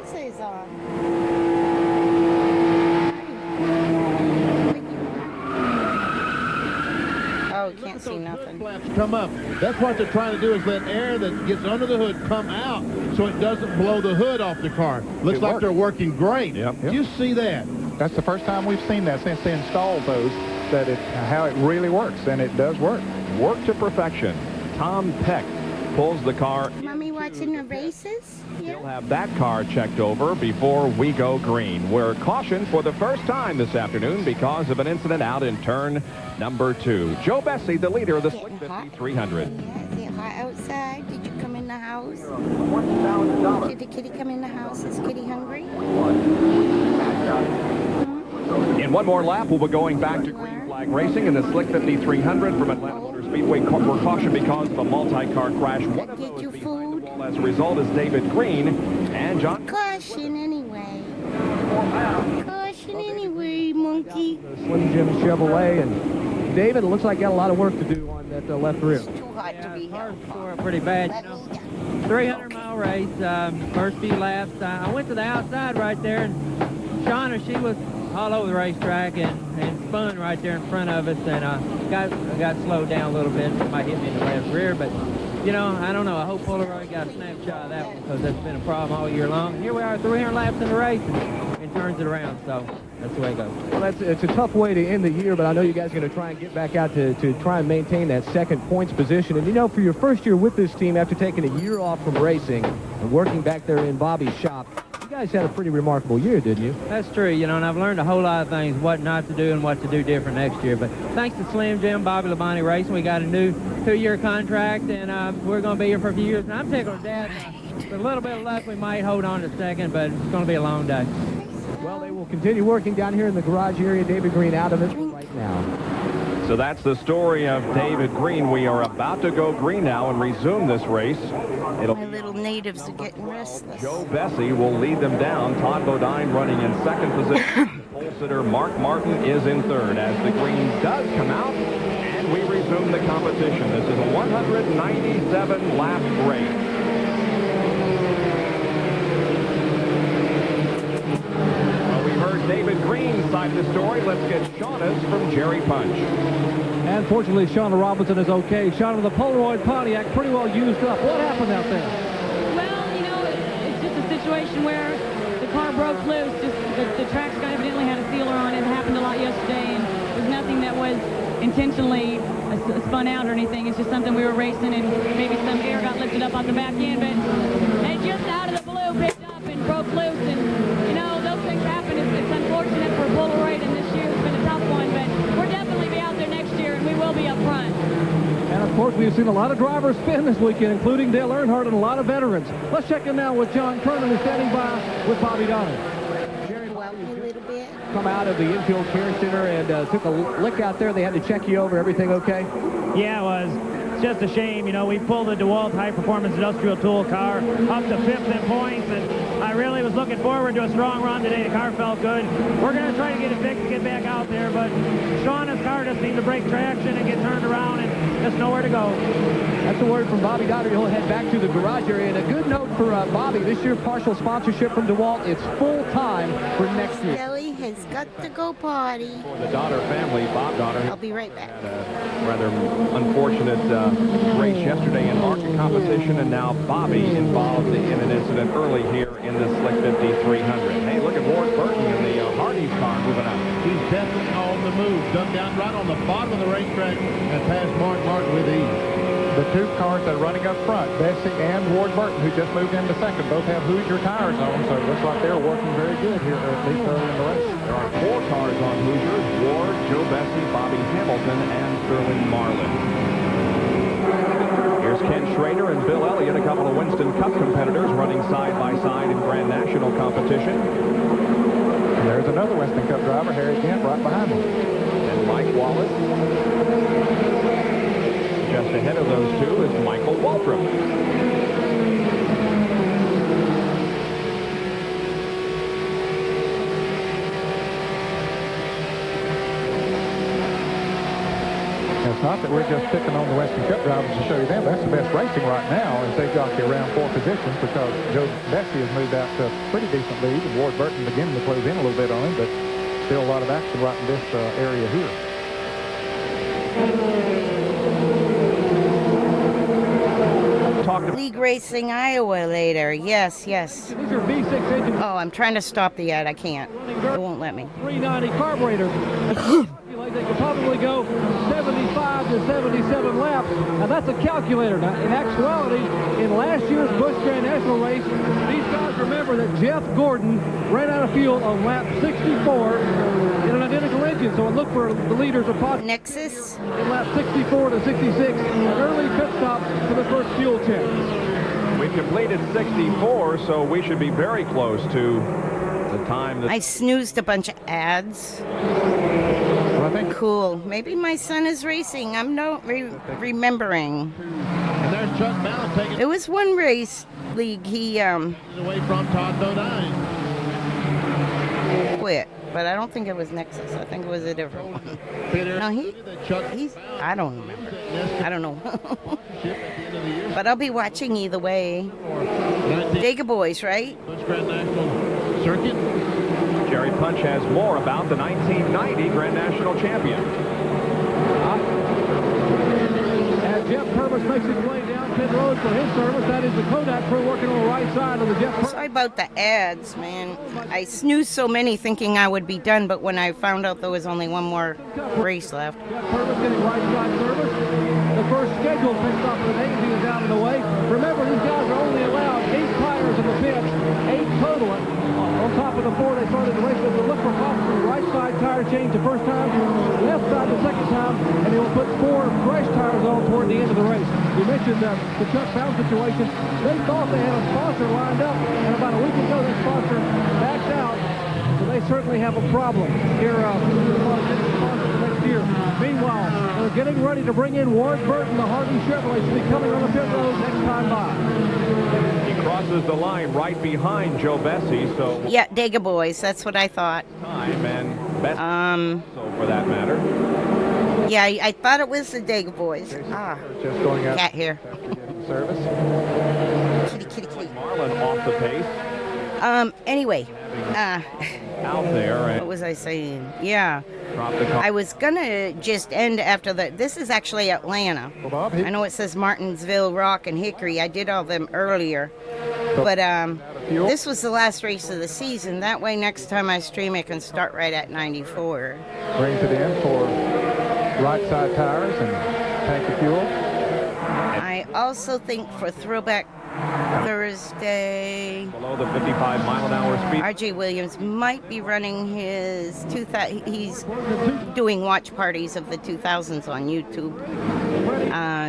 Oh, can't see nothing. Flaps come up. That's what they're trying to do, is let air that gets under the hood come out so it doesn't blow the hood off the car. Looks like they're working great. Yep. Did you see that? That's the first time we've seen that since they installed those, how it really works, and it does work. Work to perfection. Tom Peck pulls the car. Mommy, watching the races? We'll have that car checked over before we go green. We're cautioned for the first time this afternoon because of an incident out in turn number 2. Joe Bessie, the leader of the Slick 5300. Yeah, is it hot outside? Did you come in the house? Did the kitty come in the house? Is Kitty hungry? In one more lap, we'll be going back to green flag racing in the Slick 5300 from Atlanta Motor Speedway. We're cautioned because of a multi-car crash. One of those behind the wall as a result is David Green and John. Caution anyway. Caution anyway, monkey. Slim Jim Chevrolet, and David, it looks like got a lot of work to do on that left rear. Too hot to be here. Pretty bad, you know. 300-mile race, first few laps. I went to the outside right there, and Shauna, she was all over the racetrack and spun right there in front of us, and I got slowed down a little bit. It might hit me in the left rear, but you know, I don't know. I hope Polaroid got a snapshot of that one because that's been a problem all year long. Here we are, 300 laps in the race, and turns it around. So that's the way it goes. Well, it's a tough way to end the year, but I know you guys are going to try and get back out to try and maintain that second points position. And you know, for your first year with this team, after taking a year off from racing and working back there in Bobby's shop, you guys had a pretty remarkable year, didn't you? That's true, you know, and I've learned a whole lot of things, what not to do and what to do different next year. But thanks to Slim Jim, Bobby Labonte Racing, we got a new 2-year contract, and we're going to be here for a few years. And I'm tickled to death. With a little bit of luck, we might hold on to second, but it's going to be a long day. Well, they will continue working down here in the garage area. David Green out of it right now. So that's the story of David Green. We are about to go green now and resume this race. My little natives are getting restless. Joe Bessie will lead them down. Todd Bodine running in second position. Pole sitter Mark Martin is in third as the green does come out, and we resume the competition. This is a 197-lap race. David Green's side of the story. Let's get Shauna's from Jerry Punch. And fortunately, Shauna Robinson is okay. Shauna, the Polaroid Pontiac pretty well used up. What happened out there? Well, you know, it's just a situation where the car broke loose. Just the track's guy evidently had a sealer on it. It happened a lot yesterday, and there's nothing that was intentionally spun out or anything. It's just something we were racing, and maybe some air got lifted up on the back end, but it just out of the blue picked up and broke loose, and you know, those things happen. It's unfortunate for Polaroid, and this year has been a tough one, but we'll definitely be out there next year, and we will be up front. And of course, we've seen a lot of drivers spin this weekend, including Dale Earnhardt and a lot of veterans. Let's check in now with John Kernan, who's standing by with Bobby Donner. Come out of the infield care center and took a lick out there. They had to check you over. Everything okay? Yeah, it was. It's just a shame. You know, we pulled the DeWalt high-performance industrial tool car up to 5th in points, and I really was looking forward to a strong run today. The car felt good. We're going to try to get it fixed and get back out there, but Shauna's car just seemed to break traction and get turned around, and just nowhere to go. That's a word from Bobby Donner. He'll head back to the garage area. And a good note for Bobby, this year partial sponsorship from DeWalt. It's full time for next year. Kelly has got to go potty. For the Donner family, Bob Donner. I'll be right back. Had a rather unfortunate race yesterday in market competition, and now Bobby involved in an incident early here in the Slick 5300. Hey, look at Ward Burton in the Hardy's car moving up. He's definitely on the move. Dumped down right on the bottom of the racetrack and passed Mark Martin with ease. The two cars that are running up front, Bessie and Ward Burton, who just moved into second, both have Hoosier tires on, so it looks like they're working very good here, at least early in the race. There are 4 cars on Hoosiers: Ward, Joe Bessie, Bobby Hamilton, and Sterling Marlin. Here's Ken Schrader and Bill Elliott, a couple of Winston Cup competitors running side by side in Grand National competition. And there's another Winston Cup driver, Harry Kent, right behind him. And Mike Wallace. Just ahead of those two is Michael Waltrip. It's not that we're just picking on the Western Cup drivers to show you them. That's the best racing right now as they jockey around 4 positions because Joe Bessie has moved out to a pretty decent lead, and Ward Burton beginning to close in a little bit on him, but still a lot of action right in this area here. League Racing Iowa later. Yes, yes. These are V6 engines. Oh, I'm trying to stop the ad. I can't. It won't let me. 390 carburetor. Like they could probably go 75 to 77 laps, and that's a calculator. Now, in actuality, in last year's Busch Grand National race, these guys remember that Jeff Gordon ran out of fuel on lap 64 in an identical engine, so it looked for the leaders of Pod Nexus in lap 64 to 66, an early pit stop for the first fuel check. We've completed 64, so we should be very close to the time that I snoozed a bunch of ads. Cool. Maybe my son is racing. I'm not remembering. And there's Chuck Ballard taking It was one race league he away from Todd Bodine. quit, but I don't think it was Nexus. I think it was a different one. No, he's I don't remember. I don't know. But I'll be watching either way. Dega Boys, right? Grand National Circuit. Jerry Punch has more about the 1990 Grand National champion. As Jeff Purvis makes his way down pit road for his service, that is the Kodak crew working on the right side of the Jeff Purvis. Sorry about the ads, man. I snoozed so many thinking I would be done, but when I found out there was only one more race left. Jeff Purvis getting right side service. The first scheduled pit stop of the day is out of the way. Remember, these guys are only allowed 8 tires in the pits, 8 total. On top of the 4 they started the race with. So look for possibly right side tire change the first time, left side the second time, and he will put 4 fresh tires on toward the end of the race. You mentioned the Chuck Brown situation. They thought they had a sponsor lined up, and about a week ago that sponsor backed out. So they certainly have a problem here next year. Meanwhile, they're getting ready to bring in Ward Burton, the Hardy Chevrolet, to be coming on the pit road next time by. He crosses the line right behind Joe Bessie, so Yeah, Dega Boys. That's what I thought. time and Bessie, so for that matter. Yeah, I thought it was the Dega Boys. Just going out. Cat here. Service. Kitty, kitty, kitty. Marlin off the pace. Anyway. Out there. What was I saying? Yeah. Drop the car. I was gonna just end after the. This is actually Atlanta. Well, Bob, I know it says Martinsville, Rock, and Hickory. I did all them earlier, but this was the last race of the season. That way, next time I stream, it can start right at 94. Brings it in for right side tires and tank of fuel. I also think for Throwback Thursday, Below the 55 mile an hour speed. R.J. Williams might be running his 2000. He's doing watch parties of the 2000s on YouTube.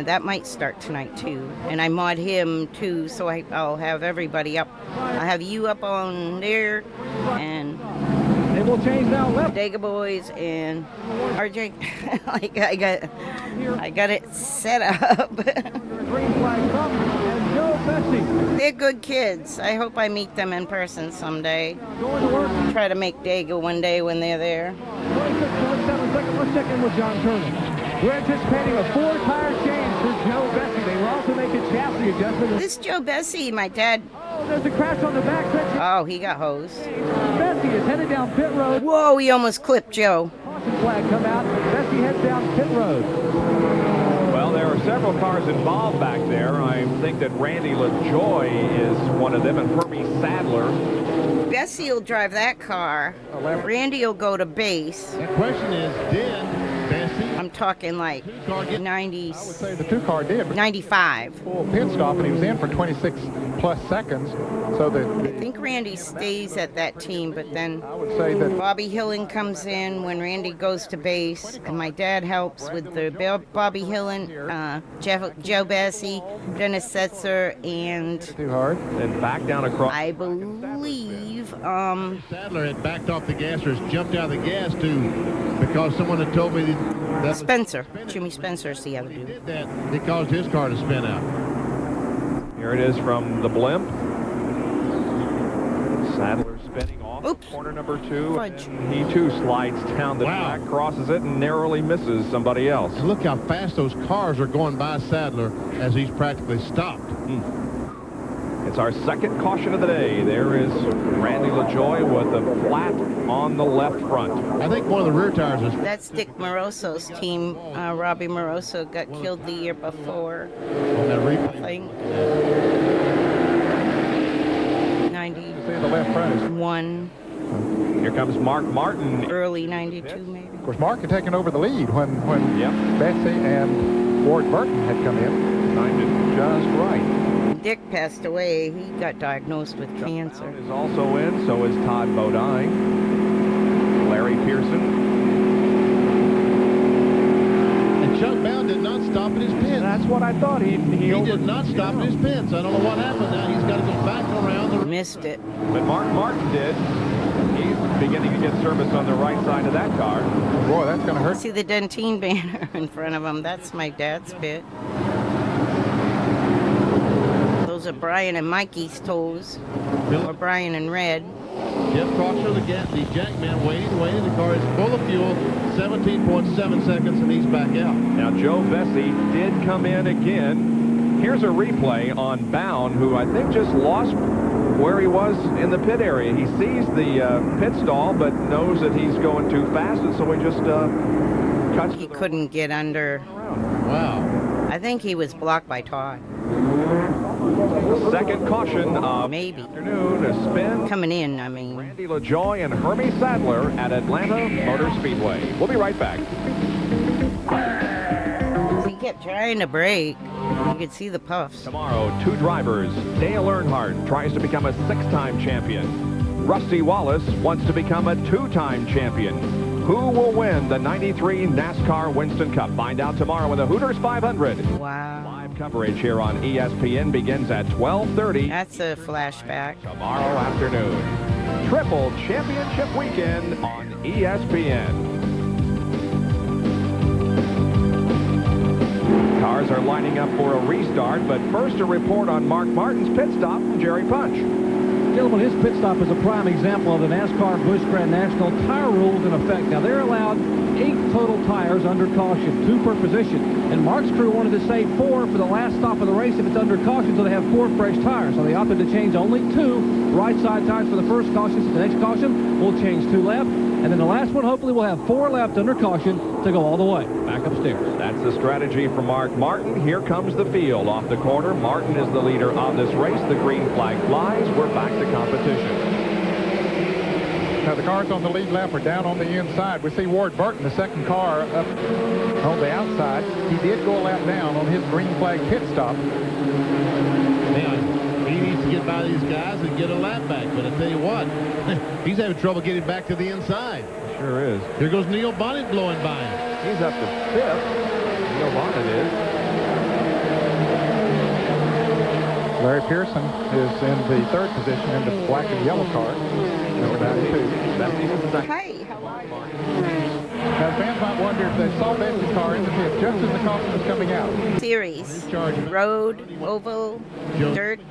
That might start tonight too, and I mod him too, so I'll have everybody up. I'll have you up on there, and it will change now. Left. Dega Boys and RJ. Like I got it set up. Green flag up, and Joe Bessie. They're good kids. I hope I meet them in person someday. Going to work. Try to make Dega one day when they're there. 26.7 seconds. Let's check in with John Turner. We're anticipating a 4-tire change for Joe Bessie. They will also make a chassis adjustment. This Joe Bessie, my dad. Oh, there's a crash on the back section. Oh, he got hosed. Bessie is headed down pit road. Whoa, he almost clipped Joe. Caution flag come out. Bessie heads down pit road. Well, there are several cars involved back there. I think that Randy LaJoy is one of them, and Herbie Sadler. Bessie will drive that car. Randy will go to base. The question is, did Bessie? I'm talking like 90. I would say the 2-car did. 95. Full pit stop, and he was in for 26 plus seconds. So I think Randy stays at that team, but then I would say that Bobby Hillen comes in when Randy goes to base, and my dad helps with the Bobby Hillen, Joe Bessie, Dennis Setzer, and too hard. Then back down across. I believe Sadler had backed off the gas or jumped out of the gas because someone had told me that Spencer, Jimmy Spencer's the other dude. did that. It caused his car to spin out. Here it is from the blimp. Sadler spinning off corner number 2. And he too slides down the track, crosses it, and narrowly misses somebody else. And look how fast those cars are going by Sadler as he's practically stopped. It's our second caution of the day. There is Randy LaJoy with a flat on the left front. I think one of the rear tires is... That's Dick Moroso's team. Robbie Moroso got killed the year before. On that replay. I think. 91. Here comes Mark Martin. Early 92, maybe. Of course, Mark had taken over the lead when Betsy and Ward Burton had come in. Timed it just right. Dick passed away. He got diagnosed with cancer. Is also in, so is Todd Bodine. Larry Pearson. And Chuck Bell did not stop at his pins. That's what I thought. He did not stop at his pins. I don't know what happened now. He's got to go back around the... Missed it. But Mark Martin did. He's beginning to get service on the right side of that car. Boy, that's going to hurt. See the Dentine banner in front of him. That's my dad's pit. Those are Brian and Mikey's toes. Or Brian and Red. Jeff Croxer, the jackman, waiting. The car is full of fuel, 17.7 seconds, and he's back out. Now, Joe Vesey did come in again. Here's a replay on Bound, who I think just lost where he was in the pit area. He sees the pit stall, but knows that he's going too fast, and so he just cuts. He couldn't get under. Wow. I think he was blocked by Todd. Second caution of maybe afternoon, a spin. Coming in, I mean. Randy LaJoy and Hermie Sadler at Atlanta Motor Speedway. We'll be right back. He kept trying to brake. You could see the puffs. Tomorrow, two drivers. Dale Earnhardt tries to become a 6-time champion. Rusty Wallace wants to become a 2-time champion. Who will win the 93 NASCAR Winston Cup? Find out tomorrow in the Hooters 500. Wow. Live coverage here on ESPN begins at 12:30. That's a flashback. Tomorrow afternoon. Triple Championship Weekend on ESPN. Cars are lining up for a restart, but first a report on Mark Martin's pit stop from Jerry Punch. Gentlemen, his pit stop is a prime example of the NASCAR Busch Grand National tire rules in effect. Now, they're allowed 8 total tires under caution, 2 per position. And Mark's crew wanted to save 4 for the last stop of the race if it's under caution, so they have 4 fresh tires. So they opted to change only 2 right side tires for the first caution. So the next caution, we'll change 2 left. And then the last one, hopefully, we'll have 4 left under caution to go all the way back upstairs. That's the strategy for Mark Martin. Here comes the field off the corner. Martin is the leader of this race. The green flag flies. We're back to competition. Now the cars on the lead lap are down on the inside. We see Ward Burton, the second car, up on the outside. He did go a lap down on his green flag pit stop. Man, he needs to get by these guys and get a lap back. But I tell you what, he's having trouble getting back to the inside. Sure is. Here goes Neil Bonnet blowing by him. He's up to 5th. Neil Bonnet is. Larry Pearson is in the 3rd position in the black and yellow car. Number 92. Hi, how are you? Now, fans might wonder if they saw Betsy's car in the pit just as the caution was coming out. Series. Road, oval, dirt.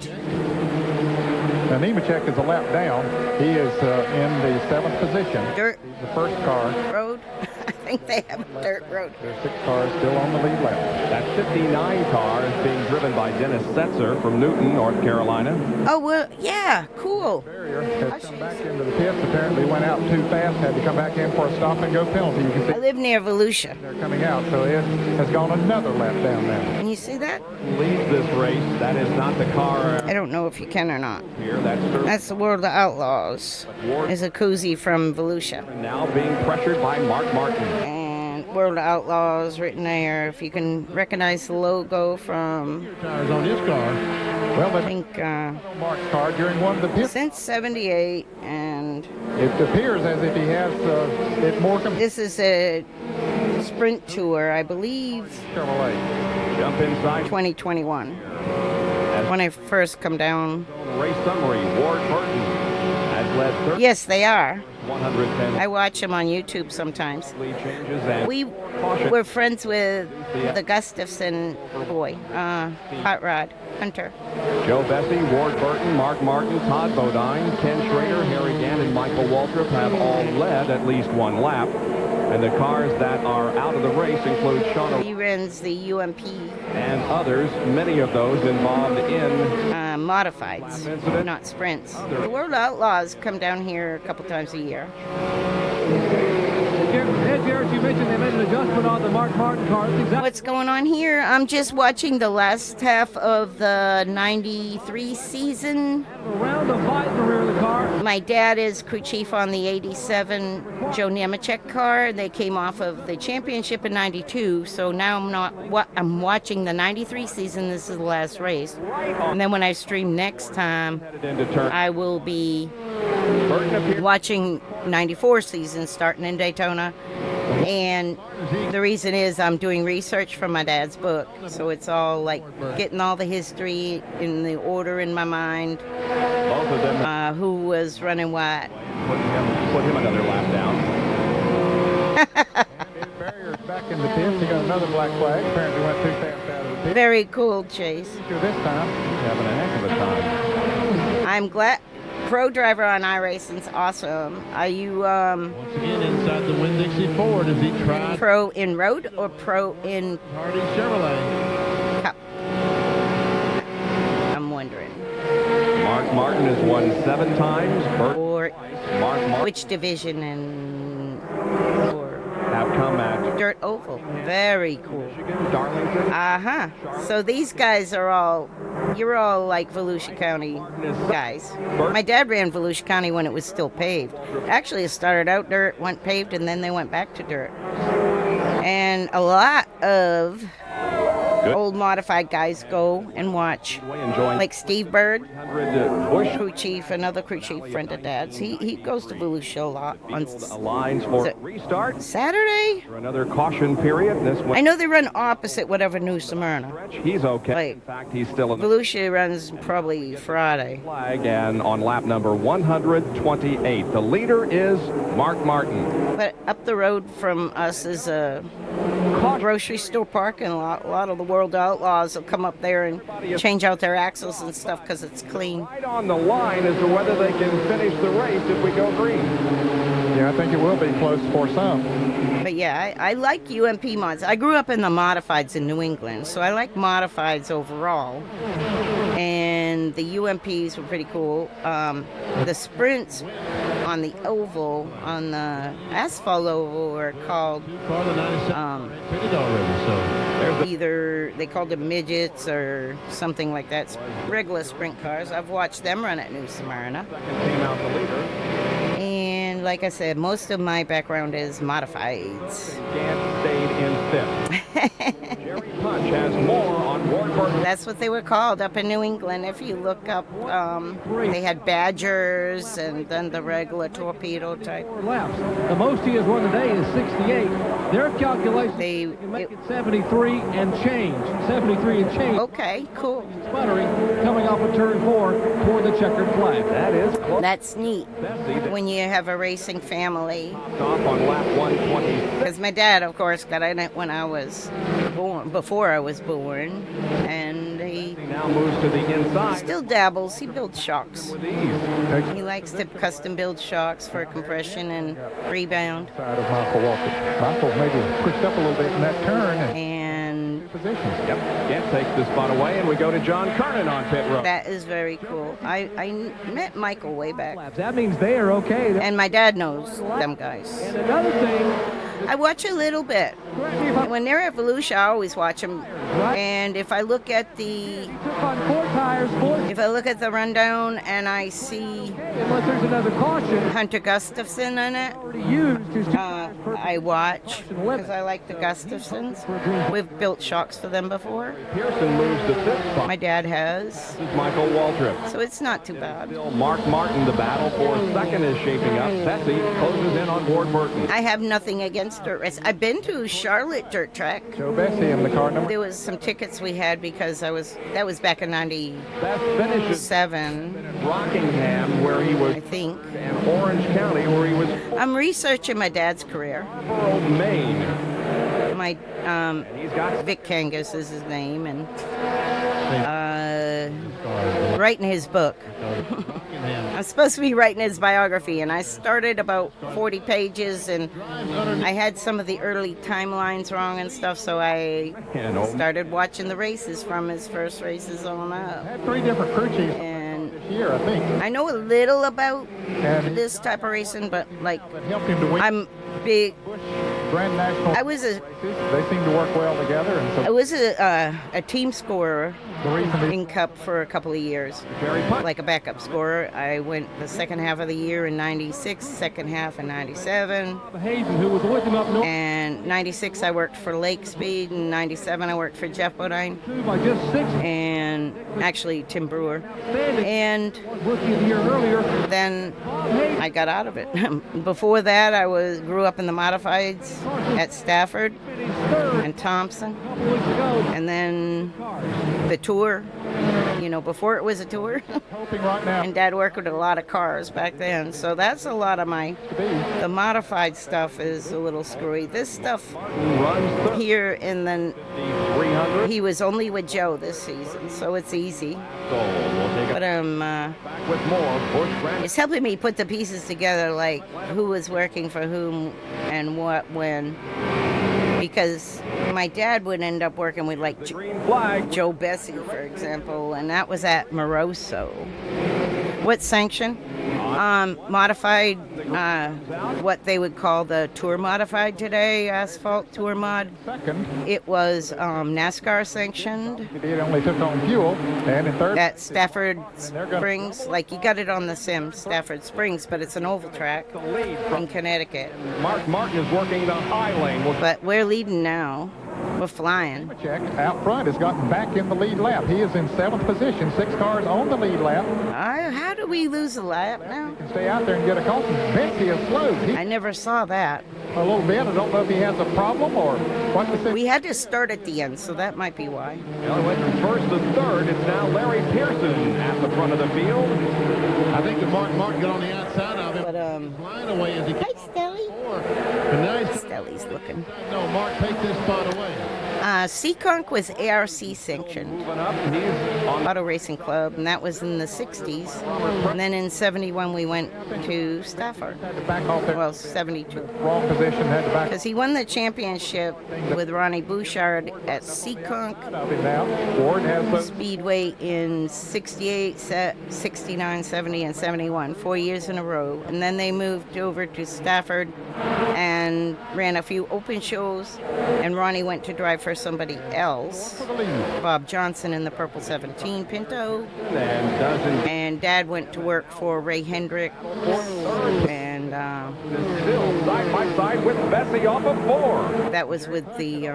Now, Nemechek is a lap down. He is in the 7th position. Dirt. He's the first car. Road. I think they have a dirt road. There's 6 cars still on the lead lap. That 59 car is being driven by Dennis Setzer from Newton, North Carolina. Oh, well, yeah, cool. Barrier has come back into the pits. Apparently went out too fast. Had to come back in for a stop-and-go penalty. You can see I live near Volusia. they're coming out, so it has gone another lap down now. Can you see that? Leads this race. That is not the car I don't know if you can or not. here. That's the World of Outlaws. There's a koozie from Volusia. Now being pressured by Mark Martin. And World of Outlaws written there. If you can recognize the logo from... Tires on his car. Well, I think... Mark's car during one of the pits. Since 78, and... It appears as if he has it more... This is a sprint tour, I believe. Chevrolet. Jump inside. 2021. When I first come down. Race summary. Ward Burton has led 30. Yes, they are. 110. I watch them on YouTube sometimes. Changes and We were friends with the Gustafson boy, Hot Rod Hunter. Joe Vesey, Ward Burton, Mark Martin, Todd Bodine, Ken Schrader, Harry Gant, and Michael Waltrip have all led at least 1 lap. And the cars that are out of the race include Sean He runs the UMP. And others, many of those involved in modifieds, not sprints. The World Outlaws come down here a couple times a year. Ed Jarrett, you mentioned they made an adjustment on the Mark Martin car. What's going on here? I'm just watching the last half of the 93 season. A round of fight in the rear of the car. car. My dad is crew chief on the 87 Joe Nemechek car. They came off of the championship in 92, so now I'm watching the 93 season. This is the last race. And then when I stream next time, I will be watching 94 season starting in Daytona. And the reason is I'm doing research from my dad's book, so it's all like getting all the history in the order in my mind. Both of them. Who was running what? Put him another lap down. Barriers back in the pits. He got another black flag. Apparently went too fast out of the pit. Very cool, Chase. This time, he's having a heck of a time. I'm glad. Pro driver on iRacing's awesome. Are you Once again, inside the Winn-Dixie Ford as he tried. pro in road or pro in Hardy Chevrolet. Cup? I'm wondering. Mark Martin has won 7 times. Burt Or Mark Martin which division and or have come at dirt oval. Very cool. Darlington. So these guys are all, you're all like Volusia County guys. My dad ran Volusia County when it was still paved. Actually, it started out dirt, went paved, and then they went back to dirt. And a lot of old modified guys go and watch. Like Steve Bird, crew chief, another crew chief friend of Dad's. He goes to Volusia a lot on lines for restart. Saturday. For another caution period. This one. I know they run opposite whatever New Smyrna. He's okay. Like, in fact, he's still in the Volusia runs probably Friday. flag and on lap number 128. The leader is Mark Martin. But up the road from us is a grocery store parking lot. A lot of the World Outlaws will come up there and change out their axles and stuff because it's clean. Right on the line as to whether they can finish the race if we go green. Yeah, I think it will be close for some. But yeah, I like UMP mods. I grew up in the modifieds in New England, so I like modifieds overall. And the UMPs were pretty cool. The sprints on the oval, on the asphalt oval, are called either they called them midgets or something like that. It's regular sprint cars. I've watched them run at New Smyrna. And like I said, most of my background is modifieds. Dan stayed in 5th. Jerry Punch has more on Wartburg. That's what they were called up in New England. If you look up, they had Badgers and then the regular torpedo type. Laps. The most he has run today is 68. Their calculations, they make it 73 and change. 73 and change. Okay, cool. Sputtering, coming off of turn 4 toward the checkered flag. That is close. That's neat when you have a racing family. Off on lap 126. Because my dad, of course, got in it when I was born, before I was born, and he now moves to the inside. Still dabbles. He builds shocks. He likes to custom build shocks for compression and rebound. Side of Michael Walker. Michael maybe pushed up a little bit in that turn and positions. Yep. Again, takes the spot away, and we go to John Kernan on pit road. That is very cool. I met Michael way back. That means they are okay. And my dad knows them guys. And another thing, I watch a little bit. When they're at Volusia, I always watch them. And if I look at the rundown and I see unless there's another caution, Hunter Gustafson in it, I watch because I like the Gustafsons. We've built shocks for them before. Pearson moves to 5th spot. My dad has. This is Michael Waltrip. So it's not too bad. Still Mark Martin, the battle for 2nd is shaping up. Bessie closes in on Ward Burton. I have nothing against dirt race. I've been to Charlotte dirt track. Joe Bessie in the car number. There was some tickets we had because that was back in 97. Rockingham, where he was, I think, and Orange County, where he was. I'm researching my dad's career. Maine. My Vic Kangas is his name, and writing his book. I'm supposed to be writing his biography, and I started about 40 pages, and I had some of the early timelines wrong and stuff, so I started watching the races from his first races on up. Had 3 different crew chiefs. And year, I think. I know a little about And this type of racing, but like, helped him to win I'm big. Grand National I was a races. They seem to work well together. And so I was a team scorer in Cup for a couple of years, like a backup scorer. I went the second half of the year in '96, second half in '97, Hazen, who was with him up north. and '96 I worked for Lake Speed, and '97 I worked for Jeff Bodine, By just 6 and actually Tim Brewer, and rookie of the year earlier. then I got out of it. Before that, I grew up in the modifieds at Stafford and Thompson, and then the tour, you know, before it was a tour. And Dad worked with a lot of cars back then, so that's a lot of the modified stuff is a little screwy. This stuff here, and then he was only with Joe this season, so it's easy. But it's helping me put the pieces together, like who was working for whom and what when. Because my dad would end up working with like Joe Bessie, for example, and that was at Moroso. What sanction? Modified, what they would call the Tour Modified today, Asphalt Tour Mod. It was NASCAR sanctioned. it only took on fuel. And in third, At Stafford Springs, like you got it on the sim, Stafford Springs, but it's an oval track in Connecticut. Mark Martin is working the high lane. But we're leading now. We're flying. out front has gotten back in the lead lap. He is in 7th position, 6 cars on the lead lap. How do we lose a lap now? He can stay out there and get a caution. Betsy is slow. I never saw that. A little bit. I don't know if he has a problem or what the We had to start at the end, so that might be why. Well, it went from first to third. It's now Larry Pearson at the front of the field. I think the Martin got on the outside of him. But, flying away as he Hi, Stelly. But nice. Stelly's looking. No, Mark, take this spot away. Seekonk was ARC sanctioned, Auto Racing Club, and that was in the 60s. And then in 71 we went to Stafford. Well, 72. Wrong position, had to back. Because he won the championship with Ronnie Bouchard at Seekonk Speedway in 68, 69, 70, and 71, 4 years in a row. And then they moved over to Stafford and ran a few open shows, and Ronnie went to drive for somebody else, Bob Johnson in the Purple 17 Pinto, and Dad went to work for Ray Hendrick, and Still side by side with Bessie off of 4. that was with the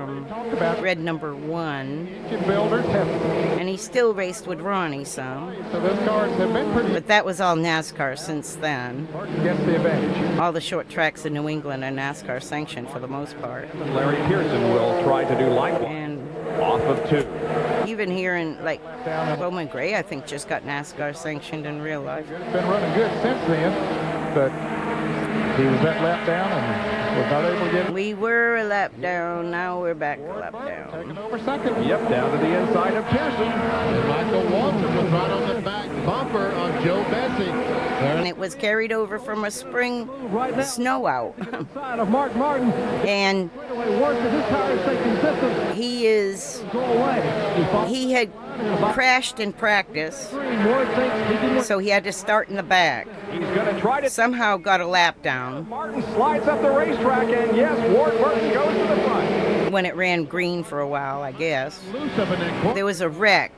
red number 1, and he still raced with Ronnie some. So those cars have been pretty. But that was all NASCAR since then. Gets the advantage. All the short tracks in New England are NASCAR sanctioned for the most part. Larry Pearson will try to do likewise. And off of 2. even here in like Bowman Gray, I think just got NASCAR sanctioned in real life. Been running good since then, but he was that lap down and was not able to get it. We were a lap down, now we're back a lap down. Taking over second. Yep, down to the inside of Pearson. And Michael Walton was right on the back bumper of Joe Bessie. And it was carried over from a spring snow out. Side of Mark Martin. And he had crashed in practice, so he had to start in the back. He's going to try to somehow got a lap down. Martin slides up the racetrack, and yes, Ward Burton goes to the front. When it ran green for a while, I guess. There was a wreck.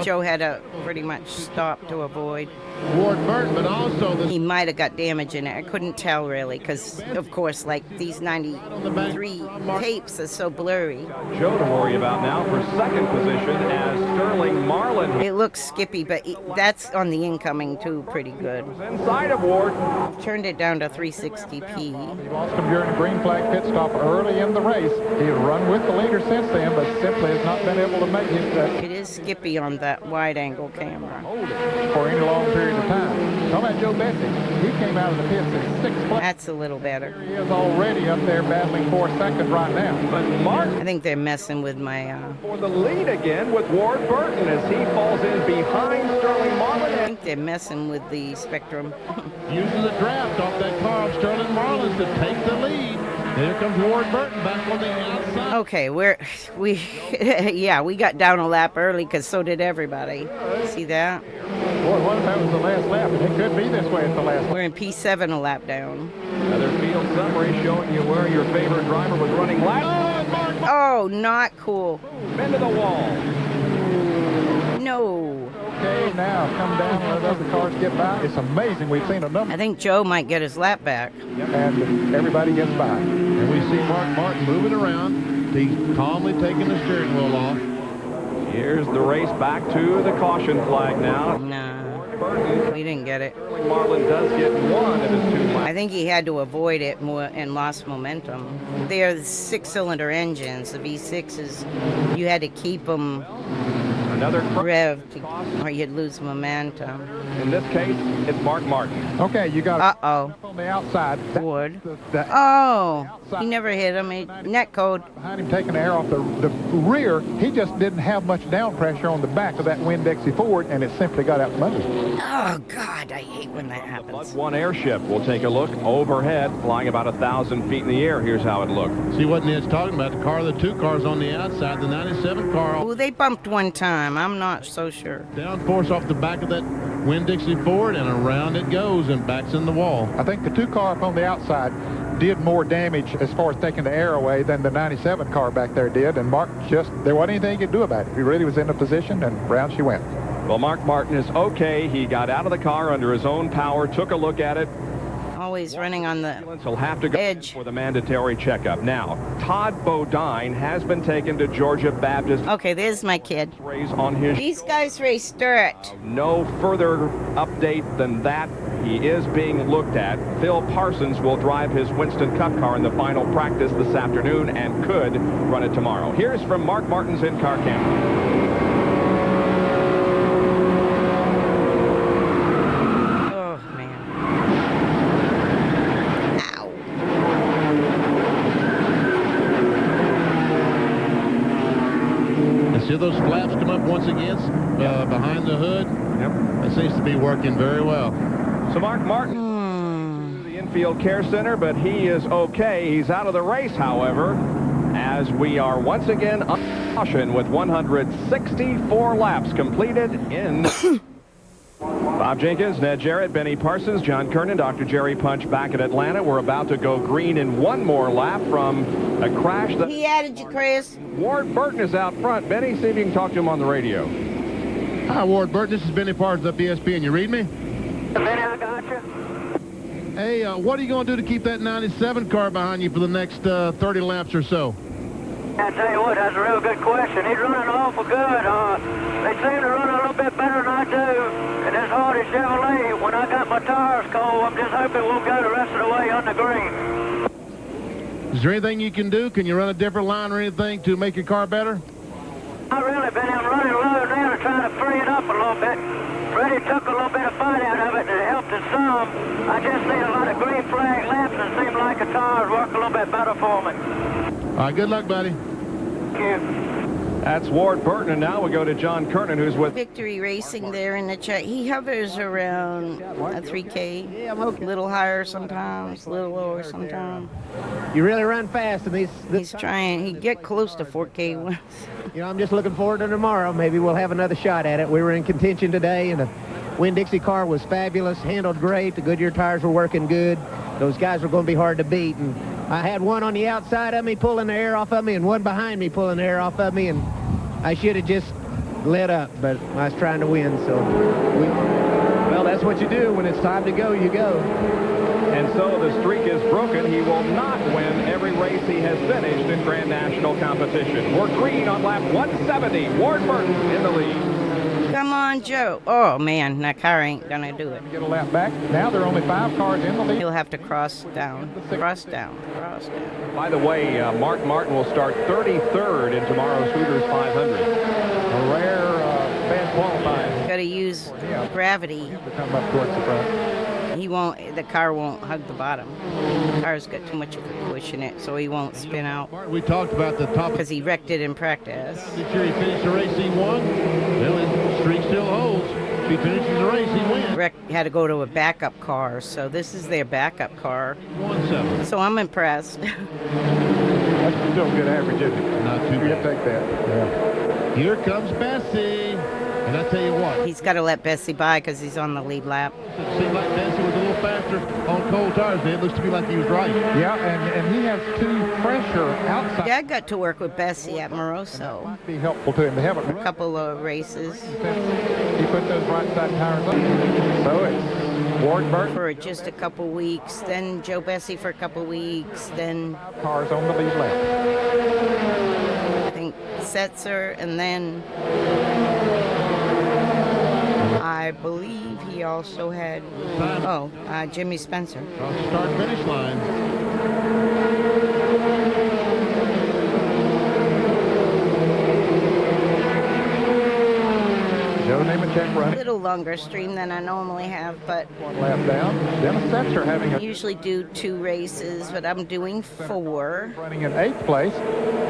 Joe had to pretty much stop to avoid. Ward Burton, but also he might have got damage in it. I couldn't tell really, because of course, like these 93 tapes are so blurry. Joe to worry about now for second position as Sterling Marlin. It looks skippy, but that's on the incoming too, pretty good. Inside of Ward. Turned it down to 360p. He lost him during a green flag pit stop early in the race. He had run with the leader since then, but simply has not been able to make it. It is skippy on that wide-angle camera. For any long period of time. How about Joe Bessie? He came out of the pits in 6th place. That's a little better. He is already up there battling for second right now. But Mark, I think they're messing with my... for the lead again with Ward Burton as he falls in behind Sterling Marlin. I think they're messing with the Spectrum. Using the draft off that car of Sterling Marlin to take the lead. Here comes Ward Burton back on the outside. Okay, we got down a lap early because so did everybody. See that? Boy, what if that was the last lap? And it could be this way at the last lap. We're in P7 a lap down. Another field summary showing you where your favorite driver was running last. Oh, not cool. Into the wall. No. Okay, now come down and let other cars get by. It's amazing. We've seen a number. I think Joe might get his lap back. And everybody gets by. And we see Mark Martin moving around. He's calmly taking the steering wheel off. Here's the race back to the caution flag now. Nah, we didn't get it. Marlin does get one of his 2 laps. I think he had to avoid it more and lost momentum. They're 6-cylinder engines. The V6s, you had to keep them Another revved or you'd lose momentum. In this case, it's Mark Martin. Okay, you got Uh-oh. on the outside. Wood. Oh, he never hit him. Net code. Behind him taking the air off the rear, he just didn't have much down pressure on the back of that Winn-Dixie Ford, and it simply got out from under him. Oh, God, I hate when that happens. One airship. We'll take a look overhead, flying about 1,000 feet in the air. Here's how it looked. See what Ned's talking about, the car, the 2 cars on the outside, the 97 car. Oh, they bumped one time. I'm not so sure. Downforce off the back of that Winn-Dixie Ford, and around it goes and backs in the wall. I think the 2 car up on the outside did more damage as far as taking the air away than the 97 car back there did, and Mark there wasn't anything he could do about it. He really was in a position, and round she went. Well, Mark Martin is okay. He got out of the car under his own power, took a look at it. Always running on the He'll have to go edge for the mandatory checkup. Now, Todd Bodine has been taken to Georgia Baptist. Okay, there's my kid. Race on his. These guys race dirt. No further update than that. He is being looked at. Phil Parsons will drive his Winston Cup car in the final practice this afternoon and could run it tomorrow. Here's from Mark Martin's in-car camera. See those flaps come up once again behind the hood? Yep. That seems to be working very well. So Mark Martin to the infield care center, but he is okay. He's out of the race, however, as we are once again on caution with 164 laps completed in Bob Jenkins, Ned Jarrett, Benny Parsons, John Kernan, Dr. Jerry Punch back at Atlanta. We're about to go green in one more lap from a crash that... He added you, Chris. Ward Burton is out front. Benny, see if you can talk to him on the radio. Hi, Ward Burton. This is Benny Parsons up ESPN. You read me? Benny, I got you. Hey, what are you going to do to keep that 97 car behind you for the next 30 laps or so? I tell you what, that's a real good question. He's running awful good. They seem to run a little bit better than I do. And this Hardy Chevrolet, when I got my tires cold, I'm just hoping we'll go the rest of the way on the green. Is there anything you can do? Can you run a different line or anything to make your car better? Not really, Benny. I'm running low now to try to free it up a little bit. Freddie took a little bit of fight out of it and it helped it some. I just need a lot of green flag laps and it seemed like the tires work a little bit better for me. All right, good luck, buddy. Thank you. That's Ward Burton, and now we go to John Kernan, who's with Victory Racing there in the chat. He hovers around a 3K. Yeah, I'm okay. A little higher sometimes, a little lower sometimes. You really run fast in these. He's trying. He'd get close to 4K once. You know, I'm just looking forward to tomorrow. Maybe we'll have another shot at it. We were in contention today, and the Winn-Dixie car was fabulous, handled great. The Goodyear tires were working good. Those guys were going to be hard to beat. And I had one on the outside of me pulling the air off of me and one behind me pulling the air off of me, and I should have just let up, but I was trying to win, so. Well, that's what you do. When it's time to go, you go. And so the streak is broken. He will not win every race he has finished in Grand National competition. We're green on lap 170. Ward Burton in the lead. Come on, Joe. Oh, man, that car ain't going to do it. Get a lap back. Now there are only 5 cars in the lead. He'll have to cross down, cross down, cross down. By the way, Mark Martin will start 33rd in tomorrow's Hooters 500. A rare bad qualifying. Got to use gravity. To come up towards the front. He won't, the car won't hug the bottom. The car's got too much of a push in it, so he won't spin out. We talked about the top. Because he wrecked it in practice. Did sure he finished the race he won? Well, his streak still holds. If he finishes the race, he wins. Had to go to a backup car, so this is their backup car. 1-7. So I'm impressed. That's still a good average, isn't it? Not too bad. You take that. Yeah. Here comes Bessie. And I tell you what, He's got to let Bessie by because he's on the lead lap. it seemed like Bessie was a little faster on cold tires. It looks to me like he was right. Yeah, and he has two fresher outside. Dad got to work with Bessie at Moroso Might be helpful to him. They haven't for a couple of races. He put those right side tires on. So it's Ward Burton. For just a couple weeks, then Joe Bessie for a couple weeks, then Cars on the lead lap. I think Setzer, and then I believe he also had, Jimmy Spencer. Across the start-finish line. Joe Nemechek A running little longer stream than I normally have, but one lap down. Dennis Setzer having I usually do 2 races, but I'm doing 4 running in 8th place.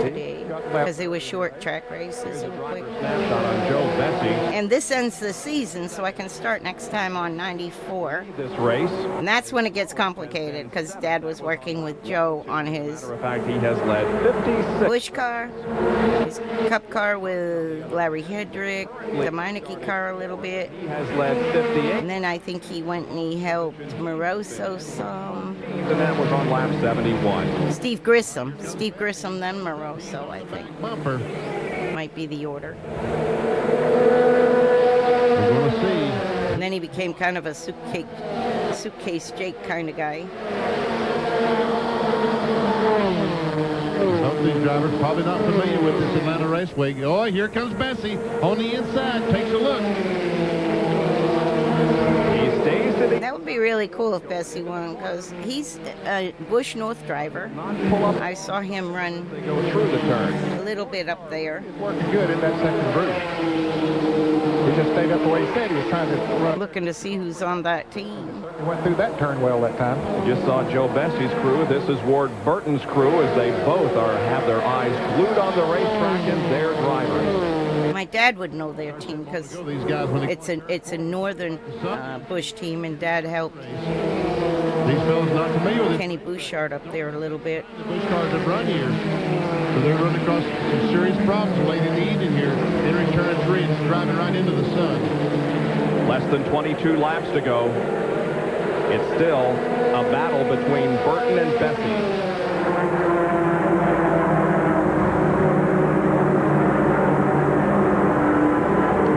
today because they were short track races and quick. Snapshot on Joe Bessie. And this ends the season, so I can start next time on 94. This race. And that's when it gets complicated because Dad was working with Joe on his Matter of fact, he has led 56. Bush car, his Cup car with Larry Hedrick, the Meineke car a little bit. He has led 58. And then I think he went and he helped Moroso some. And that was on lap 71. Steve Grissom, then Moroso, I think. Bumper. Might be the order. We're going to see. And then he became kind of a suitcase Jake kind of guy. Some of these drivers probably not familiar with this Atlanta Raceway. Oh, here comes Bessie on the inside. Takes a look. He stays to the... That would be really cool if Bessie won because he's a Bush North driver. I saw him run They go through the turn. a little bit up there. Working good in that second group. He just stayed up the way he said he was trying to run. Looking to see who's on that team. He went through that turn well that time. We just saw Joe Bessie's crew. This is Ward Burton's crew as they both have their eyes glued on the racetrack and their drivers. My dad would know their team because These guys, when it's a northern Bush team, and Dad helped these fellas not familiar with it. Kenny Bouchard up there a little bit. The Bush cars have run here. So they're running across some serious problems late in the evening here. Entering turn 3 and driving right into the sun. Less than 22 laps to go. It's still a battle between Burton and Bessie.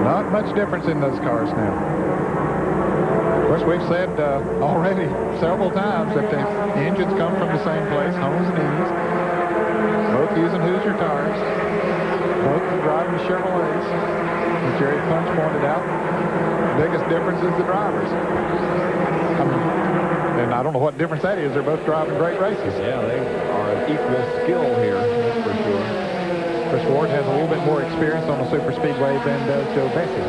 Not much difference in those cars now. Of course, we've said already several times that the engines come from the same place, Holmes and Eames. Both using Hoosier tires. Both driving Chevrolets. As Jerry Punch pointed out, the biggest difference is the drivers. And I don't know what difference that is. They're both driving great races. Yeah, they are of equal skill here, that's for sure. Chris Ward has a little bit more experience on the super speedway than does Joe Bessie.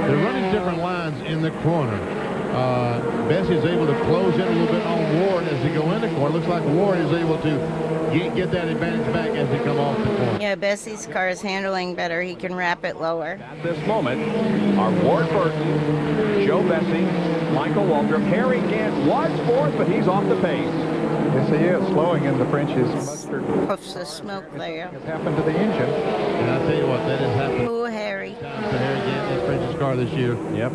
They're running different lines in the corner. Bessie is able to close in a little bit on Ward as they go in the corner. Looks like Ward is able to get that advantage back as they come off the corner. Yeah, Bessie's car is handling better. He can wrap it lower. At this moment are Ward Burton, Joe Bessie, Michael Waltrip. Harry Gant was fourth, but he's off the pace. Yes, he is slowing in the French's mustard. Puffs of smoke there. Has happened to the engine. And I tell you what, that has happened Poor Harry. to Harry Gant in French's car this year. Yep.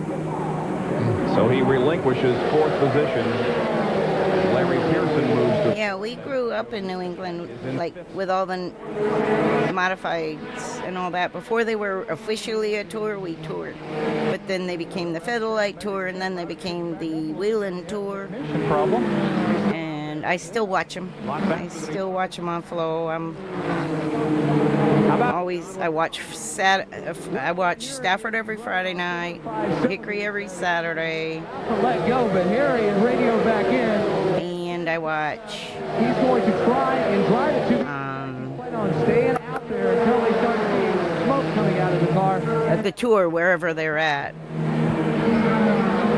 So he relinquishes fourth position. Larry Pearson moves to... Yeah, we grew up in New England, like with all the modifieds and all that. Before they were officially a tour, we toured. But then they became the Federalite Tour, and then they became the Wheeling Tour. Problem. And I still watch them. I still watch them on Flow. I watch Stafford every Friday night, Hickory every Saturday. Let go, but Harry and radio back in. And I watch. He's going to try and drive it to plan on staying out there until they start seeing smoke coming out of the car. At the tour, wherever they're at.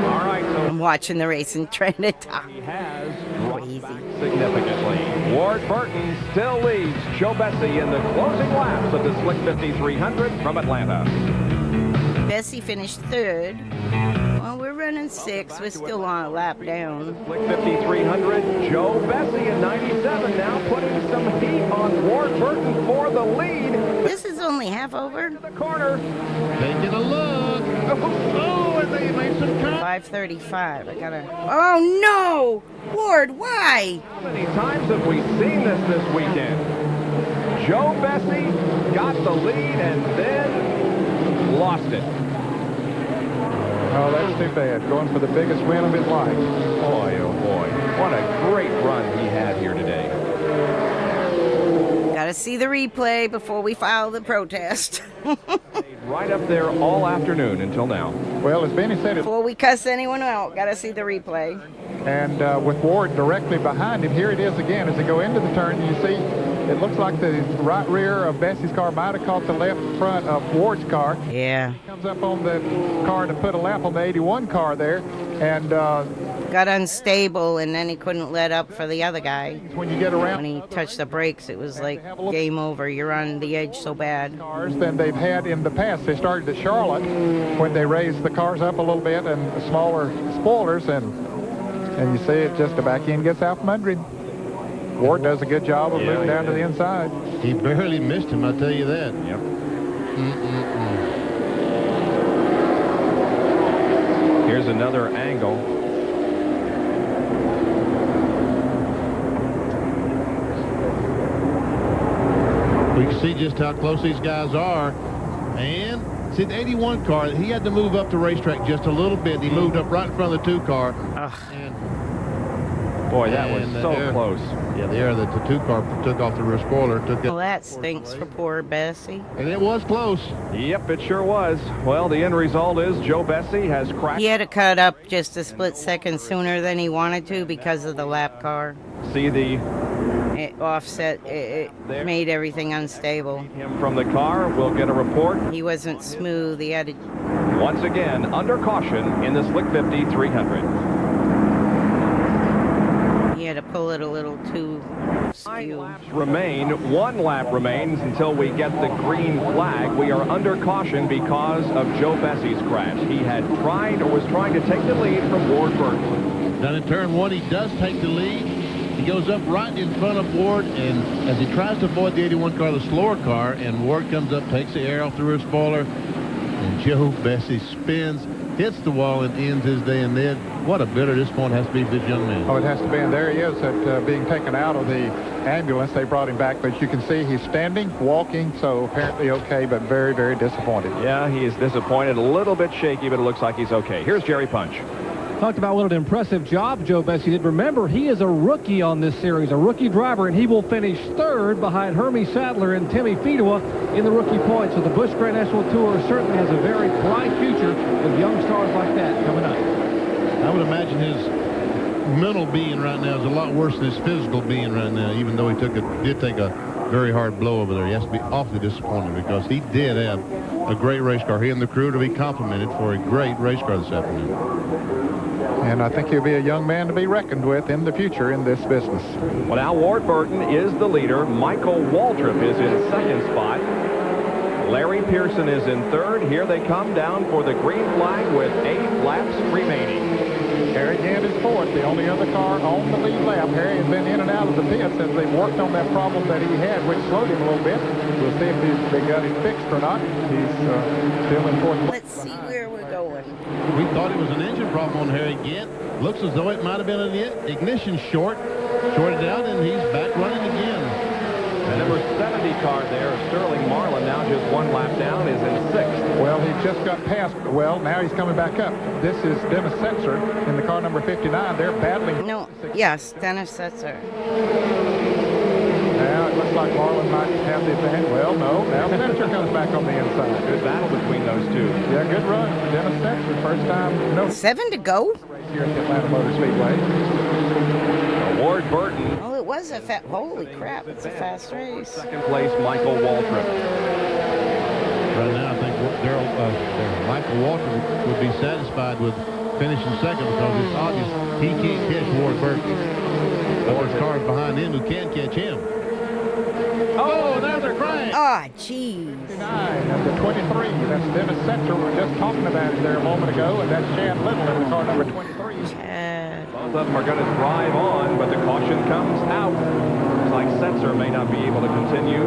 All right, so I'm watching the race and trying to talk. he has dropped back significantly. Ward Burton still leads Joe Bessie in the closing laps of the Slick 5300 from Atlanta. Bessie finished third. Well, we're running 6. We're still on a lap down. Slick 5300, Joe Bessie in 97 now putting some heat on Ward Burton for the lead. This is only half over. The corner. Taking a look. Oh, and they made some time. 5:35. I gotta. Oh no, Ward, why? How many times have we seen this weekend? Joe Bessie got the lead and then lost it. Oh, that's too bad. Going for the biggest win of his life. Boy, oh boy. What a great run he had here today. Gotta see the replay before we file the protest. Right up there all afternoon until now. Well, as Benny said, Before we cuss anyone out, gotta see the replay. and with Ward directly behind him, here it is again. As they go into the turn, you see it looks like the right rear of Bessie's car might have caught the left front of Ward's car. Yeah. He comes up on the car to put a lap on the 81 car there, and got unstable, and then he couldn't let up for the other guy. When you get around, when he touched the brakes, it was like game over. You're on the edge so bad. Cars than they've had in the past. They started at Charlotte when they raised the cars up a little bit and smaller spoilers, and you see it just the back end gets out from under him. Ward does a good job of moving down to the inside. He barely missed him, I'll tell you that. Yep. Here's another angle. We can see just how close these guys are. And see the 81 car, he had to move up the racetrack just a little bit. He moved up right in front of the 2 car. Boy, that was so close. Yeah, the air that the 2 car took off the rear spoiler. Well, that stinks for poor Bessie. And it was close. Yep, it sure was. Well, the end result is Joe Bessie has crashed. He had to cut up just a split second sooner than he wanted to because of the lap car. See the... It offset, it made everything unstable. Him from the car, we'll get a report. He wasn't smooth. He had to... Once again, under caution in the Slick 50 300. He had to pull it a little too skew. Remain. 1 lap remains until we get the green flag. We are under caution because of Joe Bessie's crash. He had tried or was trying to take the lead from Ward Burton. Down in turn 1, he does take the lead. He goes up right in front of Ward, and as he tries to avoid the 81 car, the slower car, and Ward comes up, takes the air off the rear spoiler, and Joe Bessie spins, hits the wall, and ends his day. And then, what a bitter disappointment has to be for this young man. Oh, it has to be, and there he is at being taken out of the ambulance. They brought him back, but you can see he's standing, walking, so apparently okay, but very, very disappointed. Yeah, he is disappointed, a little bit shaky, but it looks like he's okay. Here's Jerry Punch. Talked about what an impressive job Joe Bessie did. Remember, he is a rookie on this series, a rookie driver, and he will finish 3rd behind Hermie Sadler and Timmy Fedewa in the rookie points. So the Busch Grand National Tour certainly has a very bright future with young stars like that coming up. I would imagine his mental being right now is a lot worse than his physical being right now, even though he did take a very hard blow over there. He has to be awfully disappointed because he did have a great race car. He and the crew to be complimented for a great race car this afternoon. And I think he'll be a young man to be reckoned with in the future in this business. Well, now Ward Burton is the leader. Michael Waltrip is in 2nd spot. Larry Pearson is in 3rd. Here they come down for the green flag with 8 laps remaining. Harry Gant is 4th, the only other car on the lead lap. Harry has been in and out of the pits as they've worked on that problem that he had, which slowed him a little bit. We'll see if they got him fixed or not. He's still in 4th. Let's see where we're going. We thought it was an engine problem on Harry Gant. Looks as though it might have been an ignition shorted out, and he's back running again. The number 70 car there, Sterling Marlin, now just 1 lap down, is in 6th. Well, he just got past. Well, now he's coming back up. This is Dennis Setzer in the car number 59. They're battling. No, yes, Dennis Setzer. Now it looks like Marlin might have the advantage. Well, no. Now Setzer comes back on the inside. Good battle between those two. Yeah, good run for Dennis Setzer. First time. No. 7 to go? Here at the Atlanta Motor Speedway. Ward Burton. Oh, it was a holy crap, it's a fast race. 2nd place, Michael Waltrip. Right now, I think Michael Waltrip would be satisfied with finishing 2nd because it's obvious he can't catch Ward Burton. But there's cars behind him who can catch him. Oh, there's a crash. Oh, jeez. Number 23, that's Dennis Setzer. We were just talking about it there a moment ago, and that's Chad Little in the car number 23. Both of them are going to drive on, but the caution comes out. Looks like Setzer may not be able to continue.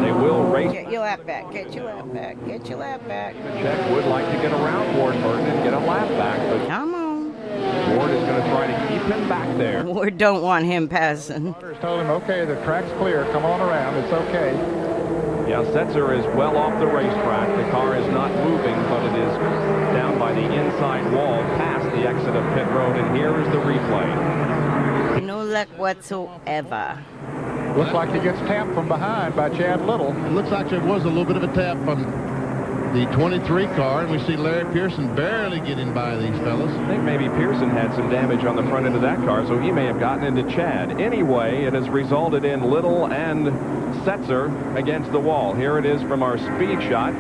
They will race. Get your lap back. Get your lap back. Get your lap back. Check would like to get around Ward Burton and get a lap back, but come on. Ward is going to try to keep him back there. Ward don't want him passing. Told him, okay, the track's clear. Come on around. It's okay. Yeah, Setzer is well off the racetrack. The car is not moving, but it is down by the inside wall past the exit of pit road, and here is the replay. No luck whatsoever. Looks like he gets tapped from behind by Chad Little. It looks like there was a little bit of a tap from the 23 car, and we see Larry Pearson barely getting by these fellas. I think maybe Pearson had some damage on the front end of that car, so he may have gotten into Chad. Anyway, it has resulted in Little and Setzer against the wall. Here it is from our speed shot.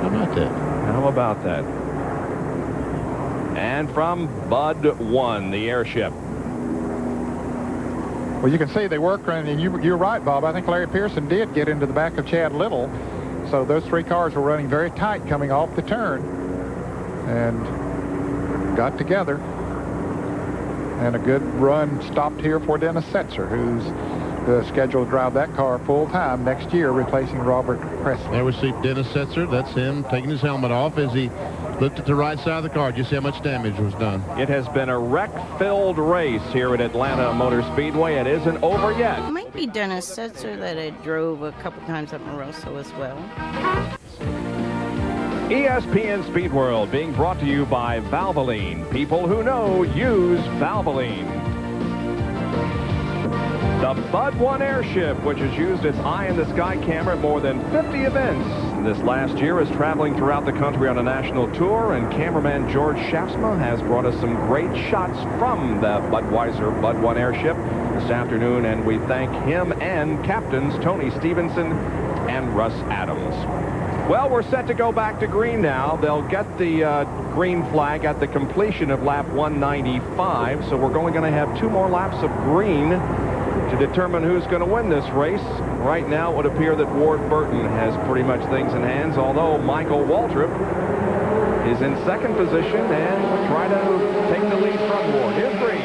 How about that? How about that? And from Bud 1, the airship. Well, you can see they work, and you're right, Bob. I think Larry Pearson did get into the back of Chad Little. So those three cars were running very tight coming off the turn and got together. And a good run stopped here for Dennis Setzer, who's scheduled to drive that car full-time next year, replacing Robert Presley. There we see Dennis Setzer. That's him taking his helmet off as he looked at the right side of the car. Just see how much damage was done. It has been a wreck-filled race here at Atlanta Motor Speedway. It isn't over yet. It might be Dennis Setzer that had drove a couple times up Moroso as well. ESPN Speed World being brought to you by Valvoline. People who know use Valvoline. The Bud 1 airship, which has used its eye-in-the-sky camera at more than 50 events this last year, is traveling throughout the country on a national tour, and cameraman George Shafsma has brought us some great shots from the Budweiser Bud 1 airship this afternoon, and we thank him and captains Tony Stevenson and Russ Adams. Well, we're set to go back to green now. They'll get the green flag at the completion of lap 195, so we're only going to have 2 more laps of green to determine who's going to win this race. Right now, it would appear that Ward Burton has pretty much things in hands, although Michael Waltrip is in second position and will try to take the lead from Ward. Here's green.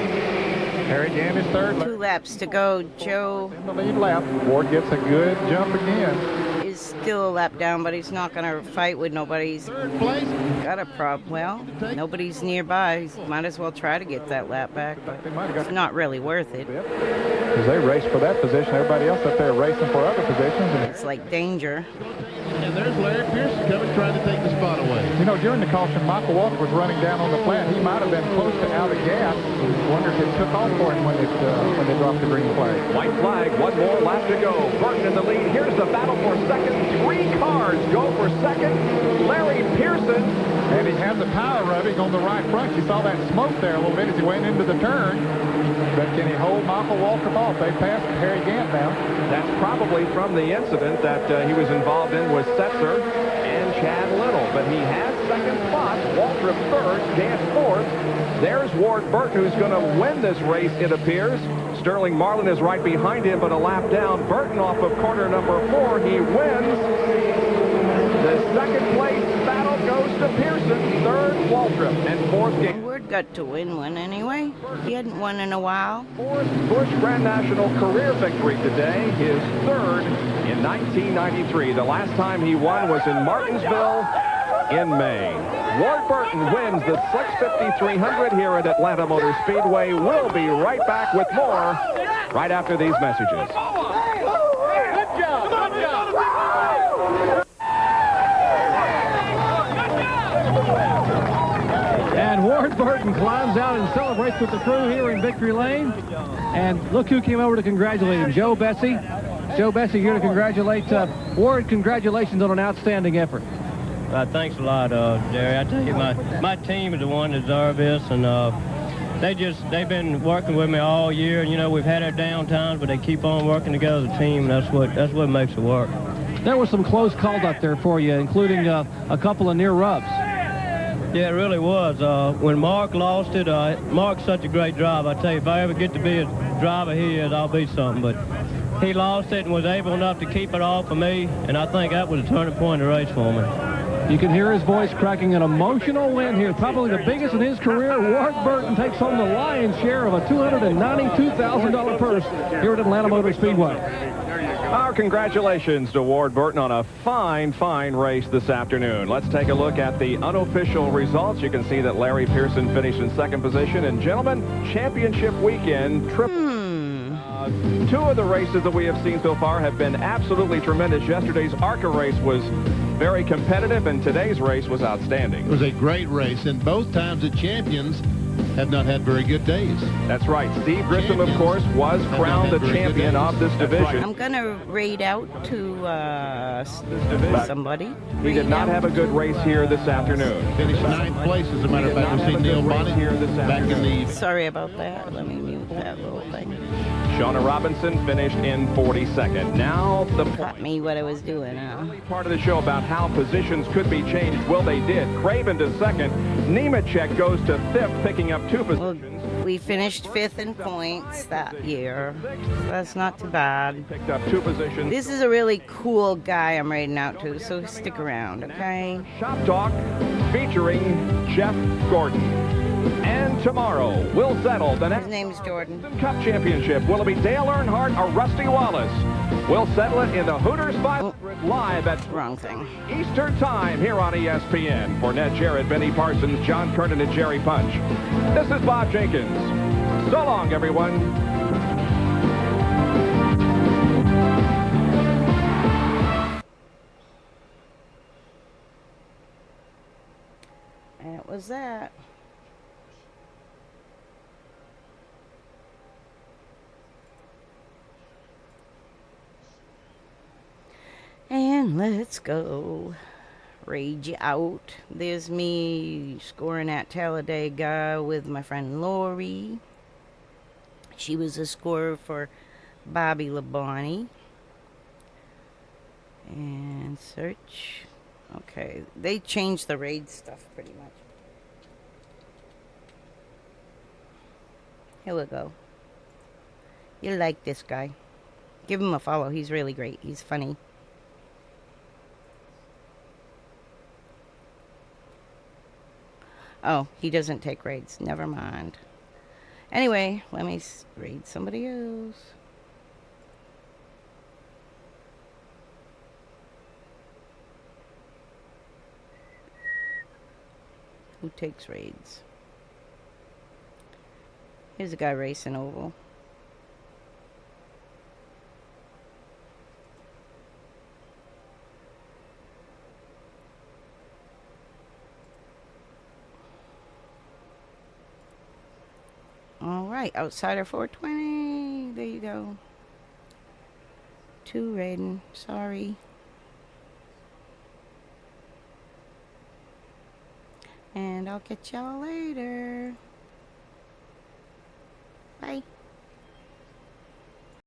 Harry Gann is third. 2 laps to go. Joe in the lead lap. Ward gets a good jump again. Is still a lap down, but he's not going to fight with nobody. He's got a problem. Well, nobody's nearby. He might as well try to get that lap back, but it's not really worth it. Because they race for that position. Everybody else up there racing for other positions. And it's like danger. And there's Larry Pearson coming, trying to take the spot away. You know, during the caution, Michael Walker was running down on the flat. He might have been close to out of gas. Wonder if it took off for him when they dropped the green flag. White flag, 1 more lap to go. Burton in the lead. Here's the battle for second. 3 cars go for second. Larry Pearson. And he had the power rubbing on the right front. You saw that smoke there a little bit as he went into the turn. But can he hold Michael Walker off? They passed Harry Gant now. That's probably from the incident that he was involved in with Setzer and Chad Little. But he has second spot. Waltrip third, Gant fourth. There's Ward Burton, who's going to win this race, it appears. Sterling Marlin is right behind him, but a lap down. Burton off of corner number 4. He wins. The second place battle goes to Pearson, third Waltrip, and fourth Gant. Ward got to win one anyway. He hadn't won in a while. Fourth Busch Grand National career victory today, his third in 1993. The last time he won was in Martinsville in May. Ward Burton wins the 650-300 here at Atlanta Motor Speedway. We'll be right back with more right after these messages. Good job. Good job. And Ward Burton climbs out and celebrates with the crew here in Victory Lane. And look who came over to congratulate him, Joe Bessie. Joe Bessie here to congratulate Ward. Congratulations on an outstanding effort. Thanks a lot, Jerry. I tell you, my team is the one that deserves this, and they've been working with me all year. And you know, we've had our down times, but they keep on working together as a team. And that's what makes it work. There were some close calls out there for you, including a couple of near rubs. Yeah, it really was. When Mark lost it, Mark's such a great driver. I tell you, if I ever get to be driver he is, I'll be something. But he lost it and was able enough to keep it off of me, and I think that was a turning point in the race for me. You can hear his voice cracking. An emotional win here, probably the biggest in his career. Ward Burton takes home the lion's share of a $292,000 purse here at Atlanta Motor Speedway. Our congratulations to Ward Burton on a fine, fine race this afternoon. Let's take a look at the unofficial results. You can see that Larry Pearson finished in second position. And gentlemen, championship weekend triple. Two of the races that we have seen so far have been absolutely tremendous. Yesterday's ARCA race was very competitive, and today's race was outstanding. It was a great race, and both times the champions have not had very good days. That's right. Steve Grissom, of course, was crowned the champion of this division. I'm going to raid out to somebody. He did not have a good race here this afternoon. Finished ninth place, as a matter of fact. We've seen Neil Bonnet here back in the... Sorry about that. Let me mute that little thing. Shauna Robinson finished in 42nd. Now the Caught me what I was doing. part of the show about how positions could be changed. Well, they did. Craven to second. Nemechek goes to fifth, picking up 2 positions. Well, we finished 5th in points that year. That's not too bad. Picked up 2 positions. This is a really cool guy I'm raiding out to, so stick around, okay? Shop Talk featuring Jeff Gordon. And tomorrow, we'll settle the next... His name's Jordan. Cup Championship. Will it be Dale Earnhardt or Rusty Wallace? We'll settle it in the Hooters 500 live at wrong thing. Eastern Time here on ESPN. For Ned Jarrett, Benny Parsons, John Kernan, and Jerry Punch. This is Bob Jenkins. So long, everyone. And it was that. And let's go. Rage you out. There's me scoring at Talladega with my friend Lori. She was a scorer for Bobby Labonte. And search. Okay, they changed the raid stuff pretty much. Here we go. You like this guy. Give him a follow. He's really great. He's funny. Oh, he doesn't take raids. Never mind. Anyway, let me raid somebody else. Who takes raids? Here's a guy racing oval. All right, Outsider 420. There you go. 2 raiding. Sorry. And I'll catch y'all later. Bye.